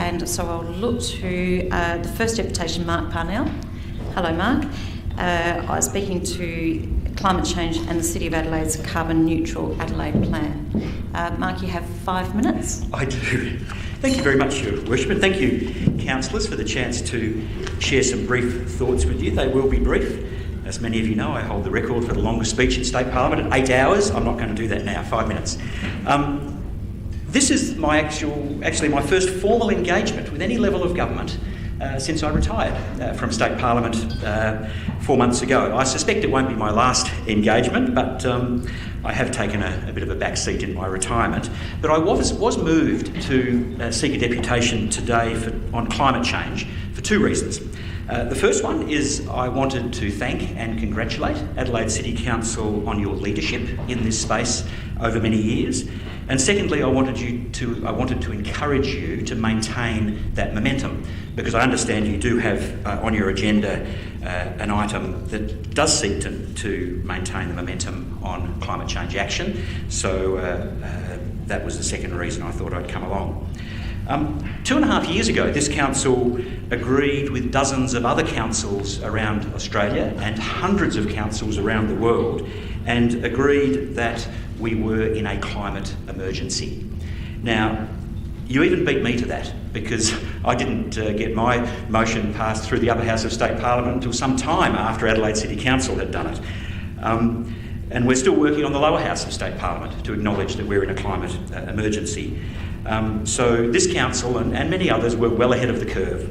and so I'll look to the first deputation, Mark Parnell. Hello, Mark. I was speaking to climate change and the City of Adelaide's carbon neutral Adelaide plan. Mark, you have 5 minutes. I do. Thank you very much, Your Worship, and thank you, councillors, for the chance to share some brief thoughts with you. They will be brief. As many of you know, I hold the record for the longest speech in State Parliament at 8 hours. I'm not going to do that now, 5 minutes. This is actually my first formal engagement with any level of government since I retired from State Parliament 4 months ago. I suspect it won't be my last engagement, but I have taken a bit of a back seat in my retirement. But I was moved to seek a deputation today on climate change for 2 reasons. The first one is I wanted to thank and congratulate Adelaide City Council on your leadership in this space over many years. And secondly, I wanted to encourage you to maintain that momentum, because I understand you do have on your agenda an item that does seek to maintain the momentum on climate change action. So that was the second reason I thought I'd come along. 2.5 years ago, this council agreed with dozens of other councils around Australia and hundreds of councils around the world, and agreed that we were in a climate emergency. Now, you even beat me to that, because I didn't get my motion passed through the upper house of State Parliament until some time after Adelaide City Council had done it. And we're still working on the lower house of State Parliament to acknowledge that we're in a climate emergency. So this council and many others were well ahead of the curve.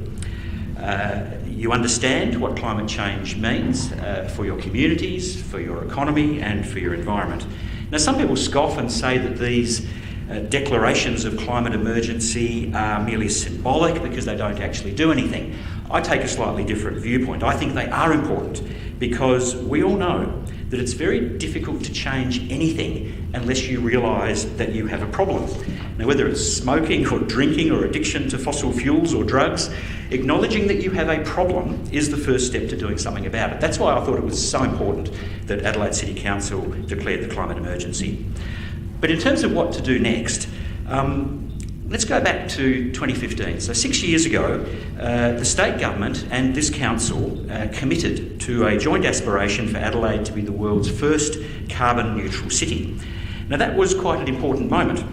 You understand what climate change means for your communities, for your economy and for your environment. Now, some people scoff and say that these declarations of climate emergency are merely symbolic because they don't actually do anything. I take a slightly different viewpoint. I think they are important because we all know that it's very difficult to change anything unless you realise that you have a problem. Now, whether it's smoking or drinking or addiction to fossil fuels or drugs, acknowledging that you have a problem is the first step to doing something about it. That's why I thought it was so important that Adelaide City Council declared the climate emergency. But in terms of what to do next, let's go back to 2015. So 6 years ago, the state government and this council committed to a joint aspiration for Adelaide to be the world's first carbon neutral city. Now, that was quite an important moment.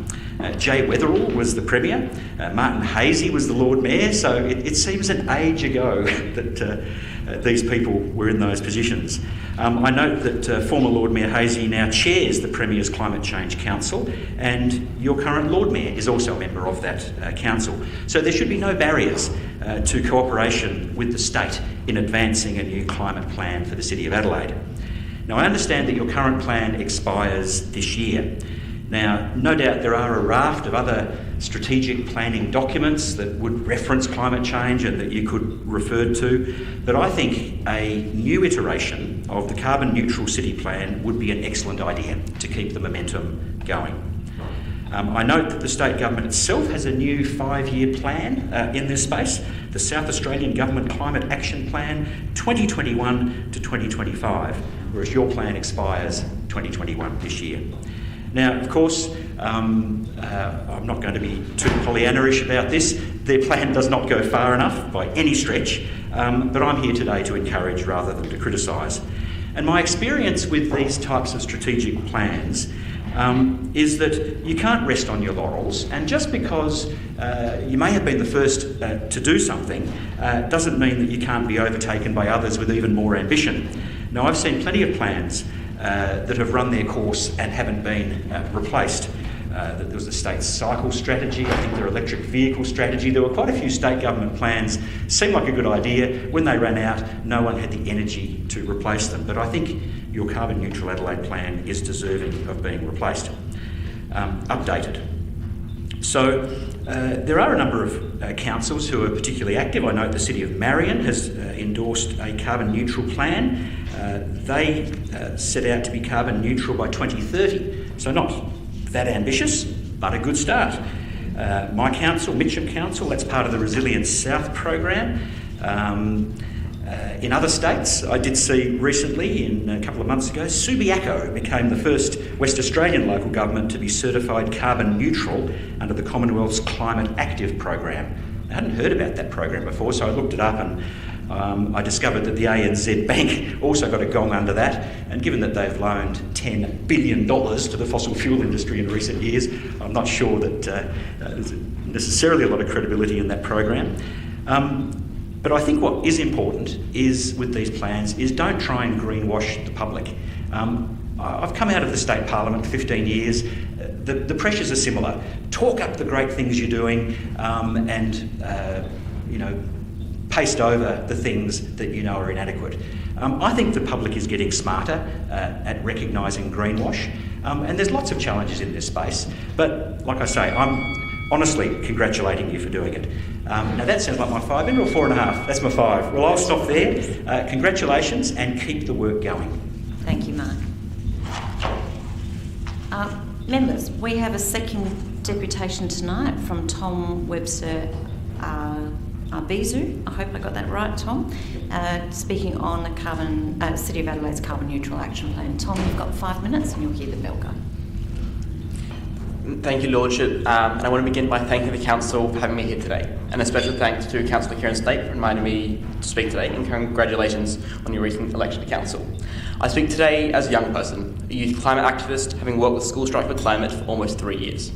Jay Weatherill was the Premier, Martin Haese was the Lord Mayor, so it seems an age ago that these people were in those positions. I note that former Lord Mayor Haese now chairs the Premier's Climate Change Council, and your current Lord Mayor is also a member of that council. So there should be no barriers to cooperation with the state in advancing a new climate plan for the City of Adelaide. Now, I understand that your current plan expires this year. Now, no doubt there are a raft of other strategic planning documents that would reference climate change and that you could refer to, but I think a new iteration of the carbon neutral city plan would be an excellent idea to keep the momentum going. I note that the state government itself has a new 5-year plan in this space, the South Australian Government Climate Action Plan 2021 to 2025, whereas your plan expires 2021 this year. Now, of course, I'm not going to be too Pollyanna-ish about this. Their plan does not go far enough by any stretch, but I'm here today to encourage rather than to criticise. And my experience with these types of strategic plans is that you can't rest on your laurels, and just because you may have been the first to do something doesn't mean that you can't be overtaken by others with even more ambition. Now, I've seen plenty of plans that have run their course and haven't been replaced. There was the state cycle strategy, I think their electric vehicle strategy. There were quite a few state government plans, seemed like a good idea. When they ran out, no one had the energy to replace them. But I think your carbon neutral Adelaide plan is deserving of being replaced, updated. So there are a number of councils who are particularly active. I note the City of Marion has endorsed a carbon neutral plan. They set out to be carbon neutral by 2030, so not that ambitious, but a good start. My council, Mitcham Council, that's part of the Resilience South program. In other states, I did see recently, a couple of months ago, Subiaco became the first West Australian local government to be certified carbon neutral under the Commonwealth's Climate Active program. I hadn't heard about that program before, so I looked it up and I discovered that the ANZ Bank also got a gong under that, and given that they've loaned $10 billion to the fossil fuel industry in recent years, I'm not sure that there's necessarily a lot of credibility in that program. But I think what is important is, with these plans, is don't try and greenwash the public. I've come out of the state parliament 15 years. The pressures are similar. Talk up the great things you're doing and paste over the things that you know are inadequate. I think the public is getting smarter at recognising greenwash, and there's lots of challenges in this space. But like I say, I'm honestly congratulating you for doing it. Now that sounds like my 5 minute or 4.5. That's my 5. Well, I'll stop there. Congratulations and keep the work going. Thank you, Mark. Members, we have a second deputation tonight from Tom Webster Arbizu. I hope I got that right, Tom. Speaking on the City of Adelaide's Carbon Neutral Action Plan. Tom, you've got 5 minutes and you'll hear the bell go. Thank you, Lordship, and I want to begin by thanking the Council for having me here today, and a special thanks to Councillor Kieran Snape for inviting me to speak today, and congratulations on your recent election to Council. I speak today as a young person, a youth climate activist, having worked with School Strike for Climate for almost 3 years.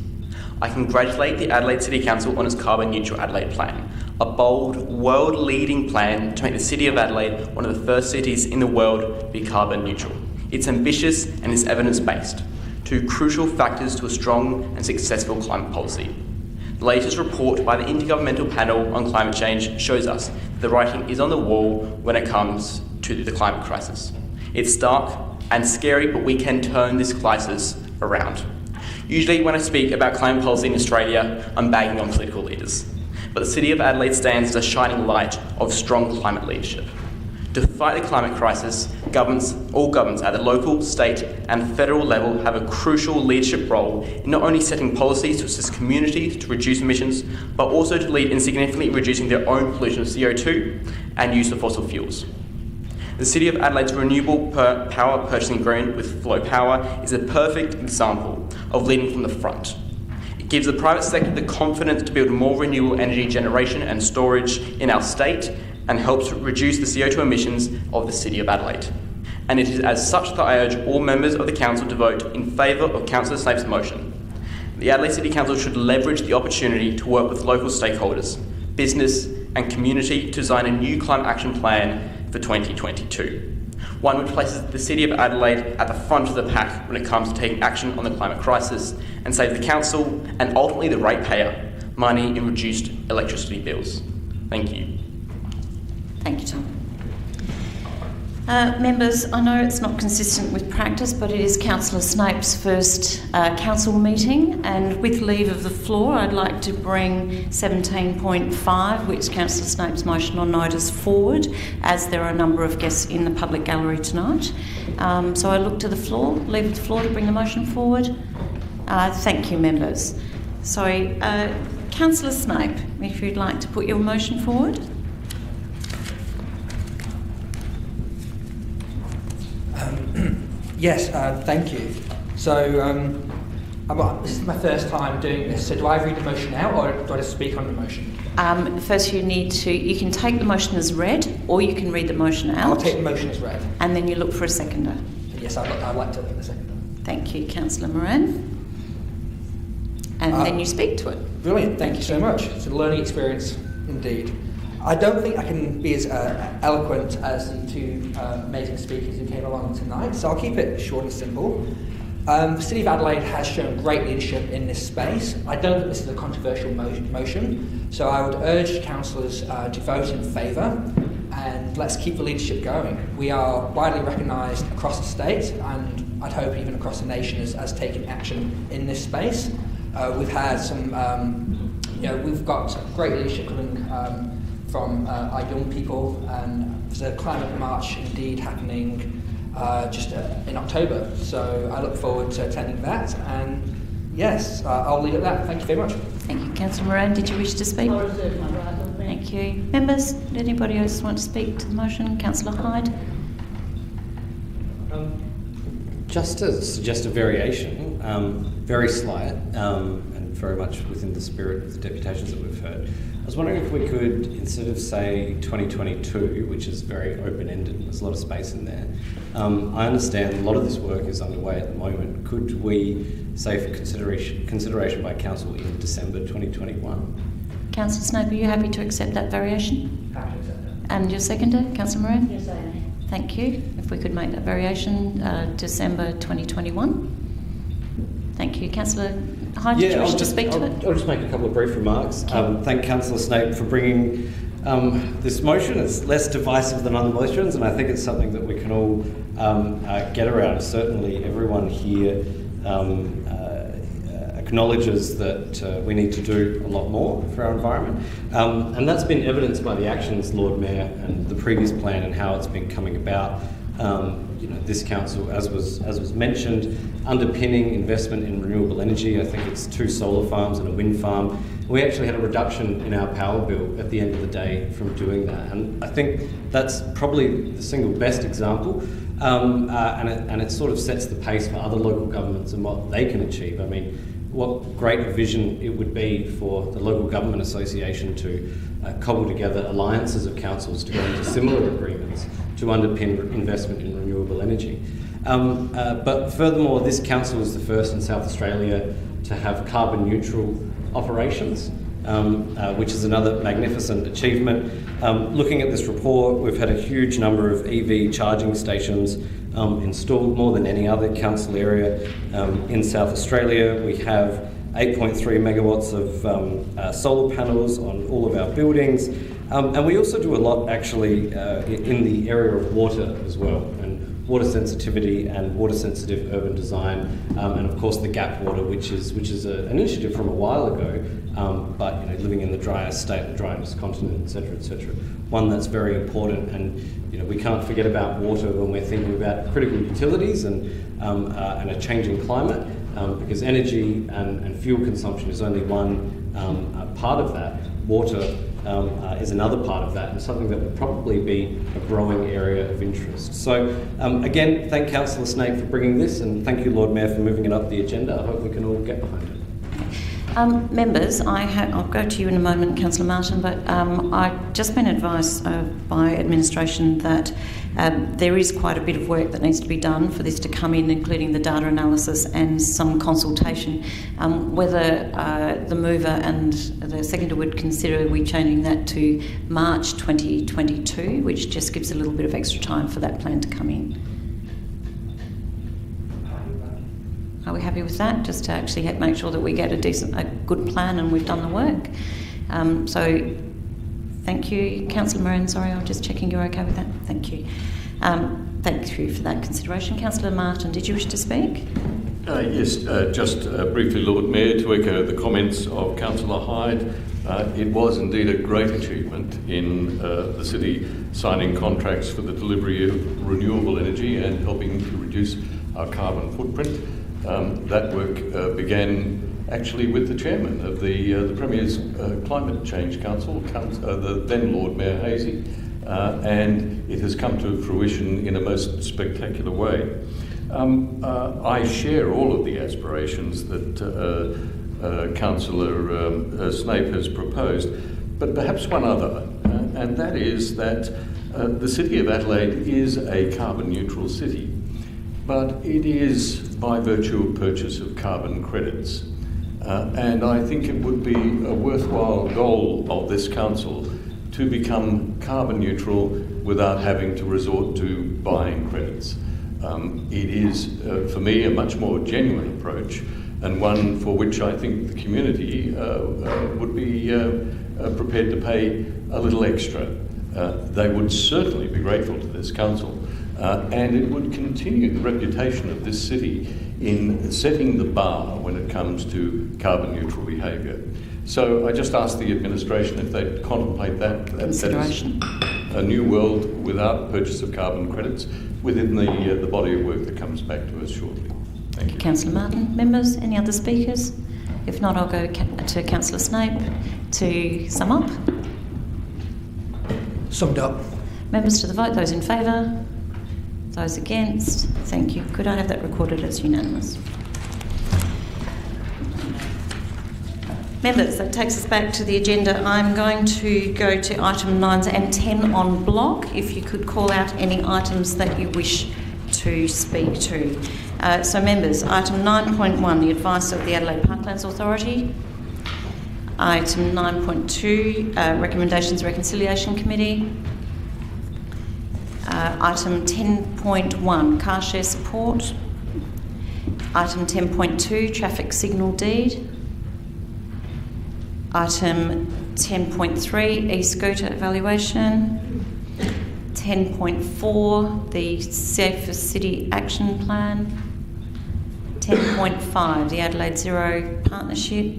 I congratulate the Adelaide City Council on its Carbon Neutral Adelaide Plan, a bold, world-leading plan to make the City of Adelaide one of the first cities in the world to be carbon neutral. It's ambitious and it's evidence-based, two crucial factors to a strong and successful climate policy. The latest report by the Intergovernmental Panel on Climate Change shows us that the writing is on the wall when it comes to the climate crisis. It's dark and scary, but we can turn this crisis around. Usually when I speak about climate policy in Australia, I'm bagging on political leaders. But the City of Adelaide stands as a shining light of strong climate leadership. To fight the climate crisis, all governments at the local, state and federal level have a crucial leadership role in not only setting policies to assist communities to reduce emissions, but also to lead in significantly reducing their own pollution of CO2 and use of fossil fuels. The City of Adelaide's renewable power purchasing agreement with Flow Power is a perfect example of leading from the front. It gives the private sector the confidence to build more renewable energy generation and storage in our state and helps reduce the CO2 emissions of the City of Adelaide. And it is as such that I urge all members of the Council to vote in favour of Councillor Snape's motion. The Adelaide City Council should leverage the opportunity to work with local stakeholders, business and community to design a new climate action plan for 2022. One which places the City of Adelaide at the front of the pack when it comes to taking action on the climate crisis and saves the Council and ultimately the ratepayer money in reduced electricity bills. Thank you. Thank you, Tom. Members, I know it's not consistent with practice, but it is Councillor Snape's first council meeting, and with leave of the floor, I'd like to bring 17.5, which is Councillor Snape's motion on notice, forward, as there are a number of guests in the public gallery tonight. So I look to the floor, leave the floor to bring the motion forward. Thank you, members. So, Councillor Snape, if you'd like to put your motion forward. Yes, thank you. So this is my first time doing this, so do I read the motion out or do I just speak on the motion? First you can take the motion as read or you can read the motion out. I'll take the motion as read. And then you look for a seconder. Yes, I'd like to look for a seconder. Thank you, Councillor Moran. And then you speak to it. Brilliant, thank you so much. It's a learning experience indeed. I don't think I can be as eloquent as the two amazing speakers who came along tonight, so I'll keep it short and simple. The City of Adelaide has shown great leadership in this space. I don't think this is a controversial motion, so I would urge councillors to vote in favour, and let's keep the leadership going. We are widely recognised across the state, and I'd hope even across the nation as taking action in this space. We've had some, we've got great leadership coming from our young people, and there's a climate march indeed happening just in October, so I look forward to attending that, and yes, I'll leave it at that. Thank you very much. Thank you. Councillor Moran, did you wish to speak? I reserve my right on that. Thank you. Members, did anybody else want to speak to the motion? Councillor Hyde? Just to suggest a variation, very slight and very much within the spirit of the deputations that we've heard. I was wondering if we could, instead of say 2022, which is very open-ended, there's a lot of space in there. I understand a lot of this work is underway at the moment. Could we say for consideration by council in December 2021? Councillor Snape, are you happy to accept that variation? Happy to accept that. And your seconder, Councillor Moran? Yes, I am. Thank you. If we could make that variation December 2021. Thank you. Councillor Hyde, did you wish to speak to it? I'll just make a couple of brief remarks. Thank Councillor Snape for bringing this motion. It's less divisive than other motions, and I think it's something that we can all get around. Certainly everyone here acknowledges that we need to do a lot more for our environment. And that's been evidenced by the actions, Lord Mayor, and the previous plan and how it's been coming about. This council, as was mentioned, underpinning investment in renewable energy. I think it's 2 solar farms and a wind farm. We actually had a reduction in our power bill at the end of the day from doing that. And I think that's probably the single best example. And it sort of sets the pace for other local governments and what they can achieve. I mean, what great a vision it would be for the Local Government Association to cobble together alliances of councils to go into similar agreements to underpin investment in renewable energy. But furthermore, this council is the first in South Australia to have carbon neutral operations, which is another magnificent achievement. Looking at this report, we've had a huge number of EV charging stations installed, more than any other council area in South Australia. We have 8.3 megawatts of solar panels on all of our buildings. And we also do a lot actually in the area of water as well, and water sensitivity and water sensitive urban design, and of course the gap water, which is an initiative from a while ago, but living in the driest state, the driest continent, etc., one that's very important. And we can't forget about water when we're thinking about critical utilities and a changing climate, because energy and fuel consumption is only one part of that. Water is another part of that, and something that would probably be a growing area of interest. So again, thank Councillor Snape for bringing this, and thank you, Lord Mayor, for moving it up the agenda. I hope we can all get behind it. Members, I'll go to you in a moment, Councillor Martin, but I've just been advised by administration that there is quite a bit of work that needs to be done for this to come in, including the data analysis and some consultation. Whether the mover and the seconder would consider we changing that to March 2022, which just gives a little bit of extra time for that plan to come in. Are we happy with that? Just to actually make sure that we get a good plan and we've done the work. So, thank you, Councillor Moran. Sorry, I'm just checking you're okay with that. Thank you. Thank you for that consideration. Councillor Martin, did you wish to speak? Yes, just briefly, Lord Mayor, to echo the comments of Councillor Hyde. It was indeed a great achievement in the city signing contracts for the delivery of renewable energy and helping to reduce our carbon footprint. That work began actually with the chairman of the Premier's Climate Change Council, the then Lord Mayor Hazy, and it has come to fruition in a most spectacular way. I share all of the aspirations that Councillor Snape has proposed, but perhaps one other, and that is that the City of Adelaide is a carbon neutral city, but it is by virtue of purchase of carbon credits. And I think it would be a worthwhile goal of this council to become carbon neutral without having to resort to buying credits. It is, for me, a much more genuine approach, and one for which I think the community would be prepared to pay a little extra. They would certainly be grateful to this council, and it would continue the reputation of this city in setting the bar when it comes to carbon neutral behaviour. So I just ask the administration if they'd contemplate that. That is a new world without purchase of carbon credits within the body of work that comes back to us shortly. Thank you. Councillor Martin. Members, any other speakers? If not, I'll go to Councillor Snape to sum up. Summed up. Members to the vote. Those in favour? Those against? Thank you. Could I have that recorded as unanimous? Members, that takes us back to the agenda. I'm going to go to item 9 and 10 on block. If you could call out any items that you wish to speak to. So members, item 9.1, the advice of the Adelaide Parklands Authority. Item 9.2, recommendations Reconciliation Committee. Item 10.1, car share support. Item 10.2, traffic signal deed. Item 10.3, e-scooter evaluation. 10.4, the Safer City Action Plan. 10.5, the Adelaide Zero Partnership.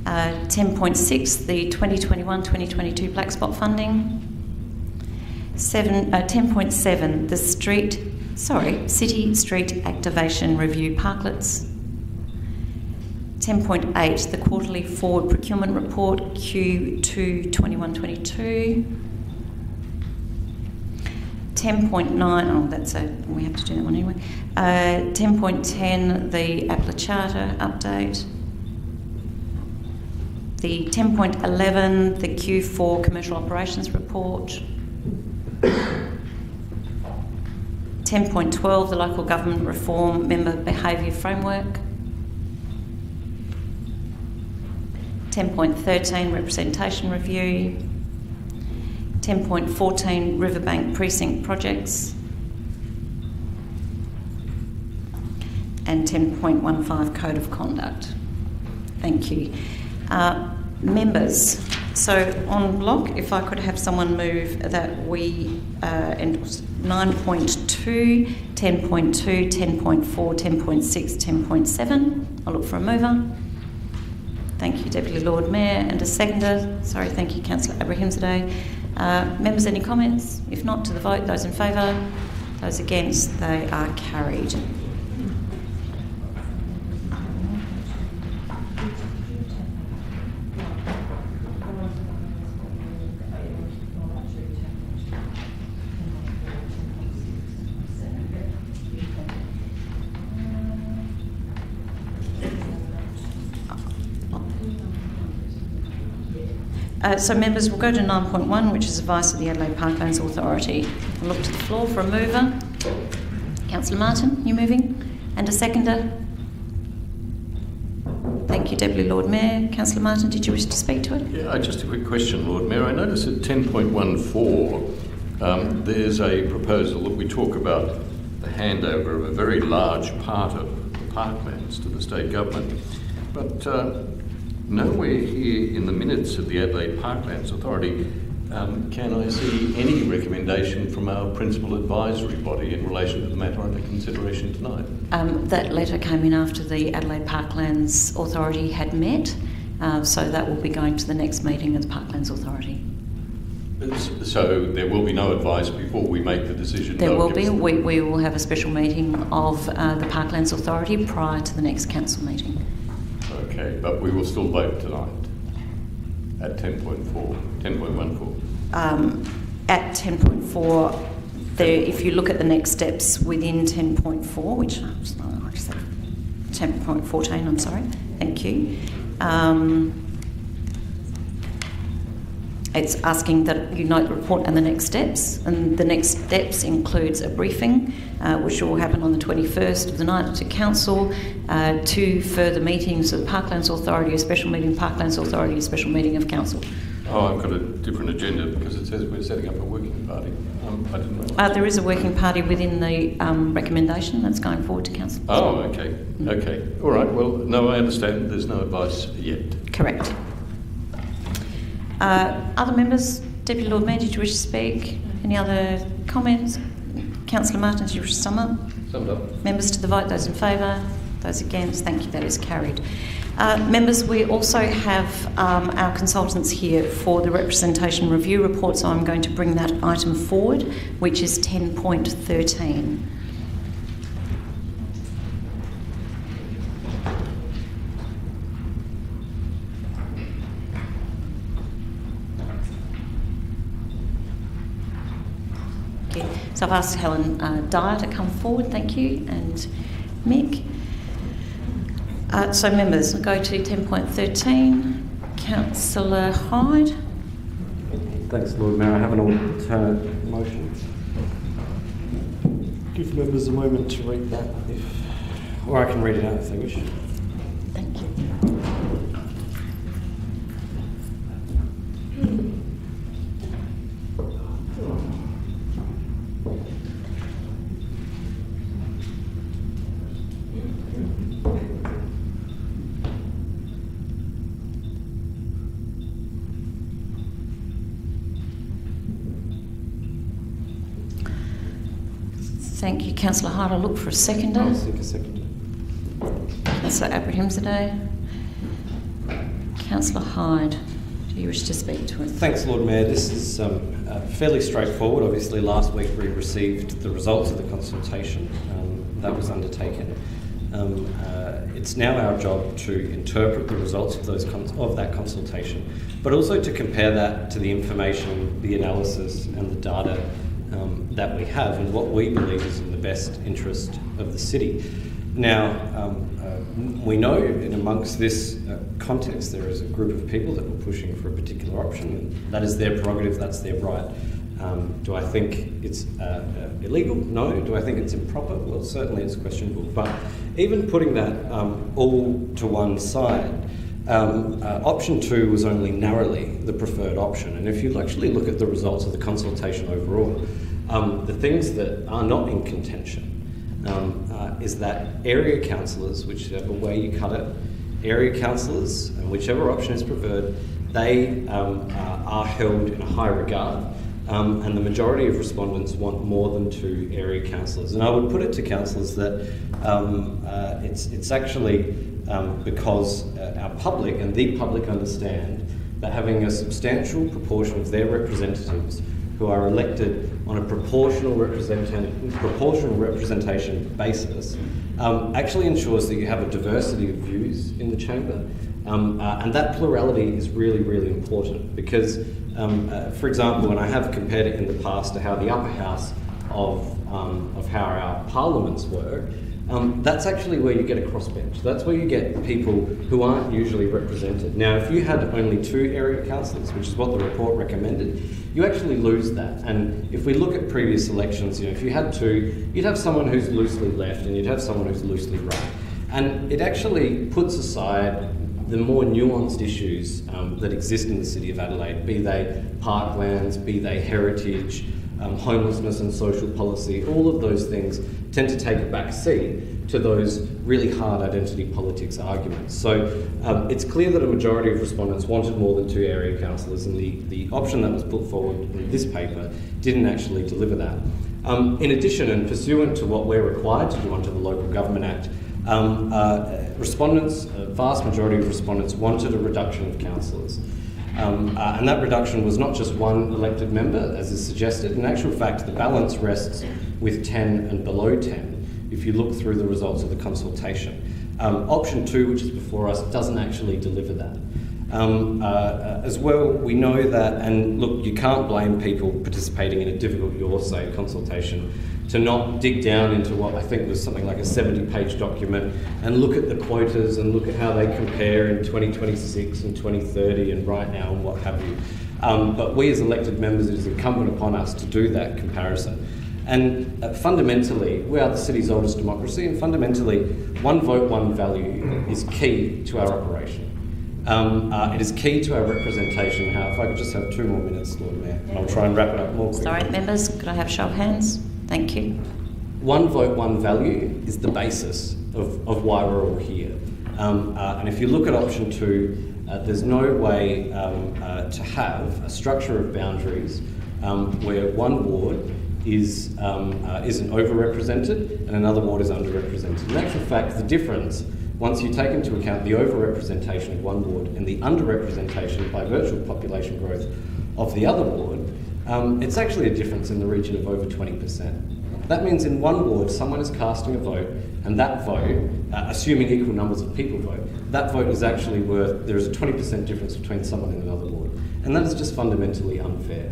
10.6, the 2021-2022 Black Spot Funding. 10.7, the City Street Activation Review Parklets. 10.8, the Quarterly Forward Procurement Report Q2 21-22. 10.9, we have to do that one anyway. 10.10, the Appler Charter update. The 10.11, the Q4 Commercial Operations Report. 10.12, the Local Government Reform Member Behaviour Framework. 10.13, Representation Review. 10.14, Riverbank Precinct Projects. And 10.15, Code of Conduct. Thank you. Members, so on block, if I could have someone move that we endorse 9.2, 10.2, 10.4, 10.6, 10.7. I'll look for a mover. Thank you, Deputy Lord Mayor, and a seconder. Sorry, thank you, Councillor Abrahimzadeh. Members, any comments? If not, to the vote. Those in favour, those against, they are carried. So members, we'll go to 9.1, which is advice of the Adelaide Parklands Authority. I'll look to the floor for a mover. Councillor Martin, you moving? And a seconder? Thank you, Deputy Lord Mayor. Councillor Martin, did you wish to speak to it? Yeah, just a quick question, Lord Mayor. I notice at 10.14 there's a proposal that we talk about the handover of a very large part of the parklands to the state government. But nowhere here in the minutes of the Adelaide Parklands Authority can I see any recommendation from our principal advisory body in relation to the matter under consideration tonight. That letter came in after the Adelaide Parklands Authority had met, so that will be going to the next meeting of the Parklands Authority. So there will be no advice before we make the decision? There will be. We will have a special meeting of the Parklands Authority prior to the next council meeting. Okay, but we will still vote tonight at 10.14. At 10.4, if you look at the next steps within 10.4, which I just said 10.14, I'm sorry, thank you. It's asking that you note the report and the next steps, and the next steps includes a briefing, which will happen on the 21st of the night to Council, 2 further meetings of the Parklands Authority, a special meeting of Parklands Authority, a special meeting of Council. Oh, I've got a different agenda because it says we're setting up a working party. I didn't know. There is a working party within the recommendation that's going forward to Council. Oh, okay. Okay. All right. Well, no, I understand there's no advice yet. Correct. Other members? Deputy Lord Mayor, did you wish to speak? Any other comments? Councillor Martin, did you wish to sum up? Summed up. Members to the vote, those in favour, those against, thank you, that is carried. Members, we also have our consultants here for the representation review report, so I'm going to bring that item forward, which is 10.13. So I've asked Helen Dyer to come forward, thank you, and Mick. So members, I'll go to 10.13. Councillor Hyde. Thanks, Lord Mayor. I have an alternate motion. Give members a moment to read that, or I can read it out if they wish. Thank you. Thank you, Councillor Hyde. I'll look for a seconder. I'll seek a seconder. Councillor Abrahimzadeh. Councillor Hyde, do you wish to speak to it? Thanks, Lord Mayor. This is fairly straightforward. Obviously, last week we received the results of the consultation that was undertaken. It's now our job to interpret the results of that consultation, but also to compare that to the information, the analysis, and the data that we have, and what we believe is in the best interest of the city. Now, we know in amongst this context there is a group of people that were pushing for a particular option, and that is their prerogative, that's their right. Do I think it's illegal? No. Do I think it's improper? Well, certainly it's questionable. But even putting that all to one side, option 2 was only narrowly the preferred option. And if you actually look at the results of the consultation overall, the things that are not in contention is that area councillors, whichever way you cut it, area councillors, and whichever option is preferred, they are held in a high regard. And the majority of respondents want more than 2 area councillors. And I would put it to councillors that it's actually because our public and the public understand that having a substantial proportion of their representatives who are elected on a proportional representation basis actually ensures that you have a diversity of views in the chamber. And that plurality is really, really important because, for example, when I have compared it in the past to how the upper house of how our parliaments work, that's actually where you get a crossbench. That's where you get people who aren't usually represented. Now, if you had only 2 area councillors, which is what the report recommended, you actually lose that. And if we look at previous elections, if you had 2, you'd have someone who's loosely left and you'd have someone who's loosely right. And it actually puts aside the more nuanced issues that exist in the City of Adelaide, be they parklands, be they heritage, homelessness and social policy, all of those things tend to take a back seat to those really hard identity politics arguments. So it's clear that a majority of respondents wanted more than 2 area councillors, and the option that was put forward in this paper didn't actually deliver that. In addition, and pursuant to what we're required to do under the Local Government Act, respondents, a vast majority of respondents, wanted a reduction of councillors. And that reduction was not just 1 elected member, as is suggested. In actual fact, the balance rests with 10 and below 10, if you look through the results of the consultation. Option 2, which is before us, doesn't actually deliver that. As well, we know that, and look, you can't blame people participating in a difficult your say consultation to not dig down into what I think was something like a 70-page document and look at the quotas and look at how they compare in 2026 and 2030 and right now and what have you. But we as elected members, it is incumbent upon us to do that comparison. And fundamentally, we are the city's oldest democracy, and fundamentally, 1 vote, 1 value is key to our operation. It is key to our representation. How, if I could just have 2 more minutes, Lord Mayor, and I'll try and wrap it up more quickly. Sorry, members, could I have show of hands? Thank you. 1 vote, 1 value is the basis of why we're all here. And if you look at option 2, there's no way to have a structure of boundaries where 1 ward isn't overrepresented and another ward is underrepresented. In actual fact, the difference, once you take into account the overrepresentation of 1 ward and the underrepresentation by virtue of population growth of the other ward, it's actually a difference in the region of over 20%. That means in 1 ward, someone is casting a vote, and that vote, assuming equal numbers of people vote, that vote is actually worth, there is a 20% difference between someone in another ward. And that is just fundamentally unfair.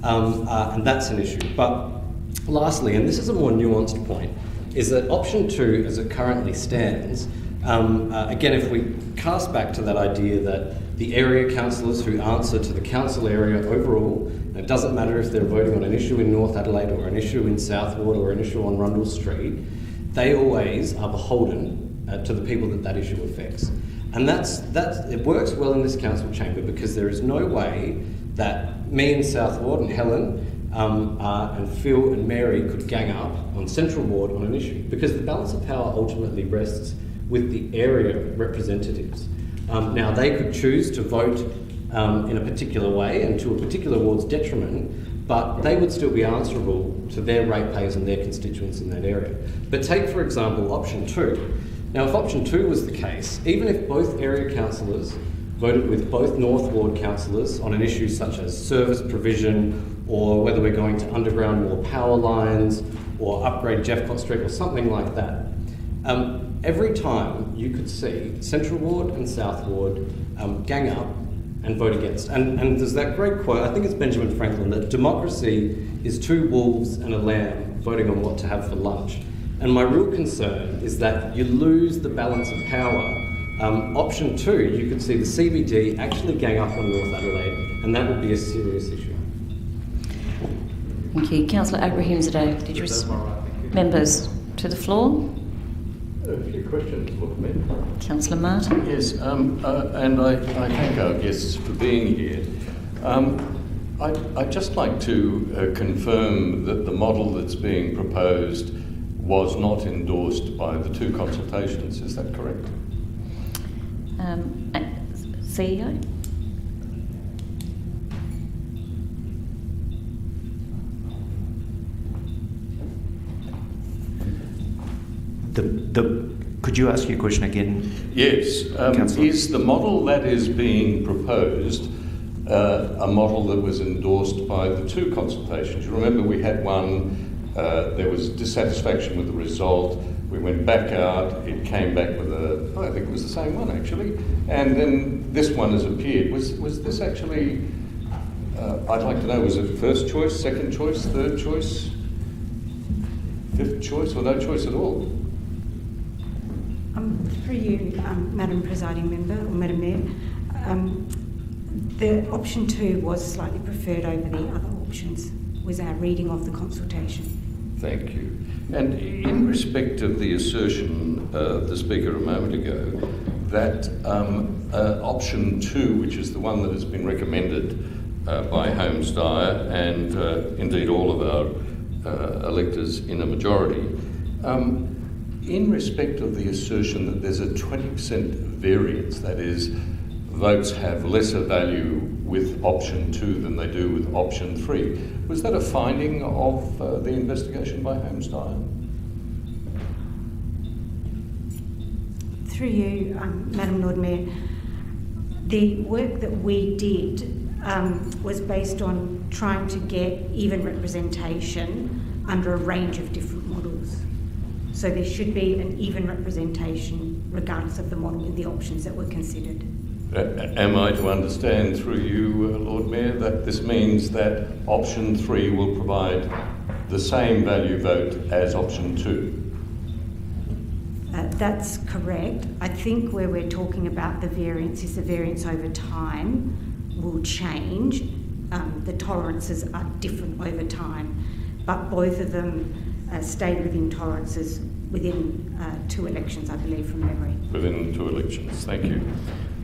And that's an issue. But lastly, and this is a more nuanced point, is that option 2, as it currently stands, Again, if we cast back to that idea that the area councillors who answer to the council area overall, and it doesn't matter if they're voting on an issue in North Adelaide or an issue in South Ward or an issue on Rundle Street, they always are beholden to the people that issue affects. And it works well in this council chamber because there is no way that me in South Ward and Helen and Phil and Mary could gang up on Central Ward on an issue, because the balance of power ultimately rests with the area representatives. Now, they could choose to vote in a particular way and to a particular ward's detriment, but they would still be answerable to their ratepayers and their constituents in that area. But take, for example, option 2. Now, if option 2 was the case, even if both area councillors voted with both North Ward councillors on an issue such as service provision, or whether we're going to underground more power lines or upgrade Jeffcott Street or something like that, every time you could see Central Ward and South Ward gang up and vote against. And there's that great quote, I think it's Benjamin Franklin, that democracy is 2 wolves and a lamb voting on what to have for lunch. And my real concern is that you lose the balance of power. Option 2, you could see the CBD actually gang up on North Adelaide, and that would be a serious issue. Thank you. Councillor Abrahimzadeh, did you members to the floor? A few questions, Lord Mayor. Councillor Martin. Yes, and I thank our guests for being here. I'd just like to confirm that the model that's being proposed was not endorsed by the 2 consultations. Is that correct? CEO? Could you ask your question again? Yes. Is the model that is being proposed a model that was endorsed by the 2 consultations? You remember we had one, there was dissatisfaction with the result, we went back out, it came back with I think it was the same one actually, and then this one has appeared. Was this actually, I'd like to know, was it first choice, second choice, third choice, 5th choice, or no choice at all? Through you, Madam Presiding Member, or Madam Mayor, the option 2 was slightly preferred over the other options, was our reading of the consultation. Thank you. And in respect of the assertion of the Speaker a moment ago, that option 2, which is the one that has been recommended by Holmes Dyer and indeed all of our electors in a majority, in respect of the assertion that there's a 20% variance, that is, votes have lesser value with option 2 than they do with option 3, was that a finding of the investigation by Holmes Dyer? Through you, Madam Lord Mayor, the work that we did was based on trying to get even representation under a range of different models. So there should be an even representation regardless of the model in the options that were considered. Am I to understand through you, Lord Mayor, that this means that option 3 will provide the same value vote as option 2? That's correct. I think where we're talking about the variance is the variance over time will change. The tolerances are different over time, but both of them stayed within tolerances within 2 elections, I believe, from memory. Within 2 elections, thank you.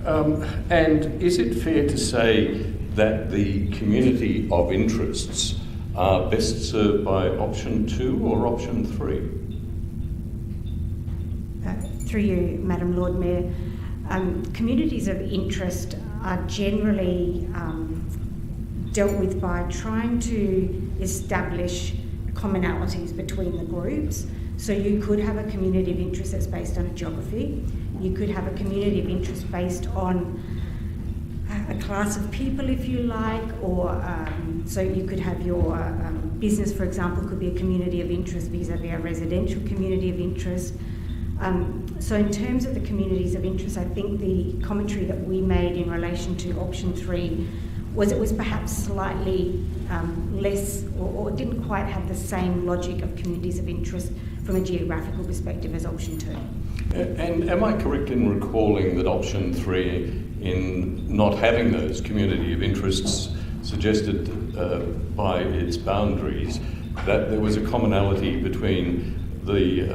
And is it fair to say that the community of interests are best served by option 2 or option 3? Through you, Madam Lord Mayor, communities of interest are generally dealt with by trying to establish commonalities between the groups. So you could have a community of interest that's based on a geography. You could have a community of interest based on a class of people, if you like, or so you could have your business, for example, could be a community of interest vis-a-vis a residential community of interest. So in terms of the communities of interest, I think the commentary that we made in relation to option 3 was perhaps slightly less, or didn't quite have the same logic of communities of interest from a geographical perspective as option 2. And am I correct in recalling that option 3, in not having those community of interests suggested by its boundaries, that there was a commonality between the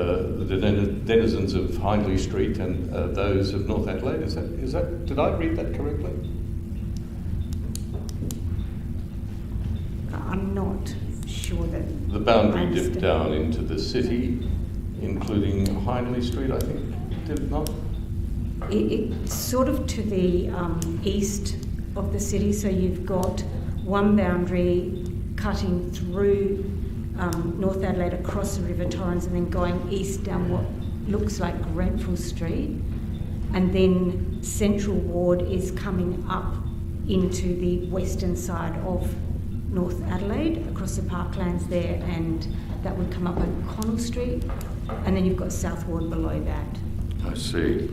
denizens of Hindley Street and those of North Adelaide? Is that? Did I read that correctly? I'm not sure that the boundary dipped down into the city, including Hindley Street, I think, did it not? It's sort of to the east of the city, so you've got one boundary cutting through North Adelaide across the River Torrens and then going east down what looks like Grenfell Street, and then Central Ward is coming up into the western side of North Adelaide across the parklands there, and that would come up over Connell Street, and then you've got South Ward below that. I see.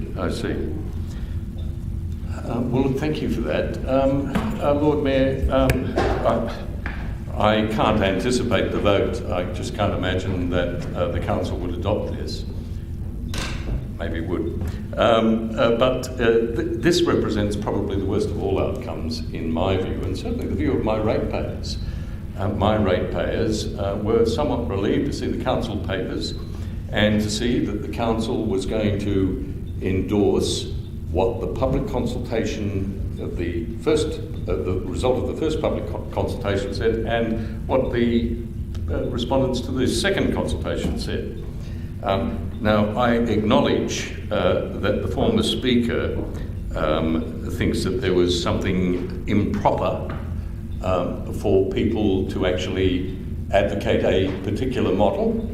Well, thank you for that. Lord Mayor, I can't anticipate the vote. I just can't imagine that the council would adopt this. Maybe it would. But this represents probably the worst of all outcomes in my view, and certainly the view of my ratepayers. My ratepayers were somewhat relieved to see the council papers and to see that the council was going to endorse what the public consultation of the result of the first public consultation said, and what the respondents to the second consultation said. Now, I acknowledge that the former speaker thinks that there was something improper for people to actually advocate a particular model.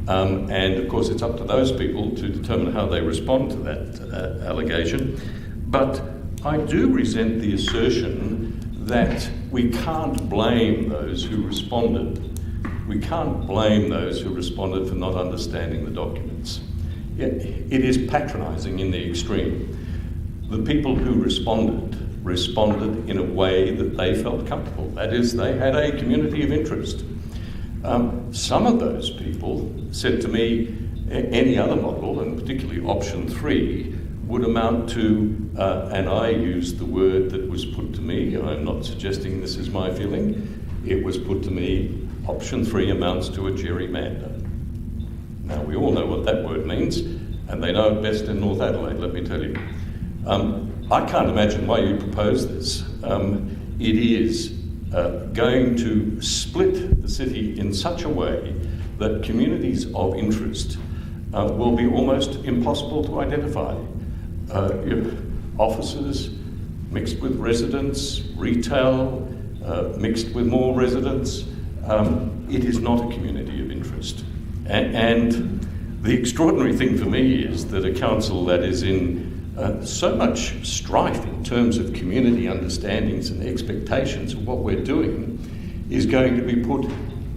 And of course it's up to those people to determine how they respond to that allegation. But I do resent the assertion that we can't blame those who responded. We can't blame those who responded for not understanding the documents. It is patronising in the extreme. The people who responded in a way that they felt comfortable. That is, they had a community of interest. Some of those people said to me any other model, and particularly option 3, would amount to, and I used the word that was put to me, I'm not suggesting this is my feeling, it was put to me, option 3 amounts to a gerrymander. Now, we all know what that word means, and they know it best in North Adelaide, let me tell you. I can't imagine why you propose this. It is going to split the city in such a way that communities of interest will be almost impossible to identify. Offices mixed with residents, retail mixed with more residents. It is not a community of interest. And the extraordinary thing for me is that a council that is in so much strife in terms of community understandings and expectations of what we're doing is going to be put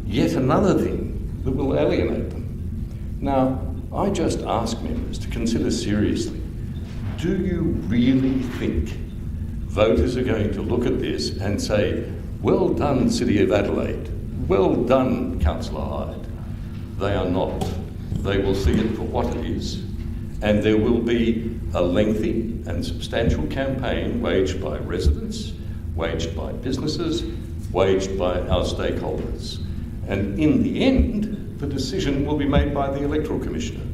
yet another thing that will alienate them. Now, I just ask members to consider seriously, do you really think voters are going to look at this and say, well done, City of Adelaide, well done, Councillor Hyde? They are not. They will see it for what it is, and there will be a lengthy and substantial campaign waged by residents, waged by businesses, waged by our stakeholders. And in the end, the decision will be made by the Electoral Commissioner.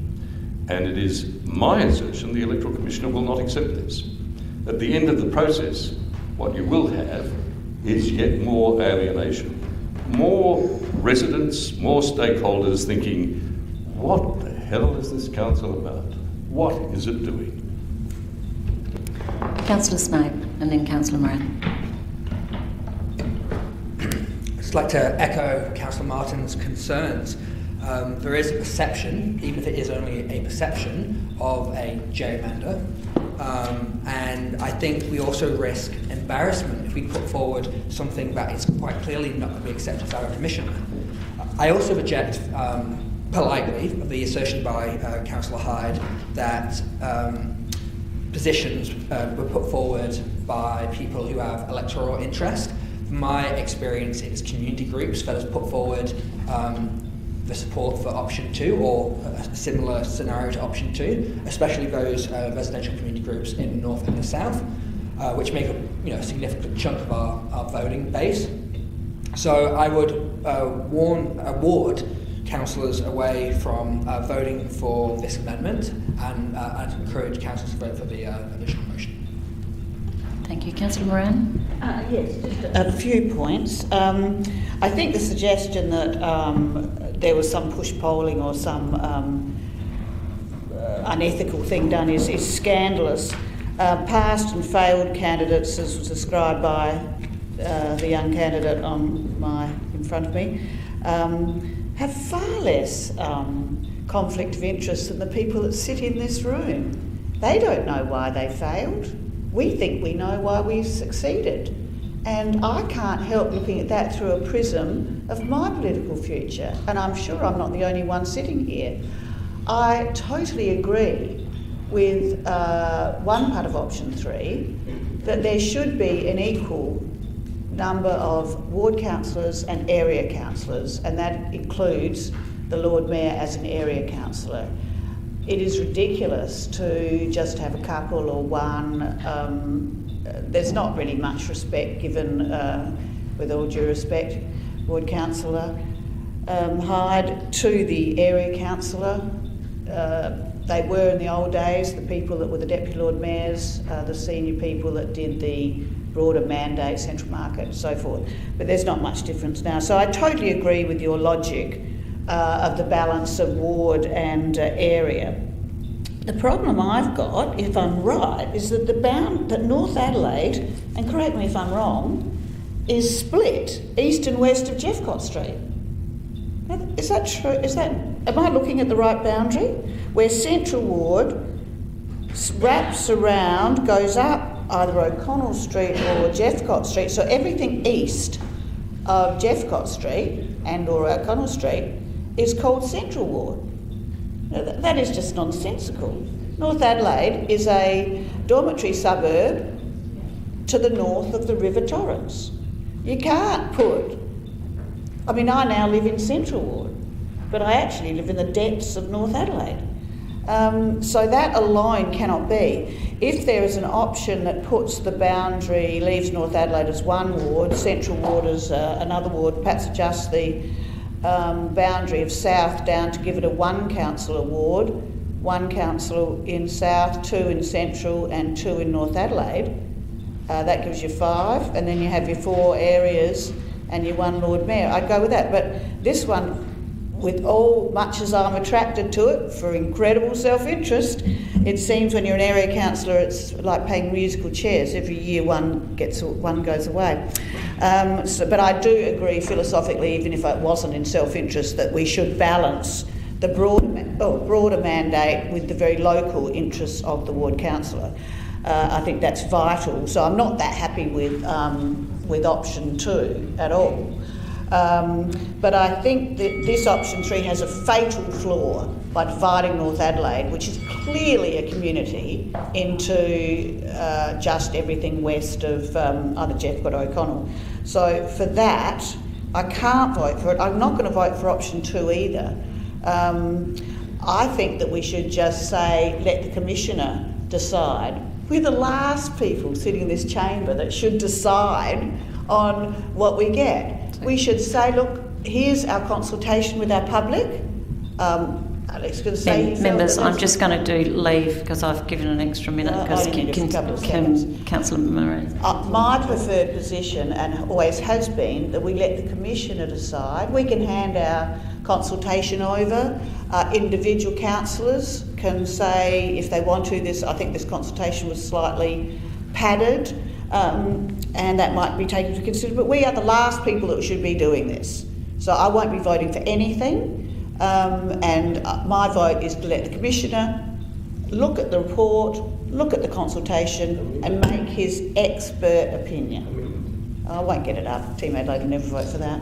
And it is my assertion the Electoral Commissioner will not accept this. At the end of the process, what you will have is yet more alienation. More residents, more stakeholders thinking, what the hell is this council about? What is it doing? Councillor Snape and then Councillor Moran. I'd just like to echo Councillor Martin's concerns. There is a perception, even if it is only a perception, of a gerrymander. And I think we also risk embarrassment if we put forward something that is quite clearly not going to be accepted by our Commissioner. I also reject politely the assertion by Councillor Hyde that positions were put forward by people who have electoral interest. From my experience, it's community groups that have put forward the support for option 2 or a similar scenario to option 2, especially those residential community groups in the north and the south, which make a significant chunk of our voting base. So I would ward councillors away from voting for this amendment and I'd encourage councillors to vote for the additional motion. Thank you. Councillor Moran? Yes, just a few points. I think the suggestion that there was some push polling or some unethical thing done is scandalous. Past and failed candidates, as was described by the young candidate in front of me, have far less conflict of interest than the people that sit in this room. They don't know why they failed. We think we know why we succeeded. And I can't help looking at that through a prism of my political future. And I'm sure I'm not the only one sitting here. I totally agree with one part of option 3, that there should be an equal number of ward councillors and area councillors, and that includes the Lord Mayor as an area councillor. It is ridiculous to just have a couple or one. There's not really much respect given, with all due respect, ward councillor Hyde to the area councillor. They were in the old days the people that were the deputy Lord Mayors, the senior people that did the broader mandate, central market and so forth. But there's not much difference now. So I totally agree with your logic of the balance of ward and area. The problem I've got, if I'm right, is that that North Adelaide, and correct me if I'm wrong, is split east and west of Jeffcott Street. Is that true? Am I looking at the right boundary? Where Central Ward wraps around, goes up either O'Connell Street or Jeffcott Street, so everything east of Jeffcott Street and or O'Connell Street is called Central Ward. Now, that is just nonsensical. North Adelaide is a dormitory suburb to the north of the River Torrens. You can't I now live in Central Ward, but I actually live in the depths of North Adelaide. So that alone cannot be. If there is an option that puts the boundary, leaves North Adelaide as one ward, Central Ward as another ward, perhaps adjust the boundary of South down to give it a 1 councillor ward, 1 councillor in South, 2 in Central and 2 in North Adelaide. That gives you 5, and then you have your 4 areas and your 1 Lord Mayor. I'd go with that, but this one, with all much as I'm attracted to it for incredible self-interest, it seems when you're an area councillor it's like paying musical chairs. Every year one goes away. But I do agree philosophically, even if it wasn't in self-interest, that we should balance the broader mandate with the very local interests of the ward councillor. I think that's vital. So I'm not that happy with option 2 at all. But I think that this option 3 has a fatal flaw by dividing North Adelaide, which is clearly a community, into just everything west of either Jeffcott or O'Connell. So for that, I can't vote for it. I'm not going to vote for option 2 either. I think that we should just say, let the Commissioner decide. We're the last people sitting in this chamber that should decide on what we get. We should say, look, here's our consultation with our public. Alex going to say members, I'm just going to leave because I've given an extra minute because Councillor Moran. My preferred position, and always has been, that we let the Commissioner decide. We can hand our consultation over. Individual councillors can say, if they want to, I think this consultation was slightly padded, and that might be taken into consideration. But we are the last people that should be doing this. So I won't be voting for anything. And my vote is to let the Commissioner look at the report, look at the consultation and make his expert opinion. I won't get it up. Team Adelaide will never vote for that.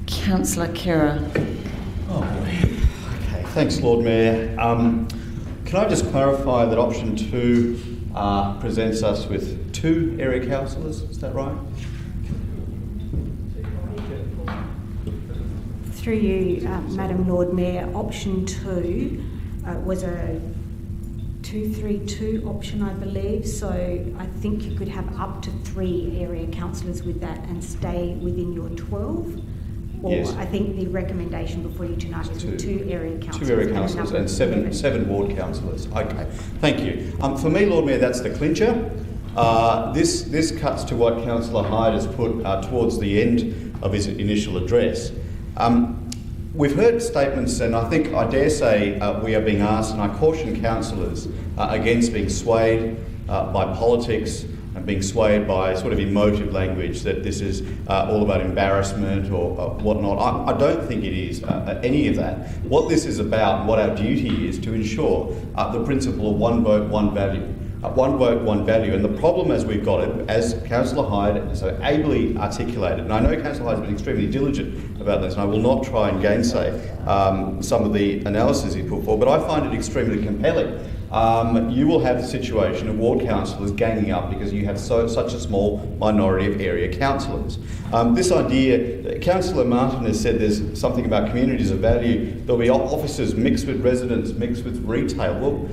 Councillor Kira. Oh boy. Okay, thanks Lord Mayor. Can I just clarify that option 2 presents us with 2 area councillors? Is that right? Through you, Madam Lord Mayor, option 2 was a 232 option, I believe. So I think you could have up to 3 area councillors with that and stay within your 12. Or yes. I think the recommendation before you tonight is with 2 area councillors. 2 area councillors and 7 ward councillors. Okay, thank you. For me, Lord Mayor, that's the clincher. This cuts to what Councillor Hyde has put towards the end of his initial address. We've heard statements, and I dare say we are being asked, and I caution councillors against being swayed by politics and being swayed by sort of emotive language that this is all about embarrassment or whatnot. I don't think it is any of that. What this is about, what our duty is to ensure the principle of one vote, one value. One vote, one value. And the problem as we've got it, as Councillor Hyde so ably articulated, and I know Councillor Hyde has been extremely diligent about this, and I will not try and gainsay some of the analysis he put forward, but I find it extremely compelling. You will have the situation of ward councillors ganging up because you have such a small minority of area councillors. This idea, Councillor Martin has said there's something about communities of value. There'll be offices mixed with residents, mixed with retail. Well,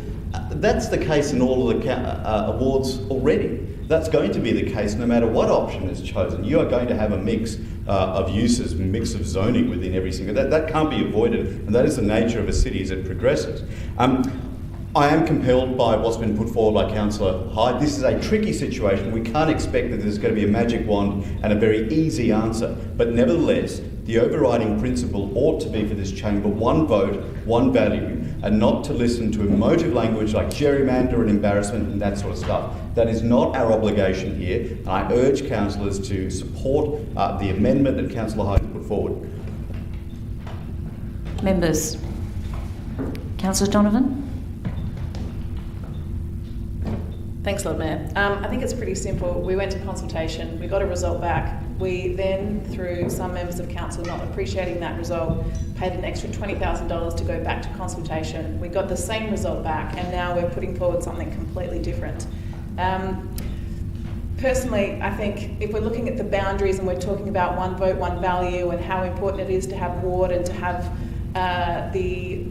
that's the case in all of the wards already. That's going to be the case no matter what option is chosen. You are going to have a mix of uses, mix of zoning within every single... That can't be avoided, and that is the nature of a city as it progresses. I am compelled by what's been put forward by Councillor Hyde. This is a tricky situation. We can't expect that there's going to be a magic wand and a very easy answer. But nevertheless, the overriding principle ought to be for this chamber one vote, one value, and not to listen to emotive language like gerrymander and embarrassment and that sort of stuff. That is not our obligation here. And I urge councillors to support the amendment that Councillor Hyde put forward. Members. Councillor Donovan. Thanks, Lord Mayor. I think it's pretty simple. We went to consultation, we got a result back. We then, through some members of council not appreciating that result, paid an extra $20,000 to go back to consultation. We got the same result back, and now we're putting forward something completely different. Personally, I think if we're looking at the boundaries and we're talking about one vote, one value, and how important it is to have ward and to have the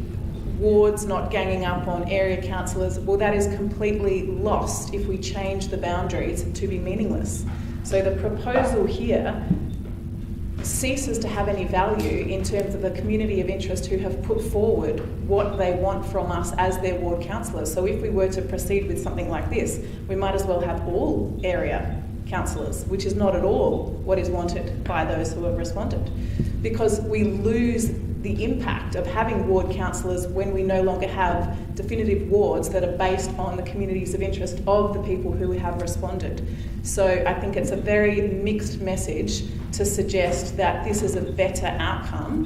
wards not ganging up on area councillors, well, that is completely lost if we change the boundaries to be meaningless. So the proposal here ceases to have any value in terms of the community of interest who have put forward what they want from us as their ward councillors. So if we were to proceed with something like this, we might as well have all area councillors, which is not at all what is wanted by those who have responded, because we lose the impact of having ward councillors when we no longer have definitive wards that are based on the communities of interest of the people who have responded. So I think it's a very mixed message to suggest that this is a better outcome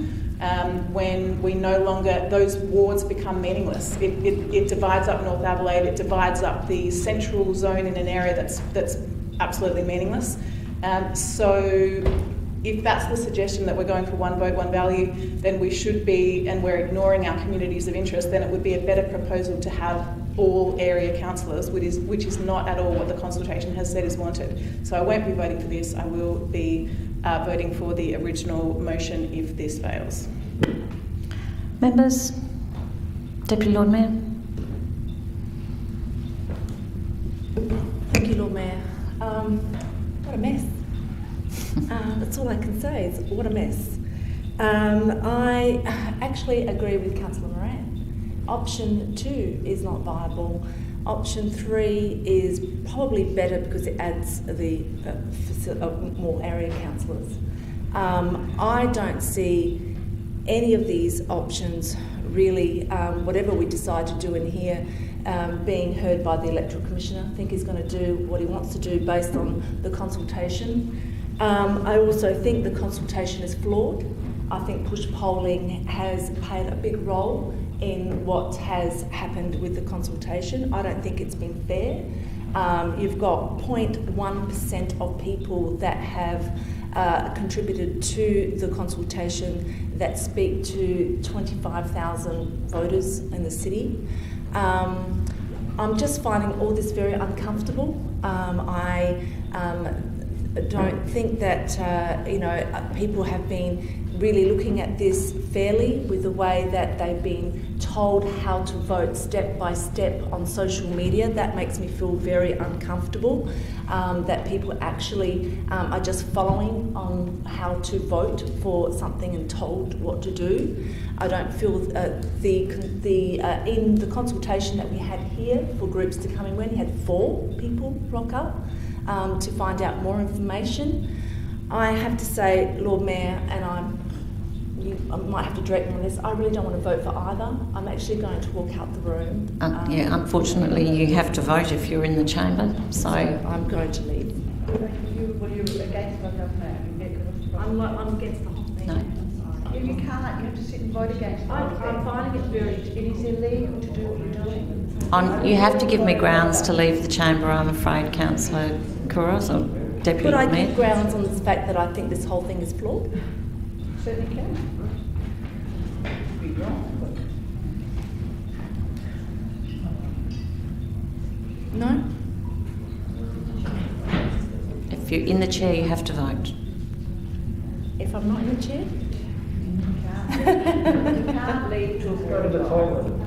when we no longer, those wards become meaningless. It divides up North Adelaide, it divides up the central zone in an area that's absolutely meaningless. So if that's the suggestion that we're going for one vote, one value, then we should be, and we're ignoring our communities of interest, then it would be a better proposal to have all area councillors, which is not at all what the consultation has said is wanted. So I won't be voting for this. I will be voting for the original motion if this fails. Members. Deputy Lord Mayor. Thank you, Lord Mayor. What a mess. That's all I can say is what a mess. I actually agree with Councillor Moran. Option 2 is not viable. Option 3 is probably better because it adds the more area councillors. I don't see any of these options really, whatever we decide to do in here, being heard by the Electoral Commissioner. I think he's going to do what he wants to do based on the consultation. I also think the consultation is flawed. I think push polling has played a big role in what has happened with the consultation. I don't think it's been fair. You've got 0.1% of people that have contributed to the consultation that speak to 25,000 voters in the city. I'm just finding all this very uncomfortable. I don't think that people have been really looking at this fairly with the way that they've been told how to vote step by step on social media. That makes me feel very uncomfortable, that people actually are just following on how to vote for something and told what to do. I don't feel in the consultation that we had here for groups to come in, we only had 4 people rock up to find out more information. I have to say, Lord Mayor, and I might have to direct me on this, I really don't want to vote for either. I'm actually going to walk out the room. Unfortunately you have to vote if you're in the chamber, so I'm going to leave. Were you against the government? I'm against the whole thing. No. You can't, you have to sit and vote against the whole thing. I'm finding it is illegal to do what you're doing. you have to give me grounds to leave the chamber, I'm afraid, Councillor Kouros, or Deputy Could I Mayor. give grounds on the fact that I think this whole thing is flawed? Certainly can. Be wrong, No? If you're in the chair, you have to vote. If I'm not in the chair? you can't leave to go to the toilet.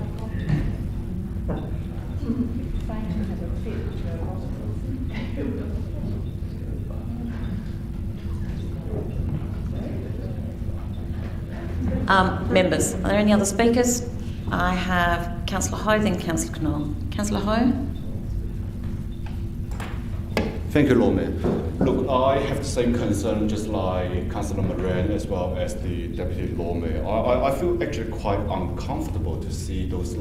Members, are there any other speakers? I have Councillor Ho, then Councillor Knoll. Councillor Ho? Thank you, Lord Mayor. Look, I have the same concern just like Councillor Moran as well as the Deputy Lord Mayor. I feel actually quite uncomfortable to see those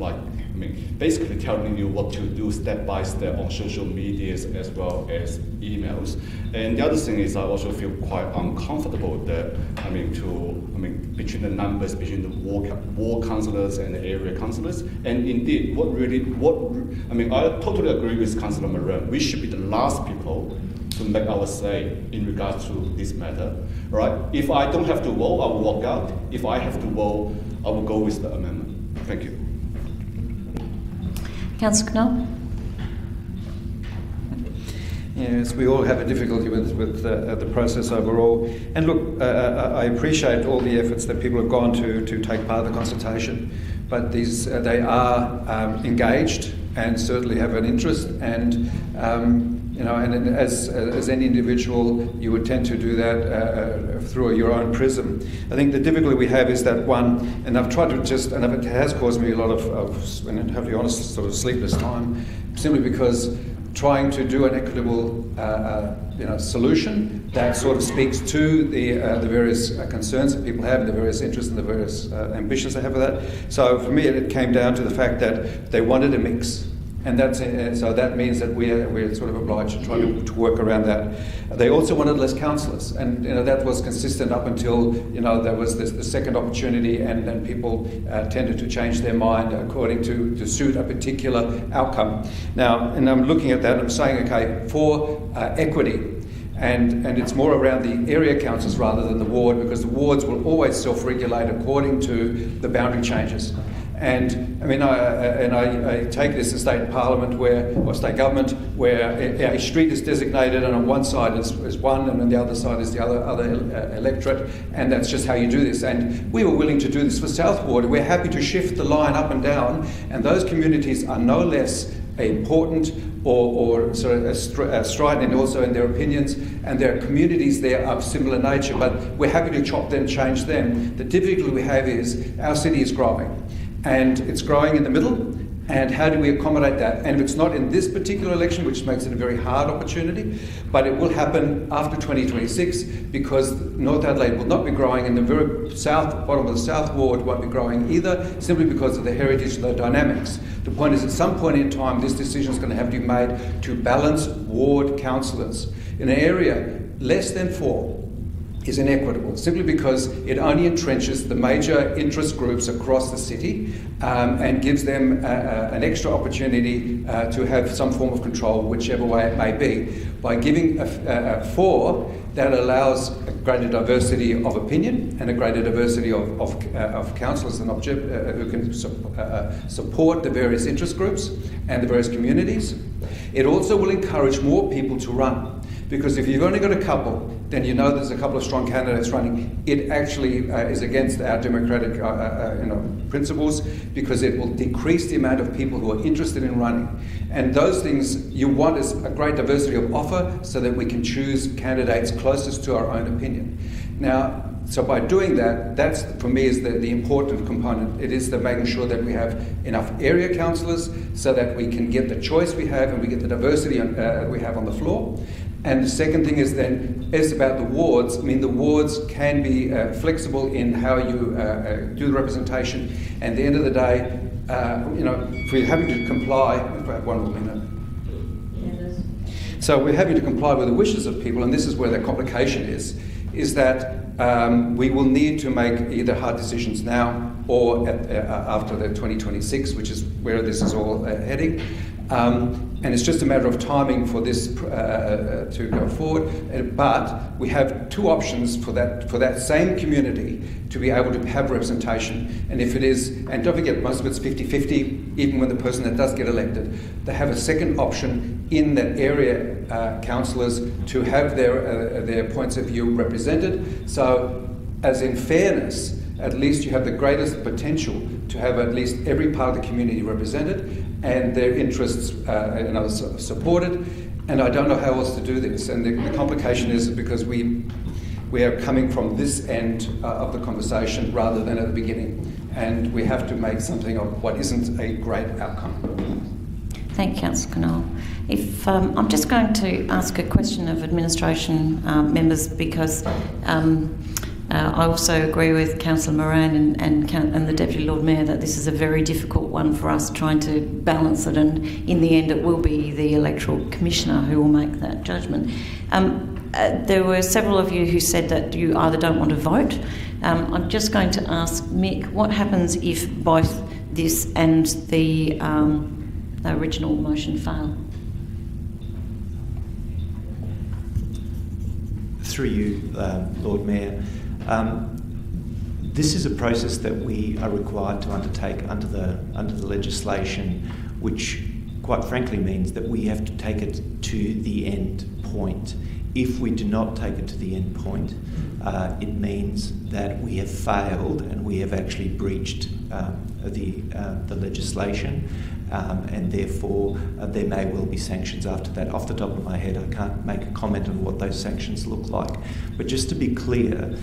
basically telling you what to do step by step on social medias as well as emails. And the other thing is I also feel quite uncomfortable that, between the numbers, between the ward councillors and the area councillors. And indeed, I totally agree with Councillor Moran. We should be the last people to make our say in regards to this matter. All right? If I don't have to vote, I will walk out. If I have to vote, I will go with the amendment. Thank you. Councillor Knoll? Yes, we all have a difficulty with the process overall. And look, I appreciate all the efforts that people have gone to take part in the consultation, but they are engaged and certainly have an interest. And and as any individual, you would tend to do that through your own prism. I think the difficulty we have is that one, and I've tried to and it has caused me a lot of, and to be honest, sort of sleepless time, simply because trying to do an equitable solution that sort of speaks to the various concerns that people have and the various interests and the various ambitions they have for that. So for me, it came down to the fact that they wanted a mix. And so that means that we're sort of obliged to try to work around that. They also wanted less councillors, and that was consistent up until there was the second opportunity, and then people tended to change their mind according to suit a particular outcome. Now, and I'm looking at that, and I'm saying, okay, for equity. And it's more around the area councils rather than the ward, because the wards will always self-regulate according to the boundary changes. And I take this in state parliament or state government where a street is designated, and on one side is one, and on the other side is the other electorate, and that's just how you do this. And we were willing to do this for South Ward. We're happy to shift the line up and down, and those communities are no less important or sort of strident also in their opinions, and there are communities there of similar nature, but we're happy to chop them, change them. The difficulty we have is our city is growing, and it's growing in the middle, and how do we accommodate that? And if it's not in this particular election, which makes it a very hard opportunity, but it will happen after 2026, because North Adelaide will not be growing, and the very bottom of the South Ward won't be growing either, simply because of the heritage and the dynamics. The point is, at some point in time, this decision is going to have to be made to balance ward councillors. In an area less than 4 is inequitable, simply because it only entrenches the major interest groups across the city and gives them an extra opportunity to have some form of control, whichever way it may be. By giving a 4, that allows a greater diversity of opinion and a greater diversity of councillors and who can support the various interest groups and the various communities. It also will encourage more people to run, because if you've only got a couple, then you know there's a couple of strong candidates running. It actually is against our democratic principles, because it will decrease the amount of people who are interested in running. And those things you want is a great diversity of offer, so that we can choose candidates closest to our own opinion. Now, so by doing that, that's for me is the important component. It is the making sure that we have enough area councillors so that we can get the choice we have and we get the diversity we have on the floor. And the second thing is then is about the wards. I mean, the wards can be flexible in how you do the representation. And at the end of the day, if we're having to comply, if I have one more minute. So we're having to comply with the wishes of people, and this is where the complication is that we will need to make either hard decisions now or after the 2026, which is where this is all heading. And it's just a matter of timing for this to go forward. But we have two options for that same community to be able to have representation. And if it is, and don't forget, most of it's 50-50, even when the person that does get elected, they have a second option in that area councillors to have their points of view represented. So, as in fairness, at least you have the greatest potential to have at least every part of the community represented and their interests supported. And I don't know how else to do this. And the complication is because we are coming from this end of the conversation rather than at the beginning. And we have to make something of what isn't a great outcome. Thank you, Councillor Knoll. If I'm just going to ask a question of administration members, because I also agree with Councillor Moran and the Deputy Lord Mayor that this is a very difficult one for us trying to balance it, and in the end it will be the Electoral Commissioner who will make that judgment. There were several of you who said that you either don't want to vote. I'm just going to ask Mick, what happens if both this and the original motion fail? Through you, Lord Mayor, this is a process that we are required to undertake under the legislation, which quite frankly means that we have to take it to the end point. If we do not take it to the end point, it means that we have failed and we have actually breached the legislation, and therefore there may well be sanctions after that. Off the top of my head, I can't make a comment on what those sanctions look like. But just to be clear,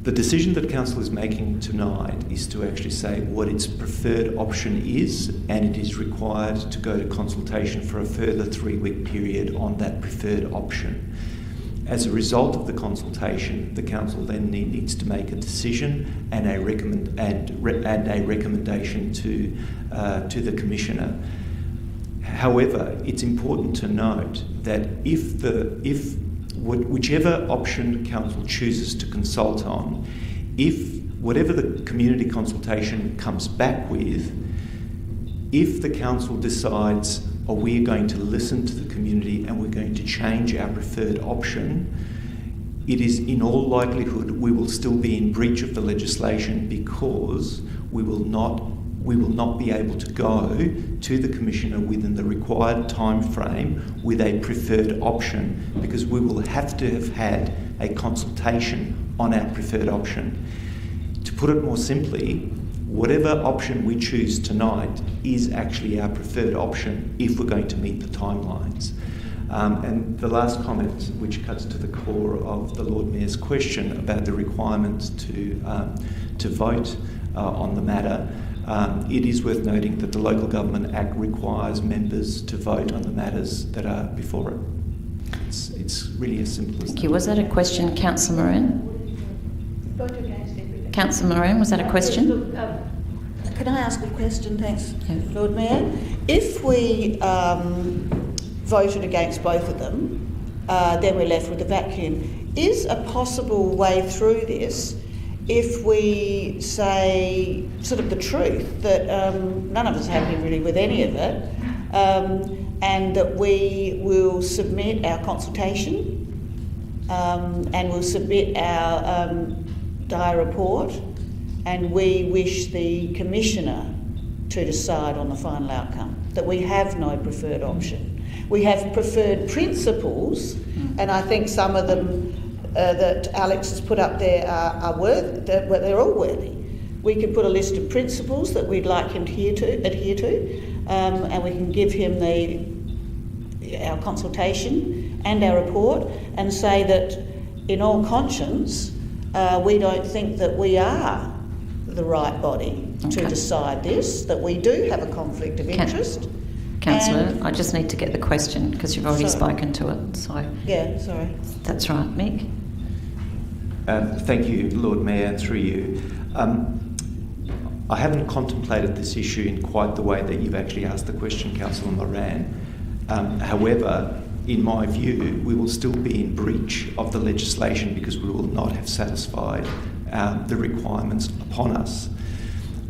the decision that Council is making tonight is to actually say what its preferred option is, and it is required to go to consultation for a further 3-week period on that preferred option. As a result of the consultation, the Council then needs to make a decision and a recommendation to the Commissioner. However, it's important to note that whichever option Council chooses to consult on, if whatever the community consultation comes back with, if the Council decides, oh, we're going to listen to the community and we're going to change our preferred option, it is in all likelihood we will still be in breach of the legislation, because we will not be able to go to the Commissioner within the required time frame with a preferred option, because we will have to have had a consultation on our preferred option. To put it more simply, whatever option we choose tonight is actually our preferred option if we're going to meet the timelines. And the last comment, which cuts to the core of the Lord Mayor's question about the requirement to vote on the matter, it is worth noting that the Local Government Act requires members to vote on the matters that are before it. It's really as simple as that. Thank you. Was that a question, Councillor Moran? Vote against everything. Councillor Moran, was that a question? Can I ask a question? Thanks, Yeah. Lord Mayor. If we voted against both of them, then we're left with a vacuum. Is a possible way through this if we say sort of the truth, that none of us are happy really with any of it, and that we will submit our consultation and we'll submit our dire report, and we wish the Commissioner to decide on the final outcome, that we have no preferred option. We have preferred principles, and I think some of them that Alex has put up there are worthy, they're all worthy. We can put a list of principles that we'd like him to adhere to, and we can give him our consultation and our report, and say that in all conscience we don't think that we are the right body to decide this, that we do have a conflict of interest. Councillor, I just need to get the question because you've already spoken to it. So yeah, sorry. That's right, Mick. Thank you, Lord Mayor, and through you. I haven't contemplated this issue in quite the way that you've actually asked the question, Councillor Moran. However, in my view, we will still be in breach of the legislation because we will not have satisfied the requirements upon us.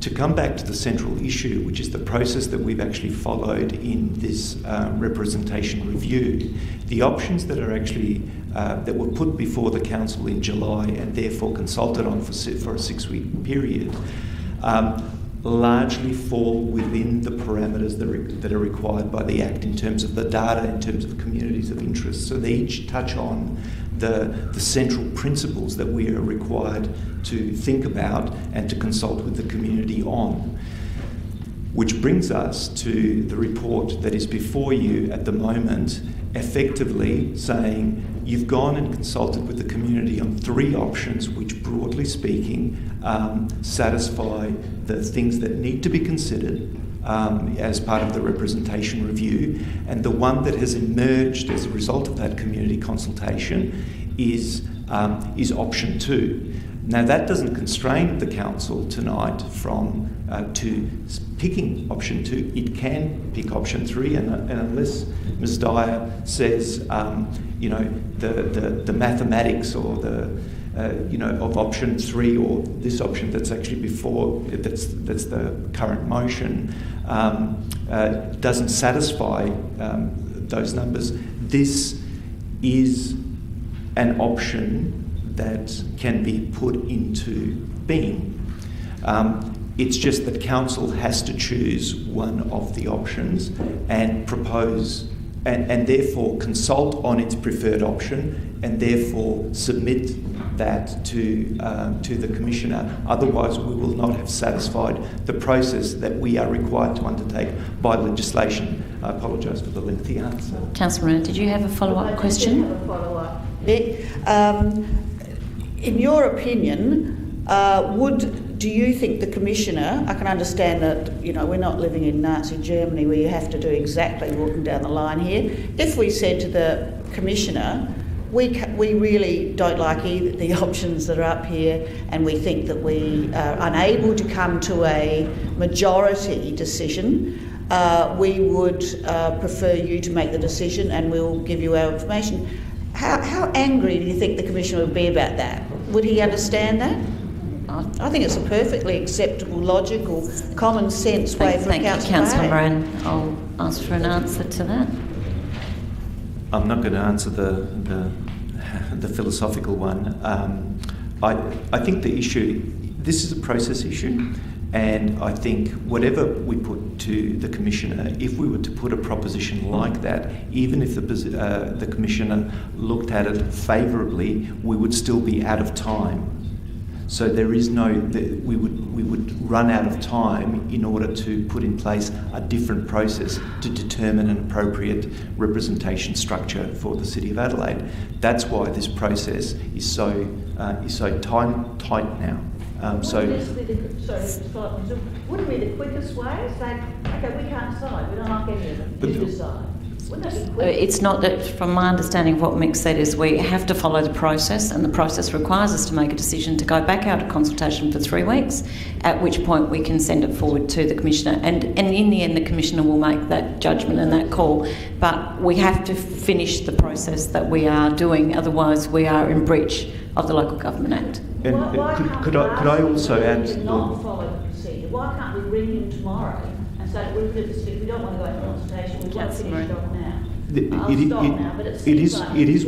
To come back to the central issue, which is the process that we've actually followed in this representation review, the options that are actually that were put before the council in July and therefore consulted on for a 6-week period largely fall within the parameters that are required by the Act in terms of the data, in terms of communities of interest. So they each touch on the central principles that we are required to think about and to consult with the community on. Which brings us to the report that is before you at the moment, effectively saying you've gone and consulted with the community on 3 options which, broadly speaking, satisfy the things that need to be considered as part of the representation review, and the one that has emerged as a result of that community consultation is option 2. Now, that doesn't constrain the council tonight from to picking option 2. It can pick option 3, and unless Ms. Dyer says, the mathematics or of option 3 or this option that's actually before that's the current motion doesn't satisfy those numbers, this is an option that can be put into being. It's just that council has to choose one of the options and propose and therefore consult on its preferred option and therefore submit that to the Commissioner. Otherwise, we will not have satisfied the process that we are required to undertake by legislation. I apologise for the lengthy answer. Councillor Moran, did you have a follow-up question? I have a follow-up. In your opinion, do you think the Commissioner, I can understand that, we're not living in Nazi Germany where you have to do exactly walking down the line here. If we said to the Commissioner, we really don't like either the options that are up here, and we think that we are unable to come to a majority decision, we would prefer you to make the decision and we'll give you our information. How angry do you think the Commissioner would be about that? Would he understand that? I think it's a perfectly acceptable, logical, common sense way for a council to behave. Thank you, Councillor Moran. I'll ask for an answer to that. I'm not going to answer the philosophical one. I think the issue, this is a process issue, and I think whatever we put to the Commissioner, if we were to put a proposition like that, even if the Commissioner looked at it favourably, we would still be out of time. So there is we would run out of time in order to put in place a different process to determine an appropriate representation structure for the City of Adelaide. That's why this process is so tight now. Wouldn't be the quickest way? Say, okay, we can't decide. We don't like any of them. You decide. It's not that, from my understanding of what Mick said, is we have to follow the process, and the process requires us to make a decision to go back out of consultation for 3 weeks, at which point we can send it forward to the Commissioner. And in the end, the Commissioner will make that judgment and that call. But we have to finish the process that we are doing, otherwise we are in breach of the Local Government Act. And could I also add... not follow the procedure? Why can't we ring him tomorrow and say, we don't want to go into consultation, we want to finish it off now? It is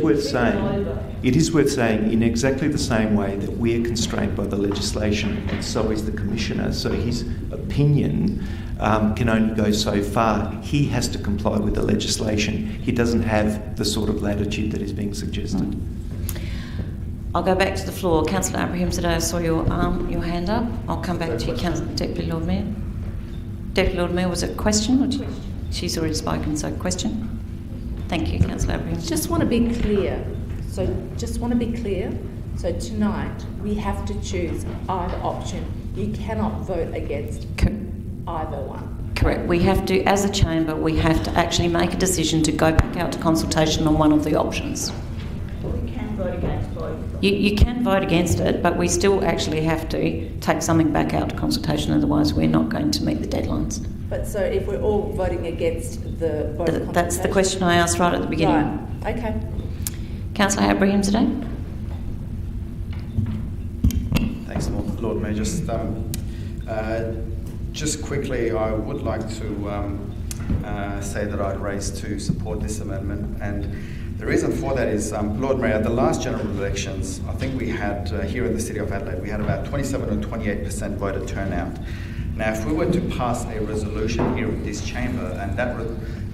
worth saying in exactly the same way that we're constrained by the legislation, and so is the Commissioner. So his opinion can only go so far. He has to comply with the legislation. He doesn't have the sort of latitude that is being suggested. I'll go back to the floor. Councillor Abraham, today I saw your hand up. I'll come back to you, Deputy Lord Mayor. Deputy Lord Mayor, was it a question? Or she's already spoken, so question. Thank you, Councillor Abraham. Just want to be clear. So tonight we have to choose either option. You cannot vote against either one. Correct. We have to, as a chamber, we have to actually make a decision to go back out to consultation on one of the options. We can vote against both. You can vote against it, but we still actually have to take something back out to consultation, otherwise we're not going to meet the deadlines. But so if we're all voting against the both that's the question I asked right at the beginning. Right. Okay. Councillor Abraham today. Thanks, Lord Mayor. Just quickly, I would like to say that I'd raise to support this amendment, and the reason for that is, Lord Mayor, at the last general elections, I think we had, here in the City of Adelaide, we had about 27 or 28% voter turnout. Now, if we were to pass a resolution here in this chamber,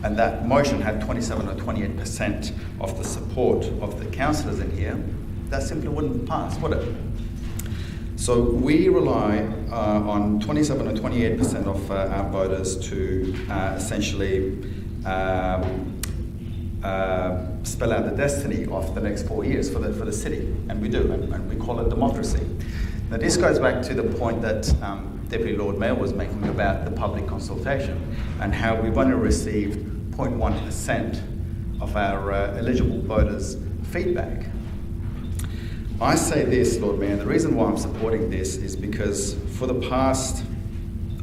and that motion had 27 or 28% of the support of the councillors in here, that simply wouldn't pass, would it? So we rely on 27 or 28% of our voters to essentially spell out the destiny of the next 4 years for the city, and we do, and we call it democracy. Now, this goes back to the point that Deputy Lord Mayor was making about the public consultation and how we've only received 0.1% of our eligible voters' feedback. I say this, Lord Mayor, and the reason why I'm supporting this is because for the past,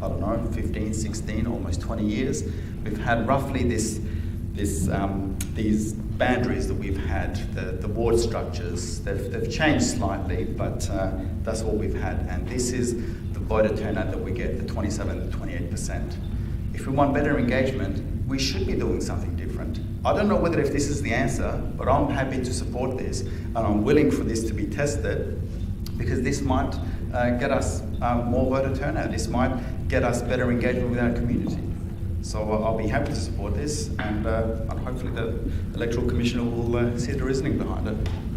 15, 16, almost 20 years, we've had roughly these boundaries that we've had, the ward structures. They've changed slightly, but that's what we've had. And this is the voter turnout that we get, the 27 to 28%. If we want better engagement, we should be doing something different. I don't know whether if this is the answer, but I'm happy to support this, and I'm willing for this to be tested, because this might get us more voter turnout. This might get us better engagement with our community. So I'll be happy to support this, and hopefully the Electoral Commissioner will see the reasoning behind it.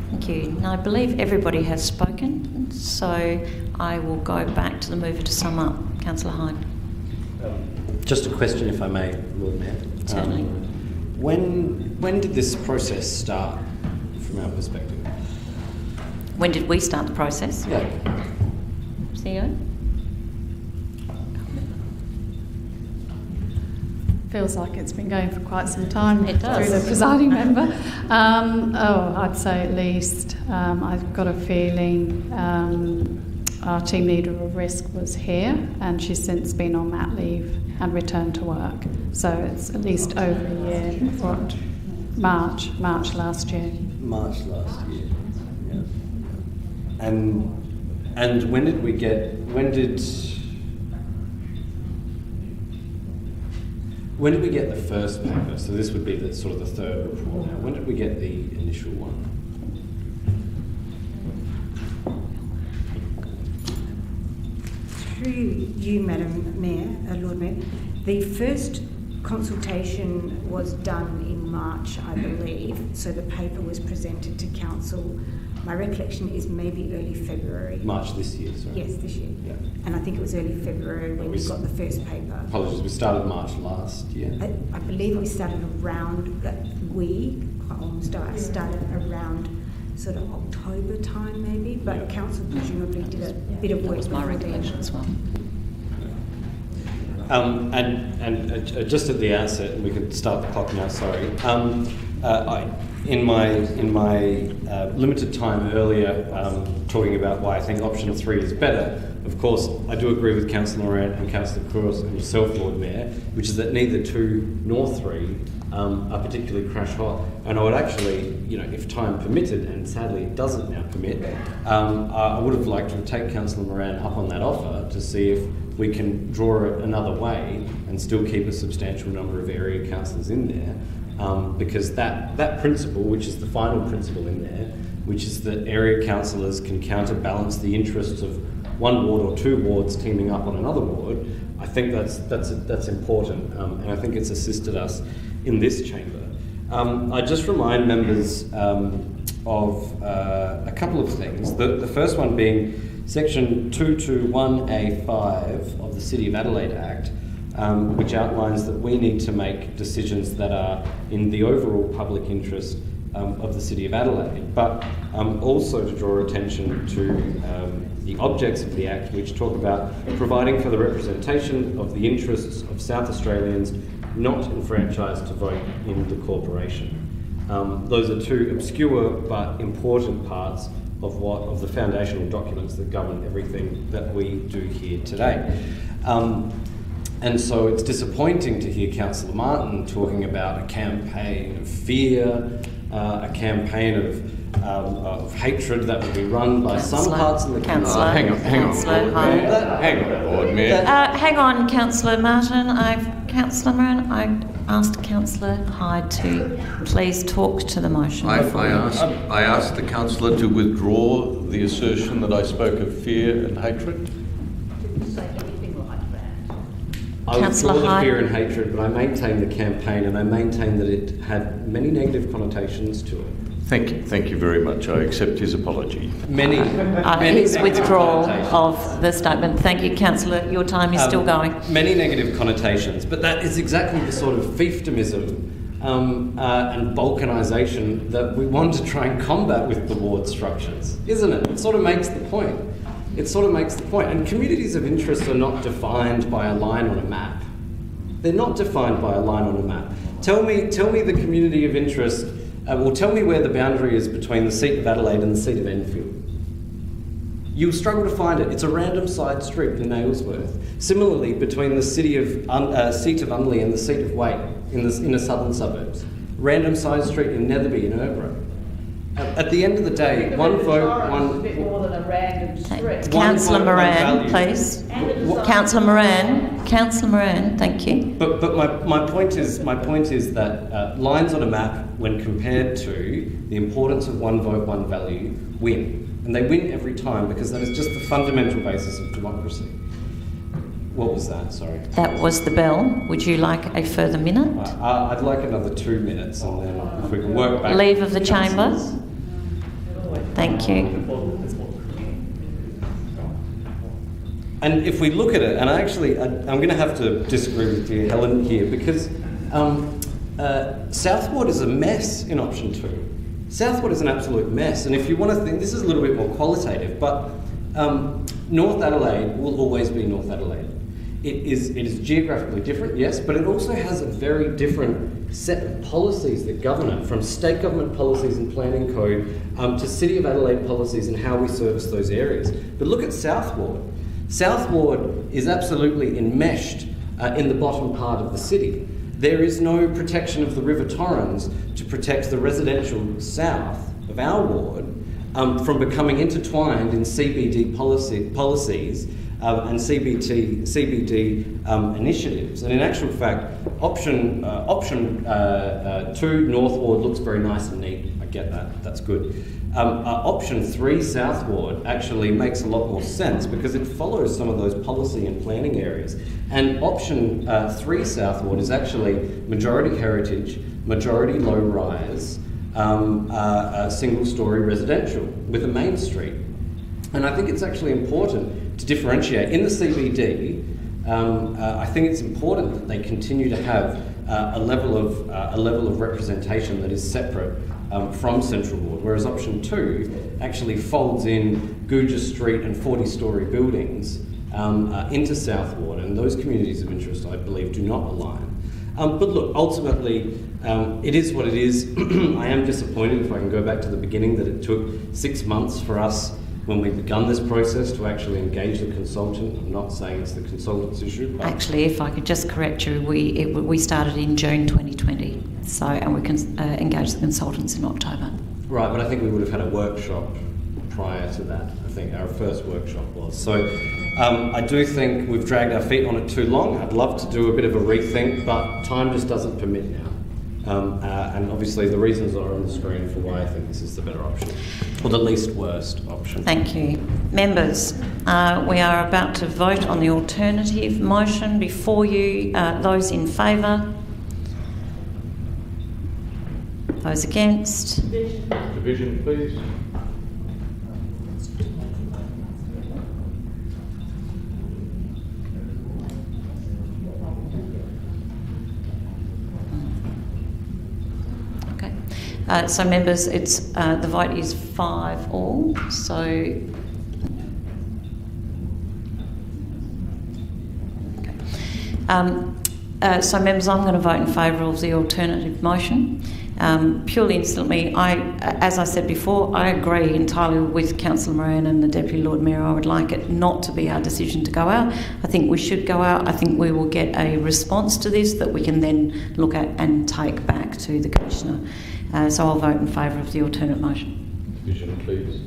Thank you. Now, I believe everybody has spoken, so I will go back to the mover to sum up. Councillor Hyde. Just a question, if I may, Lord Mayor. Certainly. When did this process start, from our perspective? When did we start the process? Yeah. CEO? Feels like it's been going for quite some time. It does. Through the presiding member. I'd say at least. I've got a feeling our team leader of risk was here, and she's since been on mat leave and returned to work. So it's at least over a year. What? March last year. March last year. Yeah. And when did we get? When did we get the first paper? So this would be the sort of the third report now. When did we get the initial one? Through you, Madam Mayor, Lord Mayor, the first consultation was done in March, I believe, so the paper was presented to Council. My recollection is maybe early February. March this year, sorry. Yes, this year. Yeah. And I think it was early February when we got the first paper. Apologies, we started March last year. I believe we started around, started around sort of October time maybe, but Council presumably did a bit of work. That was my recollection as well. And just at the outset, and we can start the clock now, sorry. In my limited time earlier, talking about why I think option 3 is better, of course, I do agree with Councillor Moran and Councillor Kouros and yourself, Lord Mayor, which is that neither 2 nor 3 are particularly crash hot. And I would actually, if time permitted, and sadly it doesn't now permit, I would have liked to take Councillor Moran up on that offer to see if we can draw it another way and still keep a substantial number of area councillors in there, because that principle, which is the final principle in there, which is that area councillors can counterbalance the interests of one ward or two wards teaming up on another ward, I think that's important, and I think it's assisted us in this chamber. I just remind members of a couple of things. The first one being Section 221A5 of the City of Adelaide Act, which outlines that we need to make decisions that are in the overall public interest of the City of Adelaide, but also to draw attention to the objects of the Act, which talk about providing for the representation of the interests of South Australians not enfranchised to vote in the corporation. Those are two obscure but important parts of the foundational documents that govern everything that we do here today. And so it's disappointing to hear Councillor Martin talking about a campaign of fear, a campaign of hatred that will be run by some parts of the council. Hang on, Lord Mayor. Hang on, Councillor Martin. Councillor Moran, I asked Councillor Hyde to please talk to the motion. I asked the councillor to withdraw the assertion that I spoke of fear and hatred. Didn't say anything like that. I withdraw the fear and hatred, but I maintain the campaign, and I maintain that it had many negative connotations to it. Thank you very much. I accept his apology. Many his withdrawal of the statement. Thank you, Councillor. Your time is still going. Many negative connotations, but that is exactly the sort of fiefdomism and balkanisation that we want to try and combat with the ward structures, isn't it? It sort of makes the point. And communities of interest are not defined by a line on a map. They're not defined by a line on a map. Tell me the community of interest. Tell me where the boundary is between the seat of Adelaide and the seat of Enfield. You'll struggle to find it. It's a random side street in Nailsworth. Similarly, between the seat of Unley and the seat of Waite in the inner southern suburbs. Random side street in Netherby and Erbrot. At the end of the day, one vote, one... a bit more than a random street. Councillor Moran, please. Councillor Moran, thank you. But my point is that lines on a map, when compared to the importance of one vote, one value, win. And they win every time because that is just the fundamental basis of democracy. What was that? Sorry. That was the bell. Would you like a further minute? I'd like another 2 minutes, and then if we can work back. Leave of the chamber. Thank you. And if we look at it, and I'm going to have to disagree with you, Helen, here, because Southward is a mess in option 2. Southward is an absolute mess, and if you want to think, this is a little bit more qualitative, but North Adelaide will always be North Adelaide. It is geographically different, yes, but it also has a very different set of policies that govern it, from state government policies and planning code to City of Adelaide policies and how we service those areas. But look at Southward. Southward is absolutely enmeshed in the bottom part of the city. There is no protection of the River Torrens to protect the residential south of our ward from becoming intertwined in CBD policies and CBD initiatives. And in actual fact, option 2 North Ward looks very nice and neat. I get that. That's good. Option 3 South Ward actually makes a lot more sense because it follows some of those policy and planning areas. And option 3 South Ward is actually majority heritage, majority low rise, single-storey residential with a main street. And I think it's actually important to differentiate. In the CBD, I think it's important that they continue to have a level of representation that is separate from Central Ward, whereas option 2 actually folds in Guja Street and 40-storey buildings into South Ward, and those communities of interest, I believe, do not align. But look, ultimately, it is what it is. I am disappointed, if I can go back to the beginning, that it took 6 months for us when we begun this process to actually engage the consultant. I'm not saying it's the consultant's issue. But actually, if I could just correct you, we started in June 2020, and we can engage the consultants in October. Right, but I think we would have had a workshop prior to that. I think our first workshop was. So I do think we've dragged our feet on it too long. I'd love to do a bit of a rethink, but time just doesn't permit now. And obviously the reasons are on the screen for why I think this is the better option, or the least worst option. Thank you. Members, we are about to vote on the alternative motion before you. Those in favour? Those against? Division, please. So members, it's the vote is 5-all. So so members, I'm going to vote in favour of the alternative motion. Purely instantly, as I said before, I agree entirely with Councillor Moran and the Deputy Lord Mayor. I would like it not to be our decision to go out. I think we should go out. I think we will get a response to this that we can then look at and take back to the Commissioner. So I'll vote in favour of the alternate motion. Division, please.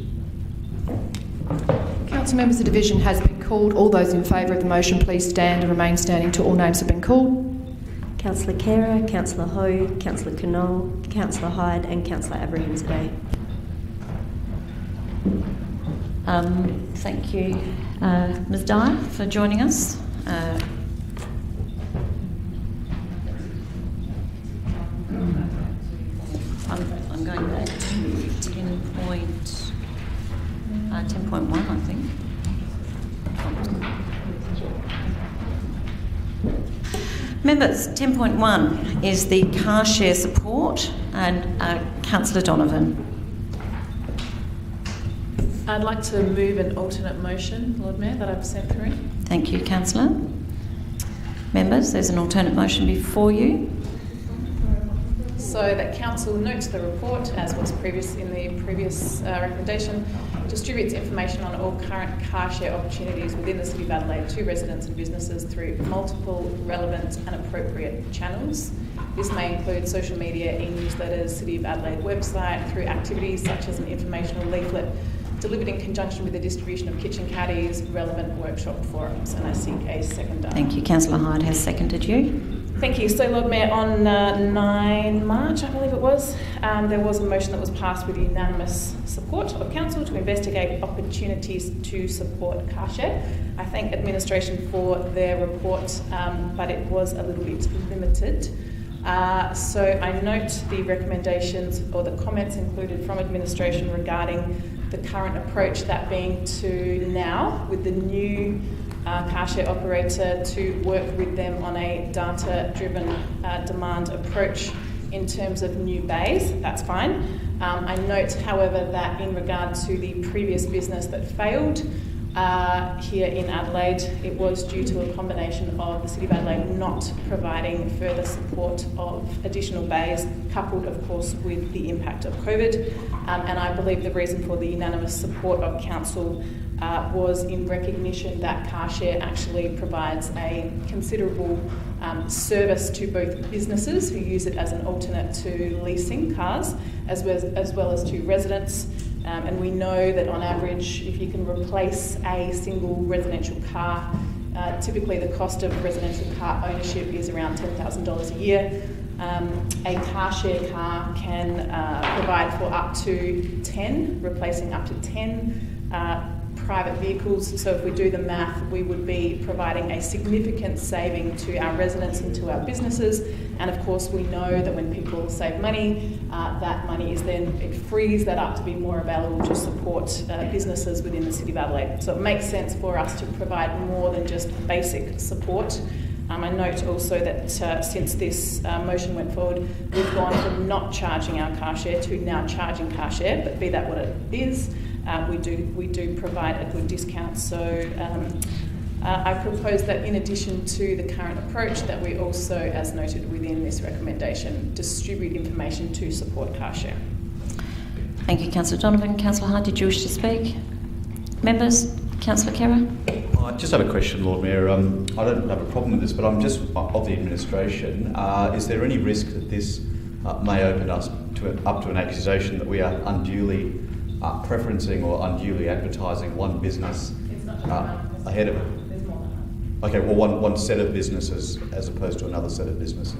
Council members, the division has been called. All those in favour of the motion, please stand and remain standing till all names have been called. Councillor Khera, Councillor Ho, Councillor Knoll, Councillor Hyde and Councillor Abrahimzadeh. Thank you, Ms Dyer, for joining us. I'm going back to 10.1, I think. Members, 10.1 is the car share support, and Councillor Donovan. I'd like to move an alternate motion, Lord Mayor, that I've sent through. Thank you, Councillor. Members, there's an alternate motion before you. So that Council notes the report, as was in the previous recommendation, distributes information on all current car share opportunities within the City of Adelaide to residents and businesses through multiple relevant and appropriate channels. This may include social media, e-newsletters, City of Adelaide website, through activities such as an informational leaflet delivered in conjunction with the distribution of kitchen caddies, relevant workshop forums, and I seek a seconder. Thank you. Councillor Hyde has seconded you. Thank you. So, Lord Mayor, on 9 March, I believe it was, there was a motion that was passed with unanimous support of Council to investigate opportunities to support car share. I thank administration for their report, but it was a little bit limited. So I note the recommendations or the comments included from administration regarding the current approach, that being to now, with the new car share operator, to work with them on a data-driven demand approach in terms of new bays. That's fine. I note, however, that in regard to the previous business that failed here in Adelaide, it was due to a combination of the City of Adelaide not providing further support of additional bays, coupled, of course, with the impact of COVID. And I believe the reason for the unanimous support of Council was in recognition that car share actually provides a considerable service to both businesses who use it as an alternate to leasing cars, as well as to residents. And we know that on average, if you can replace a single residential car, typically the cost of residential car ownership is around $10,000 a year. A car share car can provide for up to 10, replacing up to 10 private vehicles. So if we do the math, we would be providing a significant saving to our residents and to our businesses. And of course, we know that when people save money, that money is then, it frees that up to be more available to support businesses within the City of Adelaide. So it makes sense for us to provide more than just basic support. I note also that since this motion went forward, we've gone from not charging our car share to now charging car share, but be that what it is, we do provide a good discount. So I propose that in addition to the current approach, that we also, as noted within this recommendation, distribute information to support car share. Thank you, Councillor Donovan. Councillor Hyde, did you wish to speak? Members, Councillor Khera. I just have a question, Lord Mayor. I don't have a problem with this, but I'm just of the administration. Is there any risk that this may open us up to an accusation that we are unduly preferencing or unduly advertising one business ahead of it? Okay, well, one set of businesses as opposed to another set of businesses.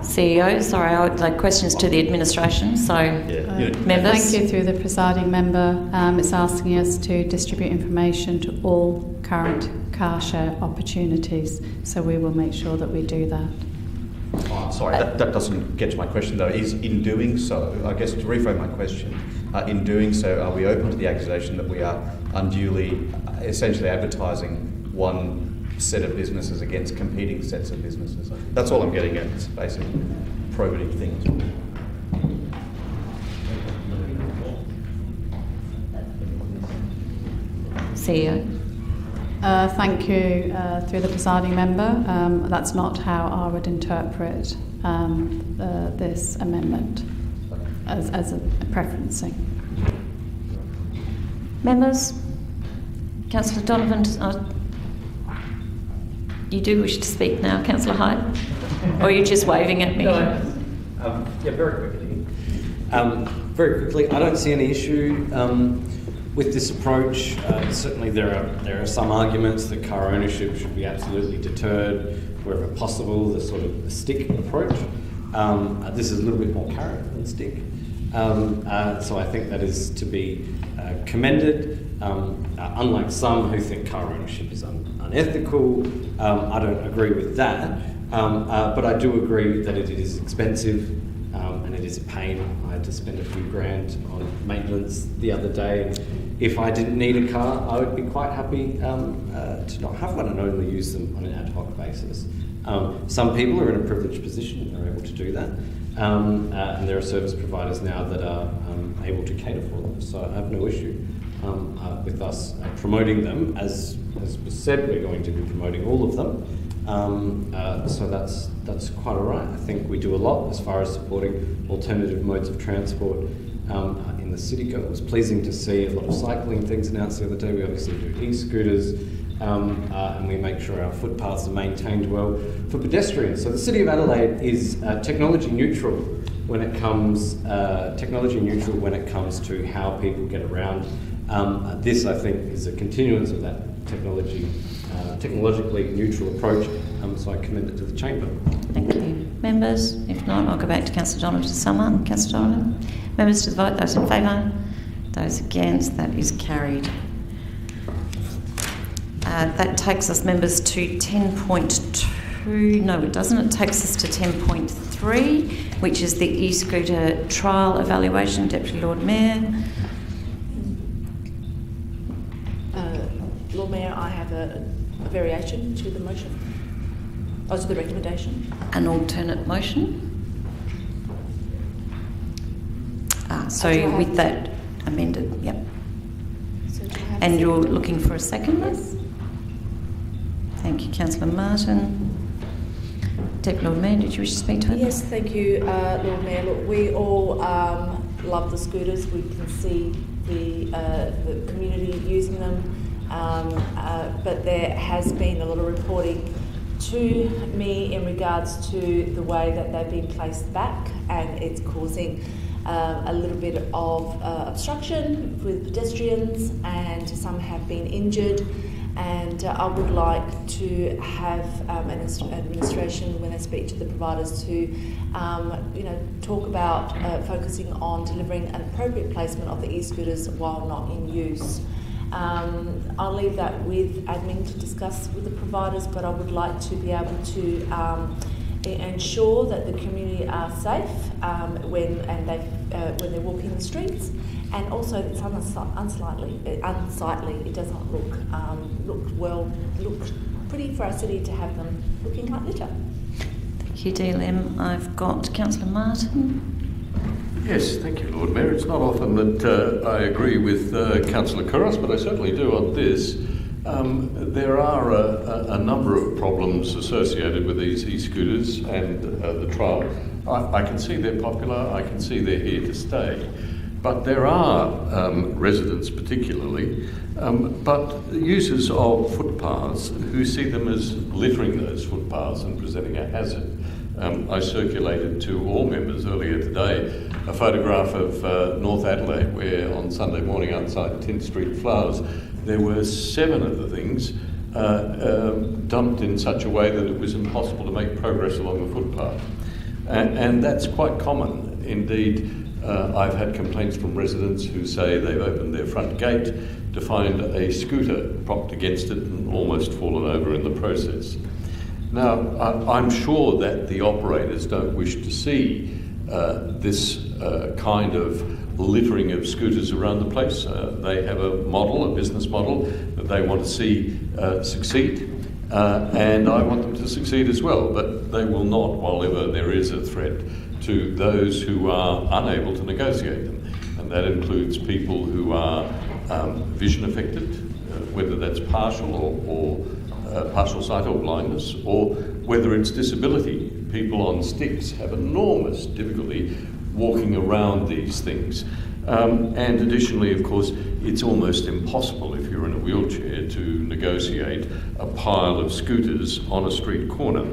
CEO, sorry, I would like questions to the administration. So, members. Thank you through the presiding member. It's asking us to distribute information to all current car share opportunities. So we will make sure that we do that. Oh, sorry, that doesn't get to my question though. Is in doing so, I guess to reframe my question, in doing so, are we open to the accusation that we are unduly, essentially advertising one set of businesses against competing sets of businesses? That's all I'm getting at. It's basic probative things. CEO. Thank you through the presiding member. That's not how I would interpret this amendment as a preferencing. Members, Councillor Donovan, you do wish to speak now, Councillor Hyde, or are you just waving at me? No, very quickly. Very quickly, I don't see any issue with this approach. Certainly there are some arguments that car ownership should be absolutely deterred wherever possible, the sort of stick approach. This is a little bit more carrot than stick. So I think that is to be commended. Unlike some who think car ownership is unethical, I don't agree with that. But I do agree that it is expensive and it is a pain. I had to spend a few grand on maintenance the other day. And if I didn't need a car, I would be quite happy to not have one and only use them on an ad hoc basis. Some people are in a privileged position and they're able to do that. And there are service providers now that are able to cater for them. So I have no issue with us promoting them. As was said, we're going to be promoting all of them. So that's quite all right. I think we do a lot as far as supporting alternative modes of transport in the city go. It was pleasing to see a lot of cycling things announced the other day. We obviously do e-scooters and we make sure our footpaths are maintained well for pedestrians. So the City of Adelaide is technology neutral when it comes to how people get around. This, I think, is a continuance of that technologically neutral approach, so I commend it to the Chamber. Thank you. Members, if not, I'll go back to Councillor Donovan to sum up. Councillor Donovan. Members to the vote, those in favour, those against, that is carried. That takes us, members, to 10.2. No, it doesn't. It takes us to 10.3, which is the e-scooter trial evaluation. Deputy Lord Mayor. Lord Mayor, I have a variation to the motion, or to the recommendation. An alternate motion? So with that amended, yep. So and you're looking for a second? Yes. Thank you, Councillor Martin. Deputy Lord Mayor, did you wish to speak to it? Yes, thank you, Lord Mayor. Look, we all love the scooters. We can see the community using them. But there has been a lot of reporting to me in regards to the way that they've been placed back, and it's causing a little bit of obstruction with pedestrians, and some have been injured. And I would like to have administration, when they speak to the providers, to talk about focusing on delivering an appropriate placement of the e-scooters while not in use. I'll leave that with admin to discuss with the providers, but I would like to be able to ensure that the community are safe when they're walking the streets, and also it's unsightly. It does not look pretty for our city to have them looking like litter. Thank you, DLM. I've got Councillor Martin. Yes, thank you, Lord Mayor. It's not often that I agree with Councillor Couros, but I certainly do on this. There are a number of problems associated with these e-scooters and the trial. I can see they're popular, I can see they're here to stay. But there are residents particularly, but users of footpaths who see them as littering those footpaths and presenting a hazard. I circulated to all members earlier today a photograph of North Adelaide, where on Sunday morning outside 10th Street Flowers there were 7 of the things dumped in such a way that it was impossible to make progress along the footpath. And that's quite common. Indeed, I've had complaints from residents who say they've opened their front gate to find a scooter propped against it and almost fallen over in the process. Now, I'm sure that the operators don't wish to see this kind of littering of scooters around the place. They have a business model that they want to see succeed, and I want them to succeed as well, but they will not while ever there is a threat to those who are unable to negotiate them. And that includes people who are vision affected, whether that's partial or partial sight or blindness, or whether it's disability. People on sticks have enormous difficulty walking around these things. And additionally, of course, it's almost impossible if you're in a wheelchair to negotiate a pile of scooters on a street corner.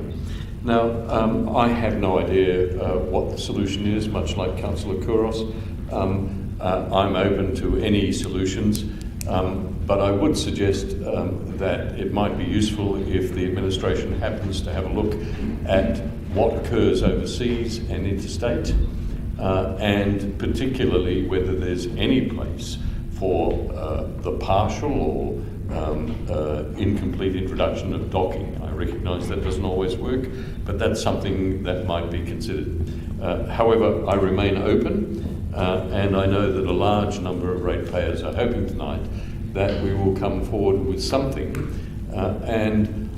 Now, I have no idea what the solution is, much like Councillor Kouros. I'm open to any solutions, but I would suggest that it might be useful if the administration happens to have a look at what occurs overseas and interstate, and particularly whether there's any place for the partial or incomplete introduction of docking. I recognise that doesn't always work, but that's something that might be considered. However, I remain open, and I know that a large number of ratepayers are hoping tonight that we will come forward with something. And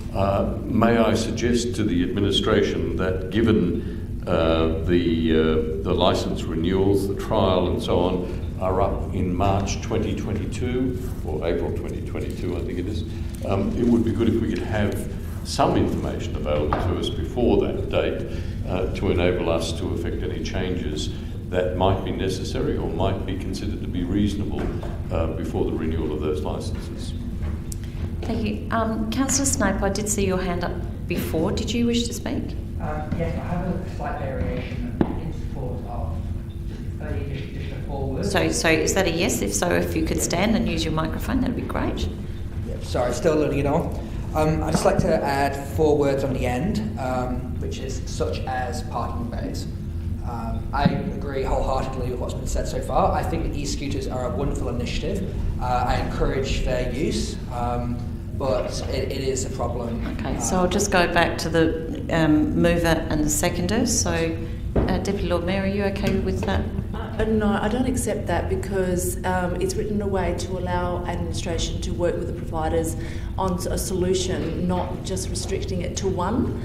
may I suggest to the administration that given the licence renewals, the trial and so on, are up in March 2022, or April 2022, I think it is. It would be good if we could have some information available to us before that date to enable us to effect any changes that might be necessary or might be considered to be reasonable before the renewal of those licences. Thank you. Councillor Snape, I did see your hand up before. Did you wish to speak? Yes, I have a slight variation in support of just a forward. So is that a yes? If so, if you could stand and use your microphone, that'd be great. Yep, sorry, still learning it on. I'd just like to add 4 words on the end, which is such as parking bays. I agree wholeheartedly with what's been said so far. I think that e-scooters are a wonderful initiative. I encourage their use, but it is a problem. Okay, so I'll just go back to the mover and the seconder. So, Deputy Lord Mayor, are you okay with that? No, I don't accept that because it's written in a way to allow administration to work with the providers on a solution, not just restricting it to one.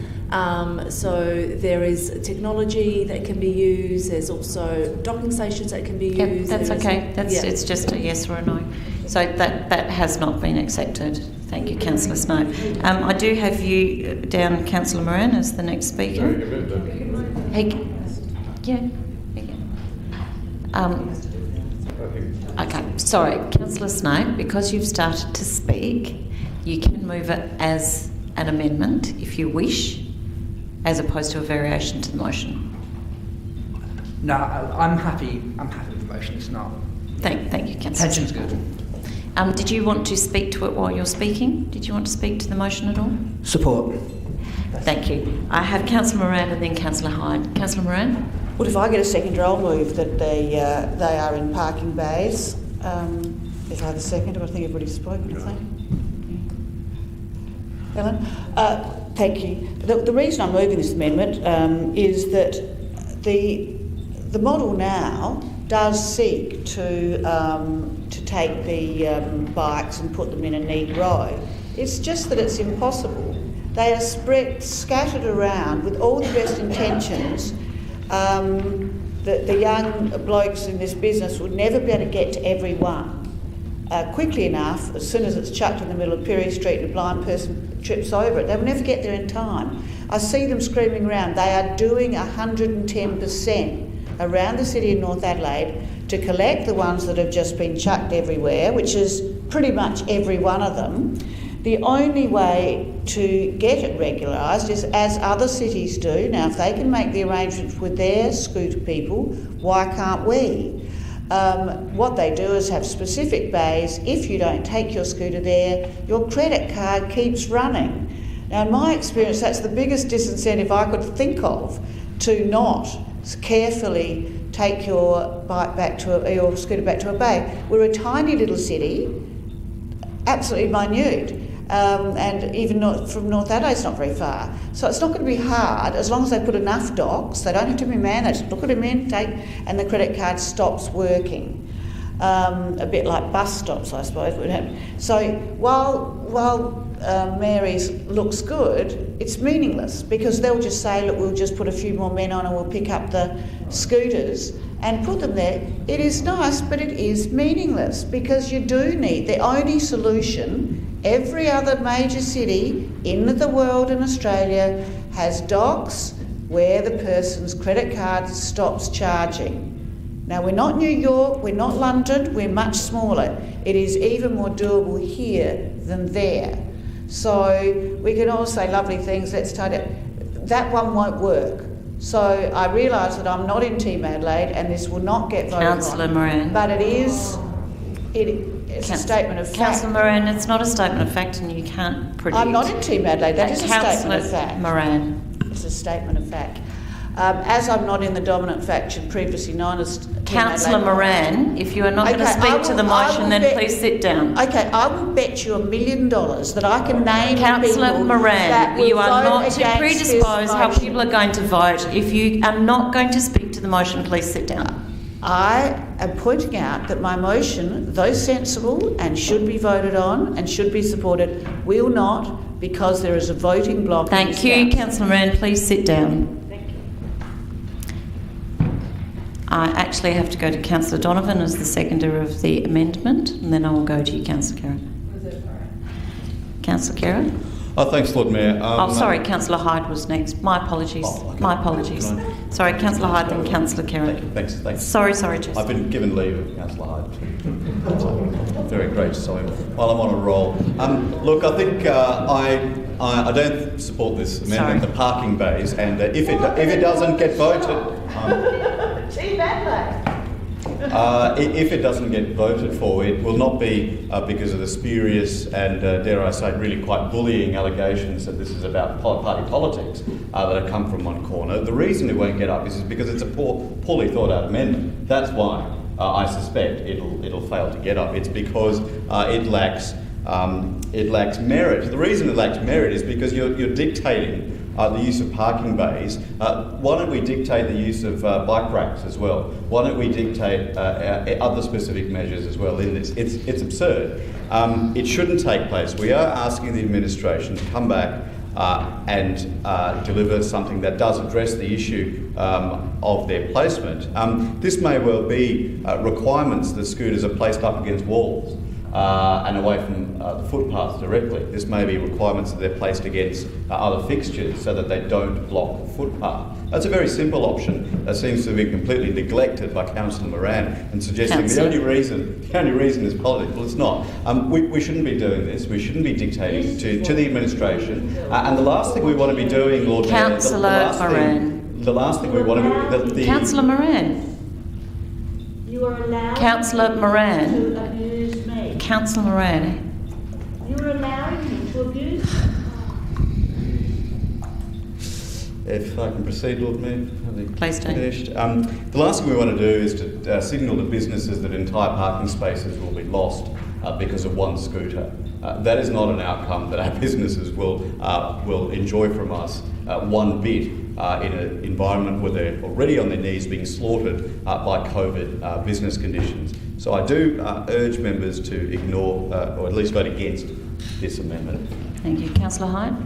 So there is technology that can be used. There's also docking stations that can be used. That's okay. It's just a yes or a no. So that has not been accepted. Thank you, Councillor Snow. I do have you down, Councillor Moran, as the next speaker. Okay, sorry, Councillor Snow, because you've started to speak, you can move it as an amendment if you wish, as opposed to a variation to the motion. No, I'm happy with the motion. It's not. Thank you, Councillor. Tension's good. Did you want to speak to it while you're speaking? Did you want to speak to the motion at all? Support. Thank you. I have Councillor Moran and then Councillor Hyde. Councillor Moran? Well, if I get a seconder, I'll move that they are in parking bays. If I have a seconder, I think everybody's spoken, I think. Ellen? Thank you. The reason I'm moving this amendment is that the model now does seek to take the bikes and put them in a neat row. It's just that it's impossible. They are scattered around with all the best intentions. The young blokes in this business would never be able to get to every one quickly enough. As soon as it's chucked in the middle of Perry Street and a blind person trips over it, they will never get there in time. I see them screaming around. They are doing 110% around the city of North Adelaide to collect the ones that have just been chucked everywhere, which is pretty much every one of them. The only way to get it regularised is as other cities do. Now, if they can make the arrangements with their scooter people, why can't we? What they do is have specific bays. If you don't take your scooter there, your credit card keeps running. Now, in my experience, that's the biggest disincentive I could think of to not carefully take your your scooter back to a bay. We're a tiny little city, absolutely minute, and even from North Adelaide's not very far. So it's not going to be hard as long as they put enough docks. They don't have to be manned. They just look at them in, and the credit card stops working. A bit like bus stops, I suppose, would happen. So while Mary's looks good, it's meaningless because they'll just say, look, we'll just put a few more men on and we'll pick up the scooters and put them there. It is nice, but it is meaningless because you do need the only solution. Every other major city in the world and Australia has docks where the person's credit card stops charging. Now, we're not New York, we're not London, we're much smaller. It is even more doable here than there. So we can all say lovely things, let's tell it. That one won't work. So I realise that I'm not in Team Adelaide and this will not get voted on. Councillor Moran. But it's a statement of fact. Councillor Moran, it's not a statement of fact and you can't predict. I'm not in Team Adelaide, that is a statement of fact. Moran. It's a statement of fact. As I'm not in the dominant faction previously known as Councillor Moran, if you are not going to speak to the motion, then please sit down. Okay, I will bet you $1 million that I can name Councillor Moran, you are not to predispose how people are going to vote. If you are not going to speak to the motion, please sit down. I am pointing out that my motion, though sensible and should be voted on and should be supported, will not because there is a voting block. Thank you, Councillor Moran. Please sit down. I actually have to go to Councillor Donovan as the seconder of the amendment, and then I will go to you, Councillor Kerr. Councillor Kerr? Thanks, Lord Mayor. Sorry, Councillor Hyde was next. My apologies. Okay. My apologies. Sorry, Councillor Hyde, then Councillor Kerr. Thanks. Sorry, Jess. I've been given leave of Councillor Hyde. Very gracious of him while I'm on a roll. Look, I think I don't support this amendment, the parking bays, and if it doesn't get voted... Team Adelaide. If it doesn't get voted for, it will not be because of the spurious and, dare I say, really quite bullying allegations that this is about party politics that have come from one corner. The reason it won't get up is because it's a poorly thought out amendment. That's why I suspect it'll fail to get up. It's because it lacks merit. The reason it lacks merit is because you're dictating the use of parking bays. Why don't we dictate the use of bike racks as well? Why don't we dictate other specific measures as well in this? It's absurd. It shouldn't take place. We are asking the administration to come back and deliver something that does address the issue of their placement. This may well be requirements that scooters are placed up against walls and away from the footpaths directly. This may be requirements that they're placed against other fixtures so that they don't block the footpath. That's a very simple option that seems to have been completely neglected by Councillor Moran and suggesting the only reason is politics. Well, it's not. We shouldn't be doing this. We shouldn't be dictating to the administration. And the last thing we want to be doing, Lord Mayor... Councillor Moran. The last thing we want to be... Councillor Moran. You are allowed Councillor Moran. to abuse me. Councillor Moran. You are allowing me to abuse me. If I can proceed, Lord Mayor. Please do. The last thing we want to do is to signal to businesses that entire parking spaces will be lost because of one scooter. That is not an outcome that our businesses will enjoy from us one bit in an environment where they're already on their knees being slaughtered by COVID business conditions. So I do urge members to ignore or at least vote against this amendment. Thank you. Councillor Hyde?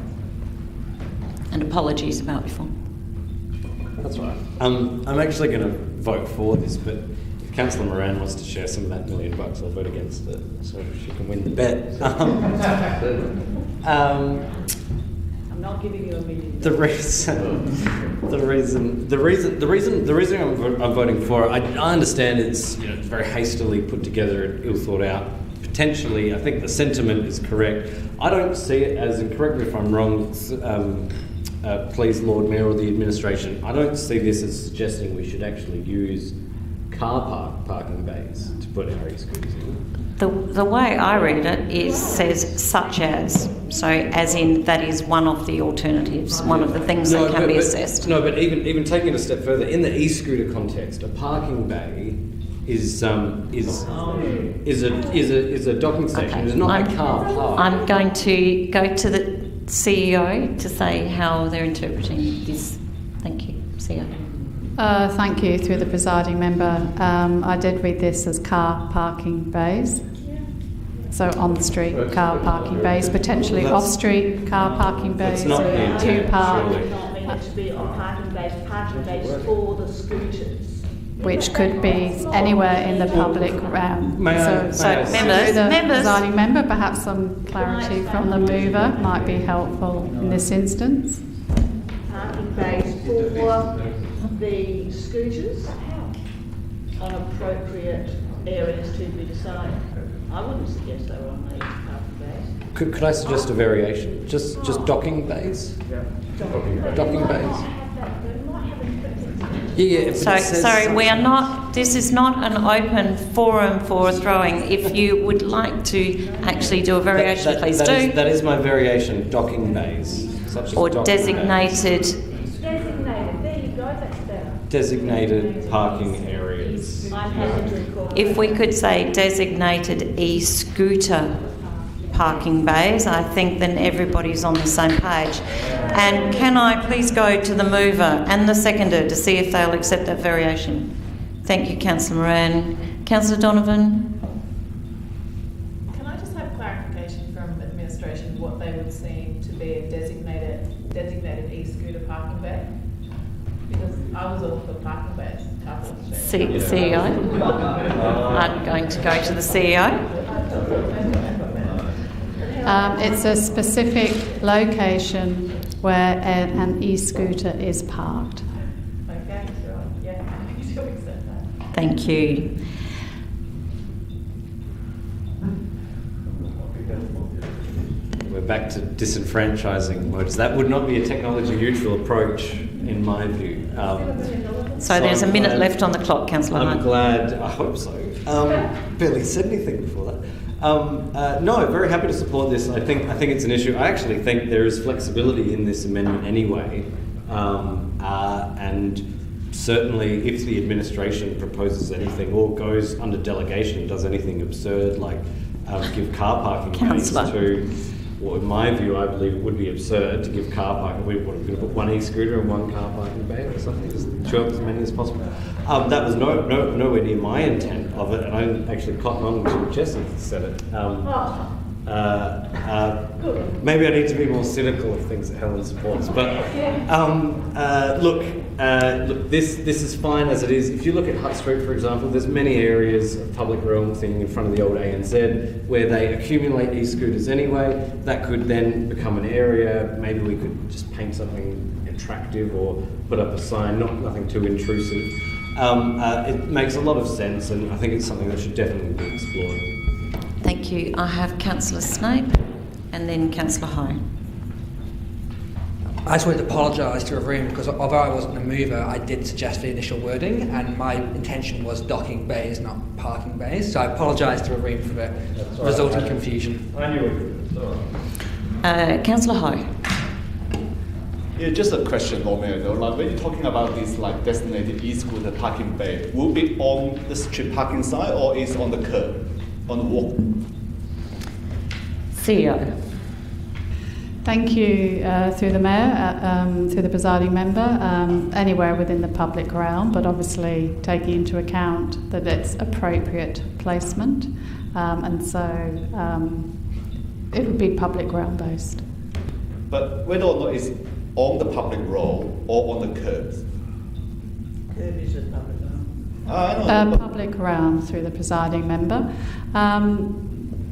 And apologies about before. That's right. I'm actually going to vote for this, but if Councillor Moran wants to share some of that $1 million, I'll vote against it so she can win the bet. I'm not giving you $1 million. The reason I'm voting for it, I understand it's very hastily put together, ill thought out. Potentially, I think the sentiment is correct. I don't see it as, and correct me if I'm wrong, please, Lord Mayor or the administration, I don't see this as suggesting we should actually use parking bays to put our e-scooters in. The way I read it says such as, so as in that is one of the alternatives, one of the things that can be assessed. No, but even taking it a step further, in the e-scooter context, a parking bay is a docking station. Okay. It's not a car park. I'm going to go to the CEO to say how they're interpreting this. Thank you, CEO. Thank you, through the presiding member. I did read this as car parking bays. So on-street car parking bays, potentially off-street car parking bays, to park. It's not meant to be on parking bays for the scooters. Which could be anywhere in the public realm. Members, presiding member, perhaps some clarity from the mover might be helpful in this instance. Parking bays for the scooters on appropriate areas to be decided. I wouldn't suggest they were on the parking bays. Could I suggest a variation? Just docking bays? Docking bays? Yeah, sorry, we are not. This is not an open forum for throwing. If you would like to actually do a variation, please do. That is my variation. Docking bays, such as or docking designated. Designated. There you go. That's better. Designated parking areas. If we could say designated e-scooter parking bays, I think then everybody's on the same page. And can I please go to the mover and the seconder to see if they'll accept that variation? Thank you, Councillor Moran. Councillor Donovan? Can I just have clarification from administration what they would see to be a designated e-scooter parking bay? Because I was all for parking bays. CEO? I'm going to go to the CEO. It's a specific location where an e-scooter is parked. Okay, so yeah, I still accept that. Thank you. We're back to disenfranchising modes. That would not be a technology neutral approach, in my view. So there's a minute left on the clock, Councillor I'm Hunt. glad, I hope so. Barely said anything before that. No, very happy to support this. I think it's an issue. I actually think there is flexibility in this amendment anyway. And certainly if the administration proposes anything or goes under delegation, does anything absurd like give car parking bays to... Well, in my view, I believe it would be absurd to give car parking. We're going to put one e-scooter and one car parking bay or something, just show up as many as possible. That was nowhere near my intent of it, and I actually cotton on to Jesse said it. Maybe I need to be more cynical of things that Helen supports, but look, this is fine as it is. If you look at Hutt Street, for example, there's many areas of public realm thing in front of the old ANZ where they accumulate e-scooters anyway. That could then become an area. Maybe we could just paint something attractive or put up a sign, nothing too intrusive. It makes a lot of sense, and I think it's something that should definitely be explored. Thank you. I have Councillor Snape and then Councillor High. I just wanted to apologise to Arun because although I wasn't a mover, I did suggest the initial wording and my intention was docking bays, not parking bays. So I apologise to Arun for the resulting confusion. I knew it. Councillor High. Yeah, just a question, Lord Mayor, though. Like when you're talking about this like designated e-scooter parking bay, will it be on the street parking side or is on the curb, on the walk? CEO. Thank you, through the Mayor, through the presiding member, anywhere within the public realm, but obviously taking into account that it's appropriate placement, and so it would be public realm based. But whether or not it's on the public road or on the curbs? Curb is a public realm. Public realm through the presiding member.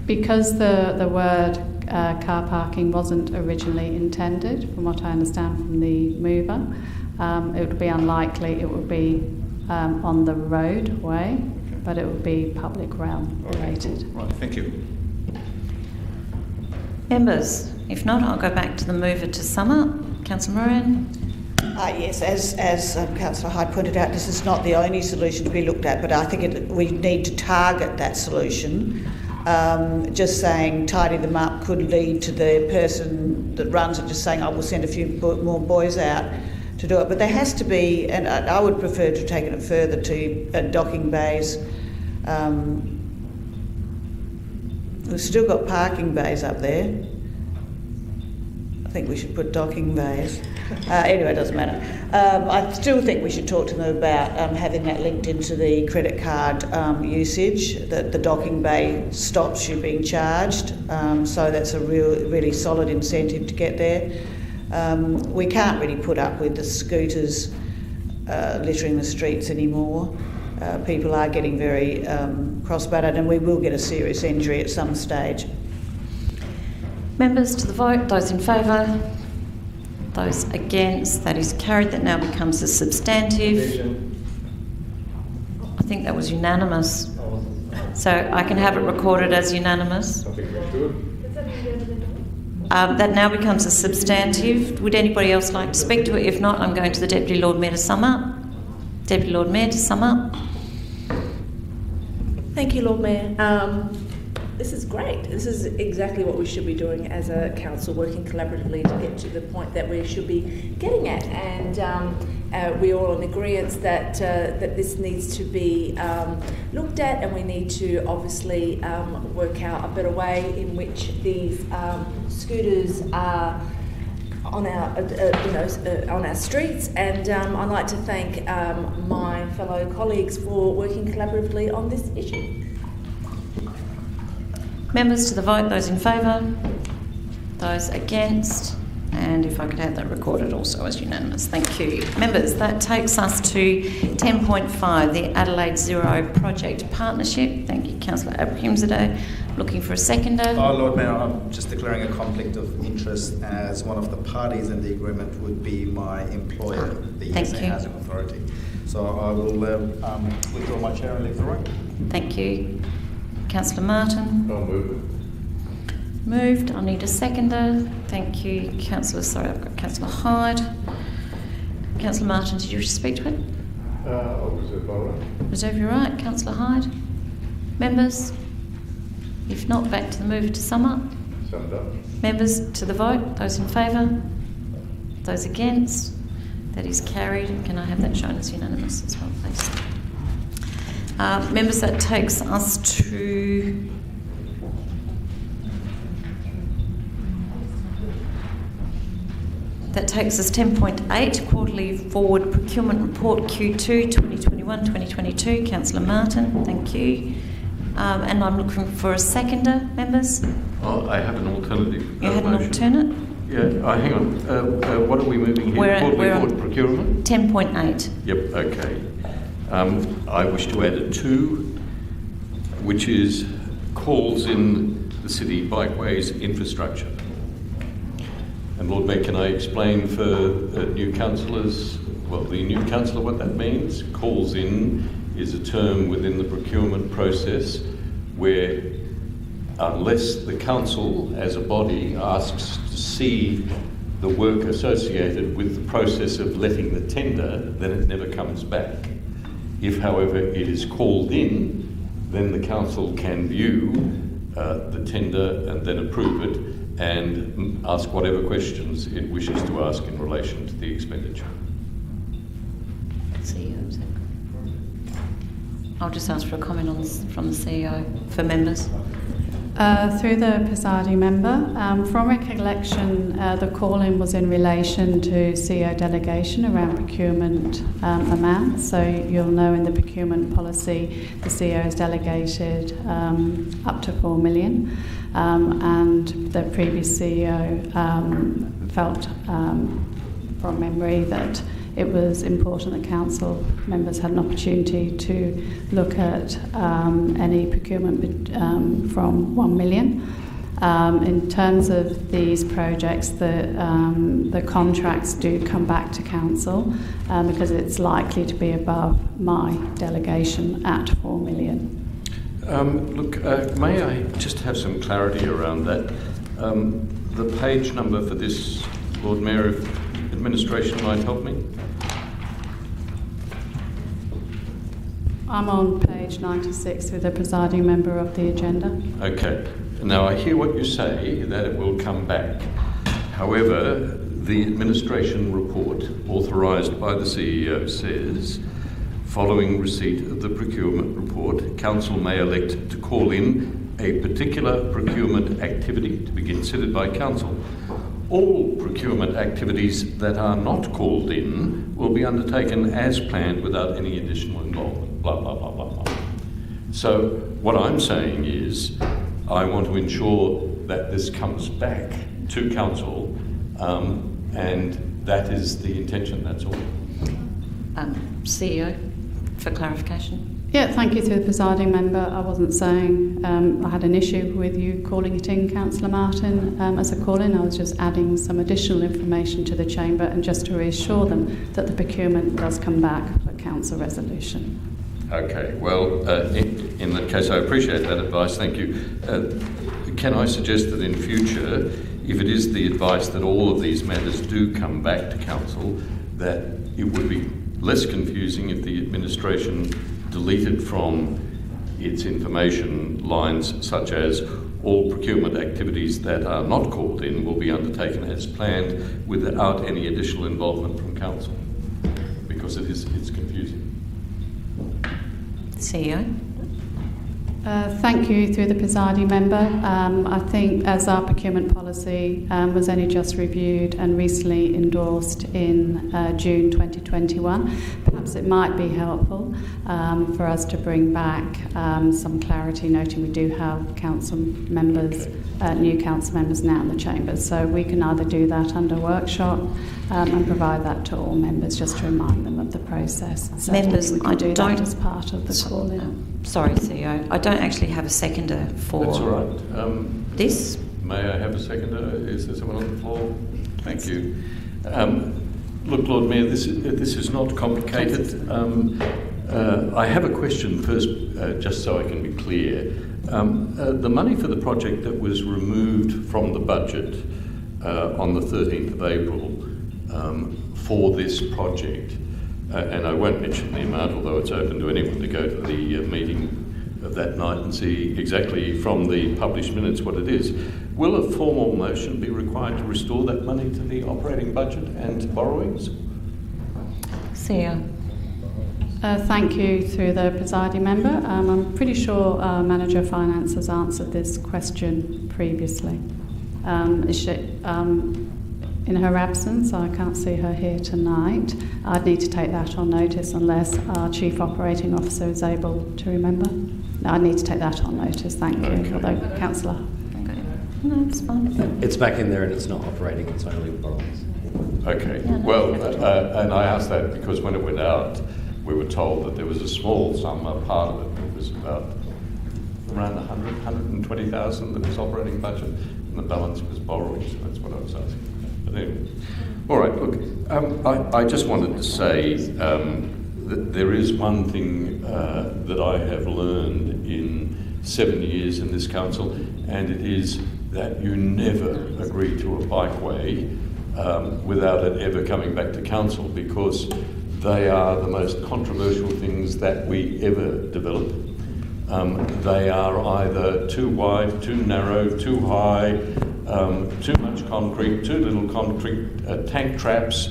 Because the word car parking wasn't originally intended, from what I understand from the mover, it would be unlikely it would be on the roadway, but it would be public realm related. Right, thank you. Members, if not, I'll go back to the mover to sum up. Councillor Moran. Yes, as Councillor Hyde pointed out, this is not the only solution to be looked at, but I think we need to target that solution. Just saying tidy them up could lead to the person that runs it just saying, I will send a few more boys out to do it. But there has to be, and I would prefer to take it further to docking bays. We've still got parking bays up there. I think we should put docking bays. Anyway, it doesn't matter. I still think we should talk to them about having that linked into the credit card usage, that the docking bay stops you being charged. So that's a really solid incentive to get there. We can't really put up with the scooters littering the streets anymore. People are getting very cross about it, and we will get a serious injury at some stage. Members to the vote, those in favour, those against, that is carried. That now becomes a substantive. I think that was unanimous. So I can have it recorded as unanimous. I think we should. That now becomes a substantive. Would anybody else like to speak to it? If not, I'm going to the Deputy Lord Mayor to sum up. Deputy Lord Mayor to sum up. Thank you, Lord Mayor. This is great. This is exactly what we should be doing as a council, working collaboratively to get to the point that we should be getting at. And we're all in agreement that this needs to be looked at, and we need to obviously work out a better way in which these scooters are on our on our streets. And I'd like to thank my fellow colleagues for working collaboratively on this issue. Members to the vote, those in favour, those against, and if I could have that recorded also as unanimous. Thank you. Members, that takes us to 10.5, the Adelaide Zero Project Partnership. Thank you, Councillor Abrahimzadeh. Looking for a seconder. Lord Mayor, I'm just declaring a conflict of interest, as one of the parties in the agreement would be my employer, the SA Housing Authority. So I will withdraw my chair and leave the room. Thank you. Councillor Martin. I'll move it. Moved. I'll need a seconder. Thank you, Councillor. Sorry, I've got Councillor Hyde. Councillor Martin, did you wish to speak to it? I'll reserve my right. Reserve your right. Councillor Hyde. Members? If not, back to the mover to sum up. Summed up. Members to the vote. Those in favour? Those against? That is carried. Can I have that shown as unanimous as well, please? Members, that takes us to That takes us 10.8, Quarterly Forward Procurement Report Q2 2021-2022. Councillor Martin, thank you. And I'm looking for a seconder, members. Oh, I have an alternative. You had an alternate? Yeah, hang on. What are we moving here? Quarterly Forward Procurement? 10.8. Yep, okay. I wish to add a 2, which is calls in the city bikeways infrastructure. And Lord Mayor, can I explain for new councillors, the new councillor, what that means? Calls in is a term within the procurement process where, unless the council as a body asks to see the work associated with the process of letting the tender, then it never comes back. If, however, it is called in, then the council can view the tender and then approve it and ask whatever questions it wishes to ask in relation to the expenditure. I'll just ask for a comment from the CEO for members. Through the presiding member, from recollection, the call-in was in relation to CEO delegation around procurement amounts. So you'll know in the procurement policy, the CEO has delegated up to 4 million, and the previous CEO felt, from memory, that it was important that council members had an opportunity to look at any procurement from 1 million. In terms of these projects, the contracts do come back to council because it's likely to be above my delegation at 4 million. May I just have some clarity around that? The page number for this, Lord Mayor, if administration might help me. I'm on page 96 with the presiding member of the agenda. Okay. Now, I hear what you say, that it will come back. However, the administration report authorised by the CEO says, following receipt of the procurement report, Council may elect to call in a particular procurement activity to be considered by Council. All procurement activities that are not called in will be undertaken as planned without any additional involvement, blah, blah, blah, blah, blah. So what I'm saying is I want to ensure that this comes back to Council, and that is the intention, that's all. CEO, for clarification. Yeah, thank you to the presiding member. I wasn't saying I had an issue with you calling it in, Councillor Martin, as a call-in. I was just adding some additional information to the chamber and just to reassure them that the procurement does come back for council resolution. Okay, well, in that case, I appreciate that advice, thank you. Can I suggest that in future, if it is the advice that all of these matters do come back to Council, that it would be less confusing if the administration deleted from its information lines such as all procurement activities that are not called in will be undertaken as planned without any additional involvement from Council, because it's confusing. CEO. Thank you through the presiding member. I think as our procurement policy was only just reviewed and recently endorsed in June 2021, perhaps it might be helpful for us to bring back some clarity, noting we do have council members, new council members now in the chamber. So we can either do that under workshop and provide that to all members just to remind them of the process. So Members, we can do that as part of the call-in. Sorry, CEO. I don't actually have a seconder for That's all right. this. May I have a seconder? Is there someone on the floor? Thank you. Look, Lord Mayor, this is not complicated. I have a question first, just so I can be clear. The money for the project that was removed from the budget on the 13th of April for this project, and I won't mention the amount, although it's open to anyone to go to the meeting of that night and see exactly from the published minutes what it is. Will a formal motion be required to restore that money to the operating budget and borrowings? CEO. Thank you through the presiding member. I'm pretty sure our Manager of Finance has answered this question previously. In her absence, I can't see her here tonight. I'd need to take that on notice unless our Chief Operating Officer is able to remember. No, I need to take that on notice, thank you. Okay. Although, Councillor. No, it's fine. It's back in there and it's not operating, it's only borrowings. Okay, well, and I asked that because when it went out, we were told that there was a small sum, a part of it was about around 120,000 that was operating budget, and the balance was borrowing, so that's what I was asking. But anyway, all right, look, I just wanted to say that there is one thing that I have learned in 7 years in this council, and it is that you never agree to a bikeway without it ever coming back to council, because they are the most controversial things that we ever develop. They are either too wide, too narrow, too high, too much concrete, too little concrete, tank traps,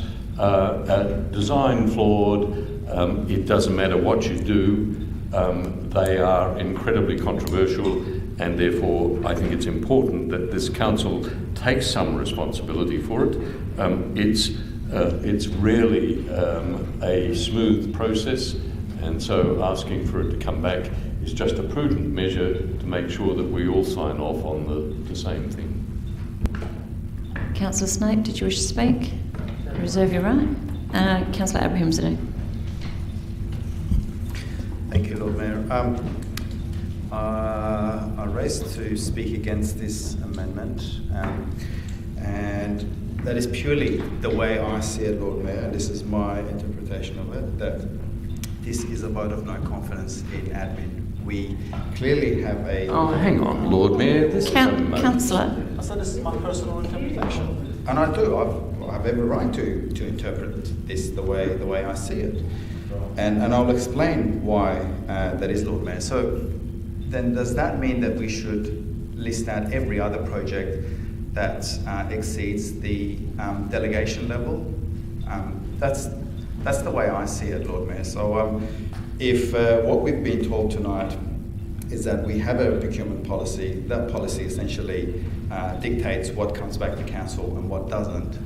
design flawed. It doesn't matter what you do. They are incredibly controversial, and therefore I think it's important that this council takes some responsibility for it. It's rarely a smooth process, and so asking for it to come back is just a prudent measure to make sure that we all sign off on the same thing. Councillor Snape, did you wish to speak? Reserve your right. Councillor Abraham. Thank you, Lord Mayor. I raised to speak against this amendment, and that is purely the way I see it, Lord Mayor, and this is my interpretation of it, that this is a vote of no confidence in admin. We clearly have a... Oh, hang on, Lord Mayor. This Councillor. I said this is my personal interpretation. And I do. I have every right to interpret this the way I see it. And I'll explain why that is, Lord Mayor. So then does that mean that we should list out every other project that exceeds the delegation level? That's the way I see it, Lord Mayor. So if what we've been told tonight is that we have a procurement policy, that policy essentially dictates what comes back to council and what doesn't.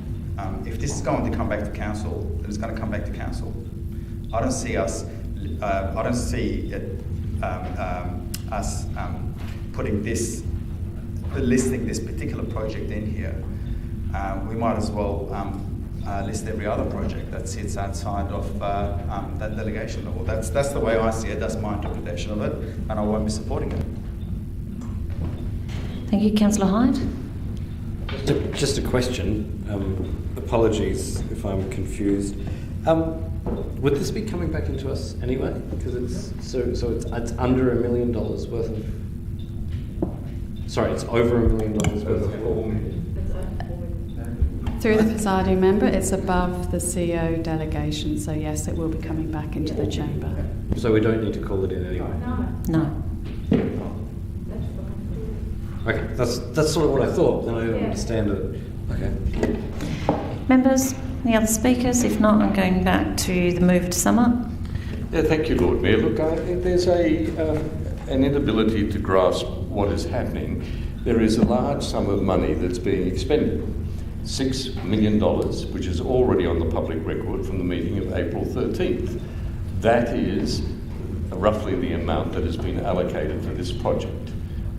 If this is going to come back to council, then it's going to come back to council. I don't see us listing this particular project in here. We might as well list every other project that sits outside of that delegation level. That's the way I see it. That's my interpretation of it, and I won't be supporting it. Thank you, Councillor Hyde. Just a question. Apologies if I'm confused. Would this be coming back into us anyway? Because it's under $1 million worth of. Sorry, it's over $1 million worth of. Through the presiding member, it's above the CO delegation, so yes, it will be coming back into the chamber. So we don't need to call it in anyway? No. Okay, that's sort of what I thought, then I didn't understand it. Okay. Members, any other speakers? If not, I'm going back to the move to sum up. Yeah, thank you, Lord Mayor. Look, there's an inability to grasp what is happening. There is a large sum of money that's being expended. $6 million, which is already on the public record from the meeting of April 13th. That is roughly the amount that has been allocated for this project.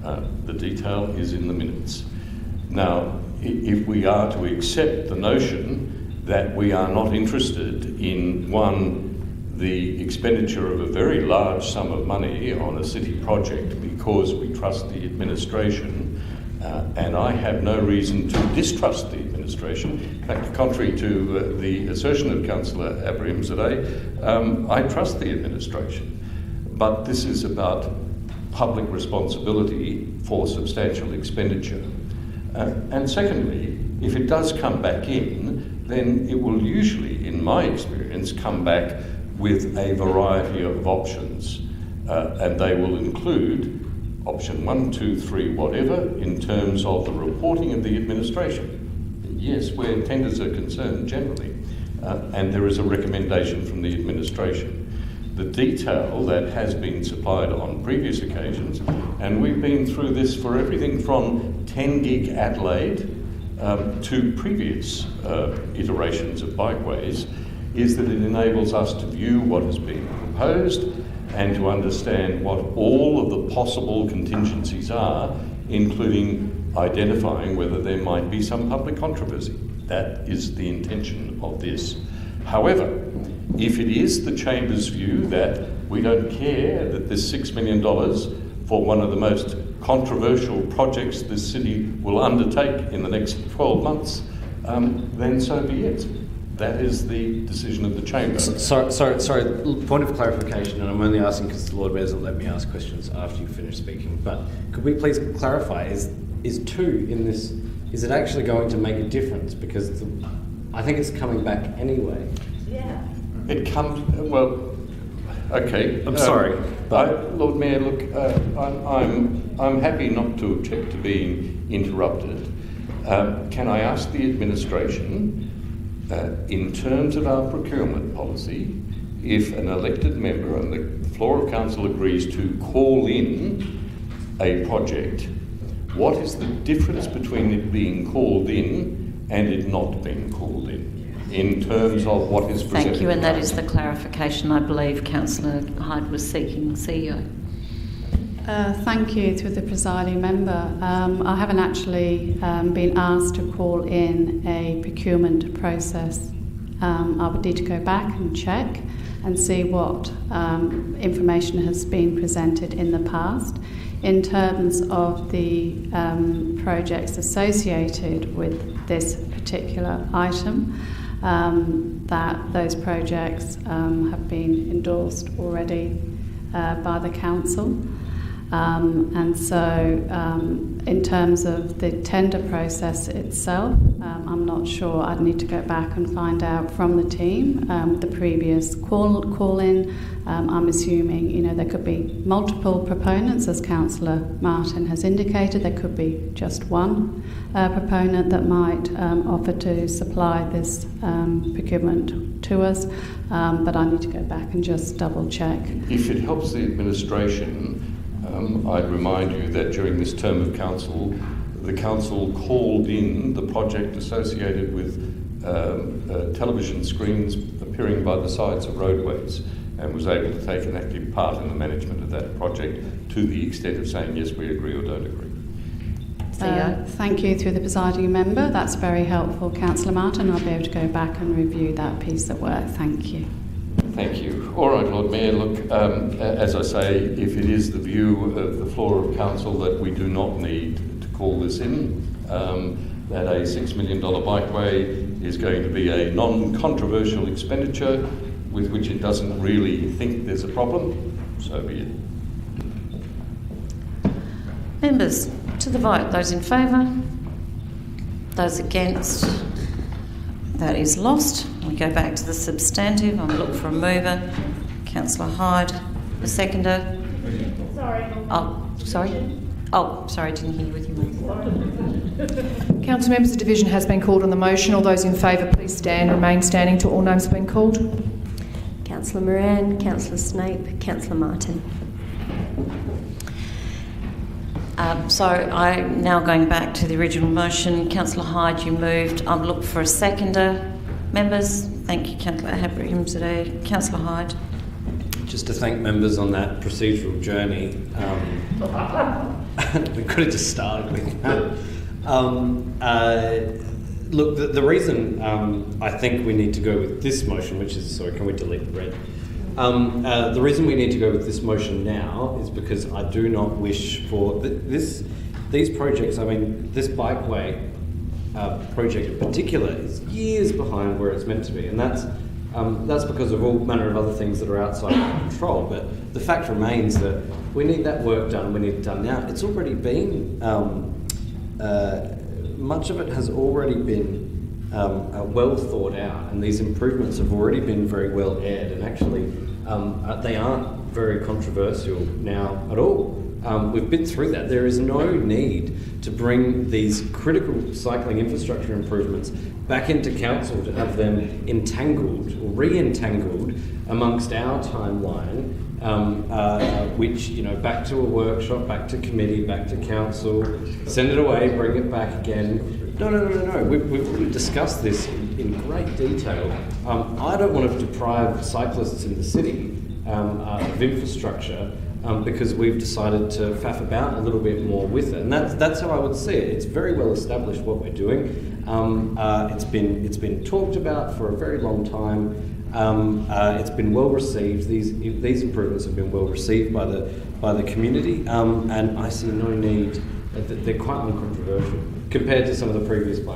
The detail is in the minutes. Now, if we are to accept the notion that we are not interested in, the expenditure of a very large sum of money on a city project because we trust the administration, and I have no reason to distrust the administration. In fact, contrary to the assertion of Councillor Abrahimzadeh, I trust the administration. But this is about public responsibility for substantial expenditure. And secondly, if it does come back in, then it will usually, in my experience, come back with a variety of options. And they will include option 1, 2, 3, whatever, in terms of the reporting of the administration. Yes, where tenders are concerned generally. And there is a recommendation from the administration. The detail that has been supplied on previous occasions, and we've been through this for everything from 10 gig Adelaide to previous iterations of bikeways, is that it enables us to view what is being proposed and to understand what all of the possible contingencies are, including identifying whether there might be some public controversy. That is the intention of this. However, if it is the Chamber's view that we don't care that this $6 million for one of the most controversial projects this city will undertake in the next 12 months, then so be it. That is the decision of the Chamber. Sorry, point of clarification, and I'm only asking because the Lord Mayor will let me ask questions after you finish speaking, but could we please clarify, is 2 in this, is it actually going to make a difference? Because I think it's coming back anyway. Yeah. It comes, well, okay. I'm sorry. Lord Mayor, look, I'm happy not to object to being interrupted. Can I ask the administration, in terms of our procurement policy, if an elected member on the floor of council agrees to call in a project, what is the difference between it being called in and it not being called in terms of what is presented? Thank you, and that is the clarification I believe Councillor Hyde was seeking, CEO. Thank you, through the presiding member. I haven't actually been asked to call in a procurement process. I would need to go back and check and see what information has been presented in the past. In terms of the projects associated with this particular item, that those projects have been endorsed already by the council. And so in terms of the tender process itself, I'm not sure. I'd need to go back and find out from the team. The previous call-in, I'm assuming, there could be multiple proponents, as Councillor Martin has indicated. There could be just one proponent that might offer to supply this procurement to us, but I need to go back and just double check. If it helps the administration, I'd remind you that during this term of council, the council called in the project associated with television screens appearing by the sides of roadways, and was able to take an active part in the management of that project to the extent of saying, yes, we agree or don't agree. Thank you through the presiding member. That's very helpful, Councillor Martin. I'll be able to go back and review that piece of work. Thank you. Thank you. All right, Lord Mayor, look, as I say, if it is the view of the floor of council that we do not need to call this in, that a $6 million bikeway is going to be a non-controversial expenditure with which it doesn't really think there's a problem, so be it. Members, to the vote. Those in favour? Those against? That is lost. We go back to the substantive. I'll look for a mover. Councillor Hyde. A seconder. Sorry. Oh, sorry. Oh, sorry, I didn't hear you with you. Council members, the division has been called on the motion. All those in favour, please stand. Remain standing till all names have been called. Councillor Moran, Councillor Snape, Councillor Martin. So I'm now going back to the original motion. Councillor Hyde, you moved. I'll look for a seconder. Members, thank you, Councillor Abrahimzadeh. Councillor Hyde. Just to thank members on that procedural journey. We could have just started with that. Look, the reason I think we need to go with this motion, which is, sorry, can we delete the red? The reason we need to go with this motion now is because I do not wish for these projects. I mean, this bikeway project in particular is years behind where it's meant to be, and that's because of all manner of other things that are outside our control. But the fact remains that we need that work done. We need it done now. It's already been much of it has already been well thought out, and these improvements have already been very well aired, and actually they aren't very controversial now at all. We've been through that. There is no need to bring these critical cycling infrastructure improvements back into council to have them entangled or re-entangled amongst our timeline, which, back to a workshop, back to committee, back to council, send it away, bring it back again. No. We've already discussed this in great detail. I don't want to deprive cyclists in the city of infrastructure because we've decided to faff about a little bit more with it, and that's how I would see it. It's very well established what we're doing. It's been talked about for a very long time. It's been well received. These improvements have been well received by the community, and I see no need. They're quite uncontroversial compared to some of the previous city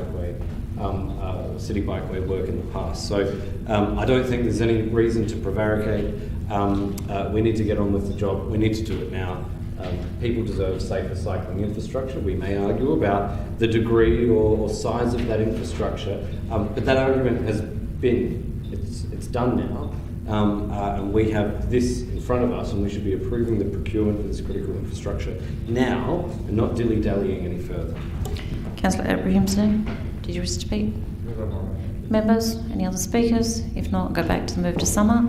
bikeway work in the past. So I don't think there's any reason to prevaricate. We need to get on with the job. We need to do it now. People deserve safer cycling infrastructure. We may argue about the degree or size of that infrastructure, but that argument has been, it's done now, and we have this in front of us, and we should be approving the procurement of this critical infrastructure now and not dilly-dallying any further. Councillor Abrahimzadeh, did you wish to speak? Members, any other speakers? If not, go back to the move to summer.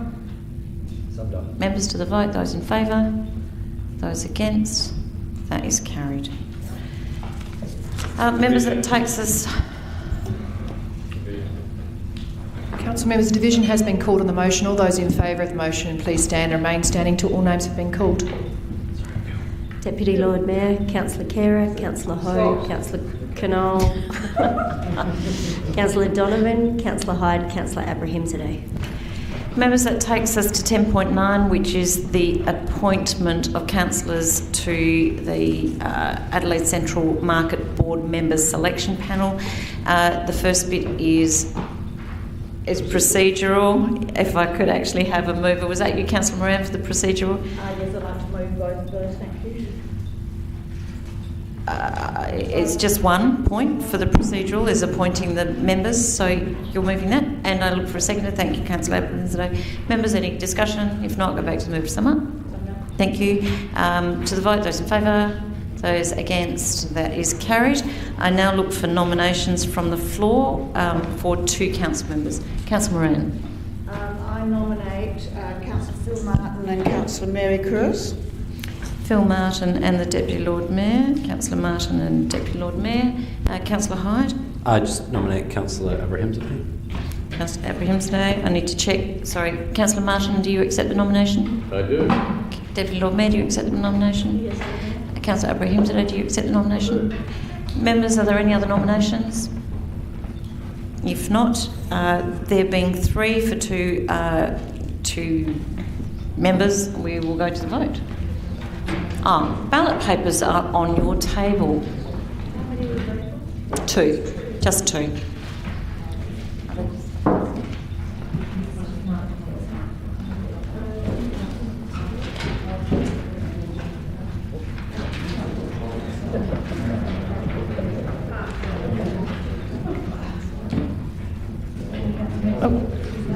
Members to the vote. Those in favour? Those against? That is carried. Members, that takes us... Council members, the division has been called on the motion. All those in favour of the motion, please stand and remain standing till all names have been called. Deputy Lord Mayor, Councillor Khera, Councillor Ho, Councillor Knoll, Councillor Donovan, Councillor Hyde, Councillor Abrahimzadeh. Members, that takes us to 10.9, which is the appointment of councillors to the Adelaide Central Market Board Members Selection Panel. The first bit is procedural. If I could actually have a mover. Was that you, Councillor Moran, for the procedural? Yes, I'd like to move both of those, thank you. it's just one point for the procedural is appointing the members, so you're moving that. And I look for a seconder. Thank you, Councillor Abrahams. Members, any discussion? If not, go back to the move to sum up. Thank you. To the vote, those in favour, those against, that is carried. I now look for nominations from the floor for 2 council members. Councillor Moran. I nominate Councillor Phil Martin and Councillor Mary Cruz. Phil Martin and the Deputy Lord Mayor. Councillor Martin and Deputy Lord Mayor. Councillor Hyde. I just nominate Councillor Abrahams. Councillor Abrahams. I need to check. Sorry, Councillor Martin, do you accept the nomination? I do. Deputy Lord Mayor, do you accept the nomination? Yes, I do. Councillor Abrahams, do you accept the nomination? Members, are there any other nominations? If not, there being 3 for 2 members, we will go to the vote. Ballot papers are on your table. 2, just 2.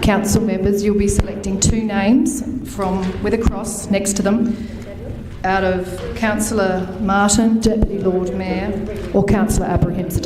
Council members, you'll be selecting 2 names from with a cross next to them out of Councillor Martin, Deputy Lord Mayor, or Councillor Abrahams.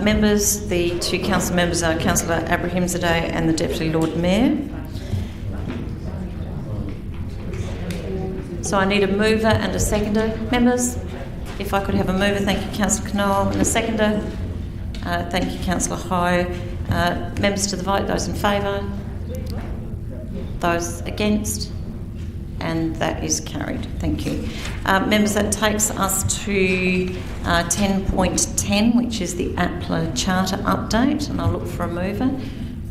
Members, the 2 council members are Councillor Abrahams and the Deputy Lord Mayor. So I need a mover and a seconder. Members, if I could have a mover, thank you, Councillor Knoll, and a seconder. Thank you, Councillor Ho. Members to the vote, those in favour, those against, and that is carried. Thank you. Members, that takes us to 10.10, which is the APLA Charter update, and I'll look for a mover.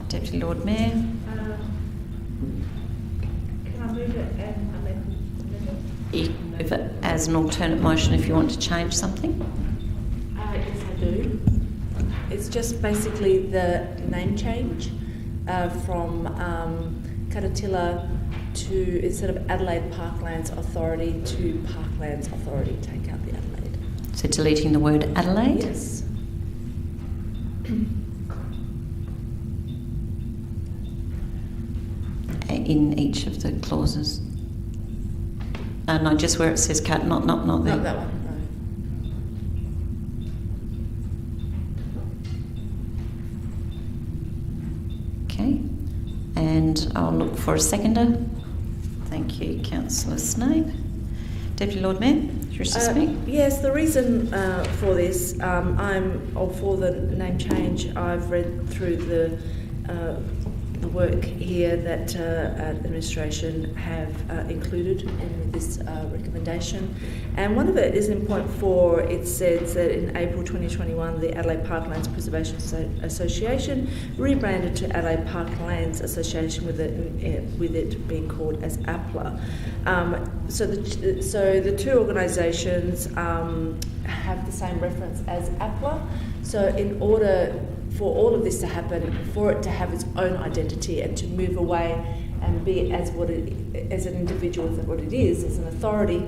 Deputy Lord Mayor. Can I move it and amend? You can move it as an alternate motion if you want to change something. Yes, I do. It's just basically the name change from Katatilla to, instead of Adelaide Parklands Authority, to Parklands Authority. Take out the Adelaide. So deleting the word Adelaide? Yes. in each of the clauses? No, just where it says cut, not there. Not that one, no. Okay, and I'll look for a seconder. Thank you, Councillor Snape. Deputy Lord Mayor, do you wish to speak? Yes, the reason for this, I'm all for the name change. I've read through the work here that administration have included in this recommendation, and one of it is in point 4. It says that in April 2021 the Adelaide Parklands Preservation Association rebranded to Adelaide Parklands Association with it being called as APLA. So the two organisations have the same reference as APLA. So in order for all of this to happen, for it to have its own identity and to move away and be as an individual, as what it is, as an authority,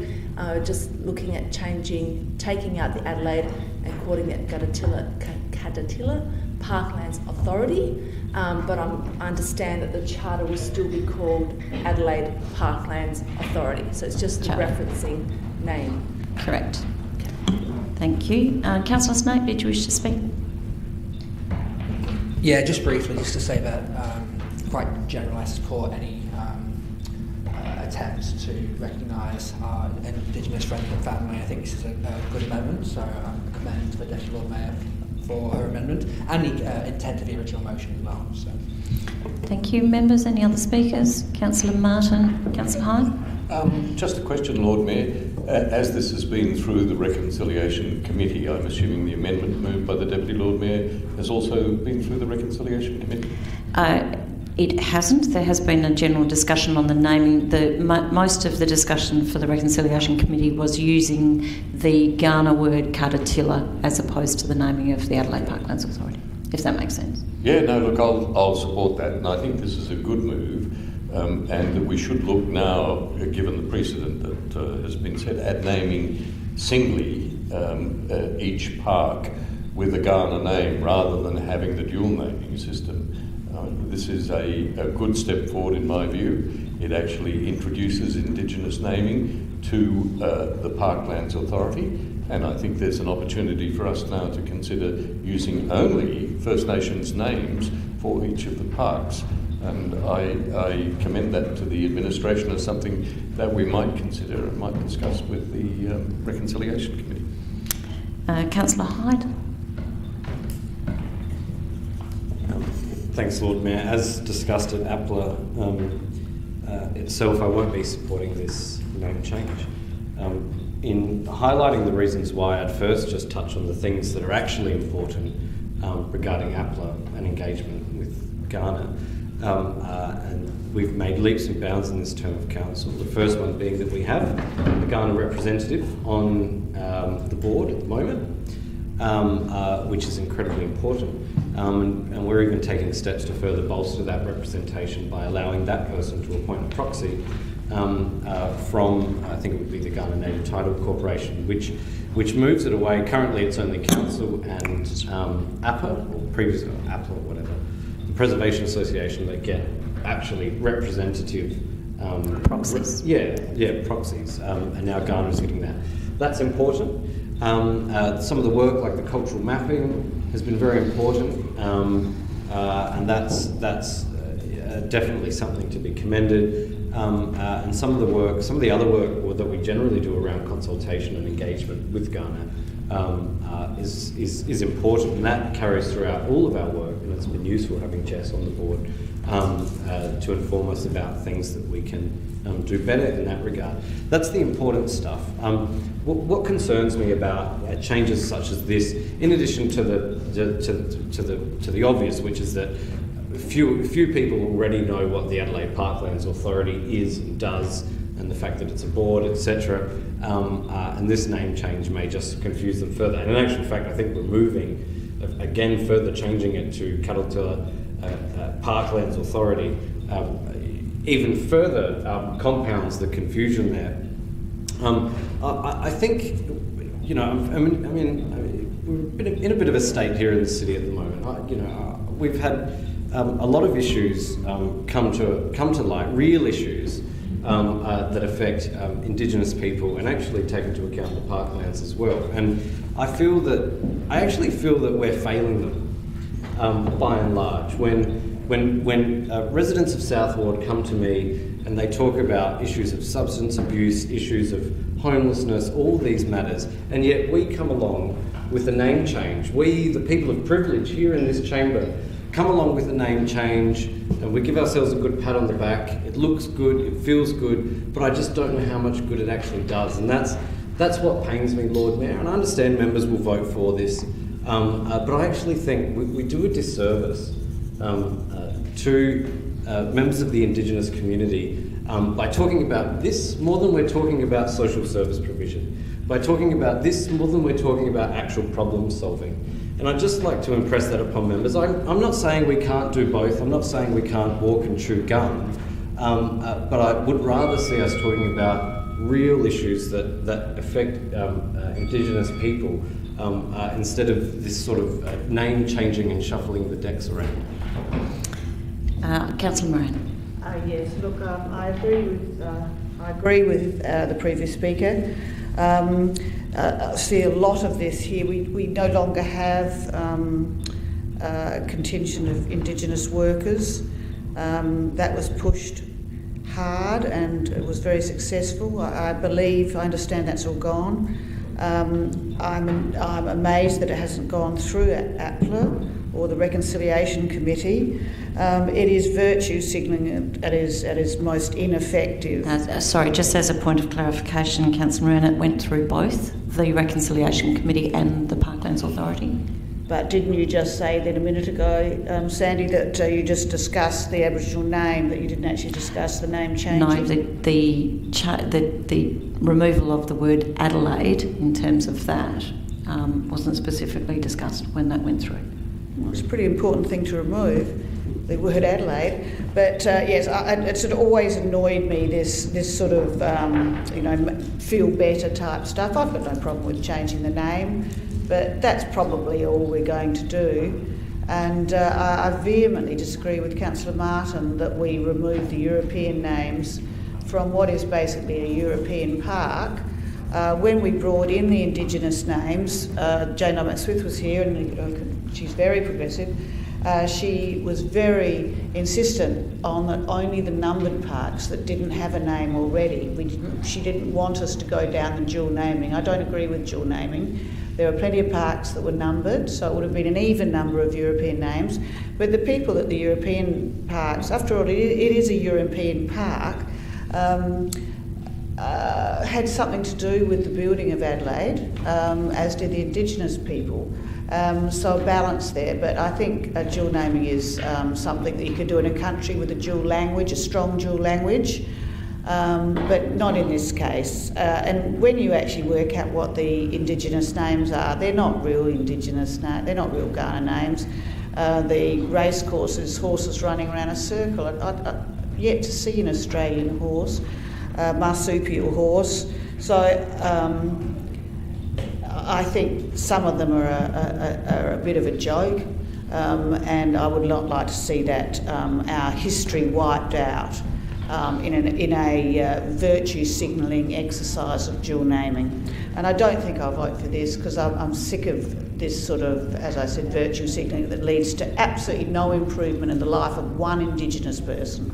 just looking at taking out the Adelaide and calling it Cadatilla Parklands Authority. But I understand that the charter will still be called Adelaide Parklands Authority. So it's just a referencing name. Correct. Okay. Thank you. Councillor Snape, did you wish to speak? Yeah, just briefly, just to say that quite generally I support any attempt to recognise our Indigenous friends and family. I think this is a good amendment, so I commend the Deputy Lord Mayor for her amendment and the intent of the original motion as well. So. Thank you. Members, any other speakers? Councillor Martin, Councillor Hyde? Just a question, Lord Mayor. As this has been through the Reconciliation Committee, I'm assuming the amendment moved by the Deputy Lord Mayor has also been through the Reconciliation Committee? It hasn't. There has been a general discussion on the naming. Most of the discussion for the Reconciliation Committee was using the Kaurna word Cadatilla as opposed to the naming of the Adelaide Parklands Authority, if that makes sense. Yeah, no, look, I'll support that, and I think this is a good move. And that we should look now, given the precedent that has been set, at naming singly each park with a Kaurna name rather than having the dual naming system. This is a good step forward in my view. It actually introduces Indigenous naming to the Parklands Authority, and I think there's an opportunity for us now to consider using only First Nations names for each of the parks. And I commend that to the administration as something that we might consider and might discuss with the Reconciliation Committee. Councillor Hyde. Thanks, Lord Mayor. As discussed at APLA itself, I won't be supporting this name change. In highlighting the reasons why, I'd first just touch on the things that are actually important regarding APLA and engagement with Kaurna. And we've made leaps and bounds in this term of council. The first one being that we have a Kaurna representative on the board at the moment, which is incredibly important. And we're even taking steps to further bolster that representation by allowing that person to appoint a proxy from, I think it would be the Kaurna Native Title Corporation, which moves it away. Currently it's only council and APA, or previously APA or whatever, the Preservation Association that get actually representative proxies. Proxies. And now Kaurna is getting that. That's important. Some of the work, like the cultural mapping, has been very important, and that's definitely something to be commended. And some of the other work that we generally do around consultation and engagement with Kaurna is important, and that carries throughout all of our work. And it's been useful having Jess on the board to inform us about things that we can do better in that regard. That's the important stuff. What concerns me about changes such as this, in addition to the obvious, which is that few people already know what the Adelaide Parklands Authority is and does, and the fact that it's a board, etc. And this name change may just confuse them further. And in actual fact, I think we're moving, again, further changing it to Cadatilla Parklands Authority, even further compounds the confusion there. I think, we're in a bit of a state here in the city at the moment. We've had a lot of issues come to light, real issues that affect Indigenous people and actually take into account the parklands as well. And I actually feel that we're failing them by and large. When residents of South Ward come to me and they talk about issues of substance abuse, issues of homelessness, all these matters, and yet we come along with a name change. We, the people of privilege here in this chamber, come along with a name change and we give ourselves a good pat on the back. It looks good, it feels good, but I just don't know how much good it actually does. And that's what pains me, Lord Mayor. And I understand members will vote for this, but I actually think we do a disservice to members of the Indigenous community by talking about this more than we're talking about social service provision, by talking about this more than we're talking about actual problem solving. And I'd just like to impress that upon members. I'm not saying we can't do both. I'm not saying we can't walk and chew gum, but I would rather see us talking about real issues that affect Indigenous people instead of this sort of name changing and shuffling the decks around. Councillor Moran. Yes, look, I agree with the previous speaker. I see a lot of this here. We no longer have a contingent of Indigenous workers. That was pushed hard and it was very successful. I understand that's all gone. I'm amazed that it hasn't gone through at APLA or the Reconciliation Committee. It is virtue signalling at its most ineffective. Sorry, just as a point of clarification, Councillor Moran, it went through both the Reconciliation Committee and the Parklands Authority. But didn't you just say then a minute ago, Sandy, that you just discussed the Aboriginal name, that you didn't actually discuss the name change? No, the removal of the word Adelaide in terms of that wasn't specifically discussed when that went through. Well, it's a pretty important thing to remove, the word Adelaide. But yes, it sort of always annoyed me, this sort of, feel better type stuff. I've got no problem with changing the name, but that's probably all we're going to do. And I vehemently disagree with Councillor Martin that we remove the European names from what is basically a European park. When we brought in the Indigenous names, Jane Smith was here and she's very progressive. She was very insistent on that only the numbered parks that didn't have a name already. She didn't want us to go down the dual naming. I don't agree with dual naming. There are plenty of parks that were numbered, so it would have been an even number of European names. But the people at the European parks, after all, it is a European park, had something to do with the building of Adelaide, as did the Indigenous people. So a balance there, but I think dual naming is something that you could do in a country with a dual language, a strong dual language, but not in this case. And when you actually work out what the Indigenous names are, they're not real Indigenous names, they're not real Kaurna names. The race courses, horses running around a circle. I've yet to see an Australian horse, marsupial horse. So I think some of them are a bit of a joke, and I would not like to see that our history wiped out in a virtue signalling exercise of dual naming. And I don't think I'll vote for this because I'm sick of this sort of, as I said, virtue signalling that leads to absolutely no improvement in the life of one Indigenous person.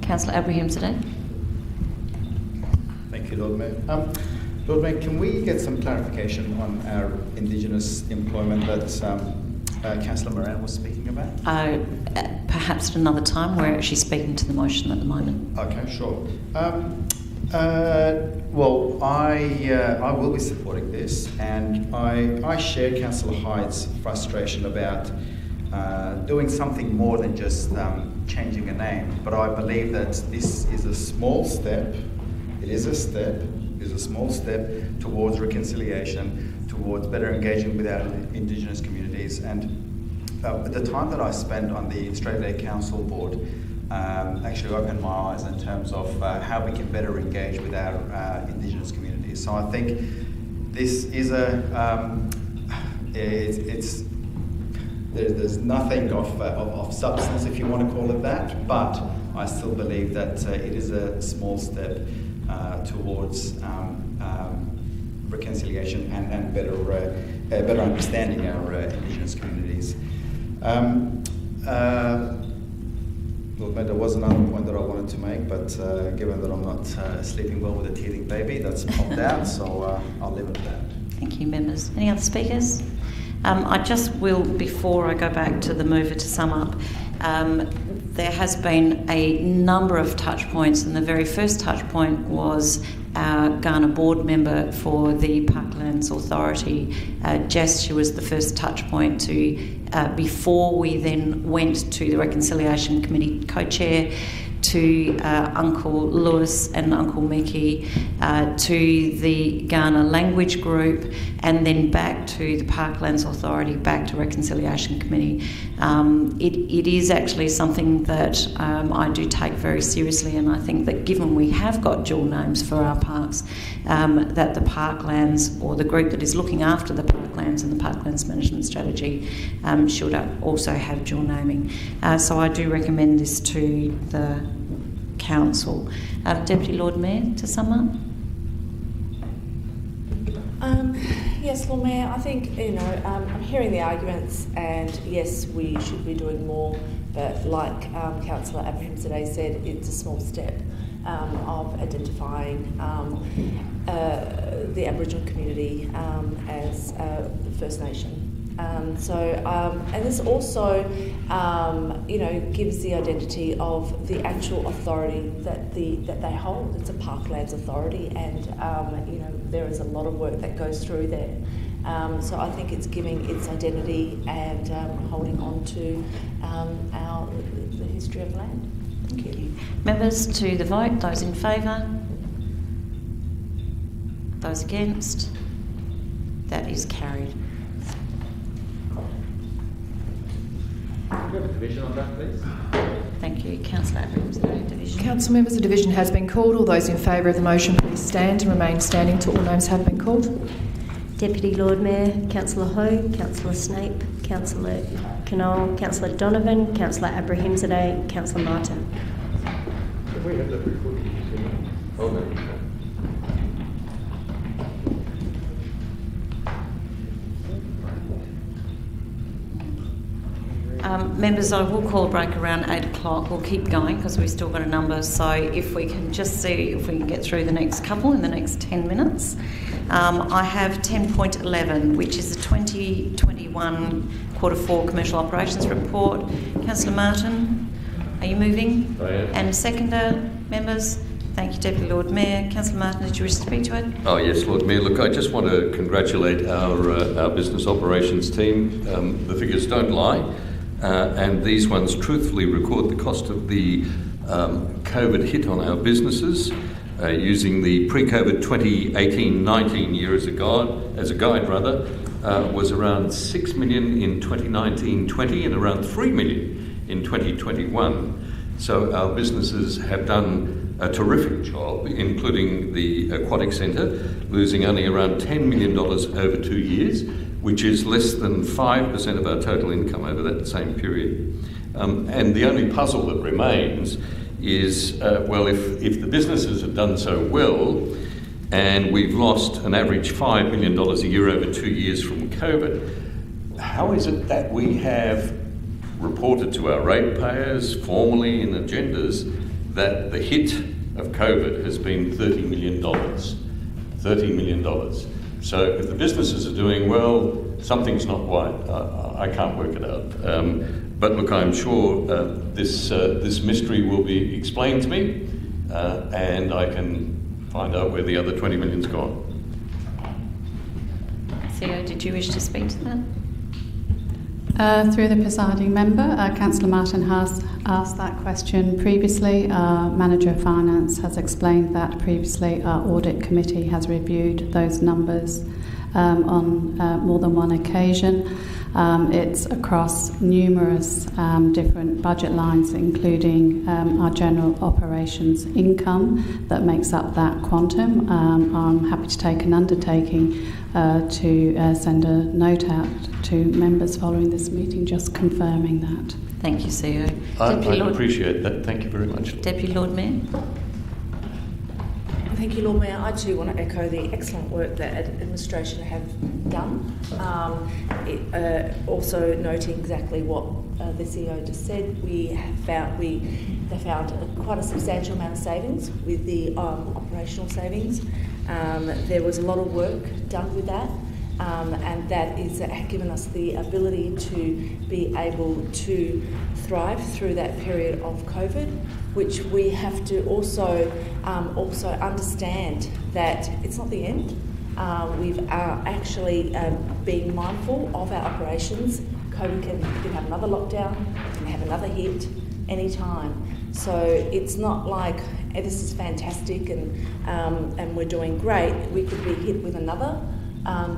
Councillor Abraham today. Thank you, Lord Mayor. Lord Mayor, can we get some clarification on our Indigenous employment that Councillor Moran was speaking about? Perhaps at another time. We're actually speaking to the motion at the moment. Okay, sure. Well, I will be supporting this, and I share Councillor Hyde's frustration about doing something more than just changing a name. But I believe that this is a small step. It is a step. Is a small step towards reconciliation, towards better engagement with our Indigenous communities. And the time that I spent on the Australia Day Council Board actually opened my eyes in terms of how we can better engage with our Indigenous communities. So I think this is there's nothing of substance, if you want to call it that, but I still believe that it is a small step towards reconciliation and better understanding our Indigenous communities. Well, there was another point that I wanted to make, but given that I'm not sleeping well with a teething baby, that's popped out, so I'll leave it at that. Thank you, members. Any other speakers? I just will, before I go back to the mover to sum up, there has been a number of touch points, and the very first touch point was our Kaurna board member for the Parklands Authority. Jess, she was the first touch point to, before we then went to the Reconciliation Committee co-chair, to Uncle Lewis and Uncle Mickey, to the Kaurna Language Group, and then back to the Parklands Authority, back to Reconciliation Committee. It is actually something that I do take very seriously, and I think that given we have got dual names for our parks, that the Parklands, or the group that is looking after the Parklands and the Parklands Management Strategy, should also have dual naming. So I do recommend this to the Council. Deputy Lord Mayor, to sum up? Yes, Lord Mayor, I think, I'm hearing the arguments, and yes, we should be doing more, but like Councillor Abrahimzadeh said, it's a small step of identifying the Aboriginal community as First Nation. And this also, gives the identity of the actual authority that they hold. It's a Parklands Authority, and there is a lot of work that goes through there. So I think it's giving its identity and holding on to the history of land. Thank you. Members, to the vote. Those in favour? Those against? That is carried. Can we have a division on that, please? Thank you. Councillor Abrahimzadeh, division. Council members, a division has been called. All those in favour of the motion, please stand and remain standing till all names have been called. Deputy Lord Mayor, Councillor Ho, Councillor Snape, Councillor Knoll, Councillor Donovan, Councillor Abrahimzadeh, Councillor Martin. Can we have that recorded? Oh, no. Members, I will call a break around 8 o'clock. We'll keep going because we've still got a number. So if we can just see if we can get through the next couple in the next 10 minutes. I have 10.11, which is the 2021 Q4 Commercial Operations Report. Councillor Martin, are you moving? I am. And seconder, members? Thank you, Deputy Lord Mayor. Councillor Martin, did you wish to speak to it? Oh yes, Lord Mayor. Look, I just want to congratulate our business operations team. The figures don't lie. And these ones truthfully record the cost of the COVID hit on our businesses, using the pre-COVID 2018-19 year as a guide, was around 6 million in 2019-20 and around 3 million in 2021. So our businesses have done a terrific job, including the Aquatic Centre, losing only around $10 million over 2 years, which is less than 5% of our total income over that same period. And the only puzzle that remains is, if the businesses have done so well, and we've lost an average $5 million a year over 2 years from COVID, how is it that we have reported to our ratepayers formally in agendas that the hit of COVID has been $30 million? $30 million. So if the businesses are doing well, something's not right. I can't work it out. But look, I'm sure this mystery will be explained to me, and I can find out where the other 20 million's gone. Theo, did you wish to speak to that? Through the presiding member, Councillor Martin has asked that question previously. Manager of Finance has explained that previously. Our audit committee has reviewed those numbers, on more than one occasion. It's across numerous different budget lines, including our general operations income that makes up that quantum. I'm happy to take an undertaking to send a note out to members following this meeting just confirming that. Thank you, CEO. I appreciate that. Thank you very much. Deputy Lord Mayor. Thank you, Lord Mayor. I too want to echo the excellent work that administration have done. Also noting exactly what the CEO just said, they found quite a substantial amount of savings with the operational savings. There was a lot of work done with that. And that is given us the ability to be able to thrive through that period of COVID, which we have to also understand that it's not the end. We've actually being mindful of our operations. COVID can have another lockdown, can have another hit anytime. So it's not like this is fantastic and we're doing great. We could be hit with another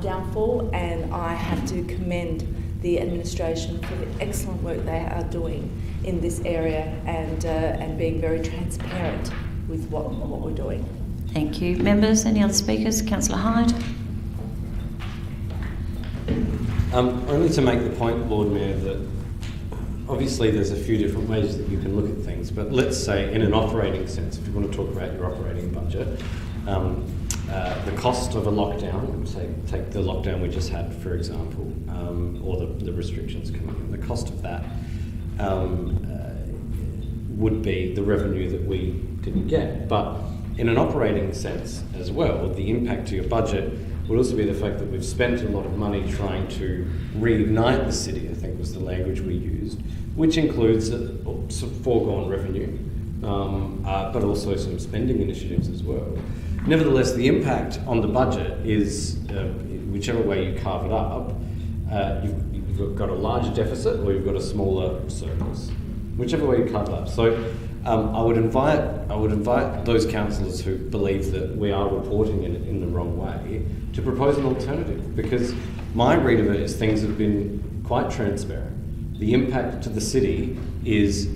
downfall, and I have to commend the administration for the excellent work they are doing in this area and being very transparent with what we're doing. Thank you. Members, any other speakers? Councillor Hyde. Only to make the point, Lord Mayor, that obviously there's a few different ways that you can look at things, but let's say in an operating sense, if you want to talk about your operating budget, the cost of a lockdown, say take the lockdown we just had, for example, or the restrictions coming in, the cost of that would be the revenue that we didn't get. But in an operating sense as well, the impact to your budget would also be the fact that we've spent a lot of money trying to reignite the city, I think was the language we used, which includes some foregone revenue, but also some spending initiatives as well. Nevertheless, the impact on the budget is, whichever way you carve it up, you've got a larger deficit or you've got a smaller surplus, whichever way you carve it up. So I would invite those councillors who believe that we are reporting it in the wrong way to propose an alternative, because my read of it is things have been quite transparent. The impact to the city is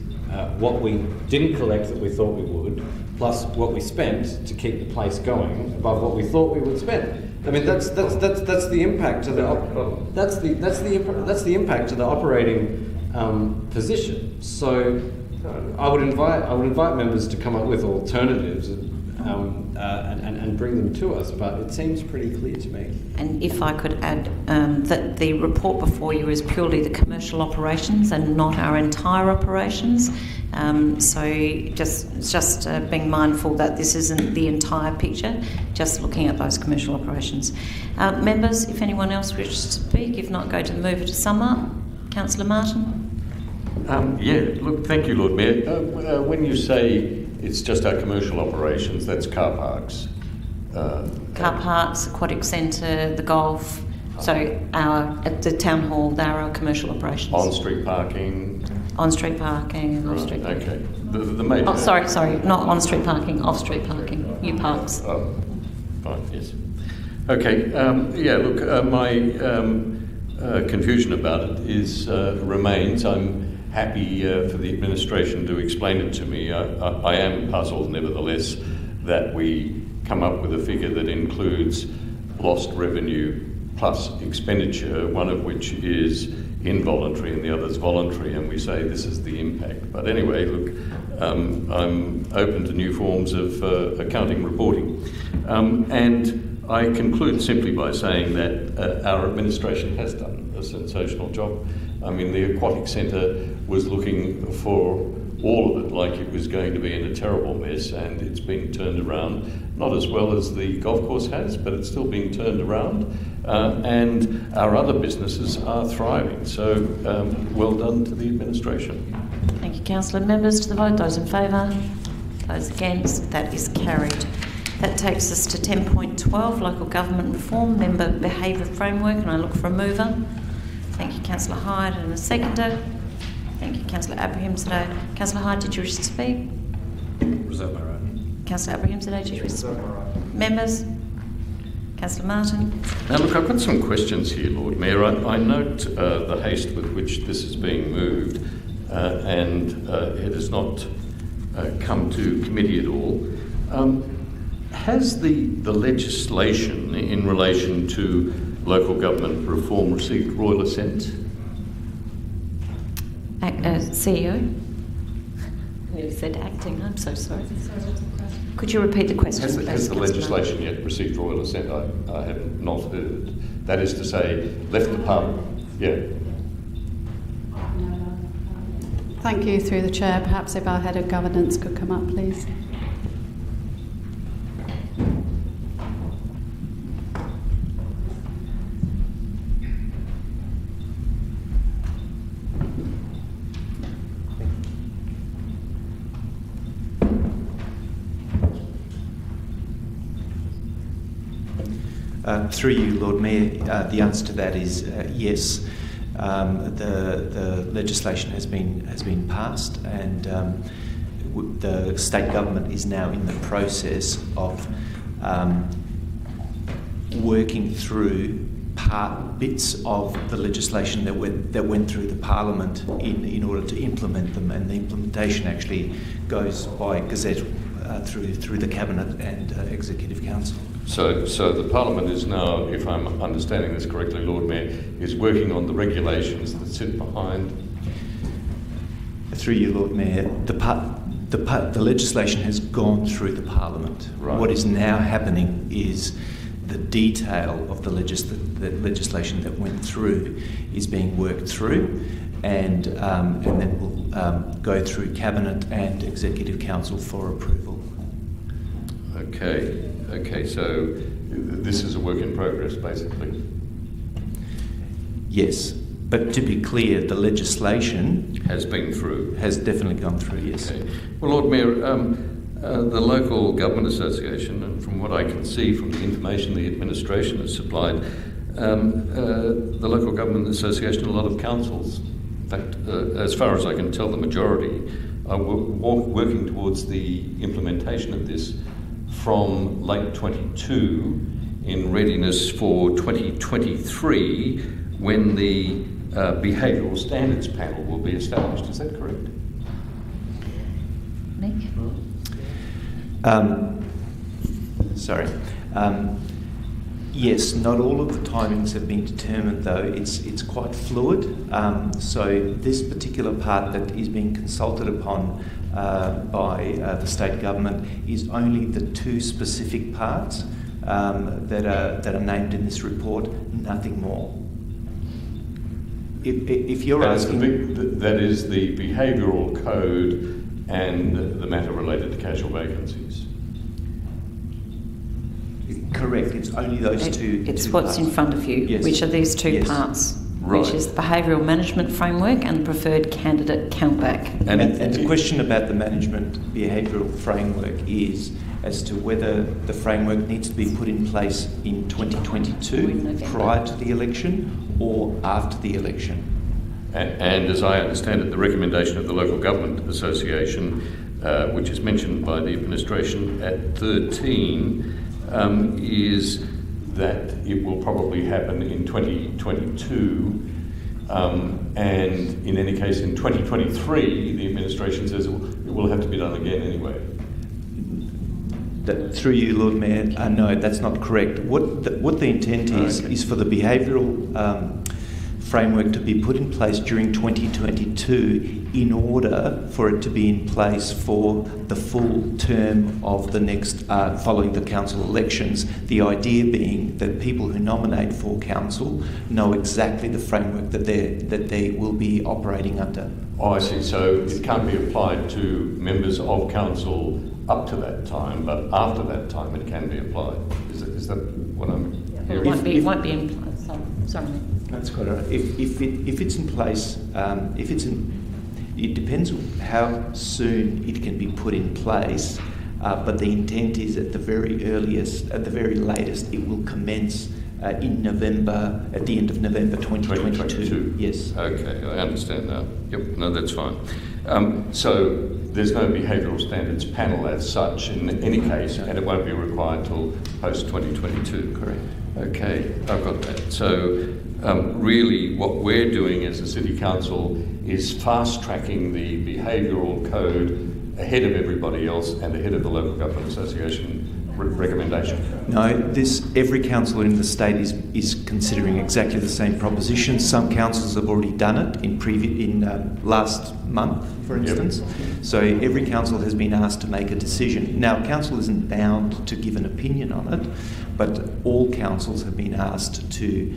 what we didn't collect that we thought we would, plus what we spent to keep the place going above what we thought we would spend. I mean, that's the impact to the impact to the operating position. So I would invite members to come up with alternatives and bring them to us, but it seems pretty clear to me. And if I could add that the report before you is purely the commercial operations and not our entire operations. So just being mindful that this isn't the entire picture, just looking at those commercial operations. Members, if anyone else wishes to speak, if not, go to the mover to sum up. Councillor Martin. Thank you, Lord Mayor. When you say it's just our commercial operations, that's car parks. Car parks, aquatic centre, the golf. So at the town hall, they're our commercial operations. On-street parking. On-street parking, off-street parking. Okay. The major... Oh, sorry, not on-street parking, off-street parking, new parks. Oh, fine, yes. Okay, my confusion about it remains. I'm happy for the administration to explain it to me. I am puzzled, nevertheless, that we come up with a figure that includes lost revenue plus expenditure, one of which is involuntary and the other is voluntary, and we say this is the impact. But anyway, look, I'm open to new forms of accounting reporting. And I conclude simply by saying that our administration has done a sensational job. I mean, the aquatic centre was looking for all of it like it was going to be in a terrible mess, and it's been turned around, not as well as the golf course has, but it's still being turned around, and our other businesses are thriving. So well done to the administration. Thank you, Councillor. Members to the vote, those in favour, those against, that is carried. That takes us to 10.12, Local Government Reform, Member Behaviour Framework, and I look for a mover. Thank you, Councillor Hyde, and a seconder. Thank you, Councillor Abrahimzadeh. Councillor Hyde, did you wish to speak? Reserve my right. Councillor Abrahimzadeh, did you wish to speak? Members? Councillor Martin. Now, look, I've got some questions here, Lord Mayor. I note the haste with which this is being moved, and it has not come to committee at all. Has the legislation in relation to local government reform received royal assent? CEO? You said acting, I'm so sorry. Could you repeat the question, please? Has the legislation yet received royal assent? I have not heard it. That is to say, left the Parliament. Yeah. Thank you, through the chair. Perhaps if our head of governance could come up, please. Through you, Lord Mayor, the answer to that is yes. The legislation has been passed, and the state government is now in the process of working through bits of the legislation that went through the Parliament in order to implement them, and the implementation actually goes by gazette through the Cabinet and Executive Council. So the Parliament is now, if I'm understanding this correctly, Lord Mayor, is working on the regulations that sit behind. Through you, Lord Mayor, the legislation has gone through the Parliament. Right. What is now happening is the detail of the legislation that went through is being worked through, and then will go through Cabinet and Executive Council for approval. Okay, so this is a work in progress, basically. Yes, but to be clear, the legislation has been through. Has definitely gone through, yes. Okay. Well, Lord Mayor, the Local Government Association, and from what I can see from the information the administration has supplied, the Local Government Association, a lot of councils, in fact, as far as I can tell, the majority are working towards the implementation of this from late 22 in readiness for 2023, when the Behavioural Standards Panel will be established. Is that correct? Nick? Sorry. Yes, not all of the timings have been determined, though. It's quite fluid. So this particular part that is being consulted upon by the state government is only the two specific parts that are named in this report, nothing more. If you're asking... That is the behavioural code and the matter related to casual vacancies. Correct, it's only those two. It's what's parts. in front of you, Yes. which are these two Yes. parts, Right. which is the behavioural management framework and the preferred candidate countback. And the question about the management behavioural framework is as to whether the framework needs to be put in place in 2022 prior to the election or after the election. And as I understand it, the recommendation of the Local Government Association, which is mentioned by the administration at 13, is that it will probably happen in 2022, and in any case in 2023 the administration says it will have to be done again anyway. Through you, Lord Mayor, no, that's not correct. What the intent is for the behavioural framework to be put in place during 2022 in order for it to be in place for the full term of the next, following the council elections. The idea being that people who nominate for council know exactly the framework that they will be operating under. Oh, I see. So it can't be applied to members of council up to that time, but after that time it can be applied. Is that what I'm hearing? It won't be in place. Sorry. That's quite all right. If it's in place, it depends how soon it can be put in place. But the intent is at the very earliest, at the very latest, it will commence in November, at the end of November 2022. Yes. Okay, I understand now. Yep, no, that's fine. So there's no behavioural standards panel as such in any case, and it won't be required till post-2022. Correct. Okay, I've got that. So really what we're doing as a City Council is fast-tracking the behavioural code ahead of everybody else and ahead of the Local Government Association recommendation. No, every councillor in the state is considering exactly the same proposition. Some councils have already done it in last month, for instance. Yep. So every council has been asked to make a decision. Now, council isn't bound to give an opinion on it, but all councils have been asked to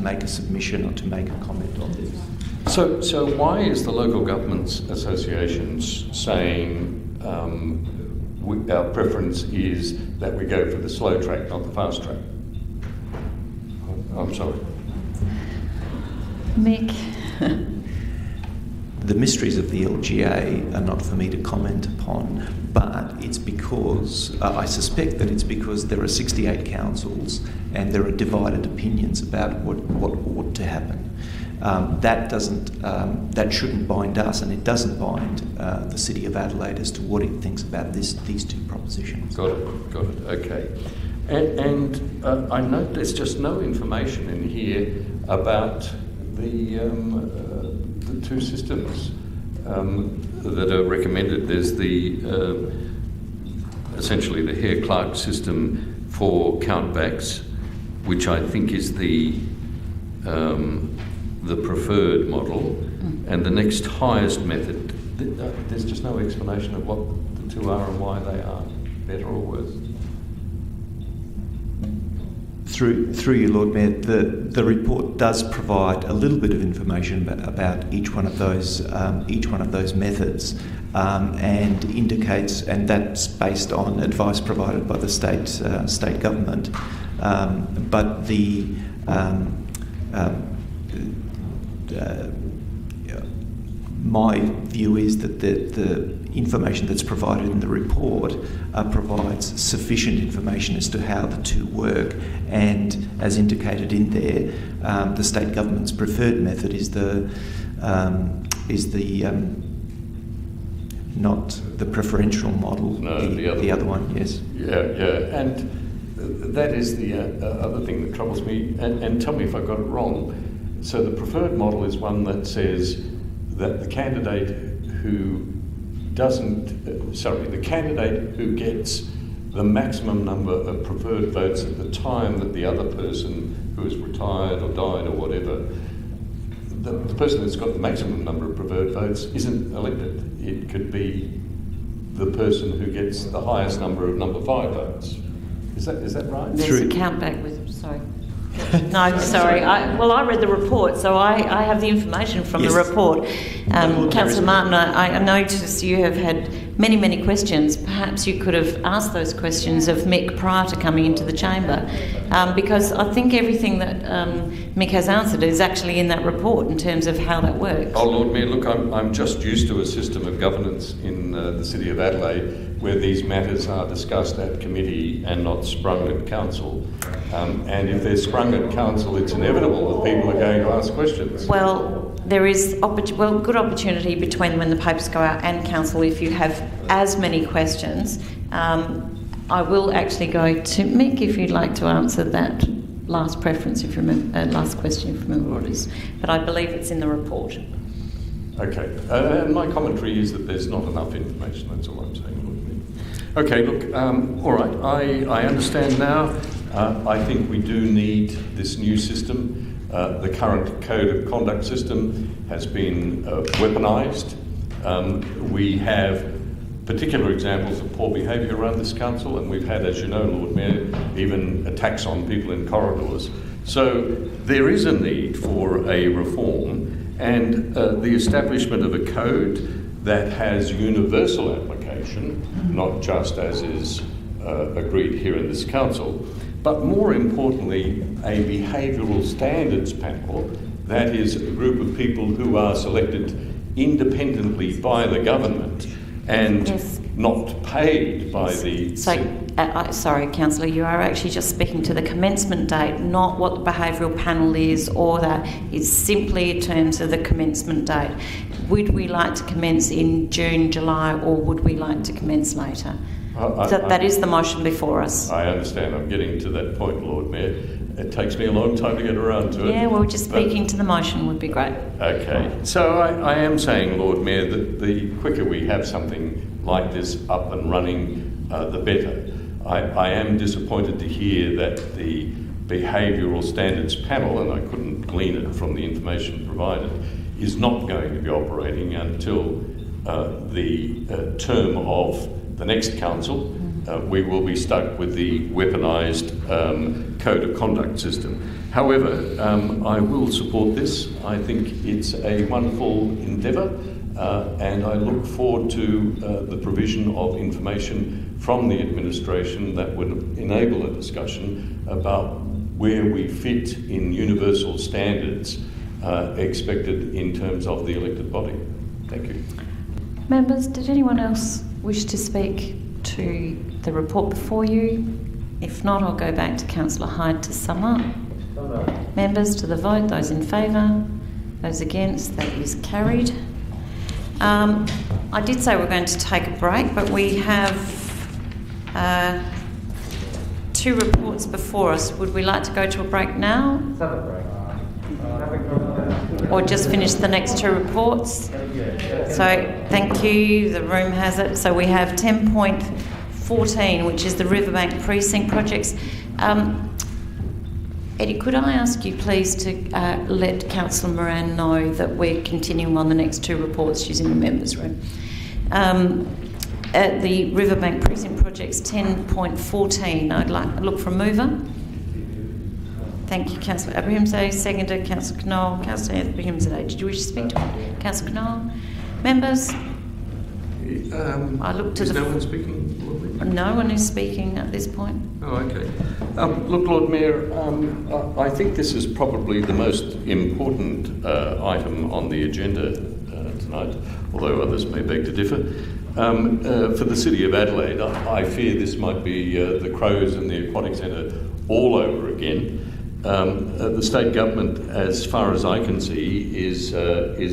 make a submission or to make a comment on this. So why is the Local Governments Associations saying our preference is that we go for the slow track, not the fast track? I'm sorry. Mick. The mysteries of the LGA are not for me to comment upon, but it's because, I suspect that it's because there are 68 councils and there are divided opinions about what ought to happen. That shouldn't bind us, and it doesn't bind the City of Adelaide as to what it thinks about these two propositions. Got it, okay. And I note there's just no information in here about the two systems that are recommended. There's the essentially the Hare-Clark system for countbacks, which I think is the preferred model, and the next highest method. There's just no explanation of what the two are and why they are better or worse. Through you, Lord Mayor, the report does provide a little bit of information about each one of those methods, and indicates, and that's based on advice provided by the state government. But my view is that the information that's provided in the report provides sufficient information as to how the two work, and as indicated in there, the state government's preferred method is not the preferential model. No, the other one, yes. Yeah, and that is the other thing that troubles me. And tell me if I got it wrong. So the preferred model is one that says that the candidate who gets the maximum number of preferred votes at the time that the other person who has retired or died or whatever, the person that's got the maximum number of preferred votes isn't elected. It could be the person who gets the highest number of number 5 votes. Is that right? There's a countback with, sorry. No, sorry. I read the report, so I have the information from the report. Councillor Martin, I noticed you have had many questions. Perhaps you could have asked those questions of Mick prior to coming into the chamber, because I think everything that Mick has answered is actually in that report in terms of how that works. Oh, Lord Mayor, look, I'm just used to a system of governance in the City of Adelaide where these matters are discussed at committee and not sprung at council. And if they're sprung at council, it's inevitable that people are going to ask questions. Well, there is good opportunity between when the papers go out and council if you have as many questions. I will actually go to Mick if you'd like to answer that last preference, if you remember, last question, if you remember what it is. But I believe it's in the report. Okay, and my commentary is that there's not enough information, that's all I'm saying. Okay, look, all right, I understand now. I think we do need this new system. The current code of conduct system has been weaponised. We have particular examples of poor behaviour around this council, and we've had, as you know, Lord Mayor, even attacks on people in corridors. So there is a need for a reform, and the establishment of a code that has universal application, not just as is agreed here in this council, but more importantly, a behavioural standards panel that is a group of people who are selected independently by the government and not paid by the... Sorry, Councillor, you are actually just speaking to the commencement date, not what the behavioural panel is or that. It's simply in terms of the commencement date. would we like to commence in June, July, or would we like to commence later? That is the motion before us. I understand. I'm getting to that point, Lord Mayor. It takes me a long time to get around to it. Yeah, well, just speaking to the motion would be great. Okay. So I am saying, Lord Mayor, that the quicker we have something like this up and running, the better. I am disappointed to hear that the Behavioural Standards Panel, and I couldn't glean it from the information provided, is not going to be operating until the term of the next council. We will be stuck with the weaponised code of conduct system. However, I will support this. I think it's a wonderful endeavour, and I look forward to the provision of information from the administration that would enable a discussion about where we fit in universal standards expected in terms of the elected body. Thank you. Members, did anyone else wish to speak to the report before you? If not, I'll go back to Councillor Hyde to sum up. Members, to the vote. Those in favour? Those against? That is carried. I did say we're going to take a break, but we have 2 reports before us. Would we like to go to a break now? Or just finish the next 2 reports? So, thank you. The room has it. So we have 10.14, which is the Riverbank Precinct projects. Eddie, could I ask you please to let Councillor Moran know that we're continuing on the next 2 reports? She's in the members' room. At the Riverbank Precinct projects 10.14, I'd look for a mover. Thank you, Councillor Abrahimzadeh. Seconded, Councillor Knoll. Councillor Abrahimzadeh, did you wish to speak to it? Councillor Knoll. Members? I look to is no one speaking, Lord Mayor? No one is speaking at this point. Oh, okay. Look, Lord Mayor, I think this is probably the most important item on the agenda tonight, although others may beg to differ. For the City of Adelaide, I fear this might be the Crows and the Aquatic Centre all over again. The state government, as far as I can see, is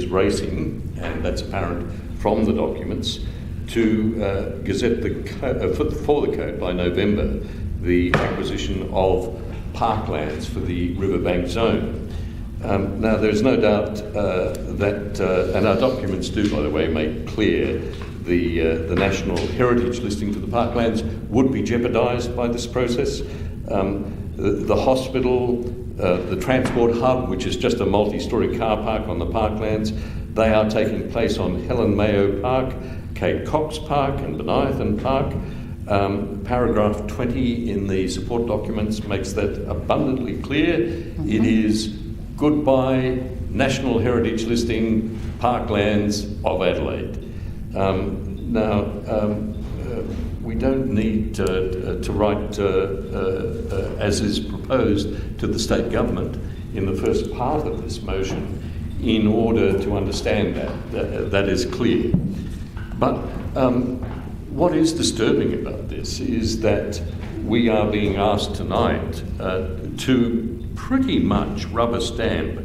racing, and that's apparent from the documents, to gazette for the code by November the acquisition of parklands for the riverbank zone. Now, there's no doubt that, and our documents do, by the way, make clear the national heritage listing for the parklands would be jeopardised by this process. The hospital, the transport hub, which is just a multi-storey car park on the parklands, they are taking place on Helen Mayo Park, Kate Cox Park and Benithan Park. Paragraph 20 in the support documents makes that abundantly clear. It is goodbye national heritage listing parklands of Adelaide. We don't need to write, as is proposed, to the state government in the first part of this motion in order to understand that. That is clear. But what is disturbing about this is that we are being asked tonight to pretty much rubber stamp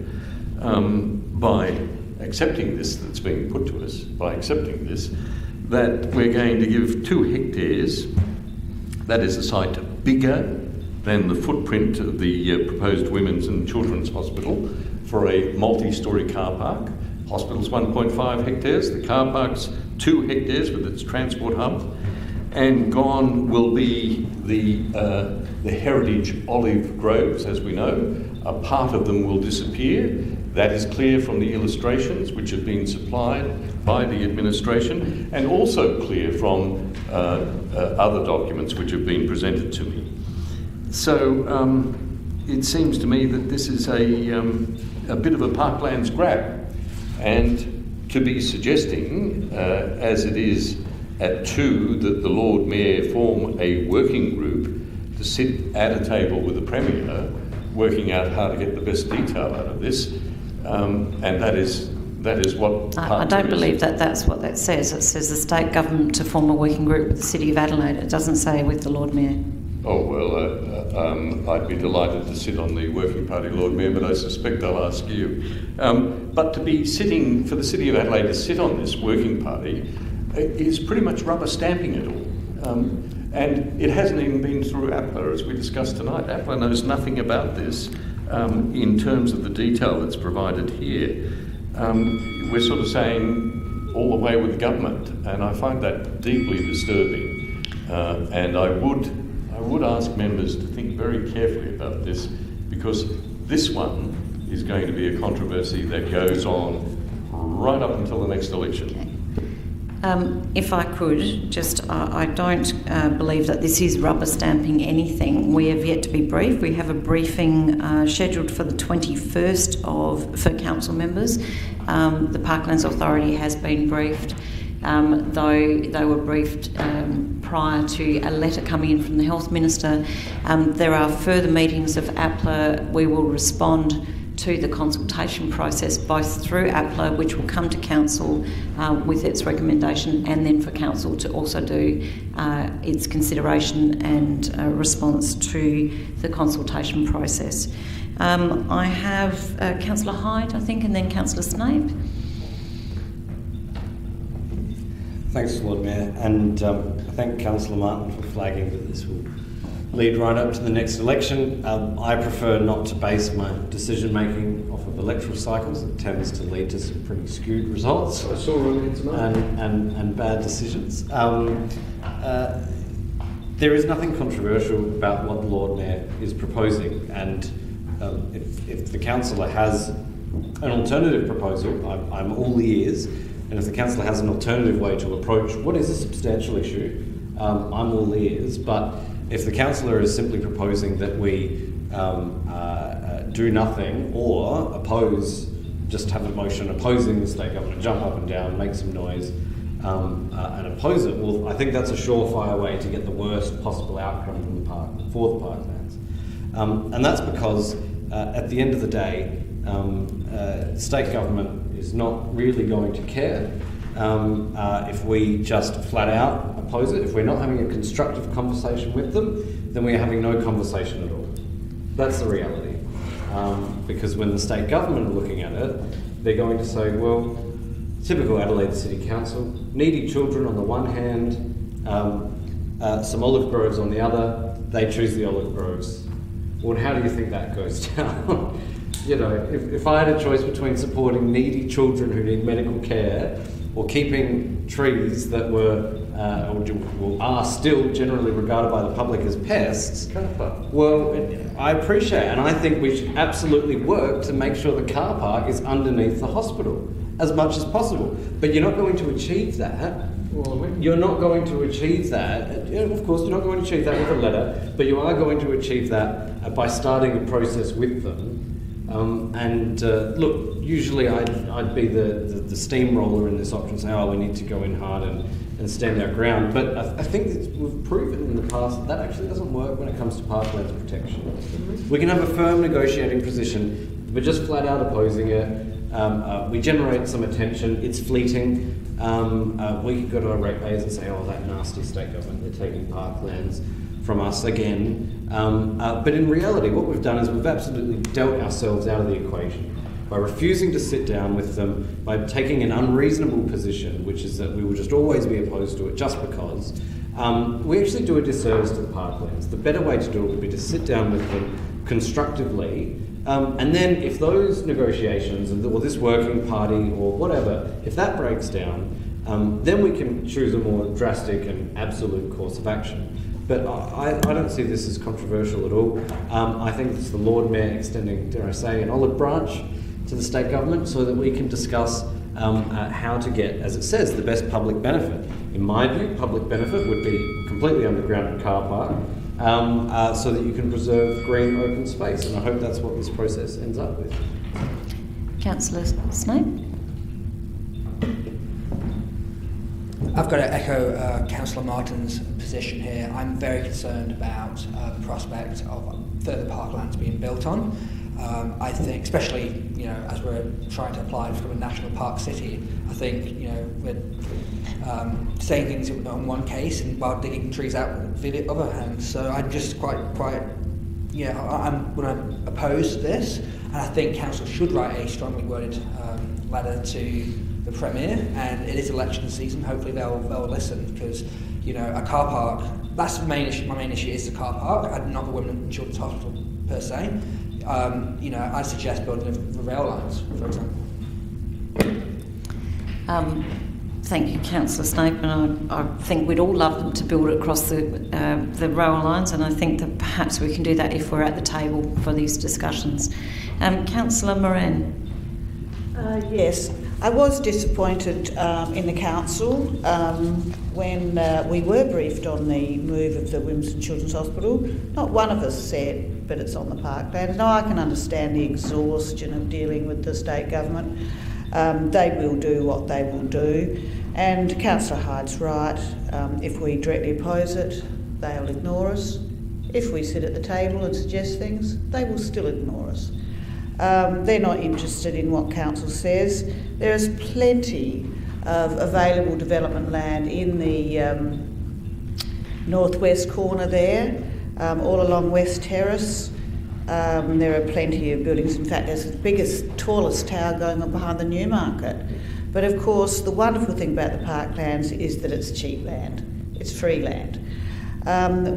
by accepting this that's being put to us, by accepting this, that we're going to give 2 hectares, that is a site bigger than the footprint of the proposed Women's and Children's Hospital, for a multi-storey car park. Hospital's 1.5 hectares, the car park's 2 hectares with its transport hub, and gone will be the heritage olive groves, as we know. A part of them will disappear. That is clear from the illustrations which have been supplied by the administration, and also clear from other documents which have been presented to me. So it seems to me that this is a bit of a parklands grab, and to be suggesting, as it is at 2, that the Lord Mayor form a working group to sit at a table with the Premier, working out how to get the best detail out of this, and that is what... I don't believe that that's what that says. It says the state government to form a working group with the City of Adelaide. It doesn't say with the Lord Mayor. Oh, well, I'd be delighted to sit on the Working Party, Lord Mayor, but I suspect I'll ask you. But to be sitting, for the City of Adelaide to sit on this Working Party is pretty much rubber stamping it all. And it hasn't even been through APLA, as we discussed tonight. APLA knows nothing about this in terms of the detail that's provided here. We're sort of saying all the way with the government, and I find that deeply disturbing. And I would ask members to think very carefully about this, because this one is going to be a controversy that goes on right up until the next election. Okay. If I could, just I don't believe that this is rubber stamping anything. We have yet to be briefed. We have a briefing scheduled for the 21st for council members. The Parklands Authority has been briefed, though they were briefed prior to a letter coming in from the Health Minister. There are further meetings of APLA. We will respond to the consultation process, both through APLA, which will come to Council with its recommendation, and then for Council to also do its consideration and response to the consultation process. I have Councillor Hyde, I think, and then Councillor Snape. Thanks, Lord Mayor, and I thank Councillor Martin for flagging that this will lead right up to the next election. I prefer not to base my decision-making off of electoral cycles. It tends to lead to some pretty skewed results and bad decisions. There is nothing controversial about what the Lord Mayor is proposing, and if the councillor has an alternative proposal, I'm all ears, and if the councillor has an alternative way to approach what is a substantial issue, I'm all ears. But if the councillor is simply proposing that we do nothing or just have a motion opposing the state government, jump up and down, make some noise, and oppose it, well, I think that's a surefire way to get the worst possible outcome from for the parklands. And that's because at the end of the day, state government is not really going to care if we just flat out oppose it. If we're not having a constructive conversation with them, then we're having no conversation at all. That's the reality. Because when the state government are looking at it, they're going to say, well, typical Adelaide City Council, needy children on the one hand, some olive groves on the other, they choose the olive groves. Well, how do you think that goes down? You know, if I had a choice between supporting needy children who need medical care or keeping trees that were are still generally regarded by the public as pests, well, I appreciate it, and I think we should absolutely work to make sure the car park is underneath the hospital as much as possible. But you're not going to achieve that. You're not going to achieve that. Of course, you're not going to achieve that with a letter, but you are going to achieve that by starting a process with them. Look, usually I'd be the steamroller in this option, say, oh, we need to go in hard and stand our ground. But I think that we've proven in the past that actually doesn't work when it comes to parklands protection. We can have a firm negotiating position, but just flat out opposing it. We generate some attention, it's fleeting. We could go to our ratepayers and say, oh, that nasty state government, they're taking parklands from us again. But in reality, what we've done is we've absolutely dealt ourselves out of the equation by refusing to sit down with them, by taking an unreasonable position, which is that we will just always be opposed to it just because. We actually do a disservice to the parklands. The better way to do it would be to sit down with them constructively, and then if those negotiations, or this working party or whatever, if that breaks down, then we can choose a more drastic and absolute course of action. But I don't see this as controversial at all. I think it's the Lord Mayor extending, dare I say, an olive branch to the state government so that we can discuss how to get, as it says, the best public benefit. In my view, public benefit would be a completely underground car park so that you can preserve green open space, and I hope that's what this process ends up with. Councillor Snape? I've got to echo Councillor Martin's position here. I'm very concerned about the prospect of further parklands being built on. I think, especially as we're trying to apply for a national park city, I think we're saying things on one case and while digging trees out for the other hand. So I'm just quite I'm opposed to this, and I think council should write a strongly worded letter to the Premier. And it is election season. Hopefully they'll listen, because a car park. That's the main issue. My main issue is the car park, and not the Women and Children's Hospital per se. I suggest building the rail lines, for example. Thank you, Councillor Snape, and I think we'd all love them to build it across the rail lines, and I think that perhaps we can do that if we're at the table for these discussions. Councillor Moran. Yes, I was disappointed in the council when we were briefed on the move of the Women's and Children's Hospital. Not one of us said, but it's on the parkland. Now, I can understand the exhaustion of dealing with the state government. They will do what they will do. And Councillor Hyde's right. If we directly oppose it, they'll ignore us. If we sit at the table and suggest things, they will still ignore us. They're not interested in what council says. There is plenty of available development land in the northwest corner there, all along West Terrace. There are plenty of buildings. In fact, there's the biggest, tallest tower going on behind the Newmarket. But of course, the wonderful thing about the parklands is that it's cheap land. It's free land.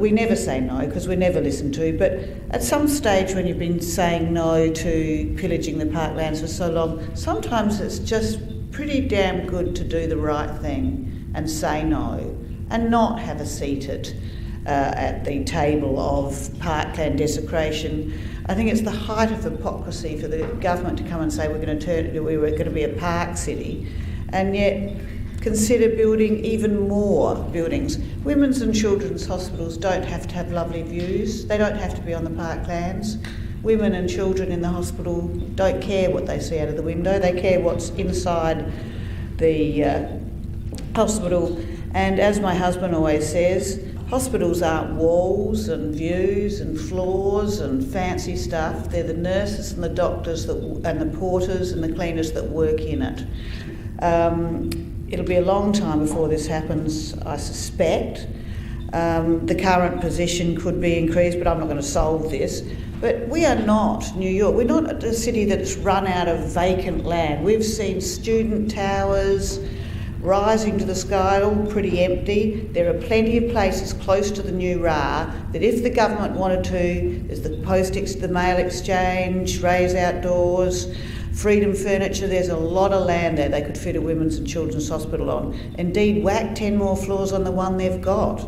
We never say no, because we're never listened to, but at some stage when you've been saying no to pillaging the parklands for so long, sometimes it's just pretty damn good to do the right thing and say no and not have a seat at the table of parkland desecration. I think it's the height of hypocrisy for the government to come and say we were going to be a park city, and yet consider building even more buildings. Women's and children's hospitals don't have to have lovely views. They don't have to be on the parklands. Women and children in the hospital don't care what they see out of the window. They care what's inside the hospital. And as my husband always says, hospitals aren't walls and views and floors and fancy stuff. They're the nurses and the doctors and the porters and the cleaners that work in it. It'll be a long time before this happens, I suspect. The current position could be increased, but I'm not going to solve this. But we are not New York. We're not a city that's run out of vacant land. We've seen student towers rising to the sky, all pretty empty. There are plenty of places close to the new RA that if the government wanted to, there's the mail exchange, Ray's Outdoors, Freedom Furniture, there's a lot of land there they could fit a women's and children's hospital on. Indeed, whack 10 more floors on the one they've got.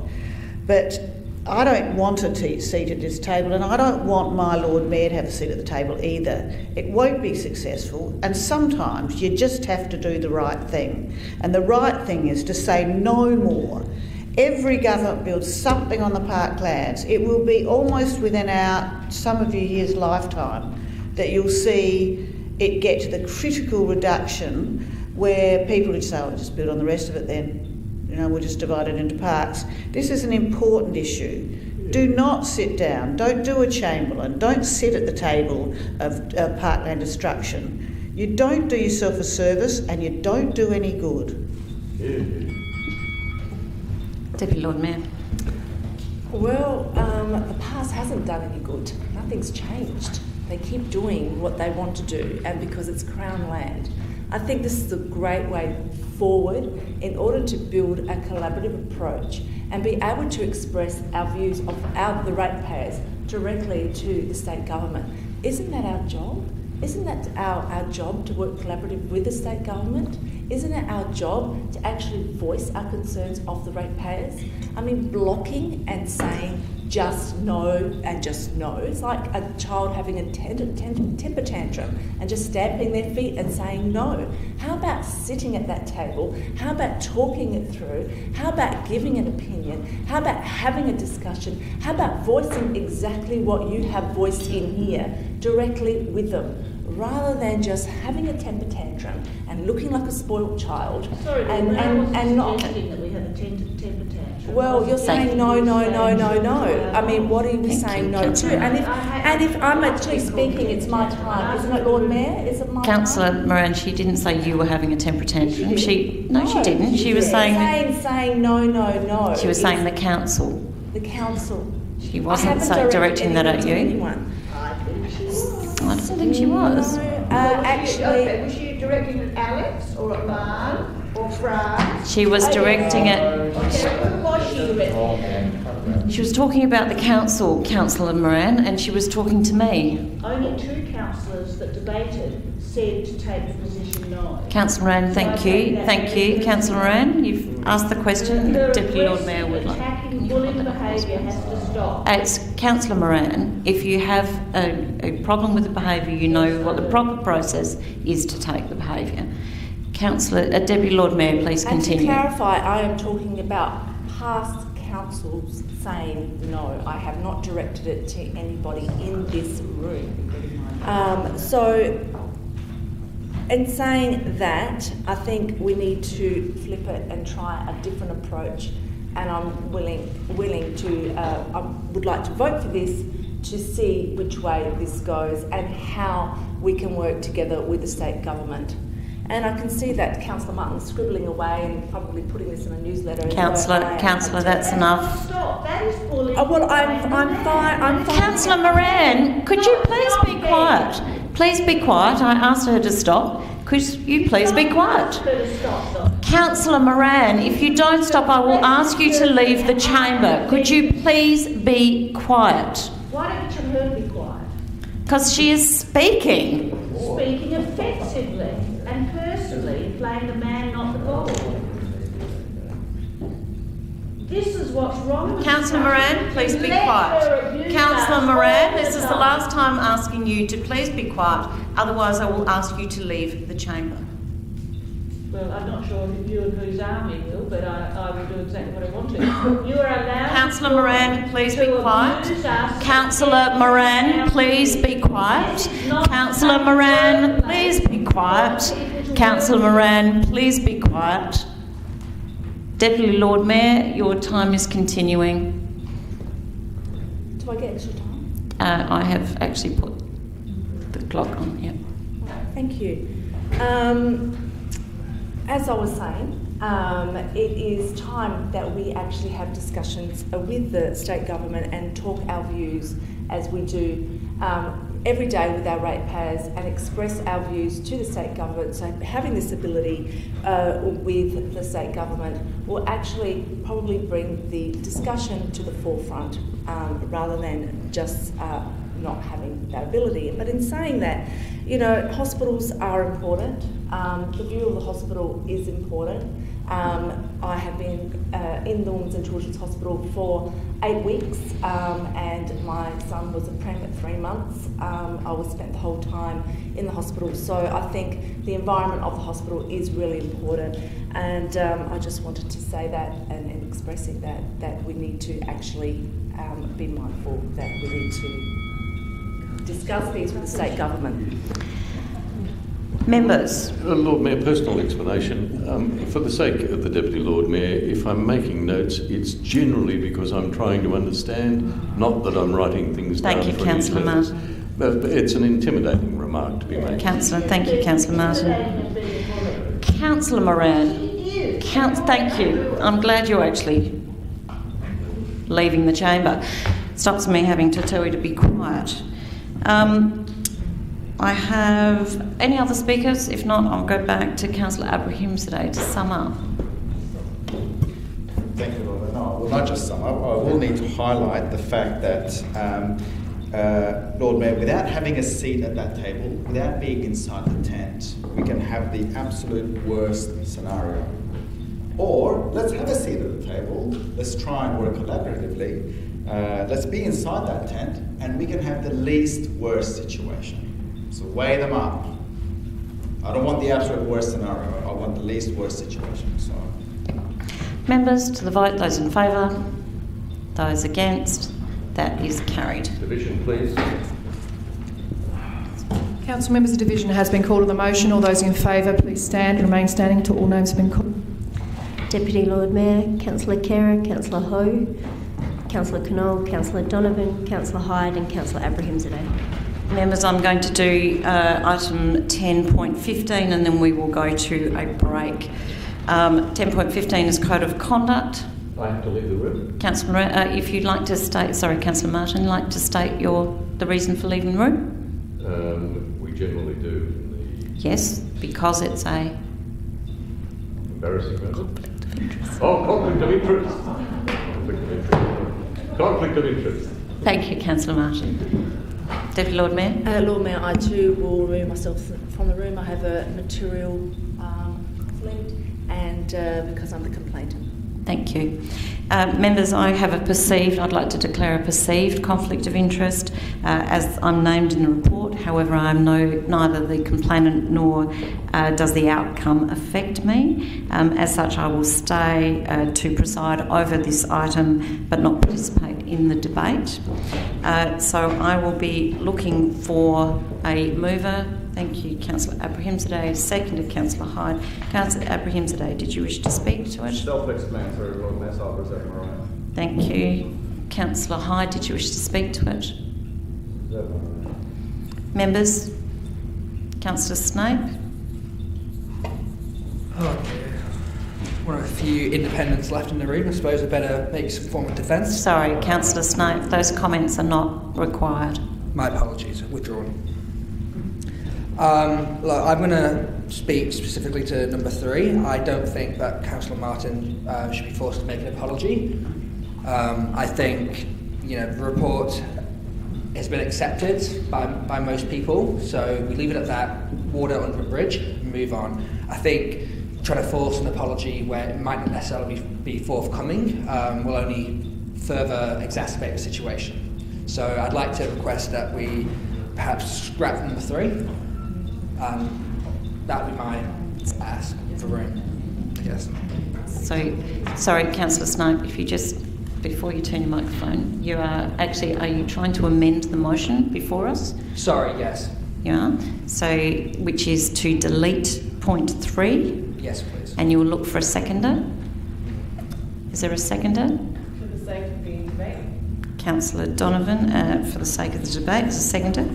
But I don't want a seat at this table, and I don't want my Lord Mayor to have a seat at the table either. It won't be successful, and sometimes you just have to do the right thing. And the right thing is to say no more. Every government builds something on the parklands. It will be almost within some of your year's lifetime that you'll see it get to the critical reduction where people would say, just build on the rest of it then. We'll just divide it into parks. This is an important issue. Do not sit down. Don't do a Chamberlain. Don't sit at the table of parkland destruction. You don't do yourself a service and you don't do any good. Deputy Lord Mayor. Well, the past hasn't done any good. Nothing's changed. They keep doing what they want to do, and because it's Crown land. I think this is a great way forward in order to build a collaborative approach and be able to express our views of the ratepayers directly to the state government. Isn't that our job? Isn't that our job to work collaboratively with the state government? Isn't it our job to actually voice our concerns of the ratepayers? I mean, blocking and saying just no and just no. It's like a child having a temper tantrum and just stamping their feet and saying no. How about sitting at that table? How about talking it through? How about giving an opinion? How about having a discussion? How about voicing exactly what you have voiced in here directly with them, rather than just having a temper tantrum and looking like a spoilt child. Sorry, and not suggesting that we have a temper tantrum. Well, you're saying no. I mean, what are we saying no to? And if I'm actually speaking, it's my time, isn't it, Lord Mayor? Is it my Councillor time? Moran, she didn't say you were having a temper tantrum. She didn't. She was saying no. She was saying the council. The council. She wasn't directing that at you. Anyone. I don't think she was. Actually, was she directing at Alex or at Marn or Fran? She was directing it. Okay, who was she directing? She was talking about the council, Councillor Moran, and she was talking to me. Only 2 councillors that debated said to take the position no. Councillor Moran, thank you. Councillor Moran, you've asked the question. The Deputy Lord Mayor would like. Attacking bullying behaviour has to stop. It's Councillor Moran. If you have a problem with the behaviour, you know what the proper process is to take the behaviour. Deputy Lord Mayor, please continue. And to clarify, I am talking about past councils saying no. I have not directed it to anybody in this room. In saying that, I think we need to flip it and try a different approach. And I'm willing to. I would like to vote for this to see which way this goes and how we can work together with the state government. And I can see that Councillor Martin's scribbling away and probably putting this in a newsletter. Councillor, that's enough. Stop. That is bullying. Well, I'm fine. Councillor Moran, could you please be quiet? Please be quiet. I asked her to stop. Could you please be quiet? Councillor Moran, if you don't stop, I will ask you to leave the chamber. Could you please be quiet? Why don't you tell her to be quiet? Because she is speaking. Speaking offensively and personally, playing the man, not the ball. This is what's wrong with Councillor Moran, please be quiet. Councillor Moran, this is the last time asking you to please be quiet, otherwise I will ask you to leave the chamber. Well, I'm not sure if you and whose army will, but I will do exactly what I want to. You are allowed. Councillor Moran, please be quiet. Councillor Moran, please be quiet. Councillor Moran, please be quiet. Councillor Moran, please be quiet. Deputy Lord Mayor, your time is continuing. Do I get extra time? I have actually put the clock on, yeah. Thank you. As I was saying, it is time that we actually have discussions with the state government and talk our views as we do every day with our ratepayers and express our views to the state government. So having this ability with the state government will actually probably bring the discussion to the forefront rather than just not having that ability. But in saying that, you know, hospitals are important. The view of the hospital is important. I have been in the Women's and Children's Hospital for 8 weeks and my son was a prem at 3 months. I was spent the whole time in the hospital, so I think the environment of the hospital is really important, and I just wanted to say that and expressing that we need to actually be mindful that we need to discuss these with the state government. Members. Lord Mayor, personal explanation. For the sake of the Deputy Lord Mayor, if I'm making notes, it's generally because I'm trying to understand, not that I'm writing things down. Thank you, Councillor Martin. But it's an intimidating remark to be made. Thank you, Councillor Martin. Councillor Moran. Thank you. I'm glad you're actually leaving the chamber. Stops me having to tell you to be quiet. I have any other speakers? If not, I'll go back to Councillor Abrahimzadeh to sum up. Thank you, Lord. No, I will not just sum up. I will need to highlight the fact that, Lord Mayor, without having a seat at that table, without being inside the tent, we can have the absolute worst scenario. Or let's have a seat at the table. Let's try and work collaboratively. Let's be inside that tent, and we can have the least worst situation. So weigh them up. I don't want the absolute worst scenario. I want the least worst situation. So, members, to the vote, those in favour, those against, that is carried. Division, please. Council members, the division has been called on the motion. All those in favour, please stand and remain standing until all names have been called. Deputy Lord Mayor, Councillor Khera, Councillor Ho, Councillor Knoll, Councillor Donovan, Councillor Hyde and Councillor Abrahimzadeh. Members, I'm going to do item 10.15 and then we will go to a break. 10.15 is Code of Conduct. I have to leave the room. Councillor Moran, if you'd like to state, Councillor Martin, like to state the reason for leaving the room? We generally do. Yes, because it's a... Embarrassing matter. Oh, conflict of interest. Conflict of interest. Thank you, Councillor Martin. Deputy Lord Mayor? Lord Mayor, I too will remove myself from the room. I have a material conflict and because I'm the complainant. Thank you. Members, I'd like to declare a perceived conflict of interest as I'm named in the report. However, I'm neither the complainant nor does the outcome affect me. As such, I will stay to preside over this item but not participate in the debate. So I will be looking for a mover. Thank you, Councillor Abrahimzadeh. Seconded, Councillor Hyde. Councillor Abrahimzadeh, did you wish to speak to it? Self-explanatory, Lord Mayor, so I'll present my right. Thank you. Councillor Hyde, did you wish to speak to it? Members? Councillor Snape? Oh dear. One of a few independents left in the room. I suppose I better make some form of defence. Sorry, Councillor Snape, those comments are not required. My apologies, withdrawn. Look, I'm going to speak specifically to number 3. I don't think that Councillor Martin should be forced to make an apology. I think, the report has been accepted by most people, so we leave it at that, water under a bridge, and move on. I think trying to force an apology where it might not necessarily be forthcoming will only further exacerbate the situation. So I'd like to request that we perhaps scrap number 3. That would be my ask for room, I guess. So, sorry, Councillor Snape, if you just, before you turn your microphone, are you trying to amend the motion before us? Sorry, yes. You are? So, which is to delete point 3? Yes, please. And you will look for a seconder? Is there a seconder? For the sake of the debate. Councillor Donovan, for the sake of the debate, as a seconder.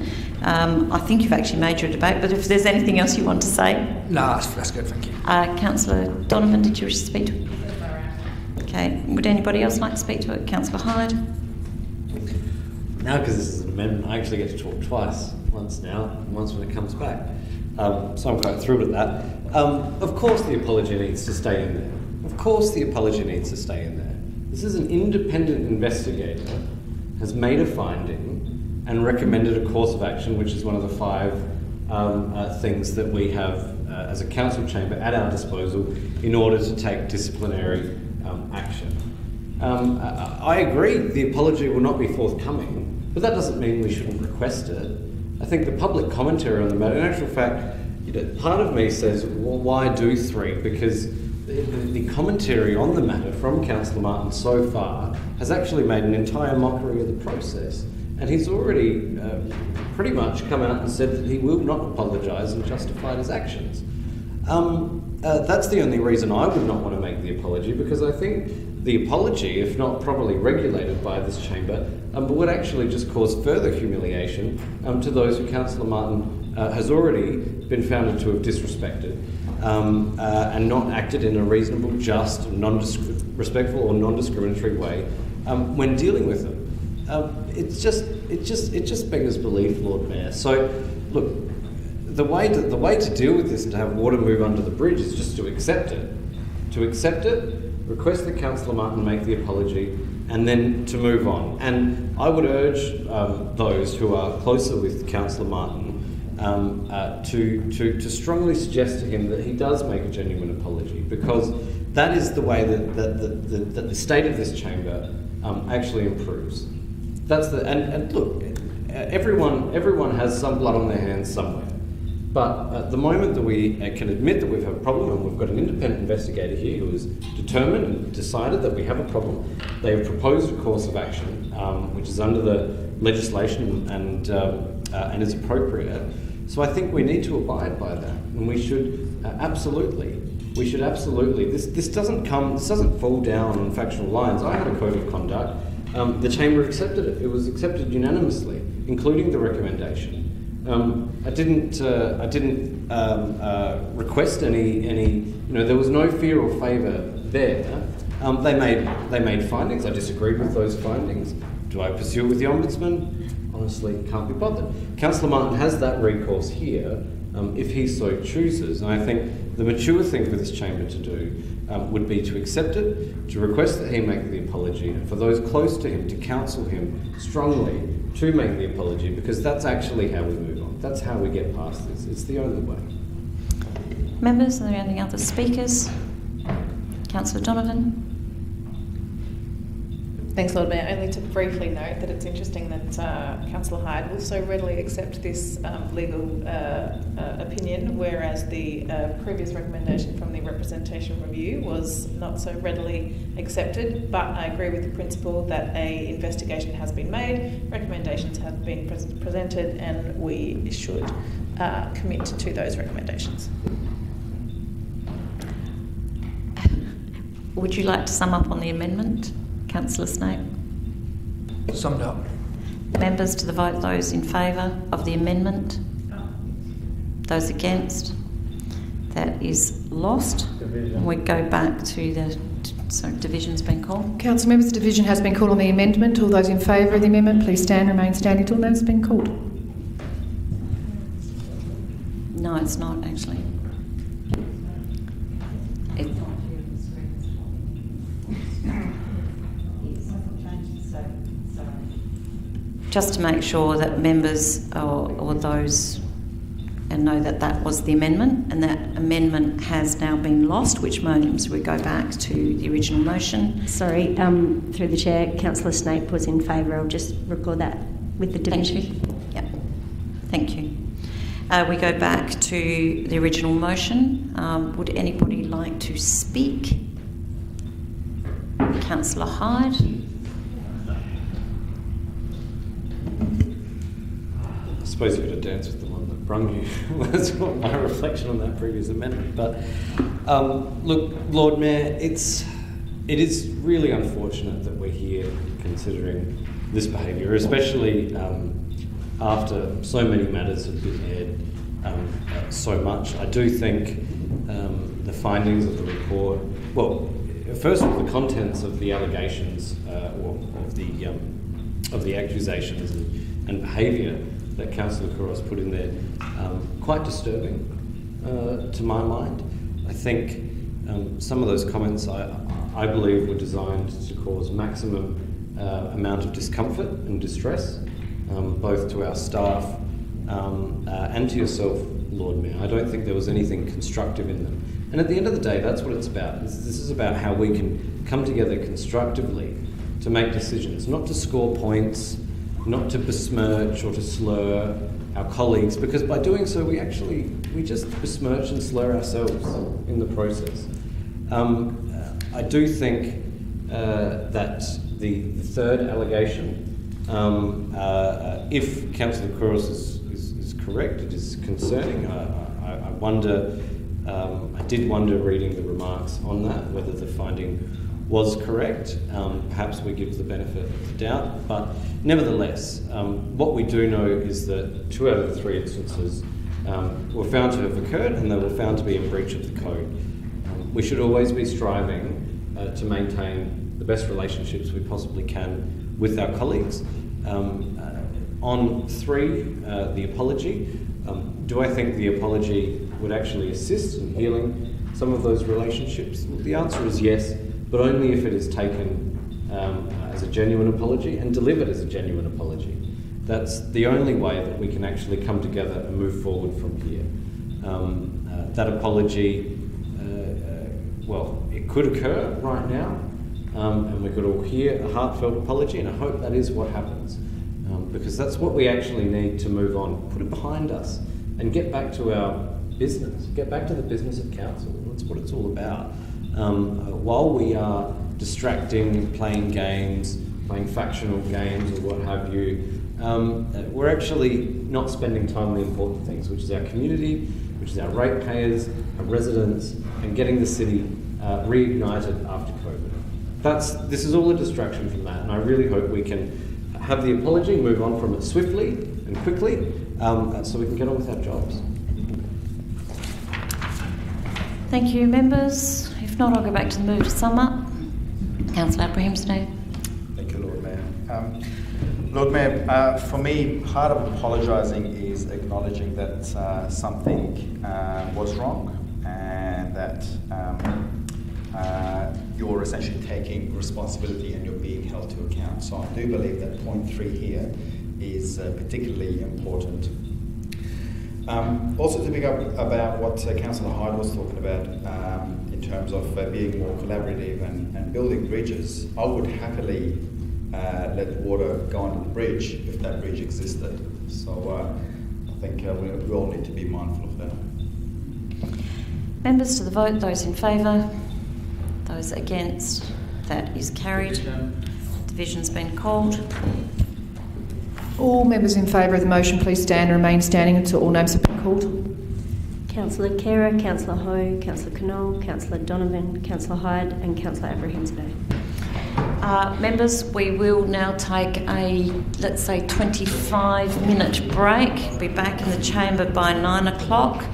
I think you've actually made your debate, but if there's anything else you want to say? No, that's good, thank you. Councillor Donovan, did you wish to speak to it? Okay, would anybody else like to speak to it? Councillor Hyde? Now, because this is an amendment, I actually get to talk twice. Once now, and once when it comes back. So I'm quite thrilled at that. Of course the apology needs to stay in there. Of course the apology needs to stay in there. This is an independent investigator has made a finding and recommended a course of action, which is one of the 5 things that we have as a council chamber at our disposal in order to take disciplinary action. I agree the apology will not be forthcoming, but that doesn't mean we shouldn't request it. I think the public commentary on the matter, in actual fact, part of me says, well, why do 3? Because the commentary on the matter from Councillor Martin so far has actually made an entire mockery of the process. And he's already pretty much come out and said that he will not apologise and justified his actions. That's the only reason I would not want to make the apology, because I think the apology, if not properly regulated by this chamber, would actually just cause further humiliation to those who Councillor Martin has already been found to have disrespected and not acted in a reasonable, just, respectful or non-discriminatory way when dealing with them. It just beggars belief, Lord Mayor. So, look, the way to deal with this and to have water move under the bridge is just to accept it. To accept it, request that Councillor Martin make the apology, and then to move on. And I would urge those who are closer with Councillor Martin to strongly suggest to him that he does make a genuine apology, because that is the way that the state of this chamber actually improves. And look, everyone has some blood on their hands somewhere. But at the moment that we can admit that we've had a problem, and we've got an independent investigator here who is determined and decided that we have a problem, they have proposed a course of action which is under the legislation and is appropriate. So I think we need to abide by that, and we should absolutely. This doesn't fall down on factual lines. I had a code of conduct. The Chamber accepted it. It was accepted unanimously, including the recommendation. I didn't request any. There was no fear or favour there. They made findings. I disagreed with those findings. Do I pursue it with the Ombudsman? Honestly, can't be bothered. Councillor Martin has that recourse here if he so chooses, and I think the mature thing for this chamber to do would be to accept it, to request that he make the apology, and for those close to him to counsel him strongly to make the apology, because that's actually how we move on. That's how we get past this. It's the only way. Members, are there any other speakers? Councillor Donovan. Thanks, Lord Mayor. Only to briefly note that it's interesting that Councillor Hyde will so readily accept this legal opinion, whereas the previous recommendation from the Representation Review was not so readily accepted. But I agree with the principle that an investigation has been made, recommendations have been presented, and we should commit to those recommendations. Would you like to sum up on the amendment? Councillor Snape. Summed up. Members to the vote, those in favour of the amendment? Those against? That is lost. And we go back to the... Sorry, division's been called. Council members, the division has been called on the amendment. All those in favour of the amendment, please remain standing until that's been called. No, it's not actually. Just to make sure that members or those and know that that was the amendment, and that amendment has now been lost, which means we go back to the original motion. Sorry, through the chair, Councillor Snape was in favour. I'll just record that with the division. Thank you. Yep. Thank you. We go back to the original motion. Would anybody like to speak? Councillor Hyde. I suppose you could have danced with the one that brung you. That's my reflection on that previous amendment. But look, Lord Mayor, it is really unfortunate that we're here considering this behaviour, especially after so many matters have been aired so much. I do think the findings of the report, well, first of all, the contents of the allegations or of the accusations and behaviour that Councillor Couros put in there, quite disturbing to my mind. I think some of those comments I believe were designed to cause maximum amount of discomfort and distress, both to our staff and to yourself, Lord Mayor. I don't think there was anything constructive in them. And at the end of the day, that's what it's about. This is about how we can come together constructively to make decisions, not to score points, not to besmirch or to slur our colleagues, because by doing so we just besmirch and slur ourselves in the process. I do think that the third allegation, if Councillor Couros is correct, it is concerning. I wonder, I did wonder reading the remarks on that, whether the finding was correct. Perhaps we give the benefit of the doubt, but nevertheless, what we do know is that 2 out of the 3 instances were found to have occurred, and they were found to be in breach of the code. We should always be striving to maintain the best relationships we possibly can with our colleagues. On 3, the apology, do I think the apology would actually assist in healing some of those relationships? Well, the answer is yes, but only if it is taken as a genuine apology and delivered as a genuine apology. That's the only way that we can actually come together and move forward from here. That apology, well, it could occur right now, and we could all hear a heartfelt apology, and I hope that is what happens, because that's what we actually need to move on, put it behind us, and get back to our business, get back to the business of council. That's what it's all about. While we are distracting, playing games, playing factional games or what have you, we're actually not spending time on the important things, which is our community, which is our ratepayers, our residents, and getting the city reignited after COVID. This is all a distraction from that, and I really hope we can have the apology and move on from it swiftly and quickly, so we can get on with our jobs. Thank you, members. If not, I'll go back to the move to sum up. Councillor Abrahimzadeh. Thank you, Lord Mayor. Lord Mayor, for me, part of apologising is acknowledging that something was wrong and that you're essentially taking responsibility and you're being held to account. So I do believe that point 3 here is particularly important. Also to pick up about what Councillor Hyde was talking about in terms of being more collaborative and building bridges, I would happily let water go under the bridge if that bridge existed. So I think we all need to be mindful of that. Members to the vote, those in favour, those against, that is carried. Division's been called. All members in favour of the motion, please stand and remain standing until all names have been called. Councillor Khera, Councillor Ho, Councillor Knoll, Councillor Donovan, Councillor Hyde and Councillor Abrahimzadeh. Members, we will now take a, let's say, 25-minute break. Be back in the chamber by 9 o'clock.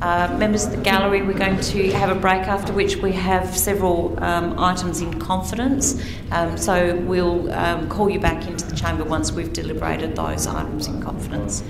Members of the gallery, we're going to have a break, after which we have several items in confidence. So we'll call you back into the chamber once we've deliberated those items in confidence.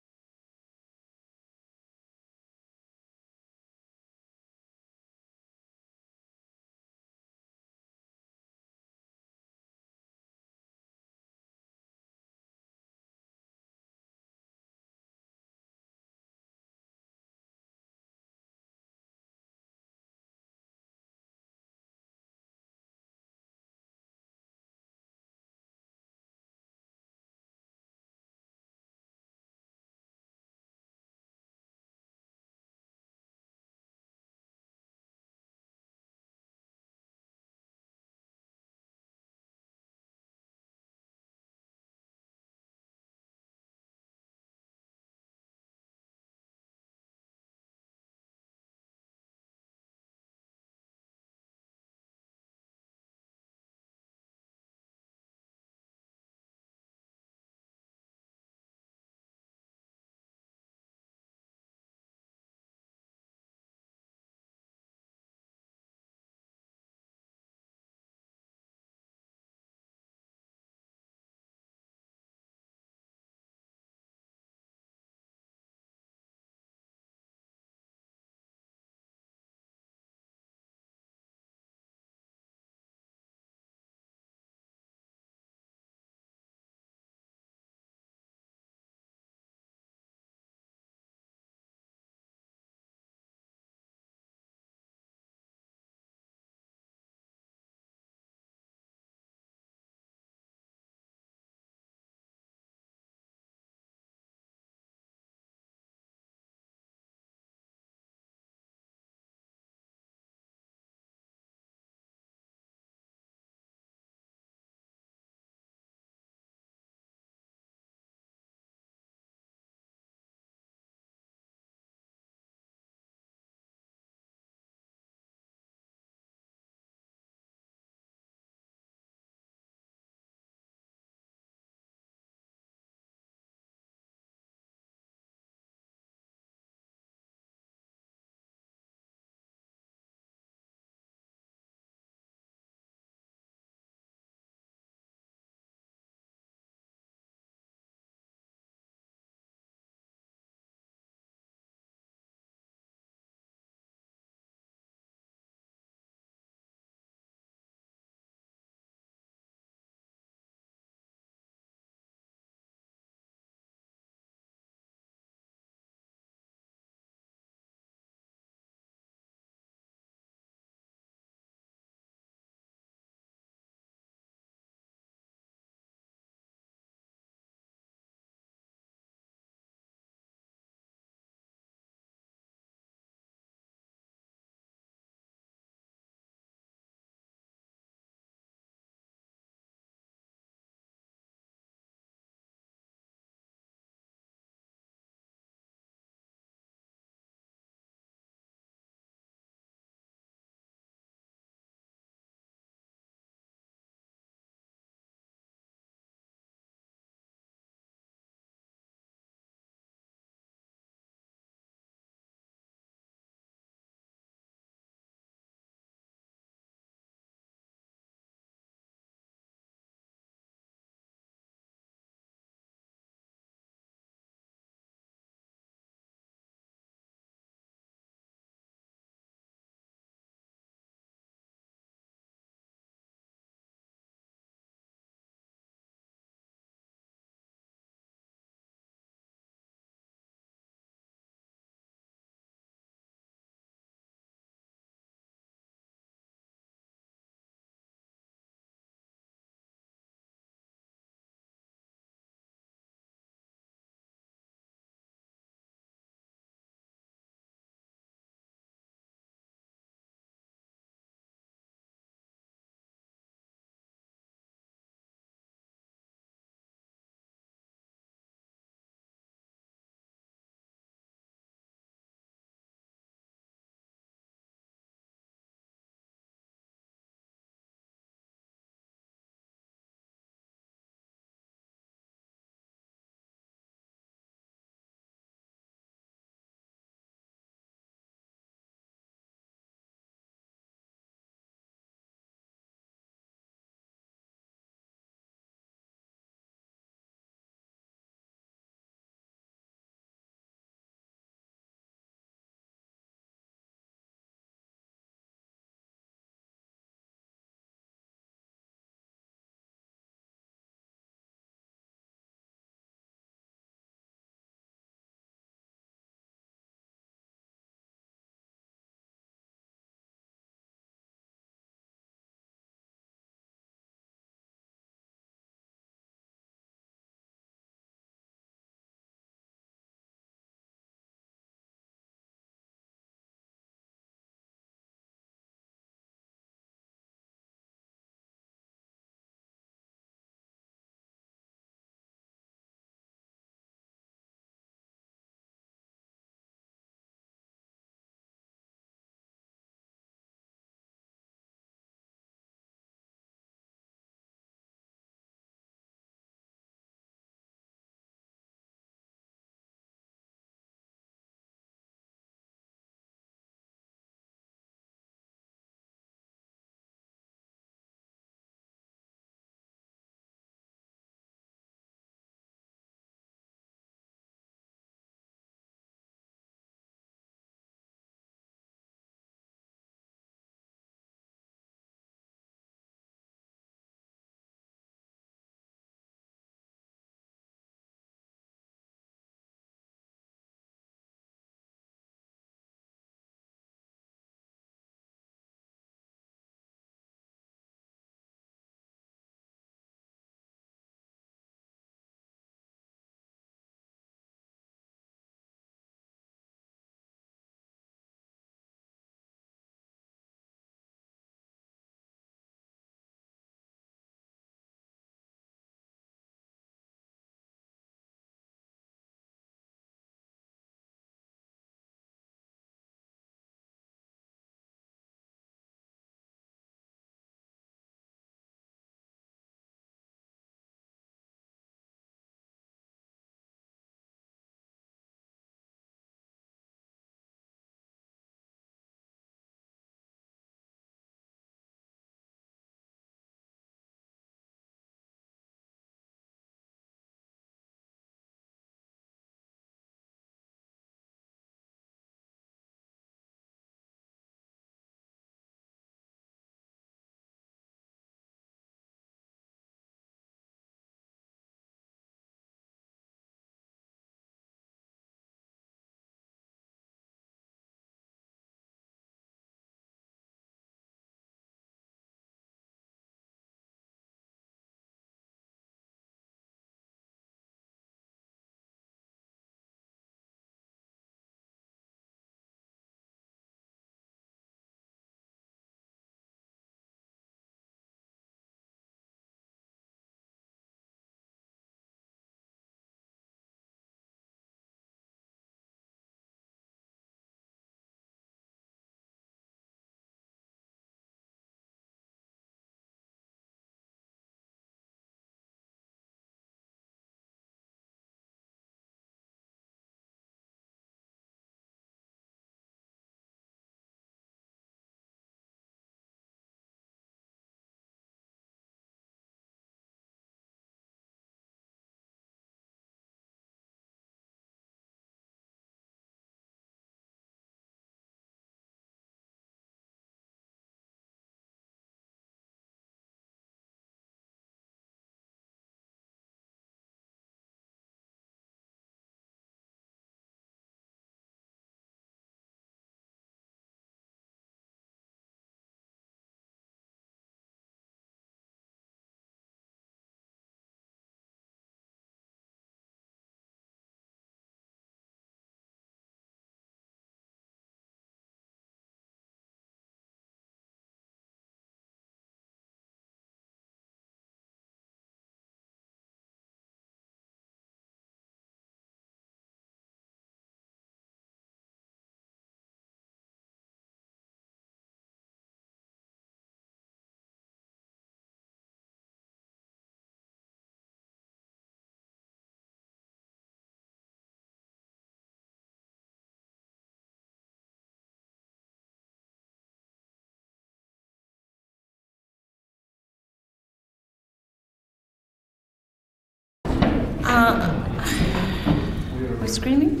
We're screaming?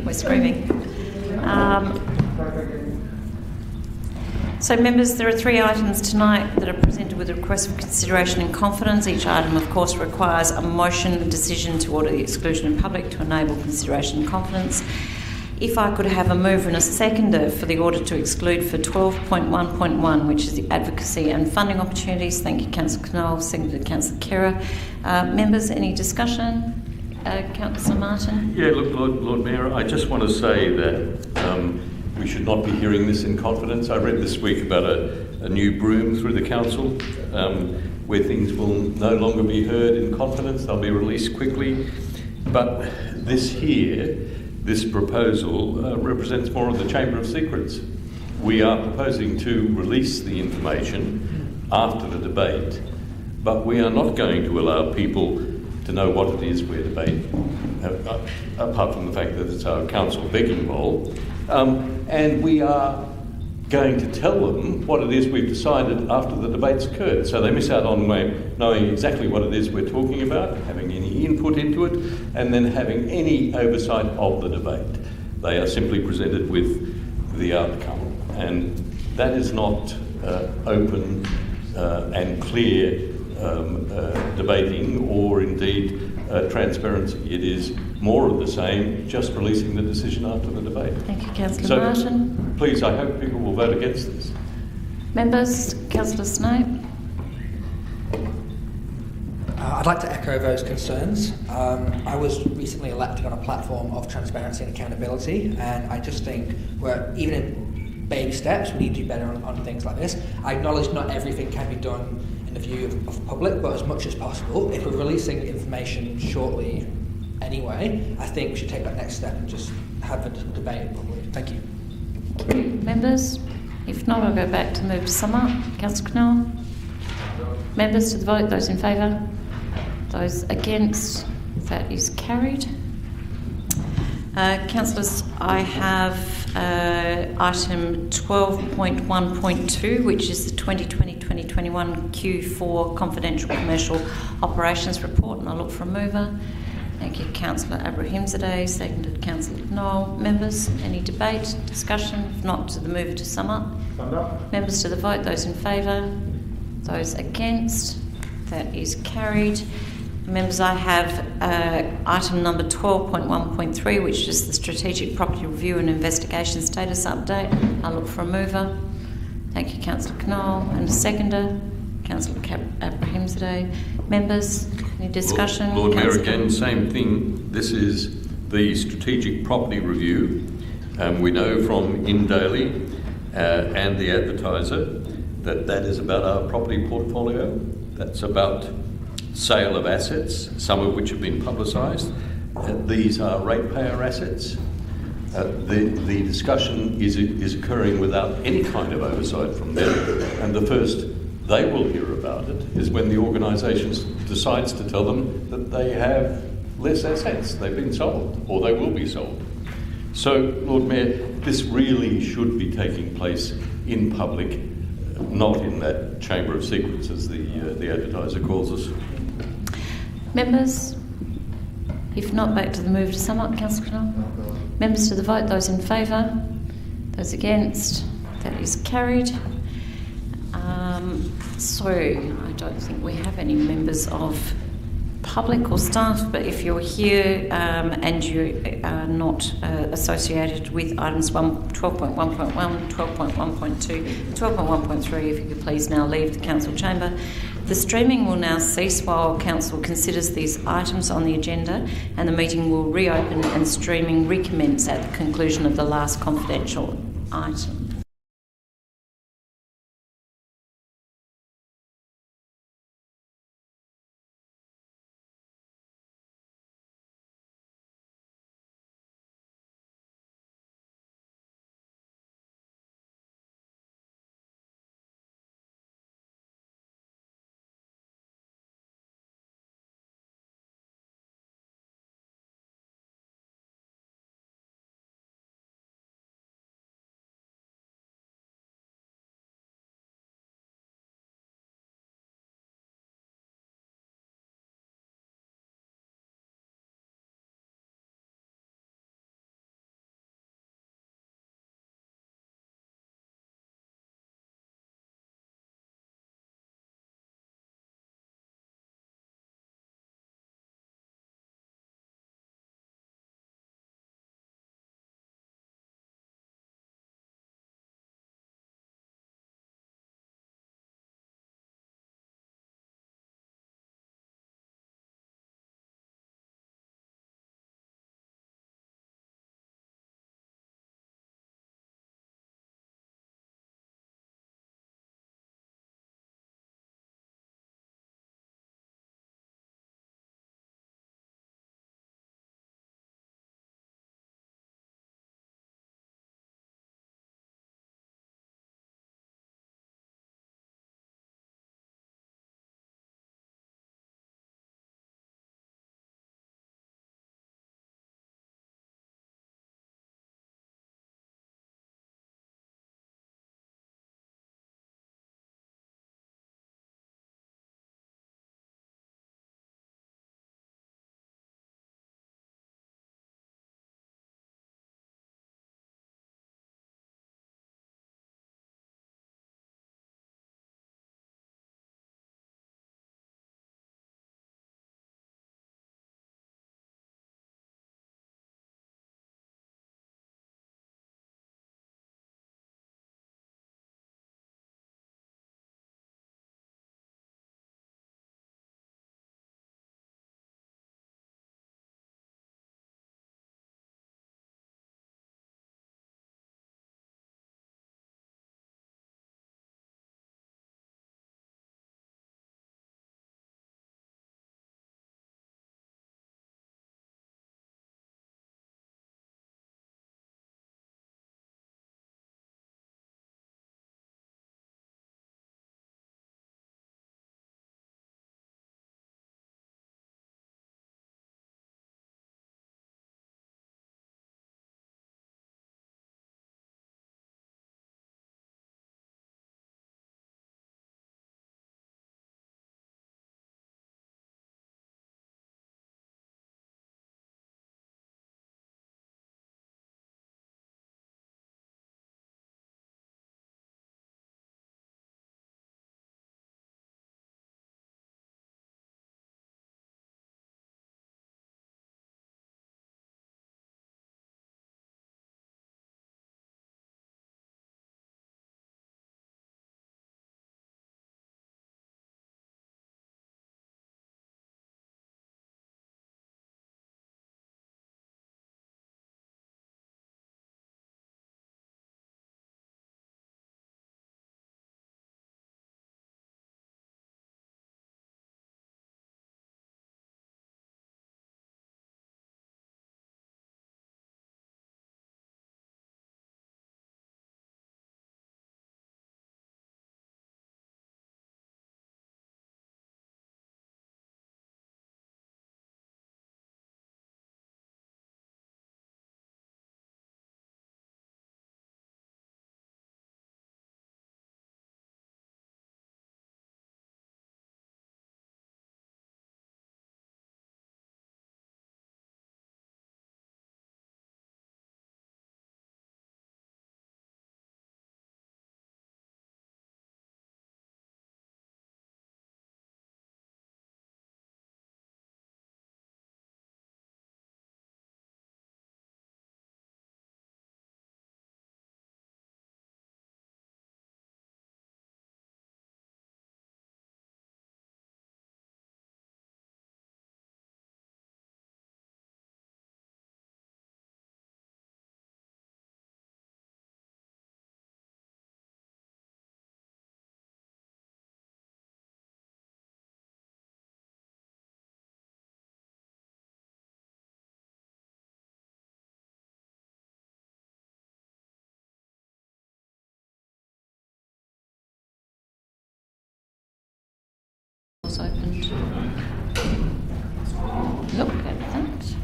We're screaming. So, members, there are 3 items tonight that are presented with a request for consideration in confidence. Each item, of course, requires a motion decision to order the exclusion in public to enable consideration in confidence. If I could have a mover and a seconder for the order to exclude for 12.1.1, which is the advocacy and funding opportunities. Thank you, Councillor Knoll, seconded Councillor Kerr. Members, any discussion? Councillor Martin? Yeah, look, Lord Mayor, I just want to say that we should not be hearing this in confidence. I read this week about a new broom through the council where things will no longer be heard in confidence. They'll be released quickly. But this proposal represents more of the Chamber of Secrets. We are proposing to release the information after the debate, but we are not going to allow people to know what it is we're debating, apart from the fact that it's our council begging bowl. And we are going to tell them what it is we've decided after the debate's occurred. So they miss out on knowing exactly what it is we're talking about, having any input into it, and then having any oversight of the debate. They are simply presented with the outcome. And that is not open and clear debating or indeed transparency. It is more of the same, just releasing the decision after the debate. Thank you, Councillor Martin. Please, I hope people will vote against this. Members, Councillor Snape. I'd like to echo those concerns. I was recently elected on a platform of transparency and accountability, and I just think even in baby steps, we need to do better on things like this. I acknowledge not everything can be done in the view of the public, but as much as possible. If we're releasing information shortly anyway, I think we should take that next step and just have the debate publicly. Thank you. Members, if not, I'll go back to move to sum up. Councillor Knoll. Members to the vote. Those in favour? Those against? That is carried. Councillors, I have item 12.1.2, which is the 2020-2021 Q4 Confidential Commercial Operations Report, and I look for a mover. Thank you, Councillor Abrahimzadeh, seconded Councillor Knoll. Members, any debate, discussion? If not, to the mover to sum up. Members to the vote. Those in favour? Those against? That is carried. Members, I have item number 12.1.3, which is the Strategic Property Review and Investigation Status Update. I look for a mover. Thank you, Councillor Knoll. And a seconder, Councillor Abrahimzadeh. Members, any discussion? Lord Mayor, again, same thing. This is the Strategic Property Review. We know from In Daily and the Advertiser that is about our property portfolio. That's about sale of assets, some of which have been publicised. These are ratepayer assets. The discussion is occurring without any kind of oversight from them, and the first they will hear about it is when the organisation decides to tell them that they have less assets, they've been sold, or they will be sold. So, Lord Mayor, this really should be taking place in public, not in that Chamber of Secrets, as the Advertiser calls us. Members, if not, back to the move to sum up. Councillor Knoll. Members to the vote. Those in favour. Those against. That is carried. So I don't think we have any members of public or staff, but if you're here and you are not associated with items 12.1.1, 12.1.2, 12.1.3, if you could please now leave the council chamber. The streaming will now cease while council considers these items on the agenda, and the meeting will reopen and streaming recommence at the conclusion of the last confidential item. polls opened. Look at that.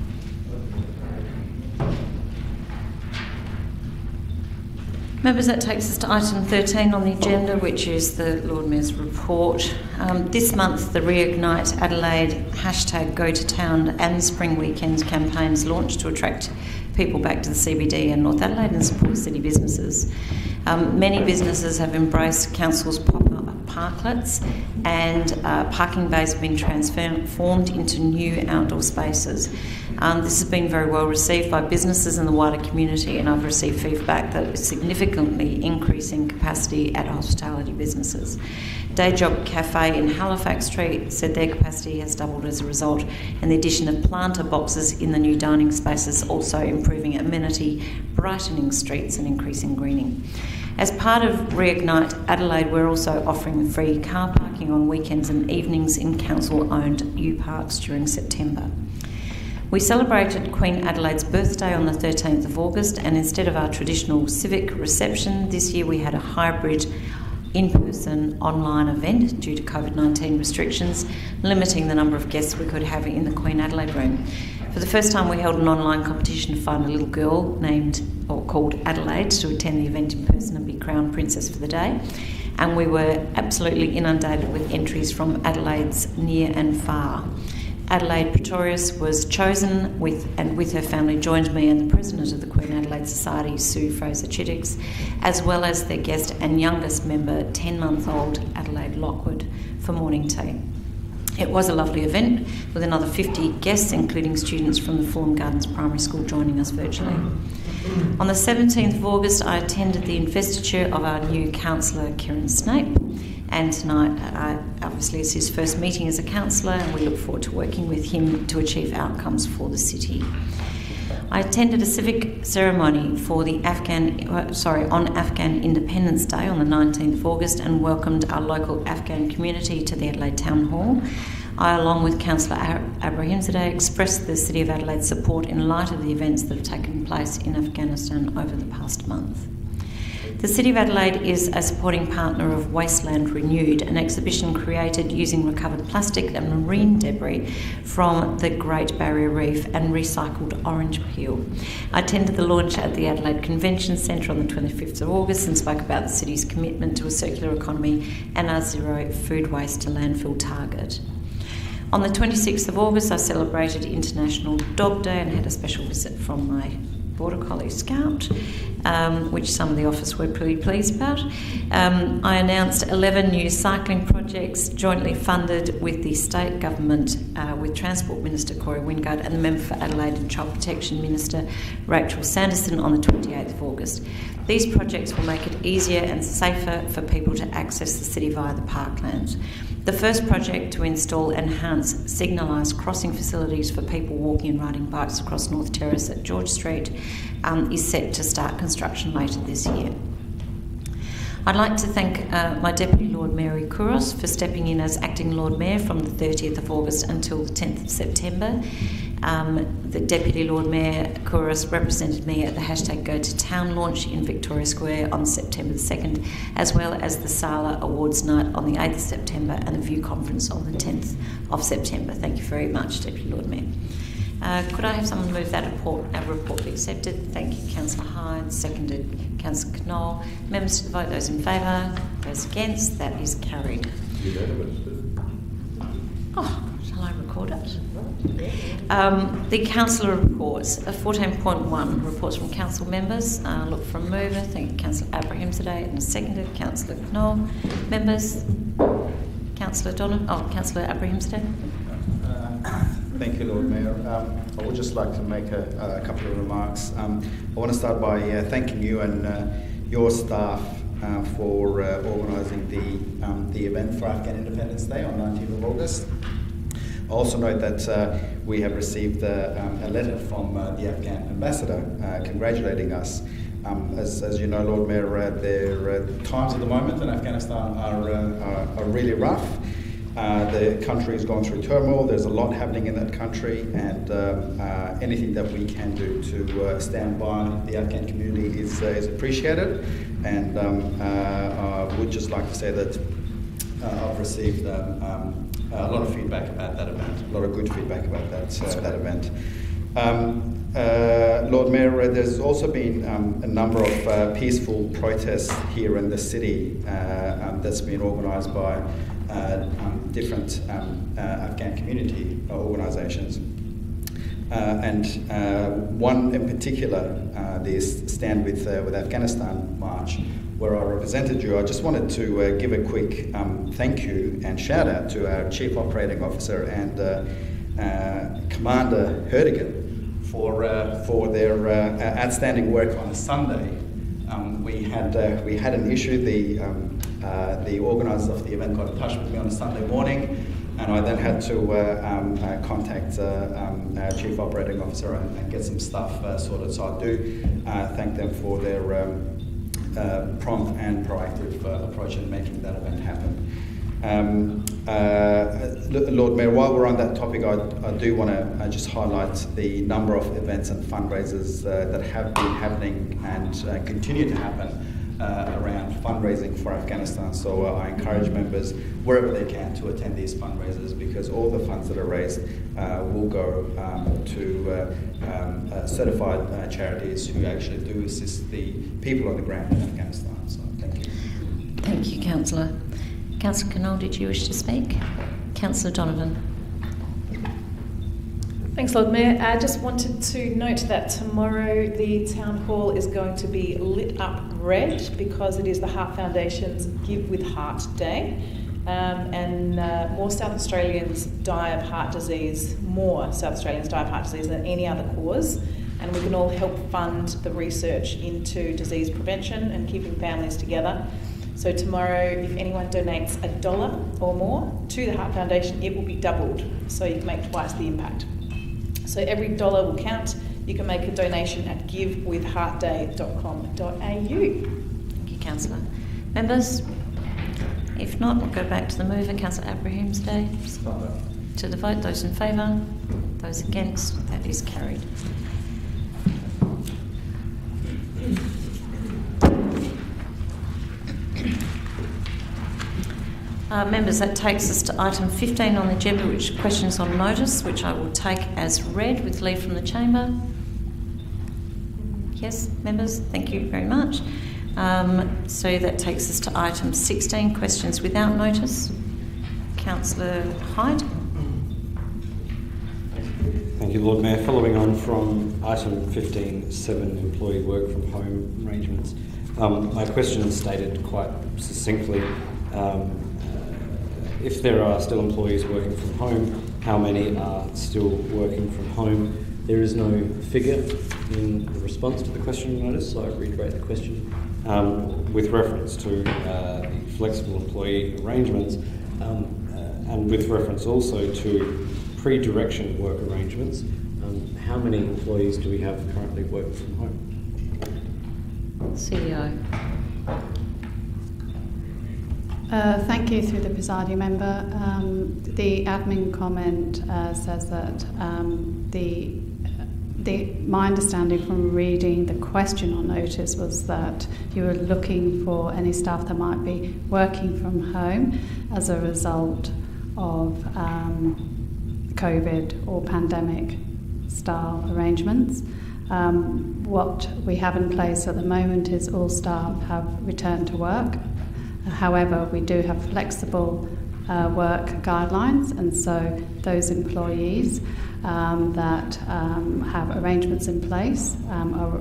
Members, that takes us to item 13 on the agenda, which is the Lord Mayor's report. This month, the Reignite Adelaide #GoToTown and Spring Weekends campaigns launched to attract people back to the CBD and North Adelaide and support city businesses. Many businesses have embraced Council's pop-up parklets, and parking bays have been transformed into new outdoor spaces. This has been very well received by businesses and the wider community, and I've received feedback that it's significantly increasing capacity at hospitality businesses. Day Job Cafe in Halifax Street said their capacity has doubled as a result, and the addition of planter boxes in the new dining spaces also improving amenity, brightening streets and increasing greening. As part of Reignite Adelaide, we're also offering free car parking on weekends and evenings in council-owned U-Parks during September. We celebrated Queen Adelaide's birthday on the 13th of August, and instead of our traditional civic reception, this year we had a hybrid in-person online event due to COVID-19 restrictions, limiting the number of guests we could have in the Queen Adelaide room. For the first time, we held an online competition to find a little girl called Adelaide to attend the event in person and be crowned princess for the day. And we were absolutely inundated with entries from Adelaide's near and far. Adelaide Pretorius was chosen and with her family joined me and the president of the Queen Adelaide Society, Sue Fraser-Chittix, as well as their guest and youngest member, 10-month-old Adelaide Lockwood, for morning tea. It was a lovely event with another 50 guests, including students from the Fulham Gardens Primary School joining us virtually. On the 17th of August, I attended the investiture of our new councillor, Kieran Snape, and tonight, obviously, is his first meeting as a councillor, and we look forward to working with him to achieve outcomes for the city. I attended a civic ceremony for the on Afghan Independence Day on the 19th of August and welcomed our local Afghan community to the Adelaide Town Hall. I, along with Councillor Abrahimzadeh, expressed the City of Adelaide's support in light of the events that have taken place in Afghanistan over the past month. The City of Adelaide is a supporting partner of Wasteland Renewed, an exhibition created using recovered plastic and marine debris from the Great Barrier Reef and recycled orange peel. I attended the launch at the Adelaide Convention Centre on the 25th of August and spoke about the city's commitment to a circular economy and our zero food waste to landfill target. On the 26th of August, I celebrated International Dog Day and had a special visit from my Border Collie Scout, which some of the office were pretty pleased about. I announced 11 new cycling projects jointly funded with the state government, with Transport Minister Corey Wingard and the Member for Adelaide and Child Protection Minister Rachel Sanderson on the 28th of August. These projects will make it easier and safer for people to access the city via the parklands. The first project to install enhanced signalised crossing facilities for people walking and riding bikes across North Terrace at George Street is set to start construction later this year. I'd like to thank my Deputy Lord Mayor Kouros for stepping in as Acting Lord Mayor from the 30th of August until the 10th of September. The Deputy Lord Mayor Kouros represented me at the #GoToTown launch in Victoria Square on September the 2nd, as well as the Sala Awards Night on the 8th of September and the View Conference on the 10th of September. Thank you very much, Deputy Lord Mayor. Could I have someone move that report be accepted? Thank you, Councillor Hyde. Seconded, Councillor Knoll. Members to the vote, those in favour, those against, that is carried. Oh, shall I record it? The councillor reports, 14.1, reports from council members. Look for a mover. Thank you, Councillor Abrahimzadeh, and a seconded, Councillor Knoll. Members, Councillor Councillor Abrahimzadeh. Thank you, Lord Mayor. I would just like to make a couple of remarks. I want to start by thanking you and your staff for organising the event for Afghan Independence Day on 19th of August. I also note that we have received a letter from the Afghan ambassador congratulating us. As you know, Lord Mayor, the times at the moment in Afghanistan are really rough. The country is going through turmoil. There's a lot happening in that country, and anything that we can do to stand by the Afghan community is appreciated. And I would just like to say that I've received a lot of feedback about that event, a lot of good feedback about that event. Lord Mayor, there's also been a number of peaceful protests here in the city that's been organised by different Afghan community organisations. And one in particular, the Stand with Afghanistan March, where I represented you. I just wanted to give a quick thank you and shout out to our Chief Operating Officer and Commander Herdigan for their outstanding work on a Sunday. We had an issue. The organisers of the event got in touch with me on a Sunday morning, and I then had to contact our Chief Operating Officer and get some stuff sorted. So I do thank them for their prompt and proactive approach in making that event happen. Lord Mayor, while we're on that topic, I do want to just highlight the number of events and fundraisers that have been happening and continue to happen around fundraising for Afghanistan. So I encourage members, wherever they can, to attend these fundraisers, because all the funds that are raised will go to certified charities who actually do assist the people on the ground in Afghanistan. So thank you. Thank you, Councillor. Councillor Knoll, did you wish to speak? Councillor Donovan. Thanks, Lord Mayor. I just wanted to note that tomorrow the Town Hall is going to be lit up red because it is the Heart Foundation's Give with Heart Day. And more South Australians die of heart disease than any other cause. And we can all help fund the research into disease prevention and keeping families together. So tomorrow, if anyone donates $1 or more to the Heart Foundation, it will be doubled, so you can make twice the impact. So every dollar will count. You can make a donation at givewithheartday.com.au. Thank you, Councillor. Members, if not, we'll go back to the mover, Councillor Abrahimzadeh. To the vote, those in favour, those against, that is carried. Members, that takes us to item 15 on the agenda, which questions on notice, which I will take as read with leave from the chamber. Yes, members, thank you very much. So that takes us to item 16, questions without notice. Councillor Hyde. Thank you, Lord Mayor. Following on from item 15.7, employee work from home arrangements, my question is stated quite succinctly. If there are still employees working from home, how many are still working from home? There is no figure in the response to the question notice, so I reiterate the question. With reference to the flexible employee arrangements and with reference also to pre-direction work arrangements, how many employees do we have currently working from home? CEO. Thank you through the presiding member. The admin comment says that my understanding from reading the question on notice was that you were looking for any staff that might be working from home as a result of COVID or pandemic style arrangements. What we have in place at the moment is all staff have returned to work. However, we do have flexible work guidelines, and so those employees that have arrangements in place are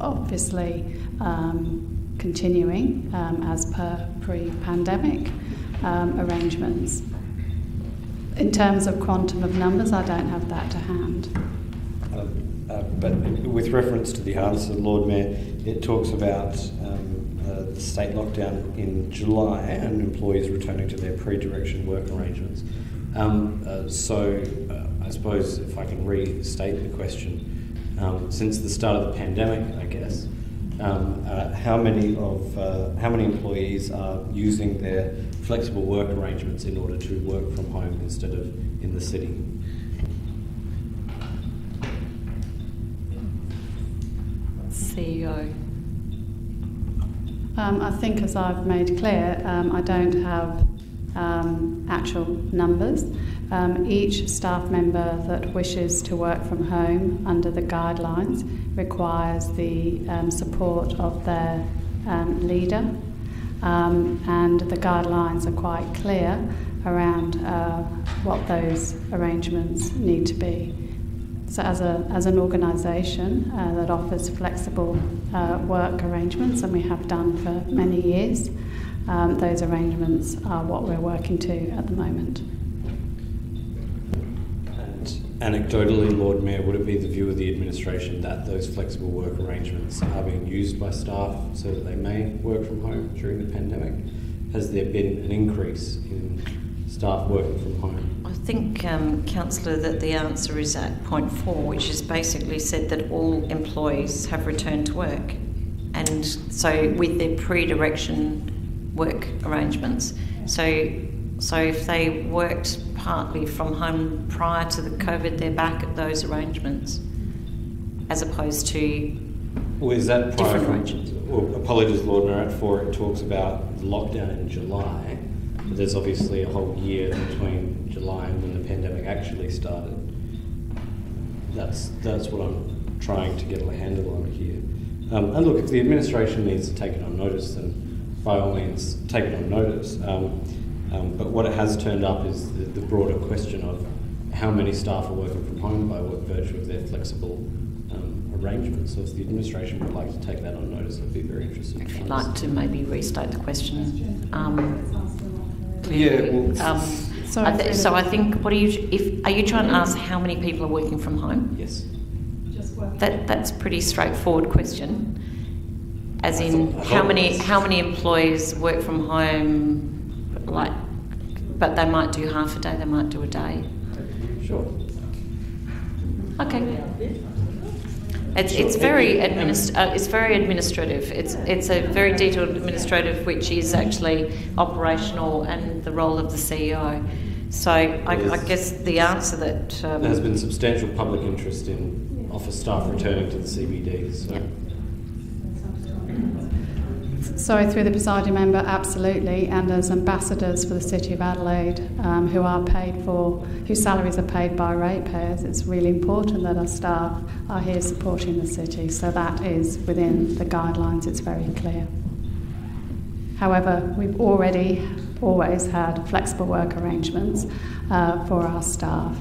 obviously continuing as per pre-pandemic arrangements. In terms of quantum of numbers, I don't have that to hand. But with reference to the answer, Lord Mayor, it talks about the state lockdown in July and employees returning to their pre-direction work arrangements. So I suppose if I can restate the question, since the start of the pandemic, I guess, how many employees are using their flexible work arrangements in order to work from home instead of in the city? CEO. I think, as I've made clear, I don't have actual numbers. Each staff member that wishes to work from home under the guidelines requires the support of their leader, and the guidelines are quite clear around what those arrangements need to be. So as an organisation that offers flexible work arrangements, and we have done for many years, those arrangements are what we're working to at the moment. Anecdotally, Lord Mayor, would it be the view of the administration that those flexible work arrangements are being used by staff so that they may work from home during the pandemic? Has there been an increase in staff working from home? I think, Councillor, that the answer is at point 4, which is basically said that all employees have returned to work. And so with their pre-direction work arrangements. So if they worked partly from home prior to the COVID, they're back at those arrangements, as opposed to is that prior different arrangements. Well, apologies, Lord Mayor, at 4 it talks about the lockdown in July, but there's obviously a whole year between July and when the pandemic actually started. That's what I'm trying to get a handle on here. And look, if the administration needs to take it on notice, then by all means take it on notice. But what it has turned up is the broader question of how many staff are working from home by virtue of their flexible arrangements. So if the administration would like to take that on notice, I'd be very interested. If you'd like to maybe restate the question. Yeah. Well, so I think, are you trying to ask how many people are working from home? Yes. That's a pretty straightforward question. As in, how many employees work from home? But they might do half a day, they might do a day. Sure. Okay. It's very administrative. It's a very detailed administrative, which is actually operational and the role of the CEO. So I guess the answer that there has been substantial public interest in office staff returning to the CBD. So. Yeah. So through the presiding member, absolutely, and as ambassadors for the City of Adelaide, whose salaries are paid by ratepayers, it's really important that our staff are here supporting the city. So that is within the guidelines, it's very clear. However, we've always had flexible work arrangements for our staff.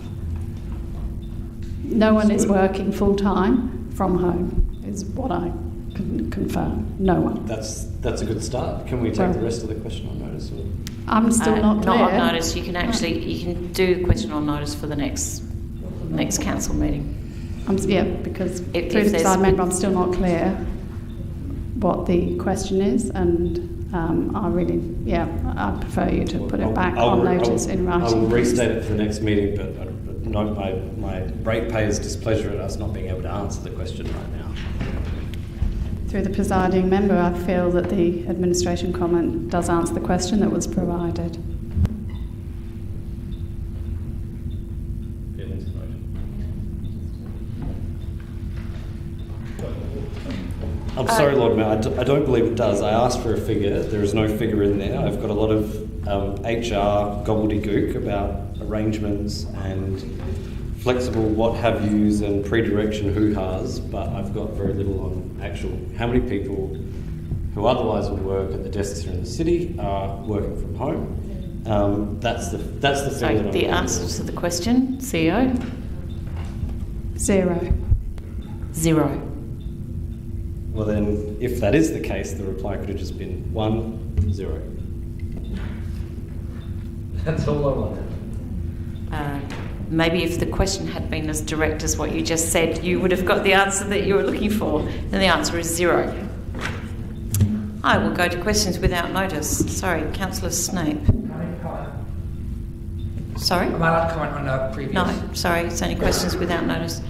No one is working full-time from home, is what I can confirm. No one. That's a good start. Can we take the rest of the question on notice? Or? I'm still not clear. Not on notice. You can do the question on notice for the next council meeting. Because through the presiding member, I'm still not clear what the question is, and I prefer you to put it back on notice in writing. I will restate it for the next meeting, but note my ratepayers' displeasure at us not being able to answer the question right now. Through the presiding member, I feel that the administration comment does answer the question that was provided. I'm sorry, Lord Mayor, I don't believe it does. I asked for a figure. There is no figure in there. I've got a lot of HR gobbledygook about arrangements and flexible what have yous and pre-direction hoo-has, but I've got very little on actual how many people who otherwise would work at the desks here in the city are working from home. That's the figure. So the answer to the question, CEO? 0. 0. Well then, if that is the case, the reply could have just been 1, 0. That's all I wanted. Maybe if the question had been as direct as what you just said, you would have got the answer that you were looking for. Then the answer is 0. I will go to questions without notice. Sorry, Councillor Snape. Sorry? Am I allowed to comment on the previous? No, sorry, it's only questions without notice.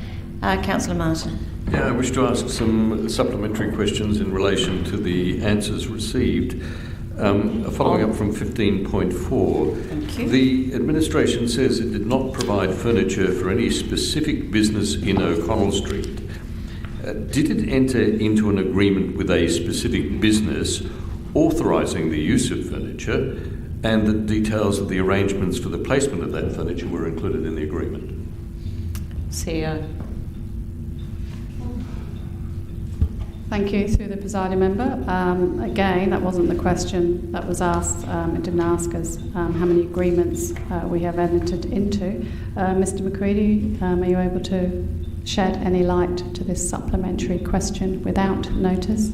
Councillor Martin. Yeah, I wish to ask some supplementary questions in relation to the answers received. Following up from 15.4, the administration says it did not provide furniture for any specific business in O'Connell Street. Did it enter into an agreement with a specific business authorising the use of furniture? and that details of the arrangements for the placement of that furniture were included in the agreement. CEO. Thank you. Through the presiding member. Again, that wasn't the question that was asked. It didn't ask us how many agreements we have entered into. Mr McCready, are you able to shed any light to this supplementary question without notice?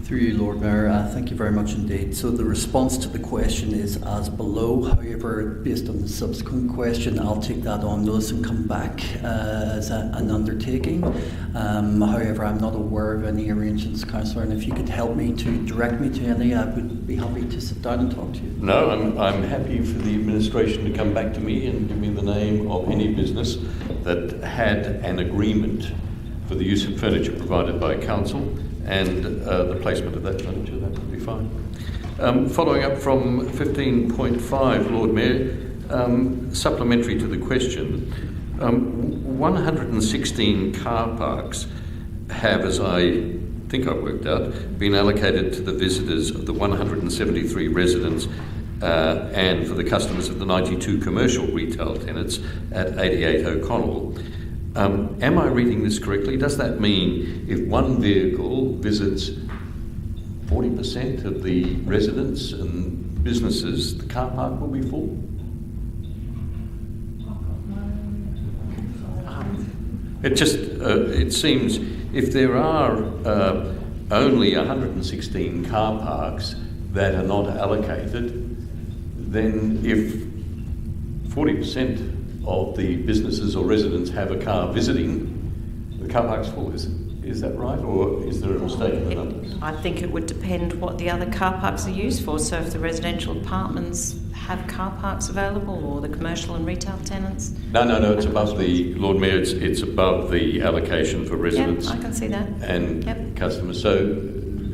Through you, Lord Mayor, thank you very much indeed. So the response to the question is as below. However, based on the subsequent question, I'll take that on notice and come back as an undertaking. However, I'm not aware of any arrangements, Councillor, and if you could help me to direct me to any, I would be happy to sit down and talk to you. No, I'm happy for the administration to come back to me and give me the name of any business that had an agreement for the use of furniture provided by council and the placement of that furniture. That would be fine. Following up from 15.5, Lord Mayor, supplementary to the question, 116 car parks have, as I think I've worked out, been allocated to the visitors of the 173 residents and for the customers of the 92 commercial retail tenants at 88 O'Connell. Am I reading this correctly? Does that mean if one vehicle visits 40% of the residents and businesses, the car park will be full? It seems if there are only 116 car parks that are not allocated, then if 40% of the businesses or residents have a car visiting, the car park's full. Is that right, or is there a mistake in the numbers? I think it would depend what the other car parks are used for. So if the residential apartments have car parks available, or the commercial and retail tenants. No, it's above the, Lord Mayor, it's above the allocation for residents. Yeah, I can see that. And customers. So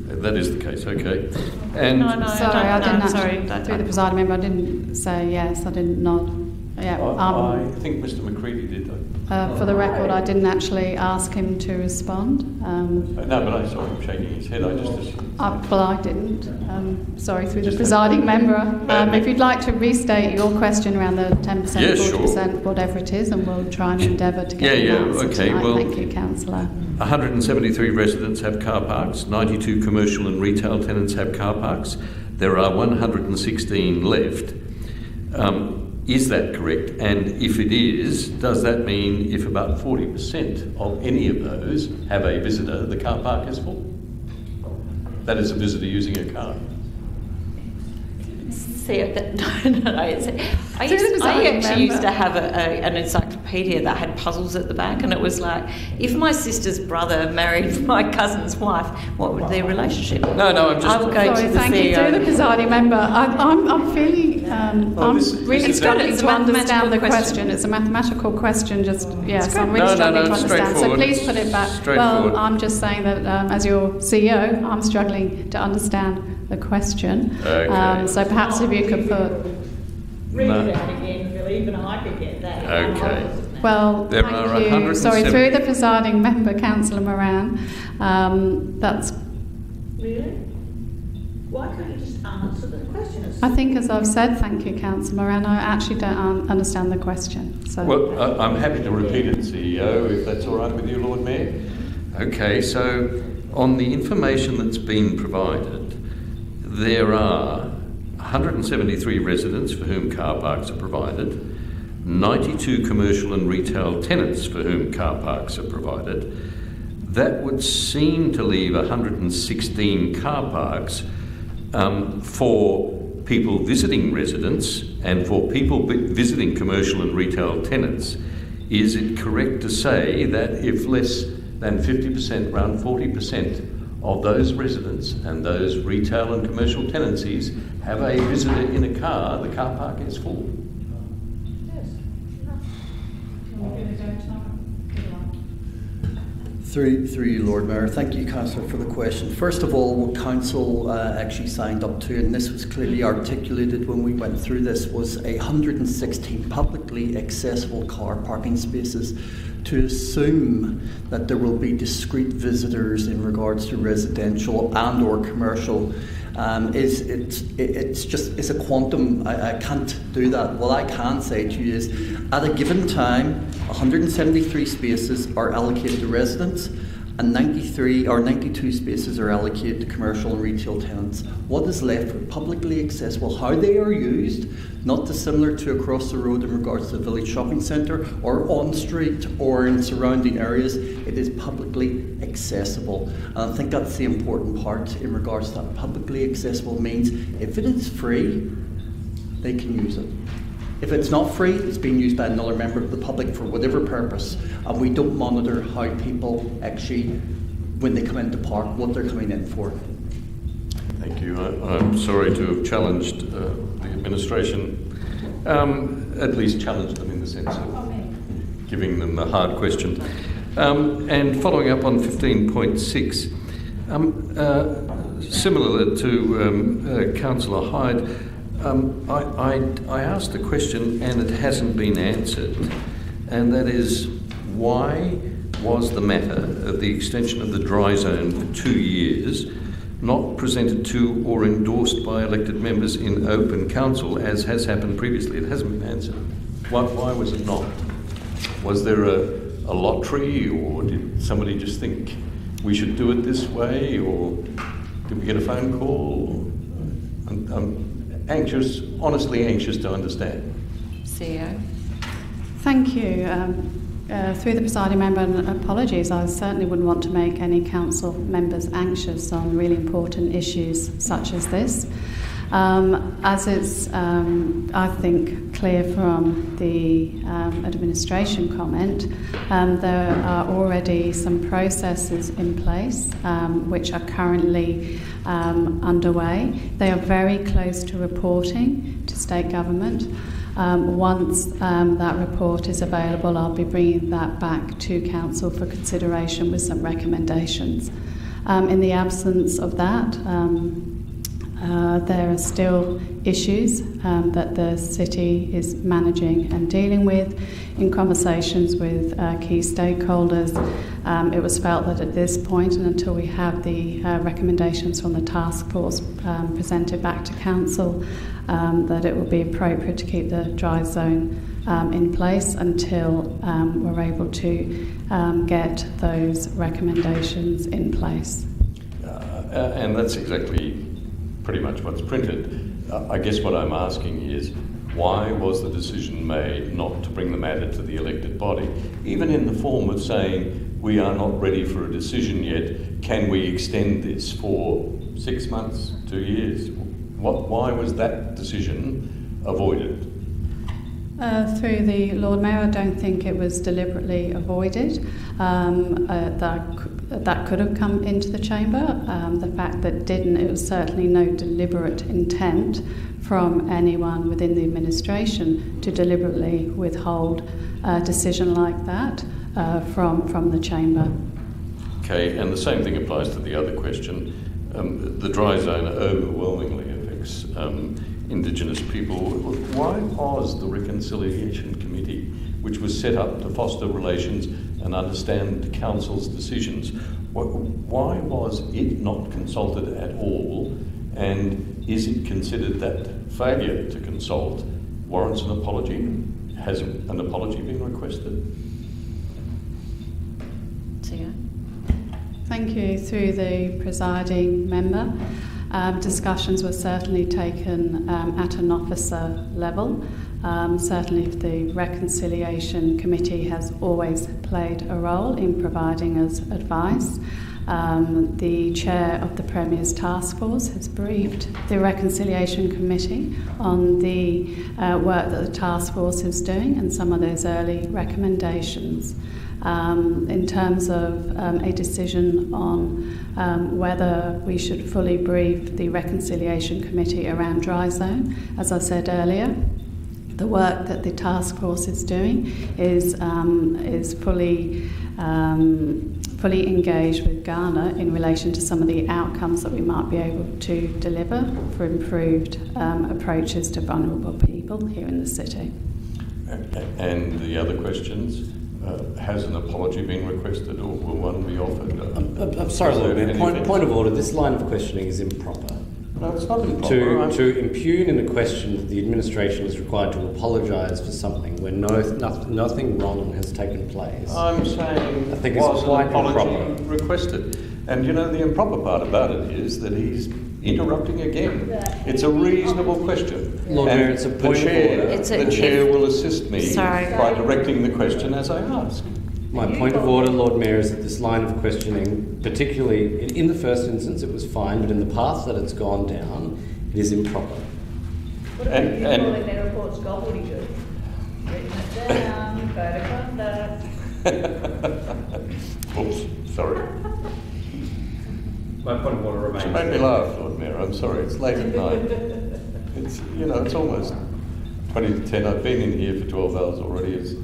that is the case, okay. And Through the presiding member, I didn't say yes, I didn't nod. Yeah, I think Mr McCready did. For the record, I didn't actually ask him to respond. No, but I saw him shaking his head. I just assumed. I didn't. Sorry, through the presiding member. If you'd like to restate your question around the 10%, 40%, whatever it is, and we'll try and endeavour to get an answer tonight. Well, thank you, Councillor. 173 residents have car parks, 92 commercial and retail tenants have car parks. There are 116 left. Is that correct? And if it is, does that mean if about 40% of any of those have a visitor, the car park is full? That is a visitor using a car. I actually used to have an encyclopedia that had puzzles at the back, and it was like, if my sister's brother married my cousin's wife, what would their relationship be? No, I'm just... I would go to the thank CEO. you. Through the presiding member, I'm feeling... I'm really struggling to understand the question. It's a mathematical question, I'm really struggling to understand. So please put it back. Well, I'm just saying that as your CEO, I'm struggling to understand the question. Okay. So perhaps if you could put... Read it out again, Phil, even I could get that. Okay. Well, there thank you. Sorry, through the presiding member, Councillor Moran, that's... Really? Why can't you just answer the question? I think, as I've said, thank you, Councillor Moran, I actually don't understand the question. So. Well, I'm happy to repeat it, CEO, if that's all right with you, Lord Mayor. Okay, so on the information that's been provided, there are 173 residents for whom car parks are provided, 92 commercial and retail tenants for whom car parks are provided. That would seem to leave 116 car parks for people visiting residents and for people visiting commercial and retail tenants. Is it correct to say that if less than 50%, around 40% of those residents and those retail and commercial tenancies have a visitor in a car, the car park is full? Through you, Lord Mayor. Thank you, Councillor, for the question. First of all, what Council actually signed up to, and this was clearly articulated when we went through this, was 116 publicly accessible car parking spaces. To assume that there will be discrete visitors in regards to residential and or commercial It's a quantum. I can't do that. What I can say to you is, at a given time, 173 spaces are allocated to residents, and 93 or 92 spaces are allocated to commercial and retail tenants. What is left for publicly accessible, how they are used, not dissimilar to across the road in regards to the village shopping centre or on street or in surrounding areas, it is publicly accessible. And I think that's the important part in regards to that. Publicly accessible means if it is free, they can use it. If it's not free, it's being used by another member of the public for whatever purpose, and we don't monitor how people actually, when they come into park, what they're coming in for. Thank you. I'm sorry to have challenged the administration, at least challenged them in the sense of giving them a hard question. And following up on 15.6, similar to Councillor Hyde, I asked a question and it hasn't been answered, and that is, why was the matter of the extension of the dry zone for 2 years not presented to or endorsed by elected members in open council, as has happened previously? It hasn't been answered. Why was it not? Was there a lottery, or did somebody just think we should do it this way, or did we get a phone call? I'm anxious, honestly anxious to understand. CEO. Thank you. Through the presiding member, and apologies, I certainly wouldn't want to make any council members anxious on really important issues such as this. As it's, I think, clear from the administration comment, there are already some processes in place which are currently underway. They are very close to reporting to state government. Once that report is available, I'll be bringing that back to Council for consideration with some recommendations. In the absence of that, there are still issues that the city is managing and dealing with. In conversations with key stakeholders, it was felt that at this point, and until we have the recommendations from the task force presented back to Council, that it would be appropriate to keep the dry zone in place until we're able to get those recommendations in place. And that's exactly pretty much what's printed. I guess what I'm asking is, why was the decision made not to bring the matter to the elected body, even in the form of saying, we are not ready for a decision yet, can we extend this for 6 months, 2 years? Why was that decision avoided? Through the Lord Mayor, I don't think it was deliberately avoided. That could have come into the chamber. The fact that it didn't, it was certainly no deliberate intent from anyone within the administration to deliberately withhold a decision like that from the chamber. Okay, and the same thing applies to the other question. The dry zone overwhelmingly affects Indigenous people. Why was the Reconciliation Committee, which was set up to foster relations and understand Council's decisions, why was it not consulted at all? And is it considered that failure to consult warrants an apology? Has an apology been requested? Thank you. Through the presiding member, discussions were certainly taken at an officer level. Certainly the Reconciliation Committee has always played a role in providing us advice. The chair of the Premier's Task Force has briefed the Reconciliation Committee on the work that the Task Force is doing and some of those early recommendations. In terms of a decision on whether we should fully brief the Reconciliation Committee around dry zone, as I said earlier, the work that the task force is doing is fully engaged with Ghana in relation to some of the outcomes that we might be able to deliver for improved approaches to vulnerable people here in the city. And the other questions? Has an apology been requested, or will one be offered? I'm sorry, Lord Mayor. Point of order. This line of questioning is improper. No, it's not improper. To impugn in a question that the administration is required to apologise for something where nothing wrong has taken place. I'm saying I think was it's quite an apology improper. requested. And you know, the improper part about it is that he's interrupting again. It's a reasonable question. Lord Mayor, it's a point of order. The chair will assist me Sorry. by directing the question as I ask. My point of order, Lord Mayor, is that this line of questioning, particularly in the first instance, it was fine, but in the path that it's gone down, it is improper. What about you calling their reports gobbledygook? Written it down, code of conduct. Oops, sorry. My point of order remains. It made me laugh, Lord Mayor. I'm sorry, it's late at night. It's, you know, it's almost 20 to 10. I've been in here for 12 hours already, as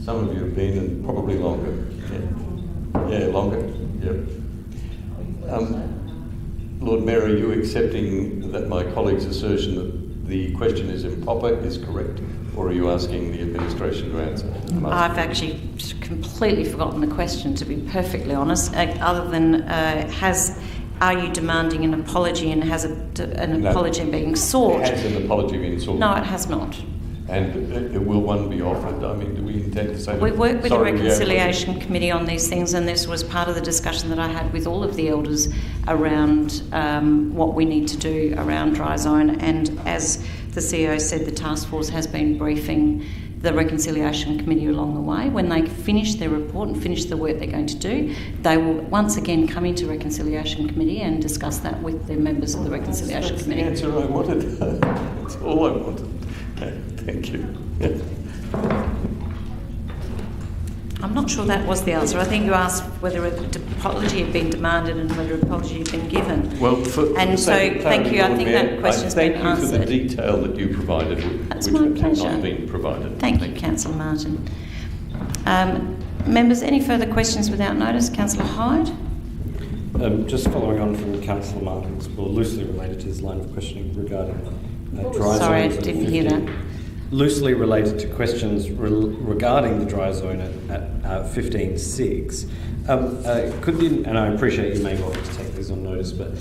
some of you have been, and probably longer. Yeah, longer. Yep. Lord Mayor, are you accepting that my colleague's assertion that the question is improper is correct, or are you asking the administration to answer? I've actually completely forgotten the question, to be perfectly honest, other than are you demanding an apology, and has an apology being sought? Has an apology been sought? No, it has not. And will one be offered? I mean, do we intend to say... We work with the Reconciliation Committee on these things, and this was part of the discussion that I had with all of the elders around what we need to do around dry zone. And as the CEO said, the task force has been briefing the Reconciliation Committee along the way. When they finish their report and finish the work they're going to do, they will once again come into Reconciliation Committee and discuss that with the members of the Reconciliation Committee. That's the answer I wanted. That's all I wanted. Thank you. I'm not sure that was the answer. I think you asked whether an apology had been demanded and whether an apology had been given. Well, and so, thank you. I think that question's been answered. Thank you for the detail that you provided, That's which my has pleasure. not been provided. Thank you, Councillor Martin. Members, any further questions without notice? Councillor Hyde? Just following on from Councillor Martin's, well, loosely related to his line of questioning regarding dry Sorry, I zones. didn't hear that. Loosely related to questions regarding the dry zone at 15.6. And I appreciate you may want to take these on notice, but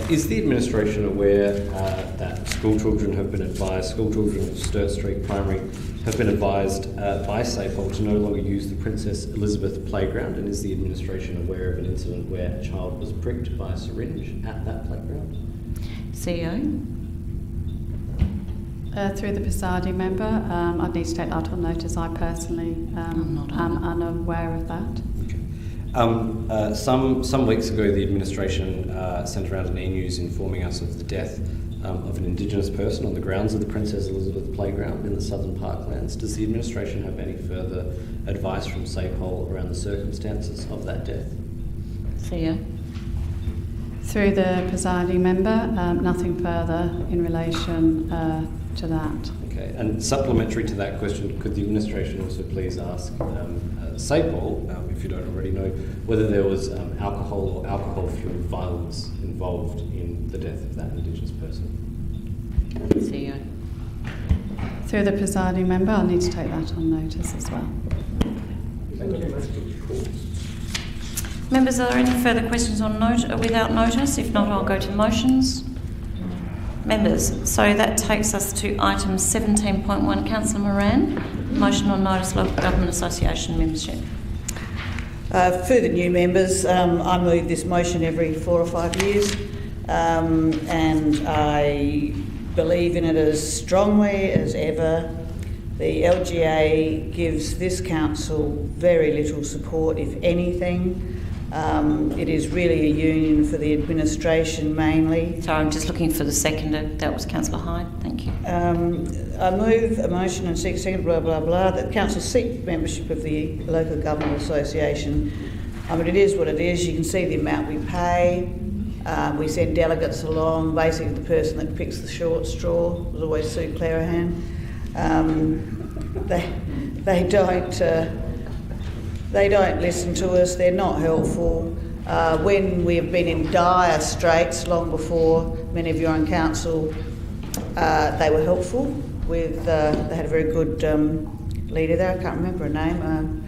is the administration aware that school children of Sturt Street Primary have been advised by SAPOL to no longer use the Princess Elizabeth playground? And is the administration aware of an incident where a child was pricked by a syringe at that playground? CEO? Through the presiding member, I'd need to take that on notice. I personally am unaware of that. Some weeks ago, the administration sent around an e-news informing us of the death of an Indigenous person on the grounds of the Princess Elizabeth Playground in the Southern Parklands. Does the administration have any further advice from SAPOL around the circumstances of that death? CEO? Through the presiding member, nothing further in relation to that. Okay, and supplementary to that question, could the administration also please ask SAPOL, if you don't already know, whether there was alcohol or alcohol-fueled violence involved in the death of that Indigenous person? CEO. Through the presiding member, I'll need to take that on notice as well. Thank you. Members, are there any further questions on without notice? If not, I'll go to motions. Members, so that takes us to item 17.1. Councillor Moran, motion on notice Local Government Association membership. For the new members, I move this motion every 4 or 5 years, and I believe in it as strongly as ever. The LGA gives this council very little support, if anything. It is really a union for the administration mainly. Sorry, I'm just looking for the seconder. That was Councillor Hyde. Thank you. I move a motion and seek second, blah, blah, blah, that council seek membership of the Local Government Association. I mean, it is what it is. You can see the amount we pay. We send delegates along. Basically, the person that picks the short straw was always Sue Clarahan. They don't listen to us. They're not helpful. When we have been in dire straits long before many of you are on council, they were helpful. They had a very good leader there. I can't remember her name.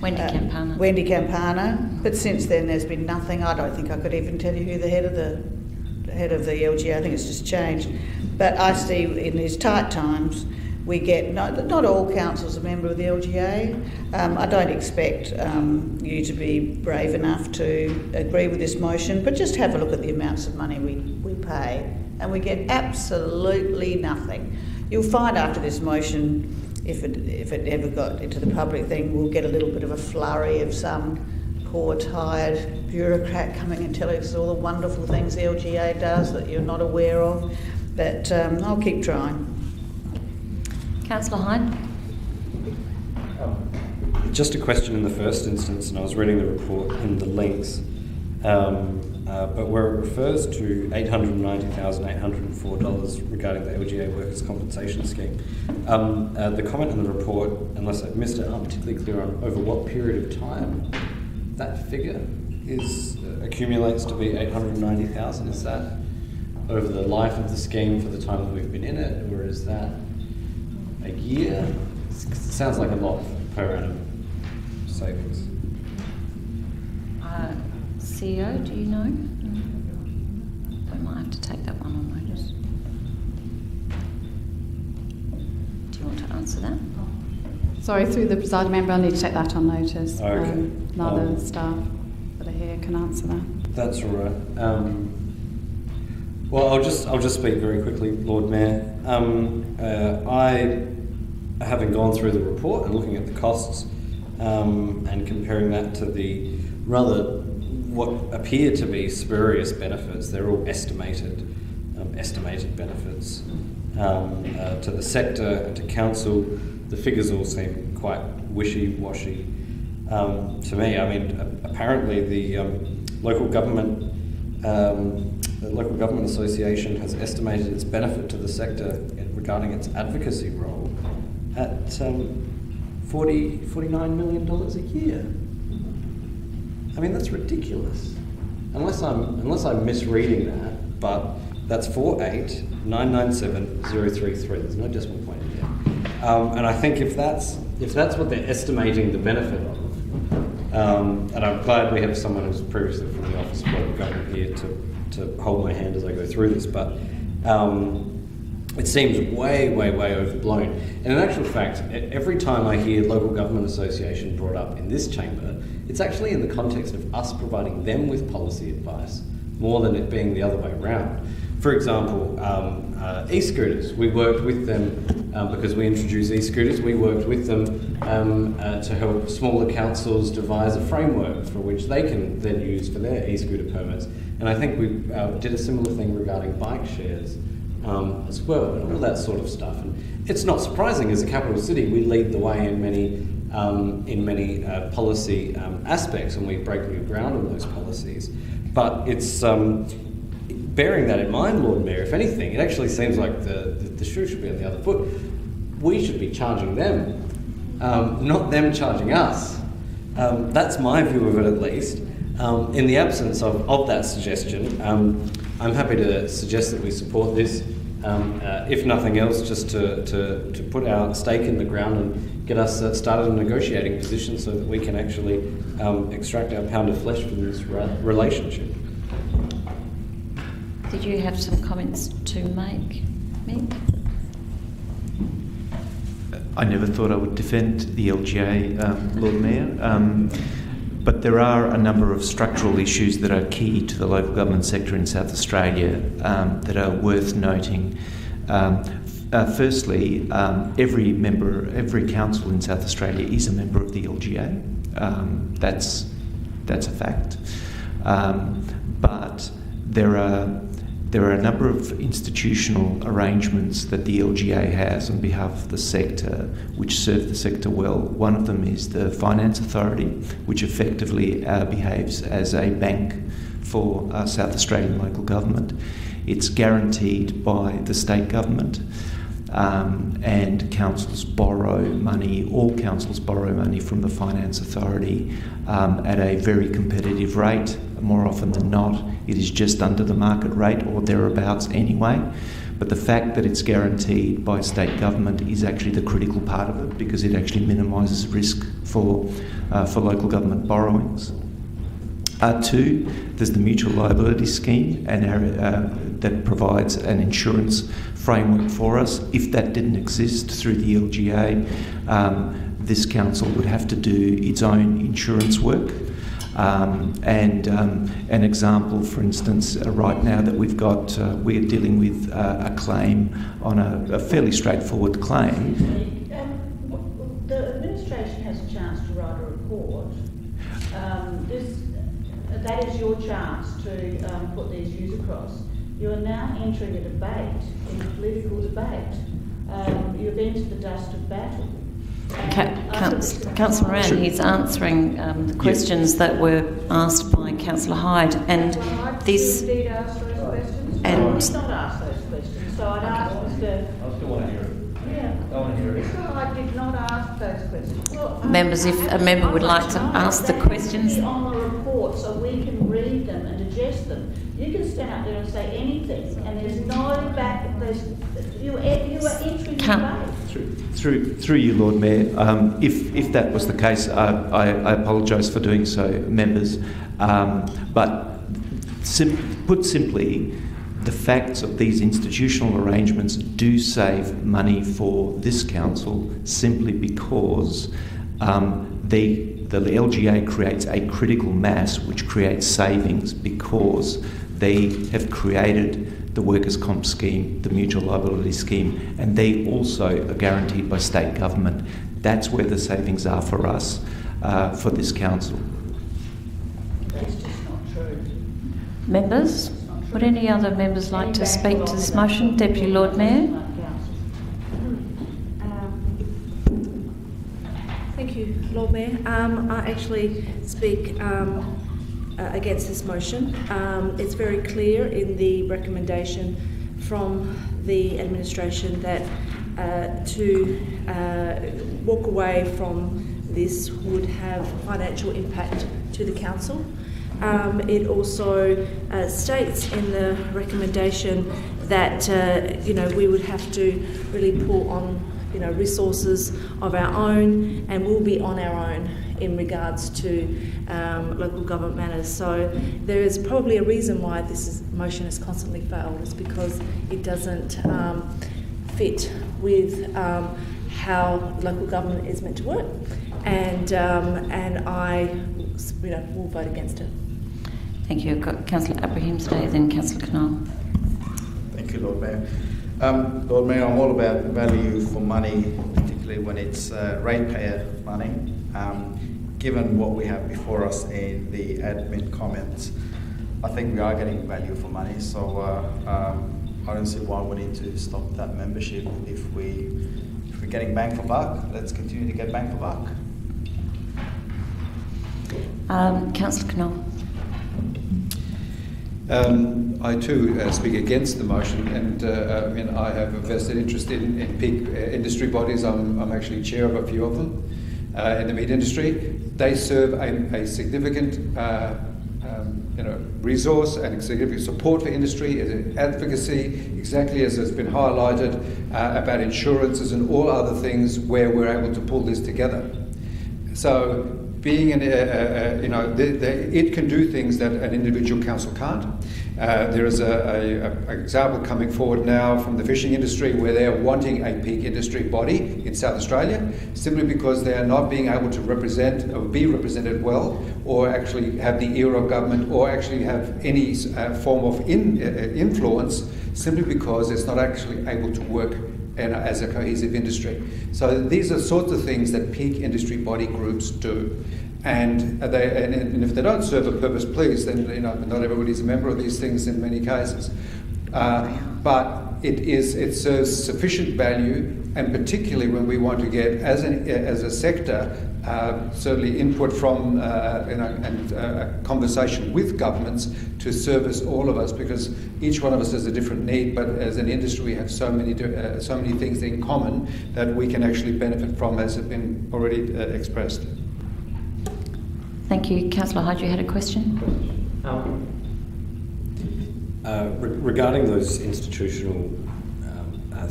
Wendy Campana. Wendy Campana. But since then, there's been nothing. I don't think I could even tell you who the head of the head of the LGA. I think it's just changed. But I see in these tight times, we get, not all councils are a member of the LGA. I don't expect you to be brave enough to agree with this motion, but just have a look at the amounts of money we pay, and we get absolutely nothing. You'll find after this motion, if it ever got into the public thing, we'll get a little bit of a flurry of some poor, tired bureaucrat coming and telling us all the wonderful things the LGA does that you're not aware of. But I'll keep trying. Councillor Hyde. Just a question in the first instance, and I was reading the report and the links, but where it refers to $890,804 regarding the LGA Workers' Compensation Scheme. The comment in the report, unless I've missed it, aren't particularly clear on over what period of time that figure accumulates to be $890,000. Is that over the life of the scheme for the time that we've been in it, or is that a year? It sounds like a lot per annum savings. CEO, do you know? I might have to take that one on notice. Do you want to answer that? Sorry, through the presiding member, I need to take that on notice. Okay. None of the staff that are here can answer that. That's all right. Well, I'll just speak very quickly, Lord Mayor. I, having gone through the report and looking at the costs and comparing that to the rather what appear to be spurious benefits, they're all estimated benefits to the sector and to council. The figures all seem quite wishy-washy to me. I mean, apparently the local government association has estimated its benefit to the sector regarding its advocacy role at $49 million a year. I mean, that's ridiculous. Unless I'm misreading that, but that's 48,997,033. There's no decimal point in there. And I think if that's what they're estimating the benefit of, and I'm glad we have someone who's previously from the Office of Local Government here to hold my hand as I go through this, but it seems way overblown. And in actual fact, every time I hear Local Government Association brought up in this chamber, it's actually in the context of us providing them with policy advice more than it being the other way around. For example, e-scooters. We worked with them because we introduced e-scooters. We worked with them to help smaller councils devise a framework for which they can then use for their e-scooter permits. And I think we did a similar thing regarding bike shares as well, and all that sort of stuff. And it's not surprising, as a capital city, we lead the way in many policy aspects, and we break new ground on those policies. But it's bearing that in mind, Lord Mayor, if anything, it actually seems like the shoe should be on the other foot. We should be charging them, not them charging us. That's my view of it, at least. In the absence of that suggestion, I'm happy to suggest that we support this, if nothing else, just to put our stake in the ground and get us started in a negotiating position so that we can actually extract our pound of flesh from this relationship. Did you have some comments to make, Mick? I never thought I would defend the LGA, Lord Mayor, but there are a number of structural issues that are key to the local government sector in South Australia that are worth noting. Firstly, every council in South Australia is a member of the LGA. That's a fact. But there are a number of institutional arrangements that the LGA has on behalf of the sector which serve the sector well. One of them is the Finance Authority, which effectively behaves as a bank for South Australian local government. It's guaranteed by the state government, and councils borrow money, all councils borrow money from the Finance Authority at a very competitive rate. More often than not, it is just under the market rate or thereabouts anyway. But the fact that it's guaranteed by state government is actually the critical part of it, because it actually minimises risk for local government borrowings. Two, there's the mutual liability scheme and that provides an insurance framework for us. If that didn't exist through the LGA, this council would have to do its own insurance work. An example, for instance, right now that we're dealing with a claim on a fairly straightforward claim. The administration has a chance to write a report. That is your chance to put these views across. You are now entering a debate, a political debate. You've entered the dust of battle. Councillor Moran, he's answering the questions that were asked by Councillor Hyde, and this. Did indeed ask those questions? And I did not ask those questions, so I'd ask Mr. I still want to hear it. Yeah. I want to hear it. I did not ask those questions. Well, members, if a member would like to ask the questions. On the report, so we can read them and digest them. You can stand up there and say anything, and there's no back. You are entering the debate. Through you, Lord Mayor, if that was the case, I apologise for doing so, members. But put simply, the facts of these institutional arrangements do save money for this council simply because the LGA creates a critical mass which creates savings because they have created the workers' comp scheme, the mutual liability scheme, and they also are guaranteed by state government. That's where the savings are for us, for this council. That's just not true. Members, would any other members like to speak to this motion? Deputy Lord Mayor. Thank you, Lord Mayor. I actually speak against this motion. It's very clear in the recommendation from the administration that to walk away from this would have financial impact to the council. It also states in the recommendation that we would have to really pull on resources of our own, and we'll be on our own in regards to local government matters. So there is probably a reason why this motion has constantly failed. It's because it doesn't fit with how local government is meant to work, and I will vote against it. Thank you. I've got Councillor Abrahimzadeh, then Councillor Knoll. Thank you, Lord Mayor. Lord Mayor, I'm all about value for money, particularly when it's ratepayer money. Given what we have before us in the admin comments, I think we are getting value for money. So I don't see why we need to stop that membership. If we're getting bang for buck, let's continue to get bang for buck. Councillor Knoll. I too speak against the motion, and I have a vested interest in peak industry bodies. I'm actually chair of a few of them in the meat industry. They serve a significant resource and significant support for industry, advocacy, exactly as has been highlighted about insurances and all other things where we're able to pull this together. So being it can do things that an individual council can't. There is an example coming forward now from the fishing industry where they are wanting a peak industry body in South Australia simply because they are not being able to represent or be represented well, or actually have the ear of government, or actually have any form of influence, simply because it's not actually able to work as a cohesive industry. So these are sorts of things that peak industry body groups do. And if they don't serve a purpose, please, then not everybody's a member of these things in many cases. But it serves sufficient value, and particularly when we want to get, as a sector, certainly input from and a conversation with governments to service all of us, because each one of us has a different need. But as an industry, we have so many things in common that we can actually benefit from, as has been already expressed. Thank you. Councillor Hyde, you had a question? Regarding those institutional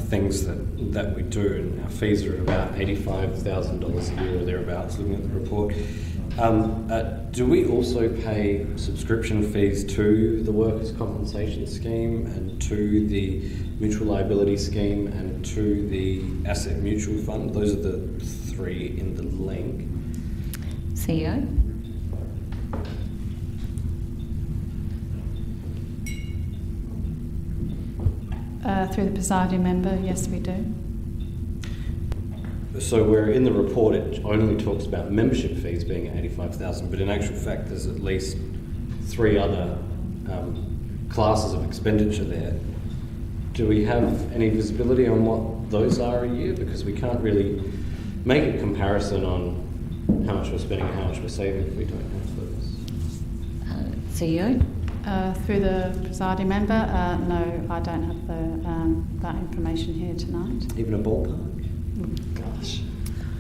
things that we do, and our fees are about $85,000 a year or thereabouts, looking at the report. Do we also pay subscription fees to the workers' compensation scheme and to the mutual liability scheme and to the asset mutual fund? Those are the three in the link. CEO? Through the presiding member, yes, we do. So where in the report it only talks about membership fees being $85,000, but in actual fact there's at least three other classes of expenditure there. Do we have any visibility on what those are a year? Because we can't really make a comparison on how much we're spending and how much we're saving if we don't have those. CEO? Through the presiding member, no, I don't have that information here tonight. Even a ballpark? Gosh.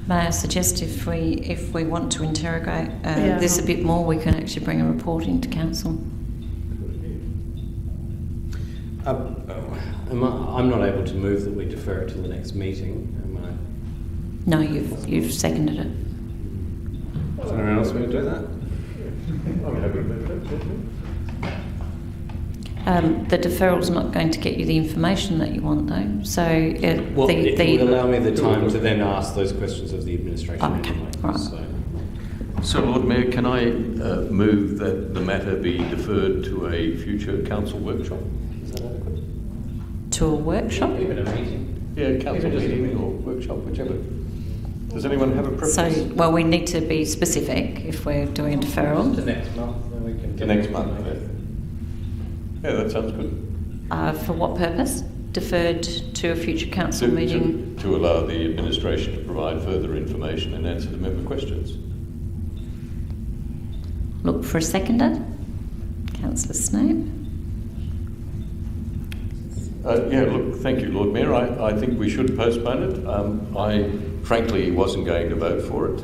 May I suggest if we want to interrogate this a bit more, we can actually bring a report into council. I'm not able to move that we defer it till the next meeting, am I? No, you've seconded it. Does anyone else want to do that? I'm happy to move that. The deferral's not going to get you the information that you want, though. So, it would allow me the time to then ask those questions of the administration. Okay, anyway, right. So, Lord Mayor, can I move that the matter be deferred to a future council workshop? Is that adequate? To a workshop? Even a meeting. Yeah, council meeting or workshop, whichever. Does anyone have a preference? So, well, we need to be specific if we're doing a deferral. To next month, then we can. To next month. Yeah, that sounds good. For what purpose? Deferred to a future council meeting? To allow the administration to provide further information and answer the member questions. Look for a seconder. Councillor Snape. Thank you, Lord Mayor. I think we should postpone it. I frankly wasn't going to vote for it,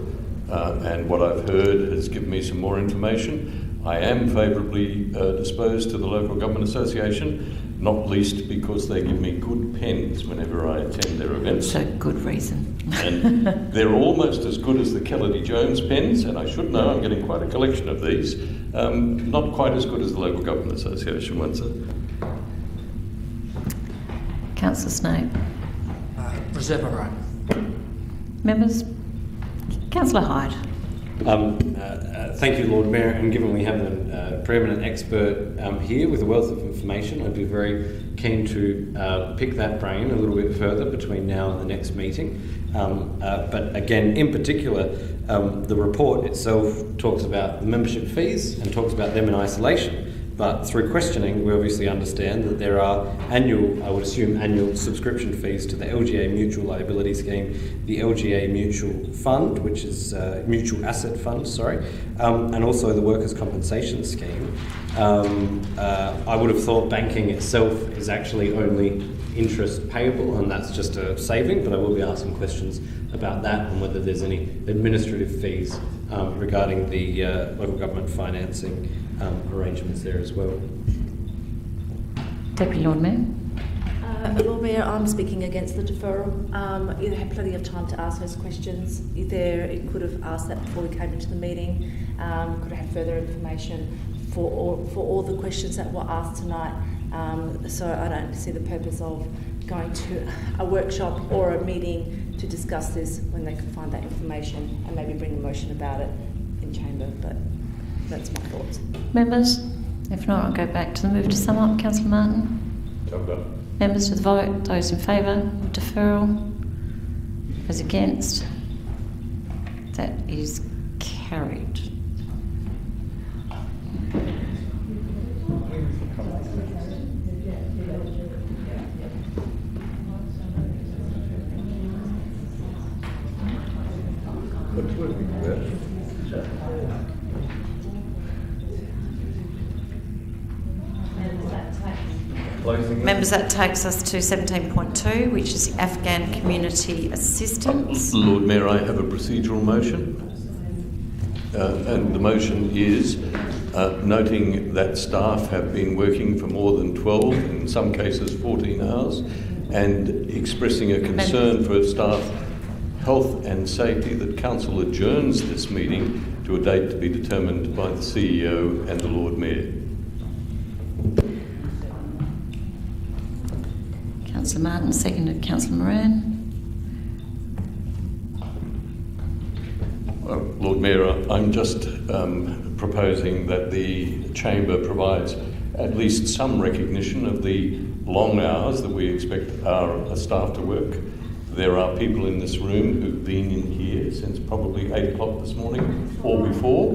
and what I've heard has given me some more information. I am favourably disposed to the Local Government Association, not least because they give me good pens whenever I attend their events. That's a good reason. And they're almost as good as the Kennedy Jones pens, and I should know I'm getting quite a collection of these. Not quite as good as the Local Government Association ones are. Councillor Snape. Reserve my right. Members? Councillor Hyde. Thank you, Lord Mayor, and given we have a preeminent expert here with a wealth of information, I'd be very keen to pick that brain a little bit further between now and the next meeting. But again, in particular, the report itself talks about the membership fees and talks about them in isolation. But through questioning, we obviously understand that there are annual subscription fees to the LGA Mutual Liability Scheme, the LGA Mutual Fund, which is Mutual Asset Fund, and also the Workers' Compensation Scheme. I would have thought banking itself is actually only interest payable, and that's just a saving, but I will be asking questions about that and whether there's any administrative fees regarding the local government financing arrangements there as well. Deputy Lord Mayor. Lord Mayor, I'm speaking against the deferral. You had plenty of time to ask those questions. You could have asked that before we came into the meeting. Could have had further information for all the questions that were asked tonight. So I don't see the purpose of going to a workshop or a meeting to discuss this when they can find that information and maybe bring a motion about it in chamber. But that's my thoughts. Members? If not, I'll go back to the move to sum up. Councillor Martin? I'm done. Members to the vote. Those in favour of deferral? Those against? That is carried. Members, that takes us to 17.2, which is the Afghan Community Assistance. Lord Mayor, I have a procedural motion. And the motion is noting that staff have been working for more than 12, in some cases 14 hours, and expressing a concern for staff health and safety, that Council adjourns this meeting to a date to be determined by the CEO and the Lord Mayor. Councillor Martin, seconded Councillor Moran. Lord Mayor, I'm just proposing that the Chamber provides at least some recognition of the long hours that we expect our staff to work. There are people in this room who've been in here since probably 8 o'clock this morning or before.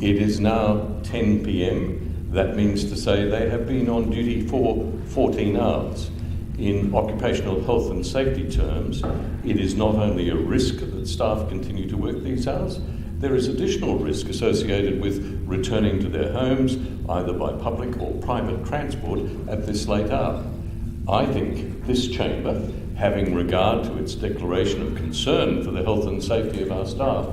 It is now 10 p.m. That means to say they have been on duty for 14 hours. In occupational health and safety terms, it is not only a risk that staff continue to work these hours, there is additional risk associated with returning to their homes, either by public or private transport at this late hour. I think this Chamber, having regard to its declaration of concern for the health and safety of our staff,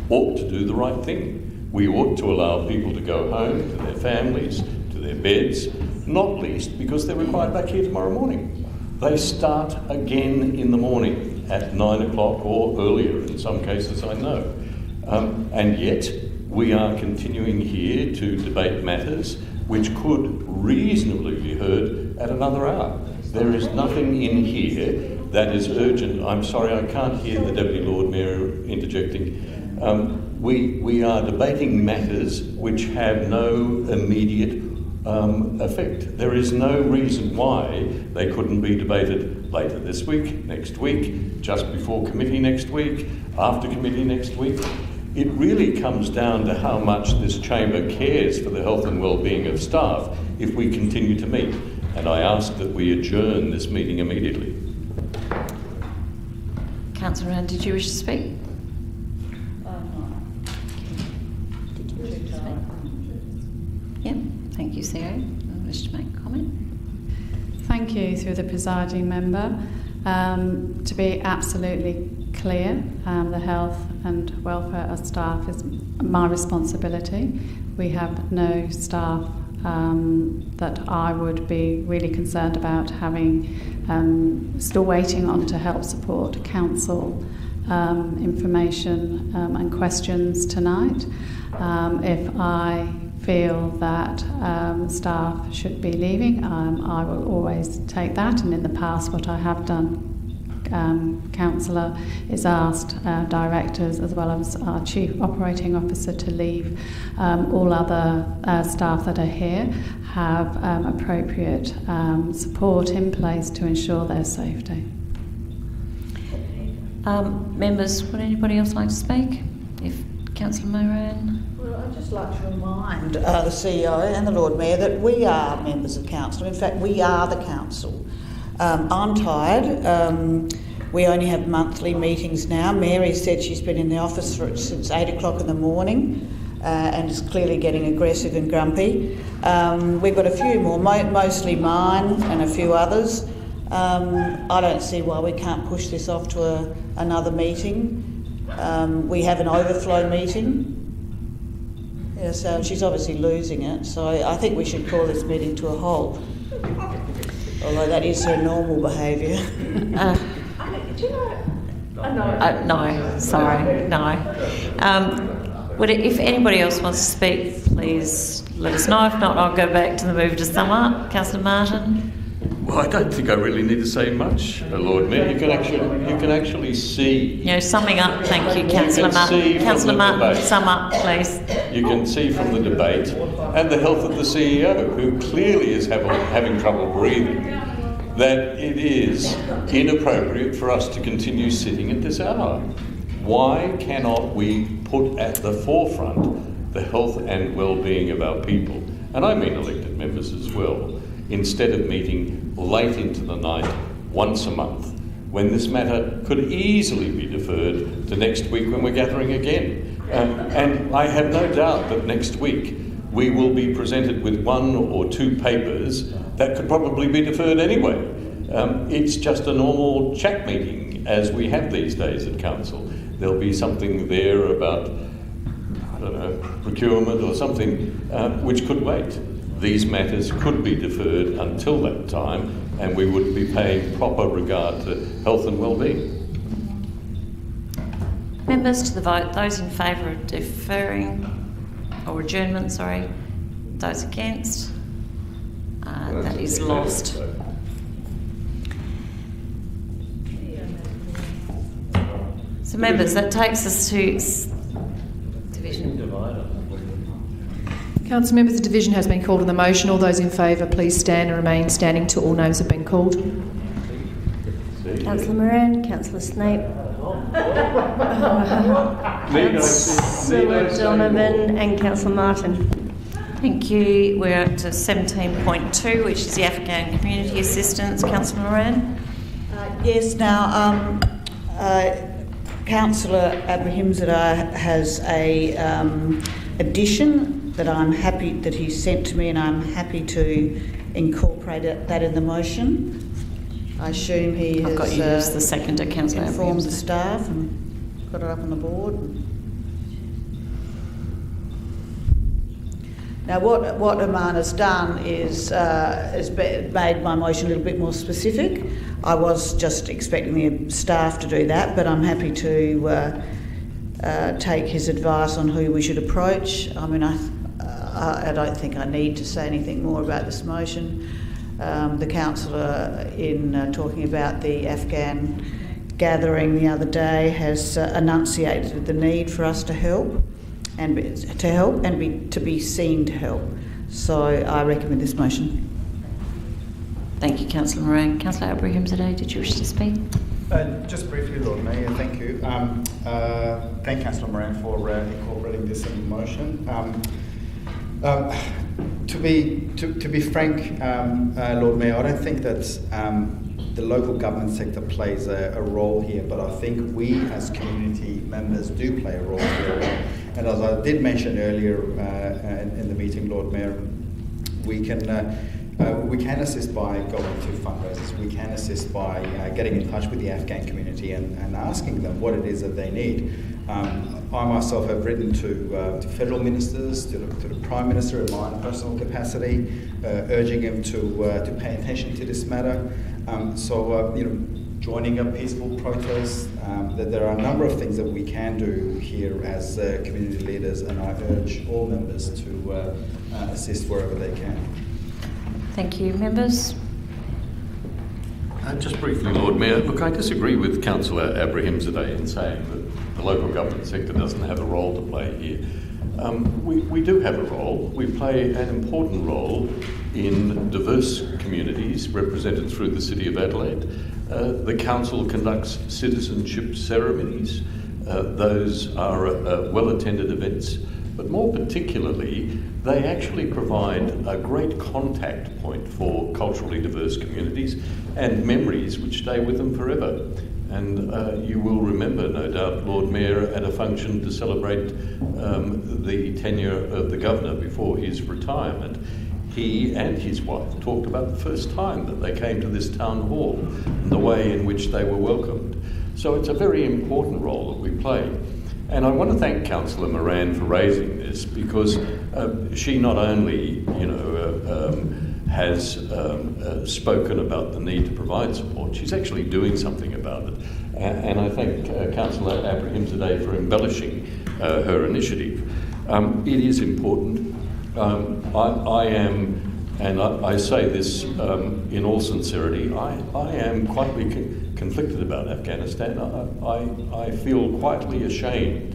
ought to do the right thing. We ought to allow people to go home, to their families, to their beds, not least because they're required back here tomorrow morning. They start again in the morning at 9 o'clock or earlier in some cases, I know. And yet we are continuing here to debate matters which could reasonably be heard at another hour. There is nothing in here that is urgent. I'm sorry, I can't hear the Deputy Lord Mayor interjecting. We are debating matters which have no immediate effect. There is no reason why they couldn't be debated later this week, next week, just before committee next week, after committee next week. It really comes down to how much this Chamber cares for the health and well-being of staff if we continue to meet. And I ask that we adjourn this meeting immediately. Councillor Rand, did you wish to speak? Did you wish to speak? Yeah, thank you, CEO. I wish to make a comment. Thank you, through the presiding member. To be absolutely clear, the health and welfare of staff is my responsibility. We have no staff that I would be really concerned about having still waiting on to help support council information and questions tonight. If I feel that staff should be leaving, I will always take that, and in the past what I have done, Councillor, is asked directors as well as our Chief Operating Officer to leave. All other staff that are here have appropriate support in place to ensure their safety. Members, would anybody else like to speak? If Councillor Moran. Well, I'd just like to remind the CEO and the Lord Mayor that we are members of Council. In fact, we are the Council. I'm tired. We only have monthly meetings now. Mary said she's been in the office since 8 o'clock in the morning and is clearly getting aggressive and grumpy. We've got a few more, mostly mine and a few others. I don't see why we can't push this off to another meeting. We have an overflow meeting. Yeah, so she's obviously losing it. So I think we should call this meeting to a halt. Although that is her normal behaviour. No, sorry, no. If anybody else wants to speak, please let us know. If not, I'll go back to the move to sum up. Councillor Martin. Well, I don't think I really need to say much, Lord Mayor. You can actually see. Summing up. Thank you, Councillor Martin. Councillor Martin, sum up, please. You can see from the debate and the health of the CEO, who clearly is having trouble breathing, that it is inappropriate for us to continue sitting at this hour. Why cannot we put at the forefront the health and well-being of our people, and I mean elected members as well, instead of meeting late into the night once a month, when this matter could easily be deferred to next week when we're gathering again. And I have no doubt that next week we will be presented with 1 or 2 papers that could probably be deferred anyway. It's just a normal chat meeting as we have these days at Council. There'll be something there about, I don't know, procurement or something which could wait. These matters could be deferred until that time and we would be paying proper regard to health and well-being. Members, to the vote. Those in favour of deferring or adjournment, sorry. Those against? That is lost. So members, that takes us to division. Council members, the division has been called on the motion. All those in favour, please stand and remain standing till all names have been called. Councillor Moran, Councillor Snape, Councillor Donovan and Councillor Martin. Thank you. We're up to 17.2, which is the Afghan Community Assistance. Councillor Moran? Yes, now, Councillor Abrahimzadeh has a addition that I'm happy that he sent to me, and I'm happy to incorporate that in the motion. I assume he has got you as the seconder, Councillor informed the staff and got it up on the board. Now, what Aman has done is made my motion a little bit more specific. I was just expecting the staff to do that, but I'm happy to take his advice on who we should approach. I mean, I don't think I need to say anything more about this motion. The councillor, in talking about the Afghan gathering the other day, has enunciated the need for us to help and to be seen to help. So I recommend this motion. Thank you, Councillor Moran. Councillor Abrahimzadeh, did you wish to speak? Just briefly, Lord Mayor, thank you. Thank Councillor Moran for incorporating this in the motion. To be frank, Lord Mayor, I don't think that the local government sector plays a role here, but I think we as community members do play a role here. And as I did mention earlier in the meeting, Lord Mayor, we can assist by going to fundraisers. We can assist by getting in touch with the Afghan community and asking them what it is that they need. I myself have written to federal ministers, to the Prime Minister in my personal capacity, urging him to pay attention to this matter. Joining a peaceful protest, that there are a number of things that we can do here as community leaders, and I urge all members to assist wherever they can. Thank you. Members? Just briefly, Lord Mayor, look, I disagree with Councillor Abrahimzadeh in saying that the local government sector doesn't have a role to play here. We do have a role. We play an important role in diverse communities represented through the City of Adelaide. The Council conducts citizenship ceremonies. Those are well-attended events, but more particularly, they actually provide a great contact point for culturally diverse communities and memories which stay with them forever. And you will remember, no doubt, Lord Mayor, at a function to celebrate the tenure of the Governor before his retirement, he and his wife talked about the first time that they came to this town hall and the way in which they were welcomed. So it's a very important role that we play. And I want to thank Councillor Moran for raising this, because she not only, has spoken about the need to provide support, she's actually doing something about it. And I thank Councillor Abrahimzadeh for embellishing her initiative. It is important. I am, and I say this in all sincerity, I am quietly conflicted about Afghanistan. I feel quietly ashamed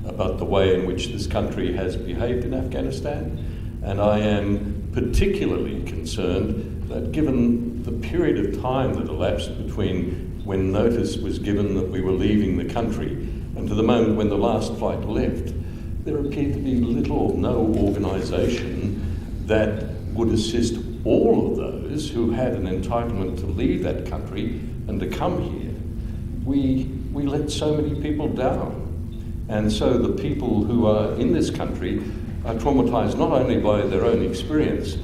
about the way in which this country has behaved in Afghanistan, and I am particularly concerned that given the period of time that elapsed between when notice was given that we were leaving the country and to the moment when the last flight left, there appeared to be little or no organisation that would assist all of those who had an entitlement to leave that country and to come here. We let so many people down. And so the people who are in this country are traumatised not only by their own experience,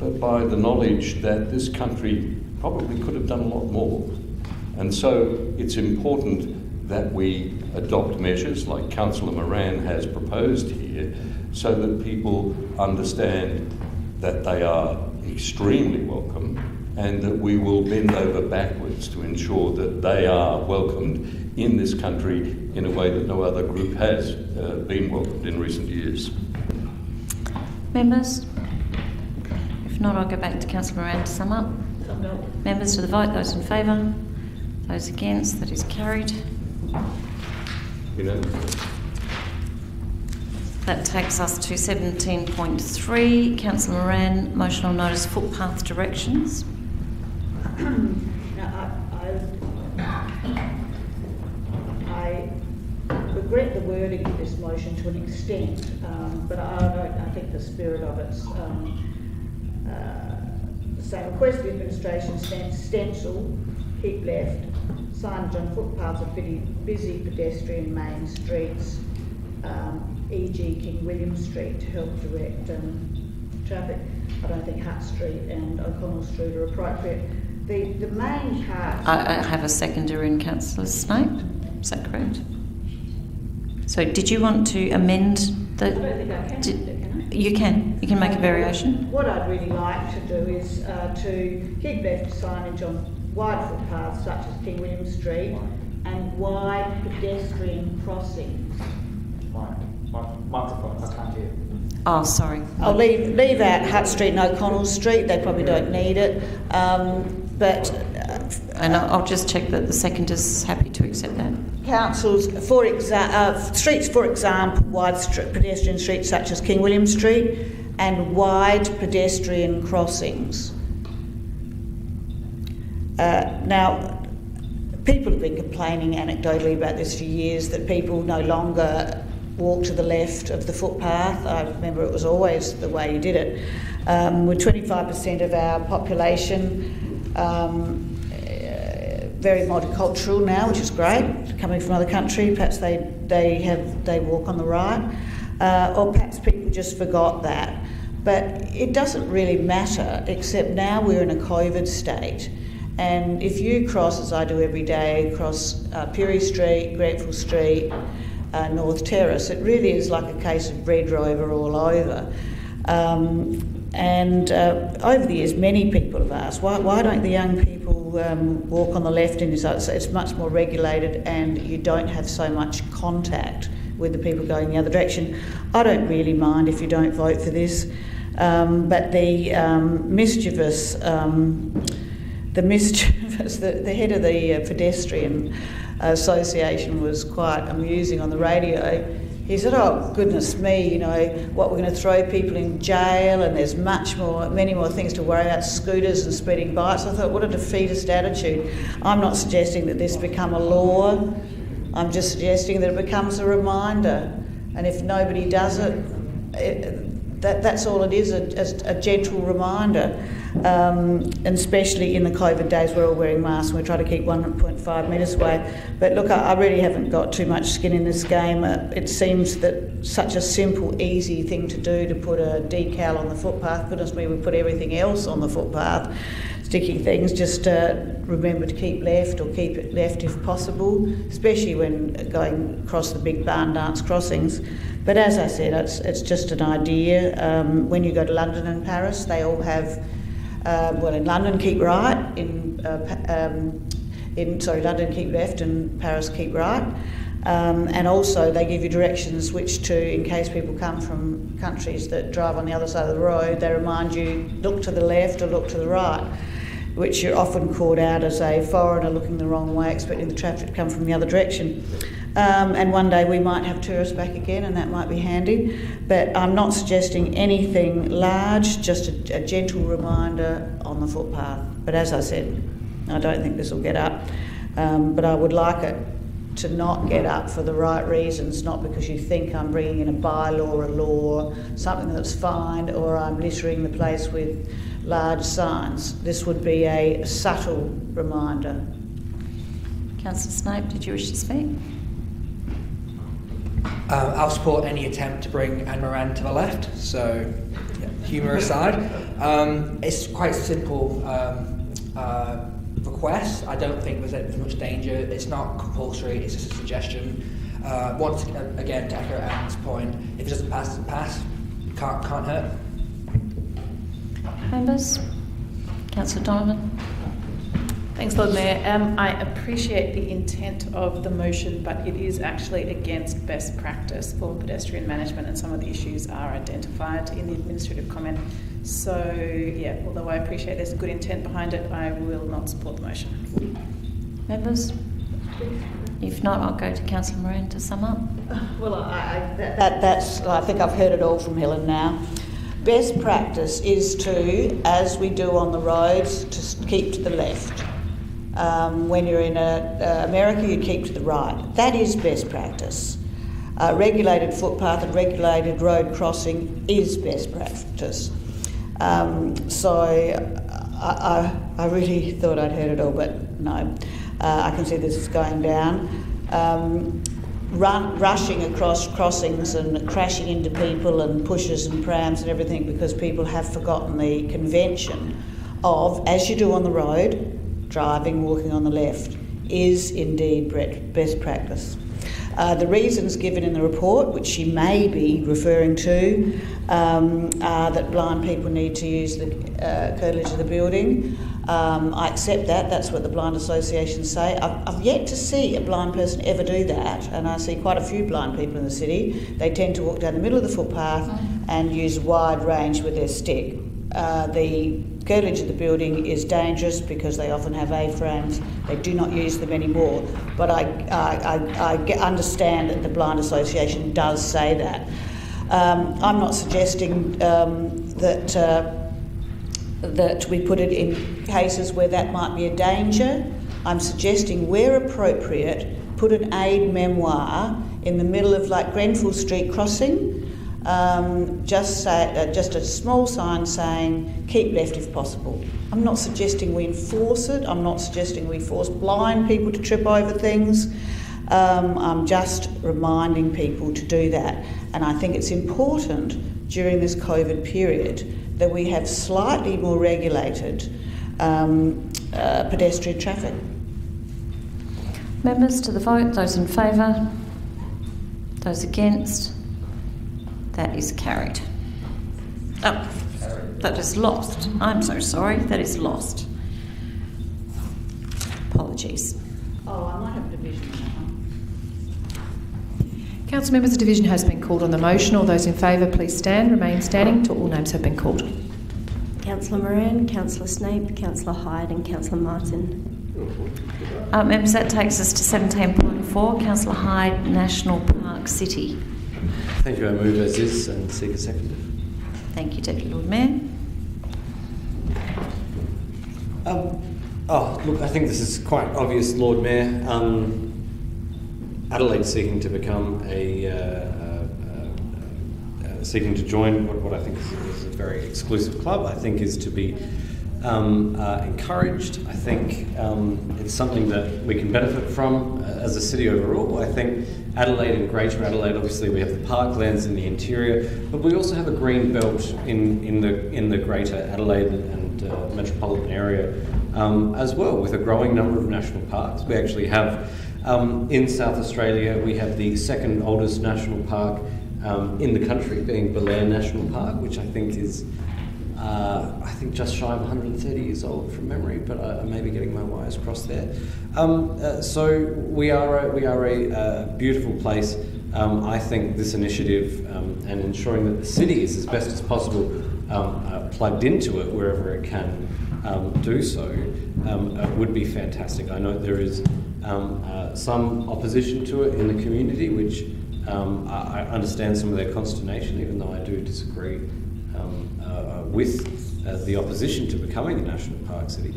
but by the knowledge that this country probably could have done a lot more. And so it's important that we adopt measures like Councillor Moran has proposed here, so that people understand that they are extremely welcome and that we will bend over backwards to ensure that they are welcomed in this country in a way that no other group has been welcomed in recent years. Members? If not, I'll go back to Councillor Moran to sum up. Members to the vote, those in favour, those against, that is carried. That takes us to 17.3. Councillor Moran, motion on notice footpath directions. I regret the wording of this motion to an extent, but I think the spirit of it's the same. Request the administration stencil, keep left, signage on footpaths of busy pedestrian main streets, e.g. King William Street, to help direct traffic. I don't think Hutt Street and O'Connell Street are appropriate. The main part... I have a seconder in Councillor Snape, is that correct? So did you want to amend the... I don't think I can, can I? You can make a variation. What I'd really like to do is to keep left signage on wide footpaths such as King William Street and wide pedestrian crossings. Microphone, I can't hear. Oh, sorry. I'll leave out Hutt Street and O'Connell Street. They probably don't need it. And I'll just check that the seconder's happy to accept that. Councils, streets, for example, wide pedestrian streets such as King William Street and wide pedestrian crossings. Now, people have been complaining anecdotally about this for years, that people no longer walk to the left of the footpath. I remember it was always the way you did it. With 25% of our population very multicultural now, which is great, coming from other country, perhaps they walk on the right, or perhaps people just forgot that. But it doesn't really matter, except now we're in a COVID state. And if you cross, as I do every day, across Pirie Street, Grenfell Street, North Terrace, it really is like a case of Red Rover all over. And over the years, many people have asked, why don't the young people walk on the left? And it's much more regulated and you don't have so much contact with the people going the other direction. I don't really mind if you don't vote for this, but the head of the pedestrian association was quite amusing on the radio. He said, "Oh goodness me, what, we're going to throw people in jail, and there's many more things to worry about, scooters and speeding bikes." I thought, what a defeatist attitude. I'm not suggesting that this become a law. I'm just suggesting that it becomes a reminder, and if nobody does that's all it is, a gentle reminder. And especially in the COVID days, we're all wearing masks and we try to keep 1.5 metres away. But look, I really haven't got too much skin in this game. It seems that such a simple, easy thing to do, to put a decal on the footpath. Goodness me, we put everything else on the footpath, sticky things. Just remember to keep left, or keep it left if possible, especially when going across the big barn dance crossings. But as I said, it's just an idea. When you go to London and Paris, they all have, in London, keep right, London keep left, and Paris keep right. And also they give you directions which to, in case people come from countries that drive on the other side of the road, they remind you, look to the left or look to the right, which you're often caught out as a foreigner looking the wrong way, expecting the traffic to come from the other direction. And one day we might have tourists back again, and that might be handy. But I'm not suggesting anything large, just a gentle reminder on the footpath. But as I said, I don't think this will get up. But I would like it to not get up for the right reasons, not because you think I'm bringing in a bylaw, a law, something that's fine, or I'm littering the place with large signs. This would be a subtle reminder. Councillor Snape, did you wish to speak? I'll support any attempt to bring Anne Moran to the left, so humour aside. It's quite a simple request. I don't think there's much danger. It's not compulsory, it's just a suggestion. Once again, to echo Anne's point, if it doesn't pass, it doesn't pass. Can't hurt. Members? Councillor Donovan. Thanks, Lord Mayor. I appreciate the intent of the motion, but it is actually against best practice for pedestrian management, and some of the issues are identified in the administrative comment. So, yeah, although I appreciate there's a good intent behind it, I will not support the motion. Members? If not, I'll go to Councillor Moran to sum up. Well, I think I've heard it all from Helen now. Best practice is to, as we do on the roads, to keep to the left. When you're in America, you keep to the right. That is best practice. Regulated footpath and regulated road crossing is best practice. So I really thought I'd heard it all, but no. I can see this is going down. Rushing across crossings and crashing into people and pushes and prams and everything because people have forgotten the convention of, as you do on the road, driving, walking on the left, is indeed best practice. The reasons given in the report, which she may be referring to, are that blind people need to use the curtilage of the building. I accept that, that's what the blind associations say. I've yet to see a blind person ever do that, and I see quite a few blind people in the city. They tend to walk down the middle of the footpath and use a wide range with their stick. The curtilage of the building is dangerous because they often have A-frames. They do not use them anymore. But I understand that the Blind Association does say that. I'm not suggesting that we put it in cases where that might be a danger. I'm suggesting, where appropriate, put an aid memoir in the middle of, like, Grenfell Street crossing. Just a small sign saying keep left if possible. I'm not suggesting we enforce it. I'm not suggesting we force blind people to trip over things. I'm just reminding people to do that. And I think it's important during this COVID period that we have slightly more regulated pedestrian traffic. Members to the vote, those in favour, those against. That is carried. Oh, that is lost. I'm so sorry, that is lost. Apologies. Oh, I might have a division on that one. Council members, a division has been called on the motion. All those in favour, please stand. Remain standing till all names have been called. Councillor Moran, Councillor Snape, Councillor Hyde and Councillor Martin. Members, that takes us to 17.4. Councillor Hyde, National Park City. Thank you. I move as is and seek a second. Thank you, Deputy Lord Mayor. Look, I think this is quite obvious, Lord Mayor. Adelaide seeking to become seeking to join what I think is a very exclusive club, I think is to be encouraged. I think it's something that we can benefit from as a city overall. I think Adelaide and Greater Adelaide, obviously we have the parklands in the interior, but we also have a green belt in the Greater Adelaide and metropolitan area as well, with a growing number of national parks. We actually have in South Australia, we have the second oldest national park in the country, being Belair National Park, which I think is just shy of 130 years old from memory, but I may be getting my wires crossed there. So we are a beautiful place. I think this initiative and ensuring that the city is as best as possible plugged into it wherever it can do so would be fantastic. I know there is some opposition to it in the community, which I understand some of their consternation, even though I do disagree with the opposition to becoming a national park city.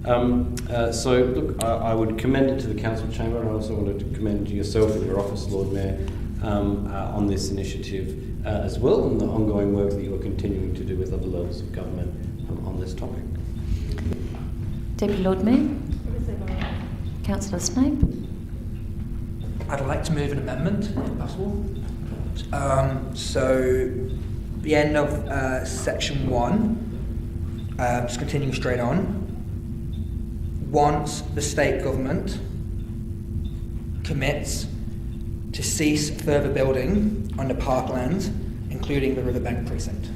So look, I would commend it to the council chamber, and I also wanted to commend yourself and your office, Lord Mayor, on this initiative as well, and the ongoing work that you are continuing to do with other levels of government on this topic. Deputy Lord Mayor. Councillor Snape. I'd like to move an amendment, if possible. So, the end of section 1, just continuing straight on. Once the state government commits to cease further building on the parklands, including the Riverbank precinct.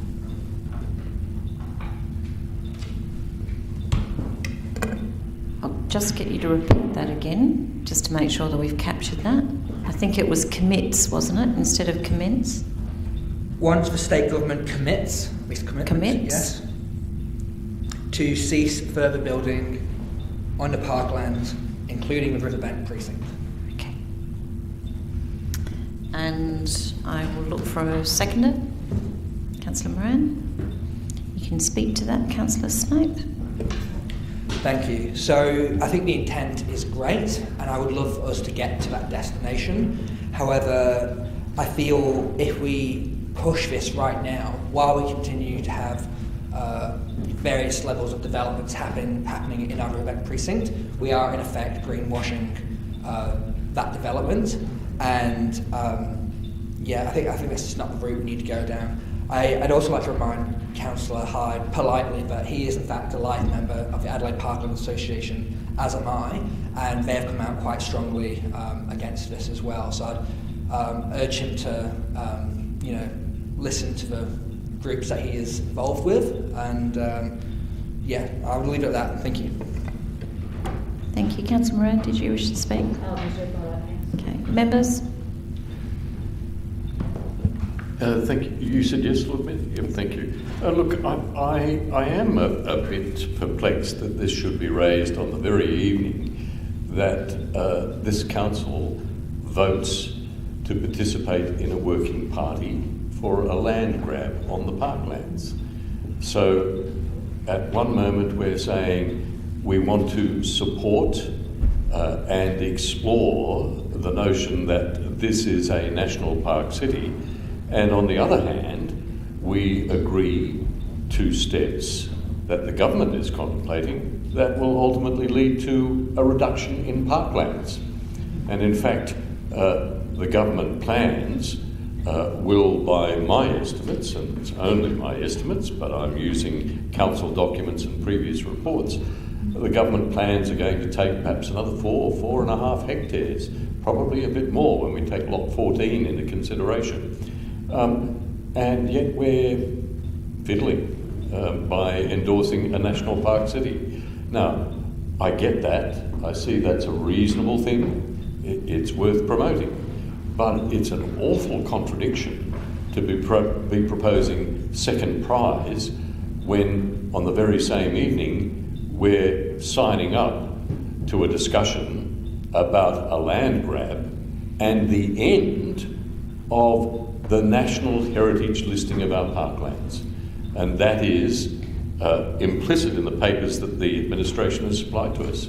just get you to repeat that again, just to make sure that we've captured that? I think it was commits, wasn't it, instead of commence? Once the state government commits, yes, to cease further building on the parklands, including the riverbank precinct. Okay. And I will look for a seconder. Councillor Moran, you can speak to that. Councillor Snape. Thank you. So I think the intent is great, and I would love for us to get to that destination. However, I feel if we push this right now, while we continue to have various levels of developments happening in our riverbank precinct, we are in effect greenwashing that development. And I think this is not the route we need to go down. I'd also like to remind Councillor Hyde politely that he is in fact a life member of the Adelaide Parkland Association, as am I, and they have come out quite strongly against this as well. So I'd urge him to, listen to the groups that he is involved with, and I would leave it at that. Thank you. Thank you. Councillor Moran, did you wish to speak? Okay. Members? Thank you. You said yes, Lord Mayor? Yeah, thank you. Look, I am a bit perplexed that this should be raised on the very evening that this council votes to participate in a working party for a land grab on the parklands. So at one moment we're saying we want to support and explore the notion that this is a national park city, and on the other hand, we agree to steps that the government is contemplating that will ultimately lead to a reduction in parklands. And in fact, the government plans will, by my estimates, and it's only my estimates, but I'm using council documents and previous reports, the government plans are going to take perhaps another 4.5 hectares, probably a bit more when we take Lot 14 into consideration. And yet we're fiddling by endorsing a national park city. Now, I get that. I see that's a reasonable thing. It's worth promoting. But it's an awful contradiction to be proposing second prize when on the very same evening we're signing up to a discussion about a land grab and the end of the national heritage listing of our parklands. And that is implicit in the papers that the administration has supplied to us.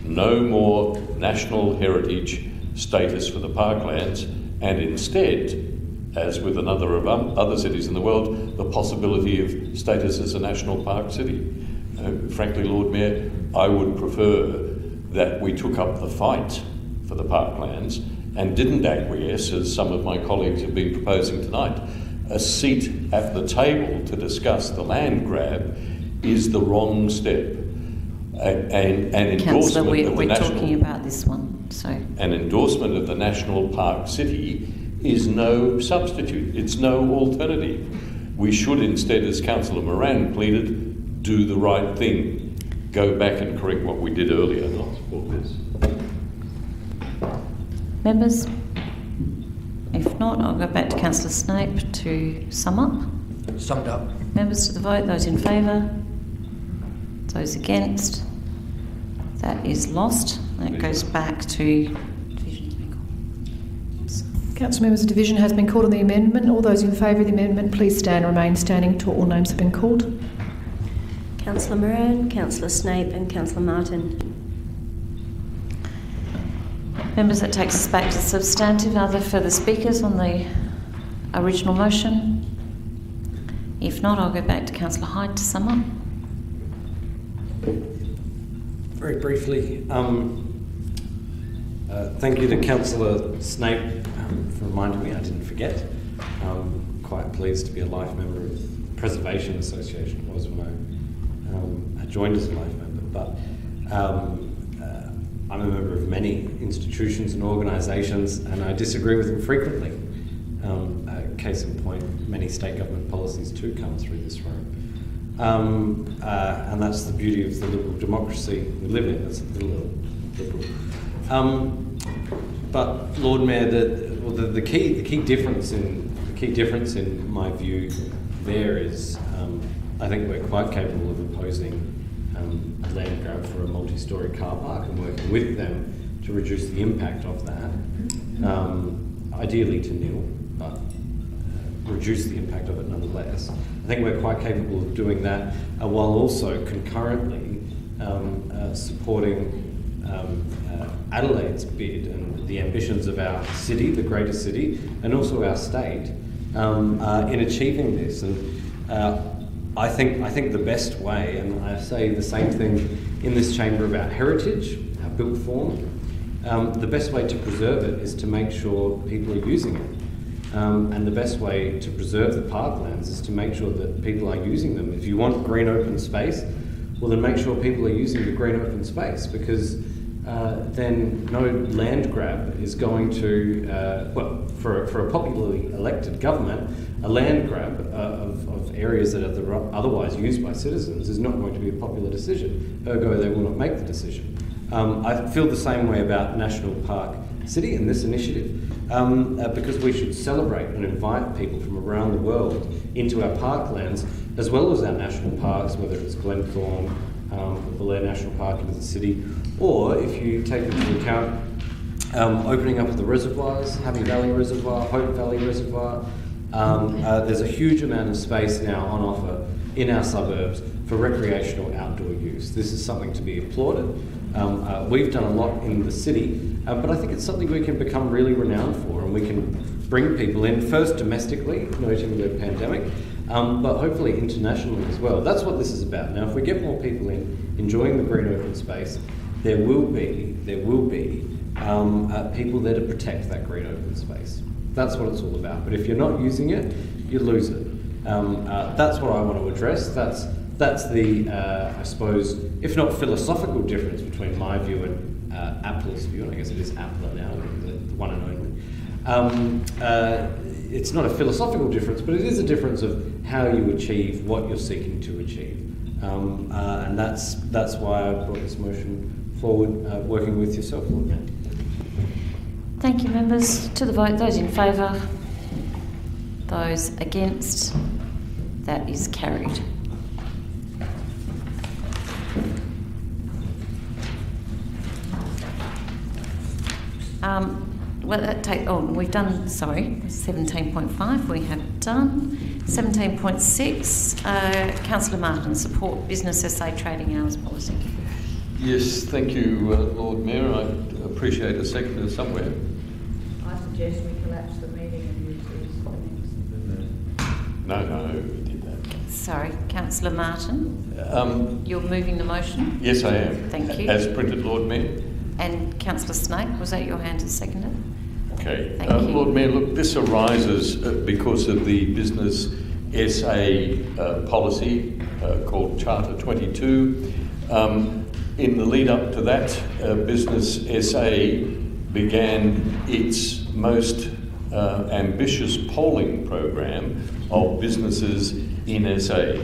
No more national heritage status for the parklands, and instead, as with another of other cities in the world, the possibility of status as a national park city. Frankly, Lord Mayor, I would prefer that we took up the fight for the parklands and didn't acquiesce, as some of my colleagues have been proposing tonight. A seat at the table to discuss the land grab is the wrong step. An endorsement of the national, talking about this one, so an endorsement of the national park city is no substitute. It's no alternative. We should instead, as Councillor Moran pleaded, do the right thing. Go back and correct what we did earlier, not support this. Members? If not, I'll go back to Councillor Snape to sum up. Summed up. Members to the vote. Those in favour? Those against? That is lost. That goes back to division. Council members, a division has been called on the amendment. All those in favour of the amendment, please stand and remain standing until all names have been called. Councillor Moran, Councillor Snape and Councillor Martin. Members, that takes us back to the substantive. Are there further speakers on the original motion? If not, I'll go back to Councillor Hyde to sum up. Very briefly, thank you to Councillor Snape for reminding me I didn't forget. I'm quite pleased to be a life member of the Preservation Association. It was when I joined as a life member, but I'm a member of many institutions and organisations, and I disagree with them frequently. Case in point, many state government policies too come through this room. And that's the beauty of the liberal democracy we live in. It's a little liberal. But Lord Mayor, the key difference in my view there is I think we're quite capable of opposing a land grab for a multi-storey car park and working with them to reduce the impact of that, ideally to nil, but reduce the impact of it nonetheless. I think we're quite capable of doing that while also concurrently supporting Adelaide's bid and the ambitions of our city, the greater city, and also our state in achieving this. And I think the best way, and I say the same thing in this chamber about heritage, our built form, the best way to preserve it is to make sure people are using it. And the best way to preserve the parklands is to make sure that people are using them. If you want green open space, well then make sure people are using the green open space, because then no land grab is going to, for a popularly elected government, a land grab of areas that are otherwise used by citizens is not going to be a popular decision. Ergo, they will not make the decision. I feel the same way about National Park City and this initiative, because we should celebrate and invite people from around the world into our parklands, as well as our national parks, whether it's Glenthorne, Belair National Park into the city, or if you take into account opening up the reservoirs, Happy Valley Reservoir, Hope Valley Reservoir. There's a huge amount of space now on offer in our suburbs for recreational outdoor use. This is something to be applauded. We've done a lot in the city, but I think it's something we can become really renowned for, and we can bring people in, first domestically, noting the pandemic, but hopefully internationally as well. That's what this is about. Now, if we get more people in enjoying the green open space, there will be people there to protect that green open space. That's what it's all about. But if you're not using it, you lose it. That's what I want to address. That's the, I suppose, if not philosophical difference between my view and Apple's view, and I guess it is Appler now, the one and only. It's not a philosophical difference, but it is a difference of how you achieve what you're seeking to achieve. And that's why I brought this motion forward, working with yourself, Lord Mayor. Thank you, members. To the vote, those in favour, those against, that is carried. We've done, 17.5 we have done. 17.6, Councillor Martin, support Business SA trading hours policy. Yes, thank you, Lord Mayor. I appreciate a seconder somewhere. I suggest we collapse the meeting and use these minutes. No, we did that. Sorry, Councillor Martin. You're moving the motion? Yes, I am. Thank you. As printed, Lord Mayor. And Councillor Snake, was that your hand as seconder? Okay. Thank you. Lord Mayor, look, this arises because of the Business SA policy called Charter 22. In the lead up to that, Business SA began its most ambitious polling program of businesses in SA,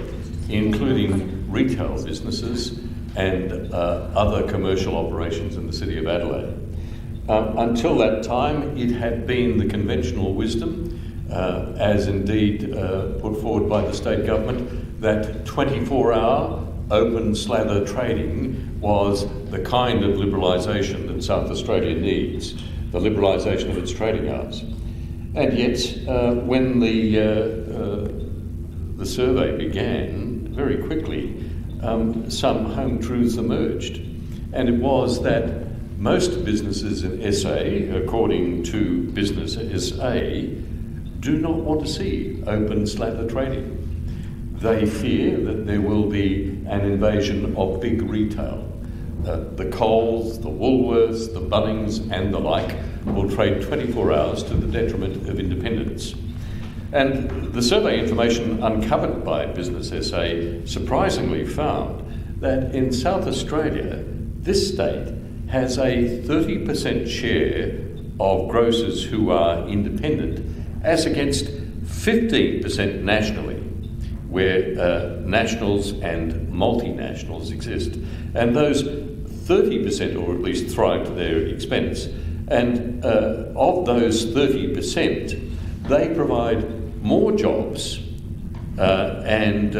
including retail businesses and other commercial operations in the City of Adelaide. Until that time, it had been the conventional wisdom, as indeed put forward by the state government, that 24-hour open slather trading was the kind of liberalisation that South Australia needs, the liberalisation of its trading hours. And yet, when the survey began, very quickly, some home truths emerged. And it was that most businesses in SA, according to Business SA, do not want to see open slather trading. They fear that there will be an invasion of big retail. The Coles, the Woolworths, the Bunnings and the like will trade 24 hours to the detriment of independents. And the survey information uncovered by Business SA surprisingly found that in South Australia, this state has a 30% share of grocers who are independent, as against 15% nationally, where nationals and multinationals exist. And those 30%, or at least thrive to their expense. And of those 30%, they provide more jobs and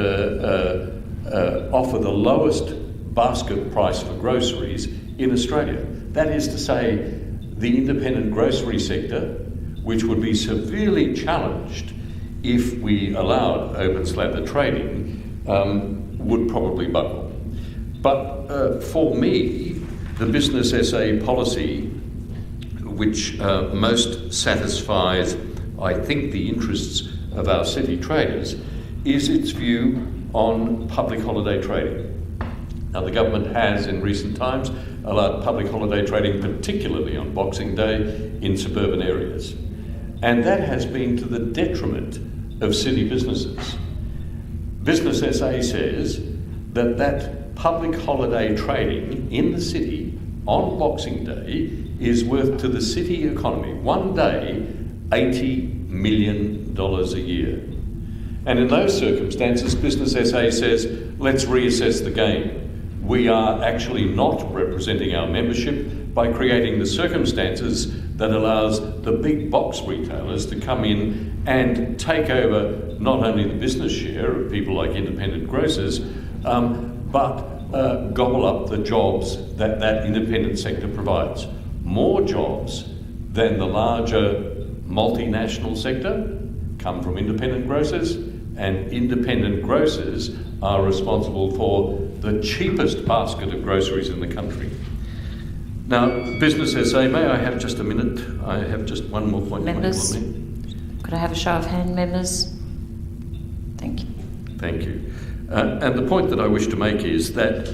offer the lowest basket price for groceries in Australia. That is to say, the independent grocery sector, which would be severely challenged if we allowed open slather trading, would probably buckle. But for me, the business SA policy, which most satisfies, I think, the interests of our city traders, is its view on public holiday trading. Now, the government has, in recent times, allowed public holiday trading, particularly on Boxing Day, in suburban areas. And that has been to the detriment of city businesses. Business SA says that public holiday trading in the city on Boxing Day is worth to the city economy, one day, $80 million a year. And in those circumstances, Business SA says, let's reassess the game. We are actually not representing our membership by creating the circumstances that allows the big box retailers to come in and take over not only the business share of people like independent grocers, but gobble up the jobs that that independent sector provides. More jobs than the larger multinational sector come from independent grocers, and independent grocers are responsible for the cheapest basket of groceries in the country. Now, Business SA, may I have just a minute? I have just one more point. Members, could I have a show of hand, members? Thank you. Thank you. And the point that I wish to make is that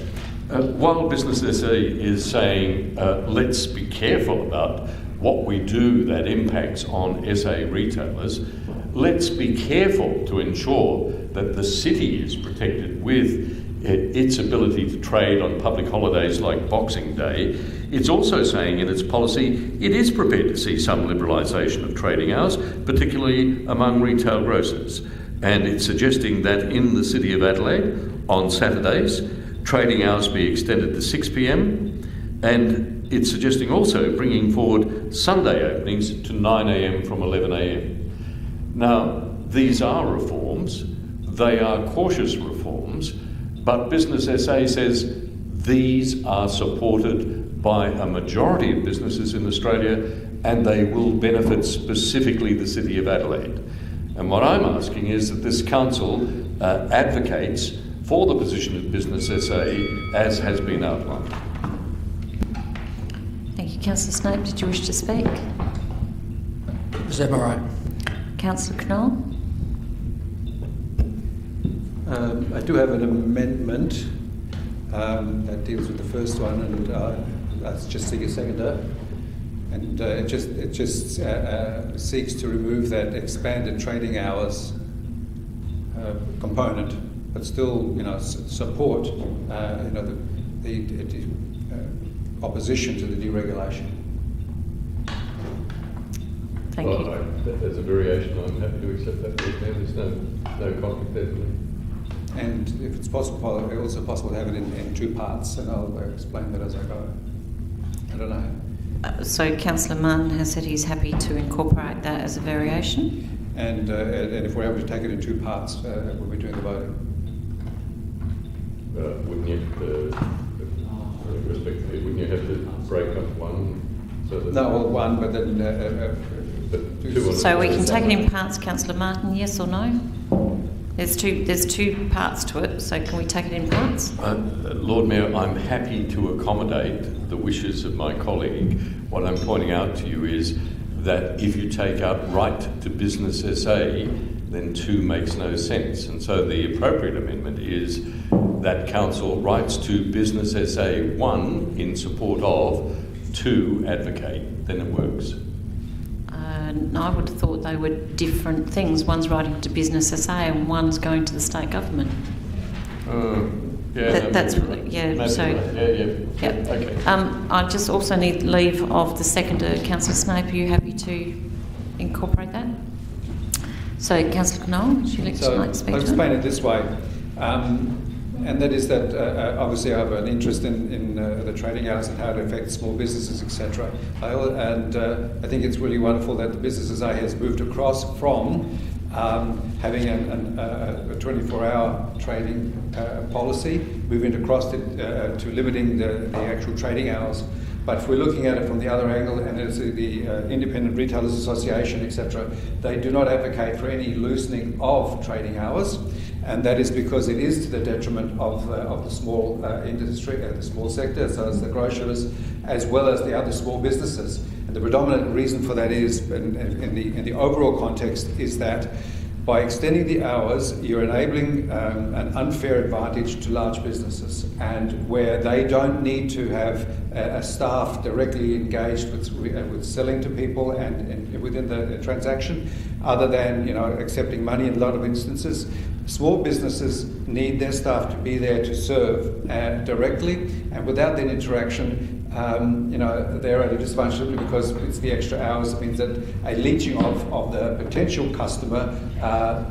while Business SA is saying, let's be careful about what we do that impacts on SA retailers, let's be careful to ensure that the city is protected with its ability to trade on public holidays like Boxing Day. It's also saying in its policy it is prepared to see some liberalisation of trading hours, particularly among retail grocers. And it's suggesting that in the City of Adelaide, on Saturdays, trading hours be extended to 6 p.m, and it's suggesting also bringing forward Sunday openings to 9 a.m. from 11 a.m. Now, these are reforms, they are cautious reforms, but Business SA says these are supported by a majority of businesses in Australia, and they will benefit specifically the City of Adelaide. And what I'm asking is that this council advocates for the position of Business SA as has been outlined. Thank you. Councillor Snape, did you wish to speak? Is that all right? Councillor Knoll? I do have an amendment that deals with the first one, and I just seek a seconder. And it just seeks to remove that expanded trading hours component, but still, support, the opposition to the deregulation. Thank you. As a variation, I'm happy to accept that. There's no conflict there for me. And if it's possible, it's also possible to have it in two parts, and I'll explain that as I go. I don't know. So Councillor Martin has said he's happy to incorporate that as a variation. And if we're able to take it in two parts, we'll be doing the voting. Wouldn't you have to break up one? So that one, but then... so we can take it in parts, Councillor Martin, yes or no? There's two parts to it, so can we take it in parts? Lord Mayor, I'm happy to accommodate the wishes of my colleague. What I'm pointing out to you is that if you take out right to Business SA, then two makes no sense. And so the appropriate amendment is that council writes to Business SA 1 in support of, 2 advocate, then it works. I would have thought they were different things. One's writing to Business SA and one's going to the state government. That's right. Yeah. So yeah. Okay. I just also need leave of the seconder, Councillor Snape. Are you happy to incorporate that? So, Councillor Knoll, would you like to speak I'll to explain it this way. And that is that obviously I have an interest in the trading hours and how it affects small businesses, etc. I think it's really wonderful that the Businesses A has moved across from having a 24-hour trading policy, moving across to limiting the actual trading hours. But if we're looking at it from the other angle, and it's the Independent Retailers Association, etc., they do not advocate for any loosening of trading hours, and that is because it is to the detriment of the small industry, the small sector, so as the grocers, as well as the other small businesses. And the predominant reason for that is, in the overall context, is that by extending the hours, you're enabling an unfair advantage to large businesses, and where they don't need to have a staff directly engaged with selling to people and within the transaction, other than accepting money in a lot of instances. Small businesses need their staff to be there to serve directly, and without that interaction, they're at a disadvantage simply because it's the extra hours. It means that a leaching of the potential customer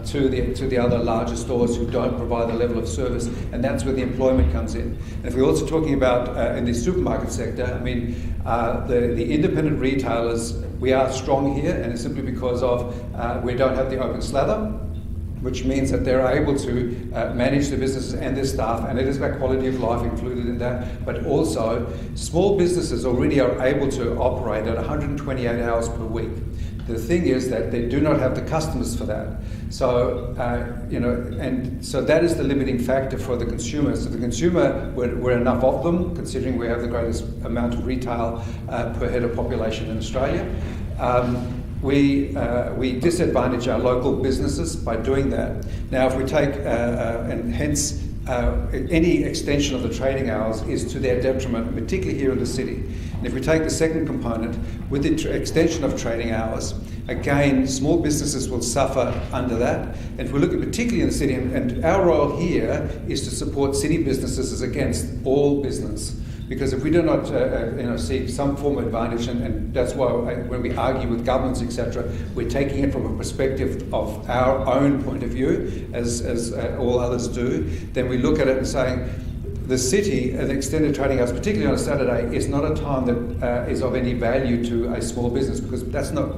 to the other larger stores who don't provide the level of service, and that's where the employment comes in. And if we're also talking about in the supermarket sector, the independent retailers, we are strong here, and it's simply because of we don't have the open slather, which means that they're able to manage their businesses and their staff, and it is about quality of life included in that. But also, small businesses already are able to operate at 128 hours per week. The thing is that they do not have the customers for that. So, and so that is the limiting factor for the consumer. So the consumer, we're enough of them, considering we have the greatest amount of retail per head of population in Australia. We disadvantage our local businesses by doing that. Now, if we take, and hence any extension of the trading hours is to their detriment, particularly here in the city. And if we take the second component, with the extension of trading hours, again, small businesses will suffer under that. And if we look at particularly in the city, and our role here is to support city businesses against all business. Because if we do not see some form of advantage, and that's why when we argue with governments, etc., we're taking it from a perspective of our own point of view, as all others do, then we look at it and saying, the city, an extended trading hours, particularly on a Saturday, is not a time that is of any value to a small business, because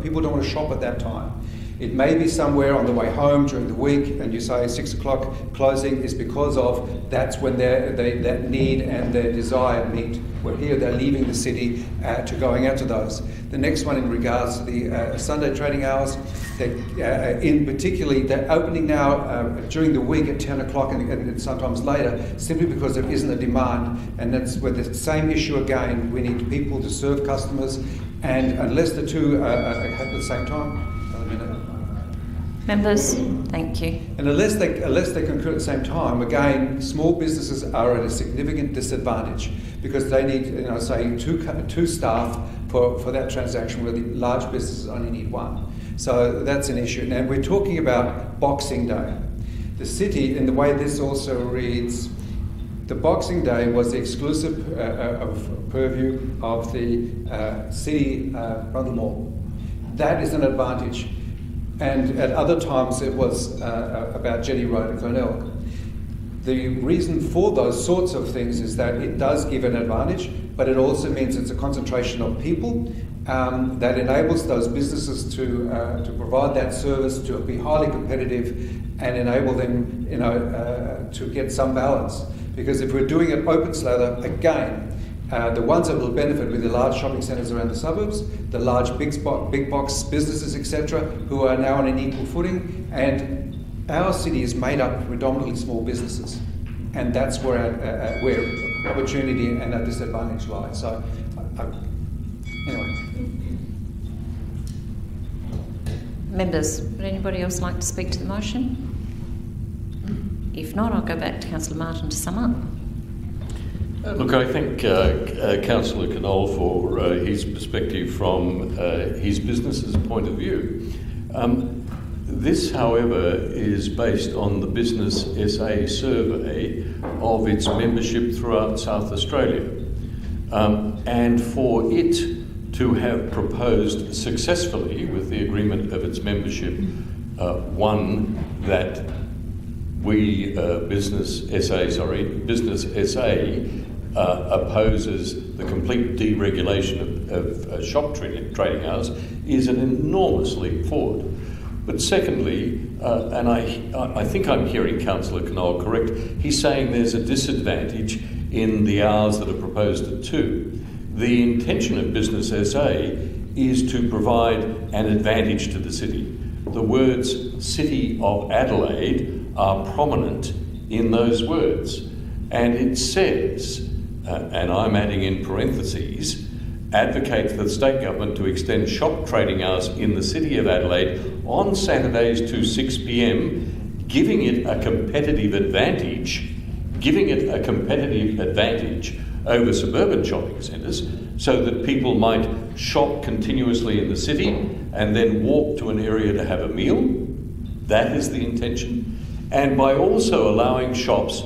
people don't want to shop at that time. It may be somewhere on the way home during the week, and you say 6 o'clock closing is because of that's when that need and their desire meet. Where here they're leaving the city to going out to those. The next one in regards to the Sunday trading hours, in particularly they're opening now during the week at 10 o'clock and sometimes later, simply because there isn't a demand, and that's where the same issue again. We need people to serve customers, and unless the two happen at the same time. Members, thank you. And unless they concur at the same time, again, small businesses are at a significant disadvantage because they need, say, two staff for that transaction, where the large businesses only need one. So that's an issue. And we're talking about Boxing Day. The city, in the way this also reads, the Boxing Day was the exclusive purview of the city Brother Mall. That is an advantage. And at other times it was about Jetty Road and Glenelg. The reason for those sorts of things is that it does give an advantage, but it also means it's a concentration of people that enables those businesses to provide that service, to be highly competitive, and enable them, to get some balance. Because if we're doing it open slather, again, the ones that will benefit with the large shopping centres around the suburbs, the large big box businesses, etc., who are now on an equal footing, and our city is made up of predominantly small businesses, and that's where opportunity and our disadvantage lies. So, anyway. Members, would anybody else like to speak to the motion? If not, I'll go back to Councillor Martin to sum up. Look, I thank Councillor Knoll for his perspective from his business's point of view. This, however, is based on the Business SA survey of its membership throughout South Australia. And for it to have proposed successfully, with the agreement of its membership, One, that we, Business SA opposes the complete deregulation of shop trading hours is an enormous leap forward. But secondly, and I think I'm hearing Councillor Knoll correct, he's saying there's a disadvantage in the hours that are proposed at 2. The intention of Business SA is to provide an advantage to the city. The words City of Adelaide are prominent in those words. And it says, and I'm adding in parentheses, advocates for the state government to extend shop trading hours in the City of Adelaide on Saturdays to 6 p.m, giving it a competitive advantage over suburban shopping centres, so that people might shop continuously in the city and then walk to an area to have a meal. That is the intention. And by also allowing shops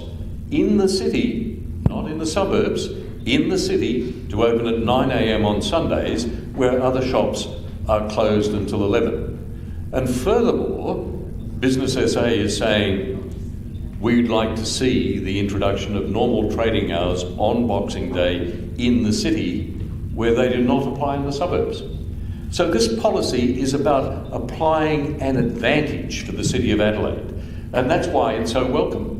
in the city, not in the suburbs, in the city, to open at 9 a.m. on Sundays, where other shops are closed until 11. And furthermore, Business SA is saying we'd like to see the introduction of normal trading hours on Boxing Day in the city, where they do not apply in the suburbs. So this policy is about applying an advantage to the City of Adelaide, and that's why it's so welcome.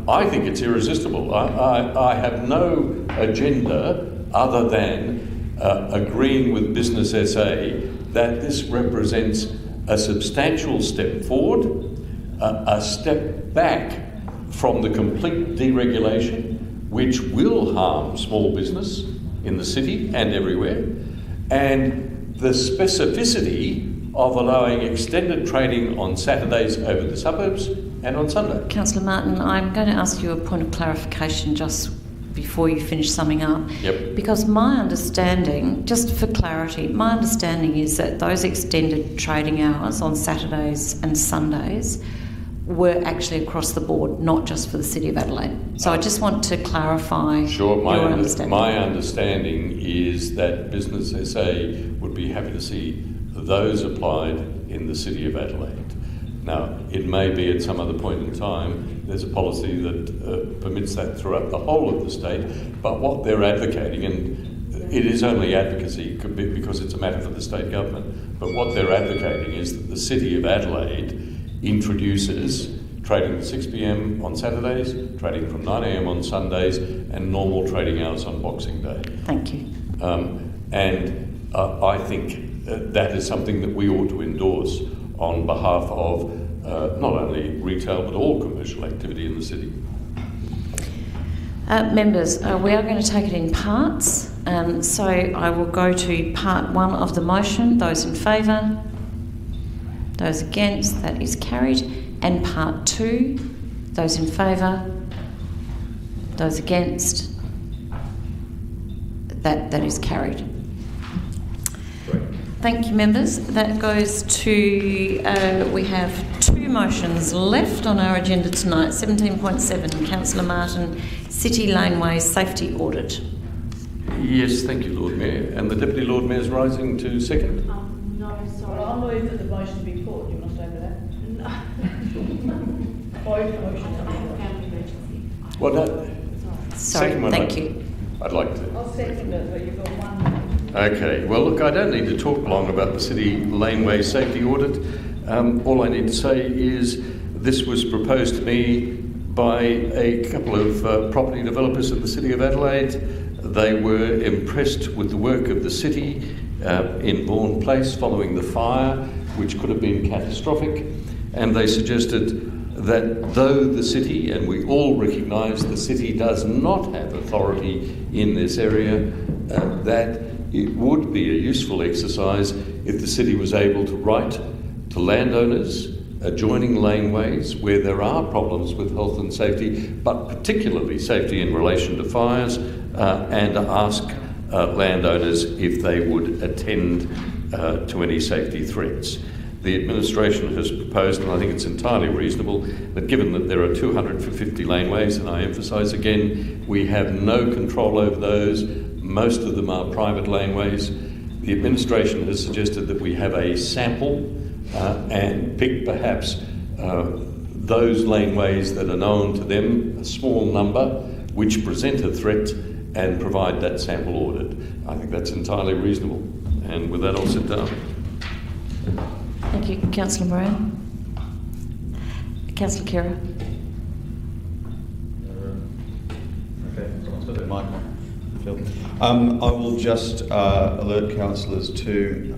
I think it's irresistible. I have no agenda other than agreeing with Business SA that this represents a substantial step forward, a step back from the complete deregulation, which will harm small business in the city and everywhere, and the specificity of allowing extended trading on Saturdays over the suburbs and on Sunday. Councillor Martin, I'm going to ask you a point of clarification just before you finish summing up. Yep. Because my understanding, just for clarity, my understanding is that those extended trading hours on Saturdays and Sundays were actually across the board, not just for the City of Adelaide. So I just want to clarify your understanding. My understanding is that Business SA would be happy to see those applied in the City of Adelaide. Now, it may be at some other point in time there's a policy that permits that throughout the whole of the state, but what they're advocating, and it is only advocacy because it's a matter for the state government, but what they're advocating is that the City of Adelaide introduces trading at 6 p.m. on Saturdays, trading from 9 a.m. on Sundays, and normal trading hours on Boxing Day. Thank you. I think that is something that we ought to endorse on behalf of not only retail but all commercial activity in the city. Members, we are going to take it in parts. So I will go to part 1 of the motion. Those in favour? Those against? That is carried. And part 2, those in favour? Those against? That is carried. Thank you, members. That goes to, we have 2 motions left on our agenda tonight. 17.7, Councillor Martin, City Laneway Safety Audit. Yes, thank you, Lord Mayor. And the Deputy Lord Mayor is rising to second. No, sorry. Well, I'll move that the motion be put. You must over that. Both motions. Well, no. Sorry, thank you. I'd like to. I'll second it, but you've got one. Okay, well look, I don't need to talk long about the City Laneway Safety Audit. All I need to say is this was proposed to me by a couple of property developers in the City of Adelaide. They were impressed with the work of the city in Vaughan Place following the fire, which could have been catastrophic, and they suggested that though the city, and we all recognise the city does not have authority in this area, that it would be a useful exercise if the city was able to write to landowners adjoining laneways where there are problems with health and safety, but particularly safety in relation to fires, and ask landowners if they would attend to any safety threats. The administration has proposed, and I think it's entirely reasonable, that given that there are 250 laneways, and I emphasise again, we have no control over those, most of them are private laneways, the administration has suggested that we have a sample and pick perhaps those laneways that are known to them, a small number, which present a threat, and provide that sample audit. I think that's entirely reasonable. And with that, I'll sit down. Thank you, Councillor Moran. Councillor Kira. I will just alert councillors to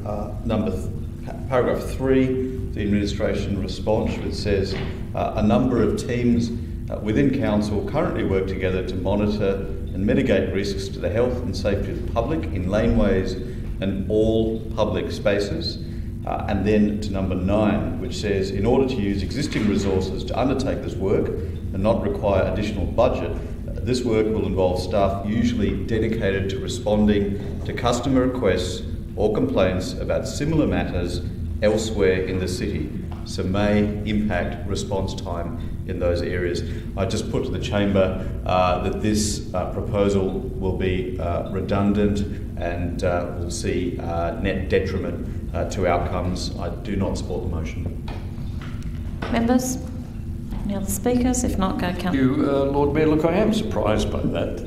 paragraph 3, the administration response, which says a number of teams within council currently work together to monitor and mitigate risks to the health and safety of the public in laneways and all public spaces. And then to number 9, which says in order to use existing resources to undertake this work and not require additional budget, this work will involve staff usually dedicated to responding to customer requests or complaints about similar matters elsewhere in the city, so may impact response time in those areas. I just put to the chamber that this proposal will be redundant and will see net detriment to outcomes. I do not support the motion. Members? Any other speakers? If not, go Councillor. Thank you, Lord Mayor. Look, I am surprised by that.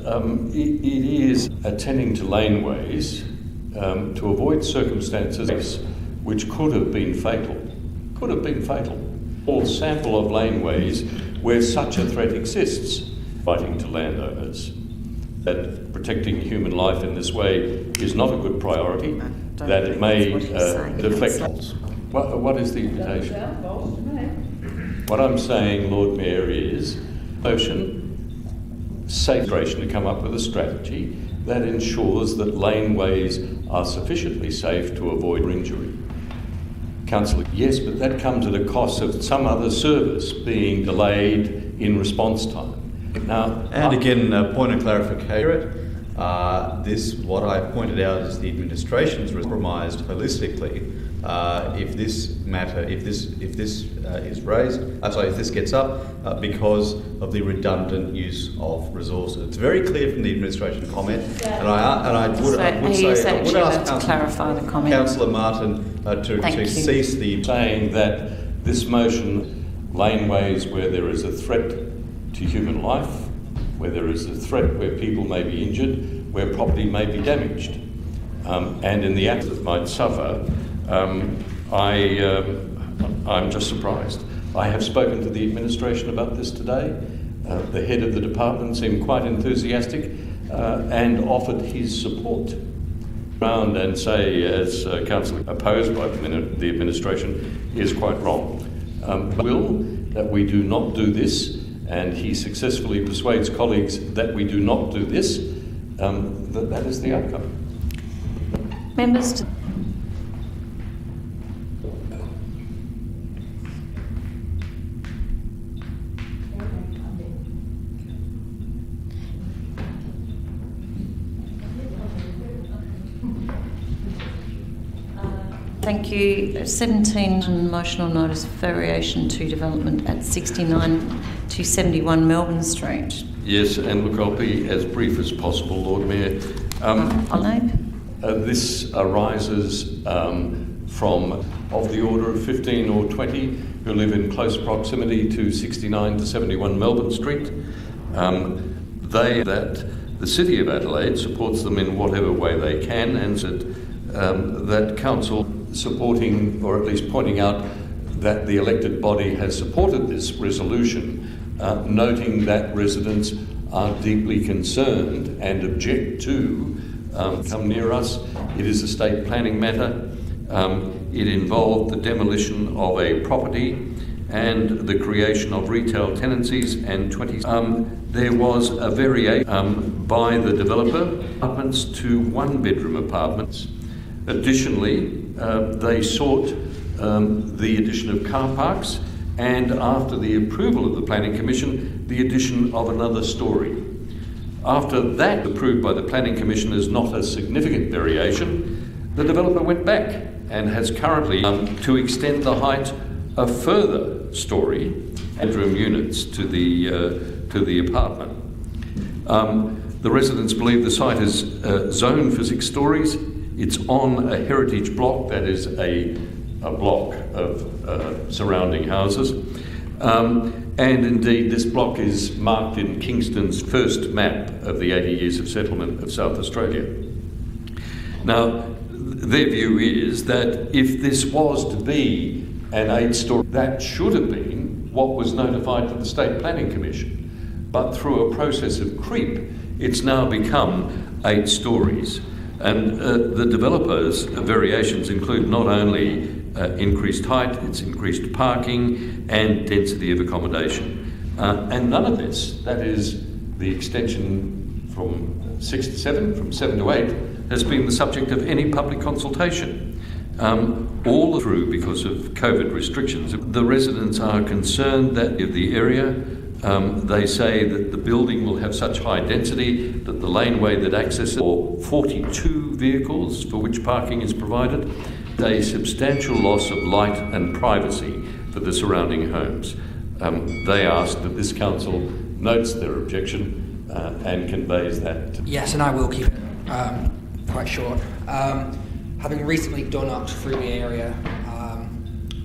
It is attending to laneways to avoid circumstances which could have been fatal. Could have been fatal. Or sample of laneways where such a threat exists. Fighting to landowners that protecting human life in this way is not a good priority. That it may deflect. What is the invitation? What I'm saying, Lord Mayor, is safe to come up with a strategy that ensures that laneways are sufficiently safe to avoid injury. Councillor, yes, but that comes at a cost of some other service being delayed in response time. Now, and again, a point of clarification. What I pointed out is the administration's compromised holistically. If this gets up because of the redundant use of resources. It's very clear from the administration comment, and I would ask clarify the comment. Councillor Martin to cease the saying that this motion, laneways where there is a threat to human life, where there is a threat where people may be injured, where property may be damaged, and in the absence might suffer. I'm just surprised. I have spoken to the administration about this today. The head of the department seemed quite enthusiastic and offered his support. Round and say, as councillor opposed by the administration, is quite wrong. That we do not do this, and he successfully persuades colleagues that we do not do this, that is the outcome. Members. Thank you. 17 motional notice of variation to development at 69 to 71 Melbourne Street. Yes, and look, I'll be as brief as possible, Lord Mayor. This arises from of the order of 15 or 20 who live in close proximity to 69 to 71 Melbourne Street. That the City of Adelaide supports them in whatever way they can, and that council supporting, or at least pointing out that the elected body has supported this resolution, noting that residents are deeply concerned and object to come near us. It is a state planning matter. It involved the demolition of a property and the creation of retail tenancies and 20. There was a variation by the developer apartments to one-bedroom apartments. Additionally, they sought the addition of car parks, and after the approval of the Planning Commission, the addition of another storey. After that, approved by the Planning Commission as not a significant variation, the developer went back and has currently to extend the height a further storey, bedroom units to the apartment. The residents believe the site is zoned for 6 storeys. It's on a heritage block that is a a block of surrounding houses. And indeed, this block is marked in Kingston's first map of the 80 years of settlement of South Australia. Now, their view is that if this was to be an 8-storey, that should have been what was notified to the State Planning Commission. But through a process of creep, it's now become 8 stories. And the developers' variations include not only increased height, it's increased parking and density of accommodation. And none of this, that is the extension from 6 to 7, from 7 to 8, has been the subject of any public consultation. All through because of COVID restrictions. The residents are concerned that in the area, they say that the building will have such high density that the laneway that accesses for 42 vehicles for which parking is provided, a substantial loss of light and privacy for the surrounding homes. They ask that this council notes their objection and conveys that. Yes, and I will keep it quite short. Having recently done up through the area,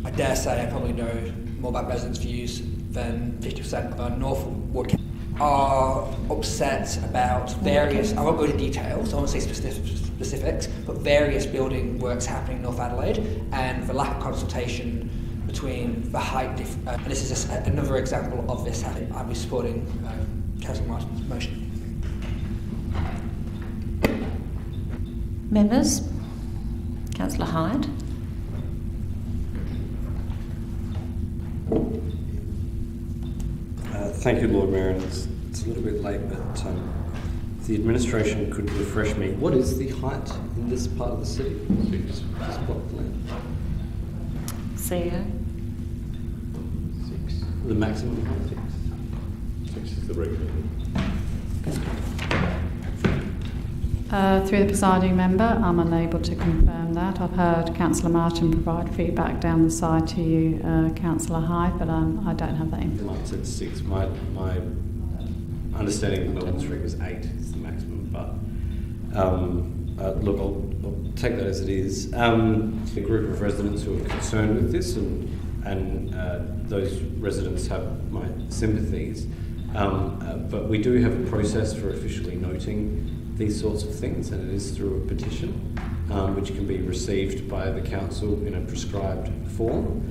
I dare say I probably know more about residents' views than 50% of our North Ward are upset about various, I won't go into details, I won't say specifics, but various building works happening in North Adelaide and the lack of consultation between the height, and this is another example of this happening. I'll be supporting Councillor Martin's motion. Members? Councillor Hyde. Thank you, Lord Mayor. And it's a little bit late, but if the administration could refresh me. What is the height in this part of the city? This block of land? CEO? 6. The maximum height? 6 is the regular. Through the presiding member, I'm unable to confirm that. I've heard Councillor Martin provide feedback down the side to you, Councillor Hyde, but I don't have that information. Mine said 6. My understanding of Melbourne Street was 8 is the maximum, but look, I'll take that as it is. A group of residents who are concerned with this, and those residents have my sympathies, but we do have a process for officially noting these sorts of things, and it is through a petition which can be received by the council in a prescribed form.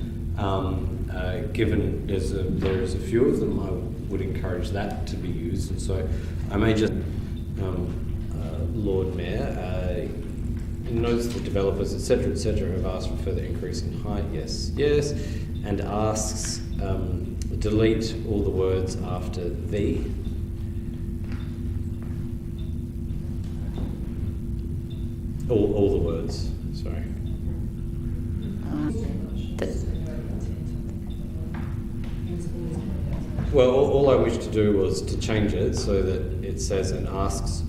Given there is a few of them, I would encourage that to be used, and so I may just, Lord Mayor, notes the developers, etc., have asked for further increase in height, yes, and asks delete all the words after the. All the words, sorry. Well, all I wish to do was to change it so that it says and asks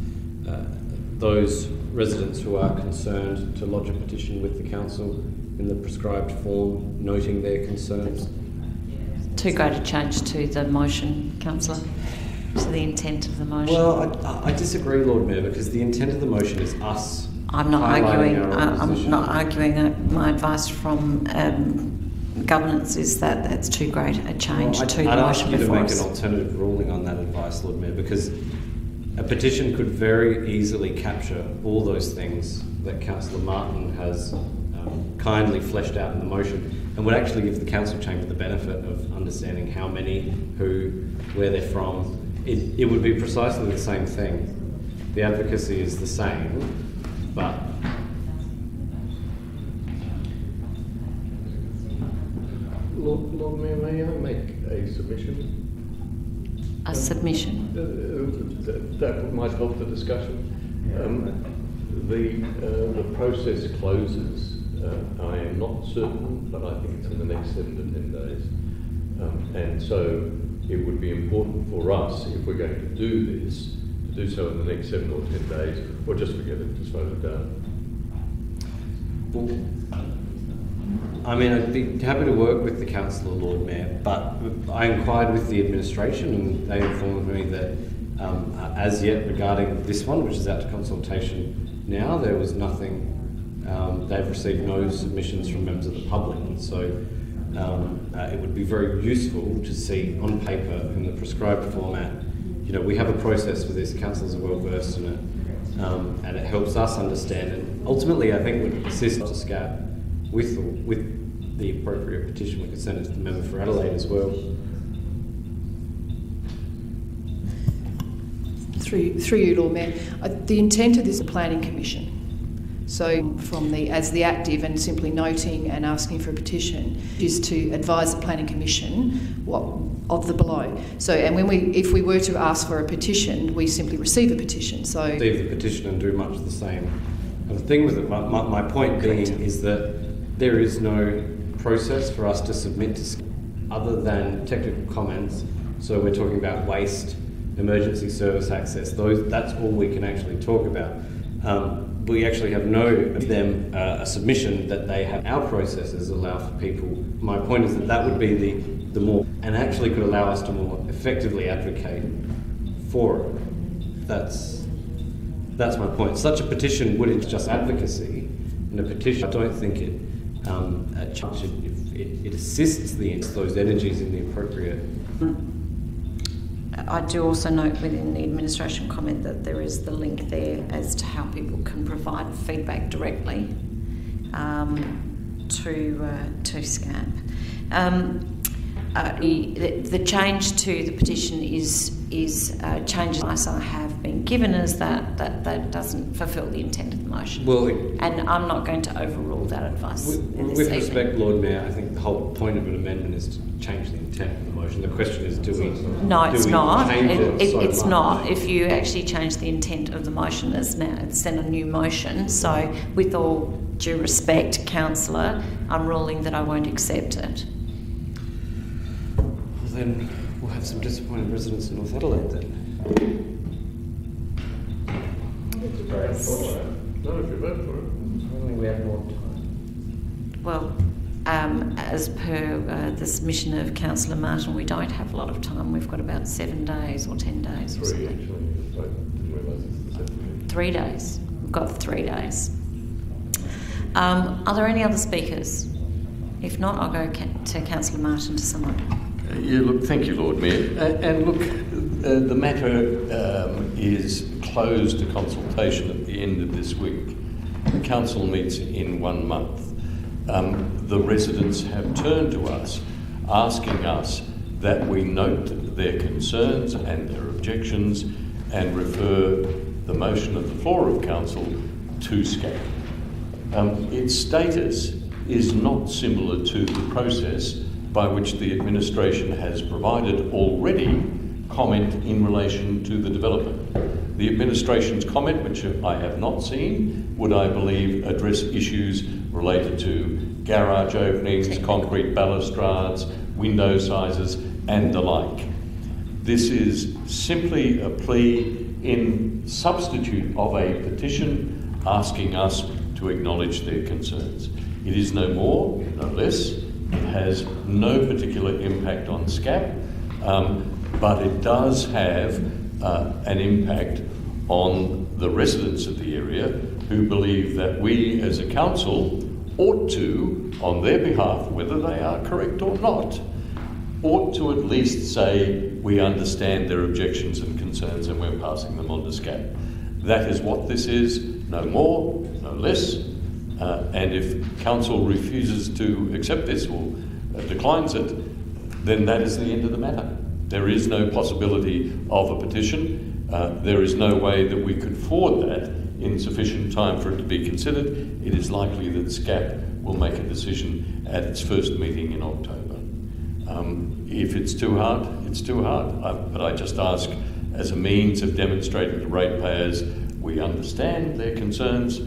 those residents who are concerned to lodge a petition with the council in the prescribed form, noting their concerns. Too great a change to the motion, Councillor, to the intent of the motion. Well, I disagree, Lord Mayor, because the intent of the motion is us. I'm not arguing that. My advice from governance is that that's too great a change to the motion before us. I'd ask you to make an alternative ruling on that advice, Lord Mayor, because a petition could very easily capture all those things that Councillor Martin has kindly fleshed out in the motion, and would actually give the council chamber the benefit of understanding how many, who, where they're from. It would be precisely the same thing. The advocacy is the same. But Lord Mayor, may I make a submission? A submission? That might help the discussion. The process closes. I am not certain, but I think it's in the next 7 to 10 days. And so it would be important for us, if we're going to do this, to do so in the next 7 or 10 days, or just forget it, just vote it down. I mean, I'd be happy to work with the councillor, Lord Mayor, but I inquired with the administration and they informed me that as yet regarding this one, which is out to consultation now, there was nothing They've received no submissions from members of the public, so it would be very useful to see on paper in the prescribed format. We have a process for this, councillors are well versed in it, and it helps us understand it. Ultimately, I think would assist to SCAP with the appropriate petition. We could send it to the member for Adelaide as well. Through you, Lord Mayor, the intent of this planning commission. So, as the active and simply noting and asking for a petition is to advise the planning commission of the below. So, and if we were to ask for a petition, we simply receive a petition. So, receive the petition and do much the same. And the thing with it, my point being is that there is no process for us to submit to other than technical comments. So we're talking about waste, emergency service access. That's all we can actually talk about. We actually have a submission that they have. Our processes allow for people. My point is that would be the more, and actually could allow us to more effectively advocate for it. That's my point. Such a petition wouldn't just advocacy. In a petition, I don't think it assists those energies in the appropriate. I do also note within the administration comment that there is the link there as to how people can provide feedback directly to SCAP. The change to the petition is changes I have been given as that doesn't fulfil the intent of the motion. And I'm not going to overrule that advice. With respect, Lord Mayor, I think the whole point of an amendment is to change the intent of the motion. The question is, do we? No, it's not. It's not. If you actually change the intent of the motion, it's then a new motion. So, with all due respect, Councillor, I'm ruling that I won't accept it. Then we'll have some disappointed residents in North Adelaide then. We have more time. Well, as per the submission of Councillor Martin, we don't have a lot of time. We've got about 7 days or 10 days or something. 3 days. We've got 3 days. Are there any other speakers? If not, I'll go to Councillor Martin to sum up. Thank you, Lord Mayor. And look, the matter is closed to consultation at the end of this week. The council meets in 1 month. The residents have turned to us, asking us that we note their concerns and their objections and refer the motion of the floor of council to SCAP. Its status is not similar to the process by which the administration has provided already comment in relation to the development. The administration's comment, which I have not seen, would, I believe, address issues related to garage openings, concrete balustrades, window sizes, and the like. This is simply a plea in substitute of a petition asking us to acknowledge their concerns. It is no more, no less. It has no particular impact on SCAP, but it does have an impact on the residents of the area who believe that we as a council ought to, on their behalf, whether they are correct or not, ought to at least say we understand their objections and concerns and we're passing them on to SCAP. That is what this is, no more, no less. And if council refuses to accept this or declines it, then that is the end of the matter. There is no possibility of a petition. There is no way that we could forward that in sufficient time for it to be considered. It is likely that SCAP will make a decision at its first meeting in October. If it's too hard, it's too hard. But I just ask, as a means of demonstrating to ratepayers we understand their concerns,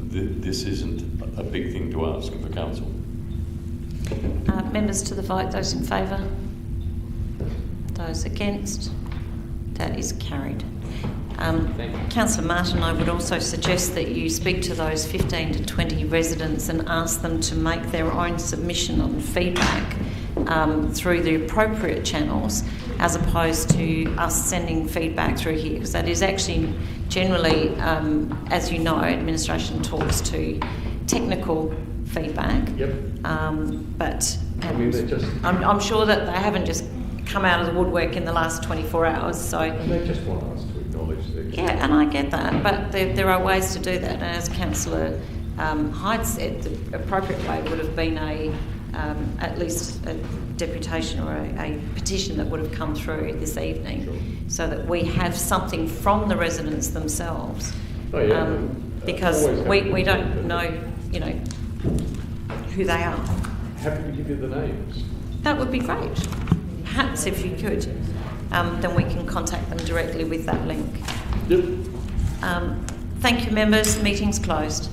this isn't a big thing to ask of the council. Members to the vote, those in favour? Those against? That is carried. Councillor Martin, I would also suggest that you speak to those 15 to 20 residents and ask them to make their own submission on feedback through the appropriate channels, as opposed to us sending feedback through here, because that is actually generally, as you know, administration talks to technical feedback. Yep. But I mean, they're just... I'm sure that they haven't just come out of the woodwork in the last 24 hours. So And they just want us to acknowledge their... Yeah, and I get that, but there are ways to do that. And as Councillor Hyde said, the appropriate way would have been at least a deputation or a petition that would have come through this evening, sure, so that we have something from the residents themselves. Oh, yeah. Because we don't know, who they are. Happy to give you the names. That would be great. Perhaps if you could, then we can contact them directly with that link. Yep. Thank you, members. Meeting's closed.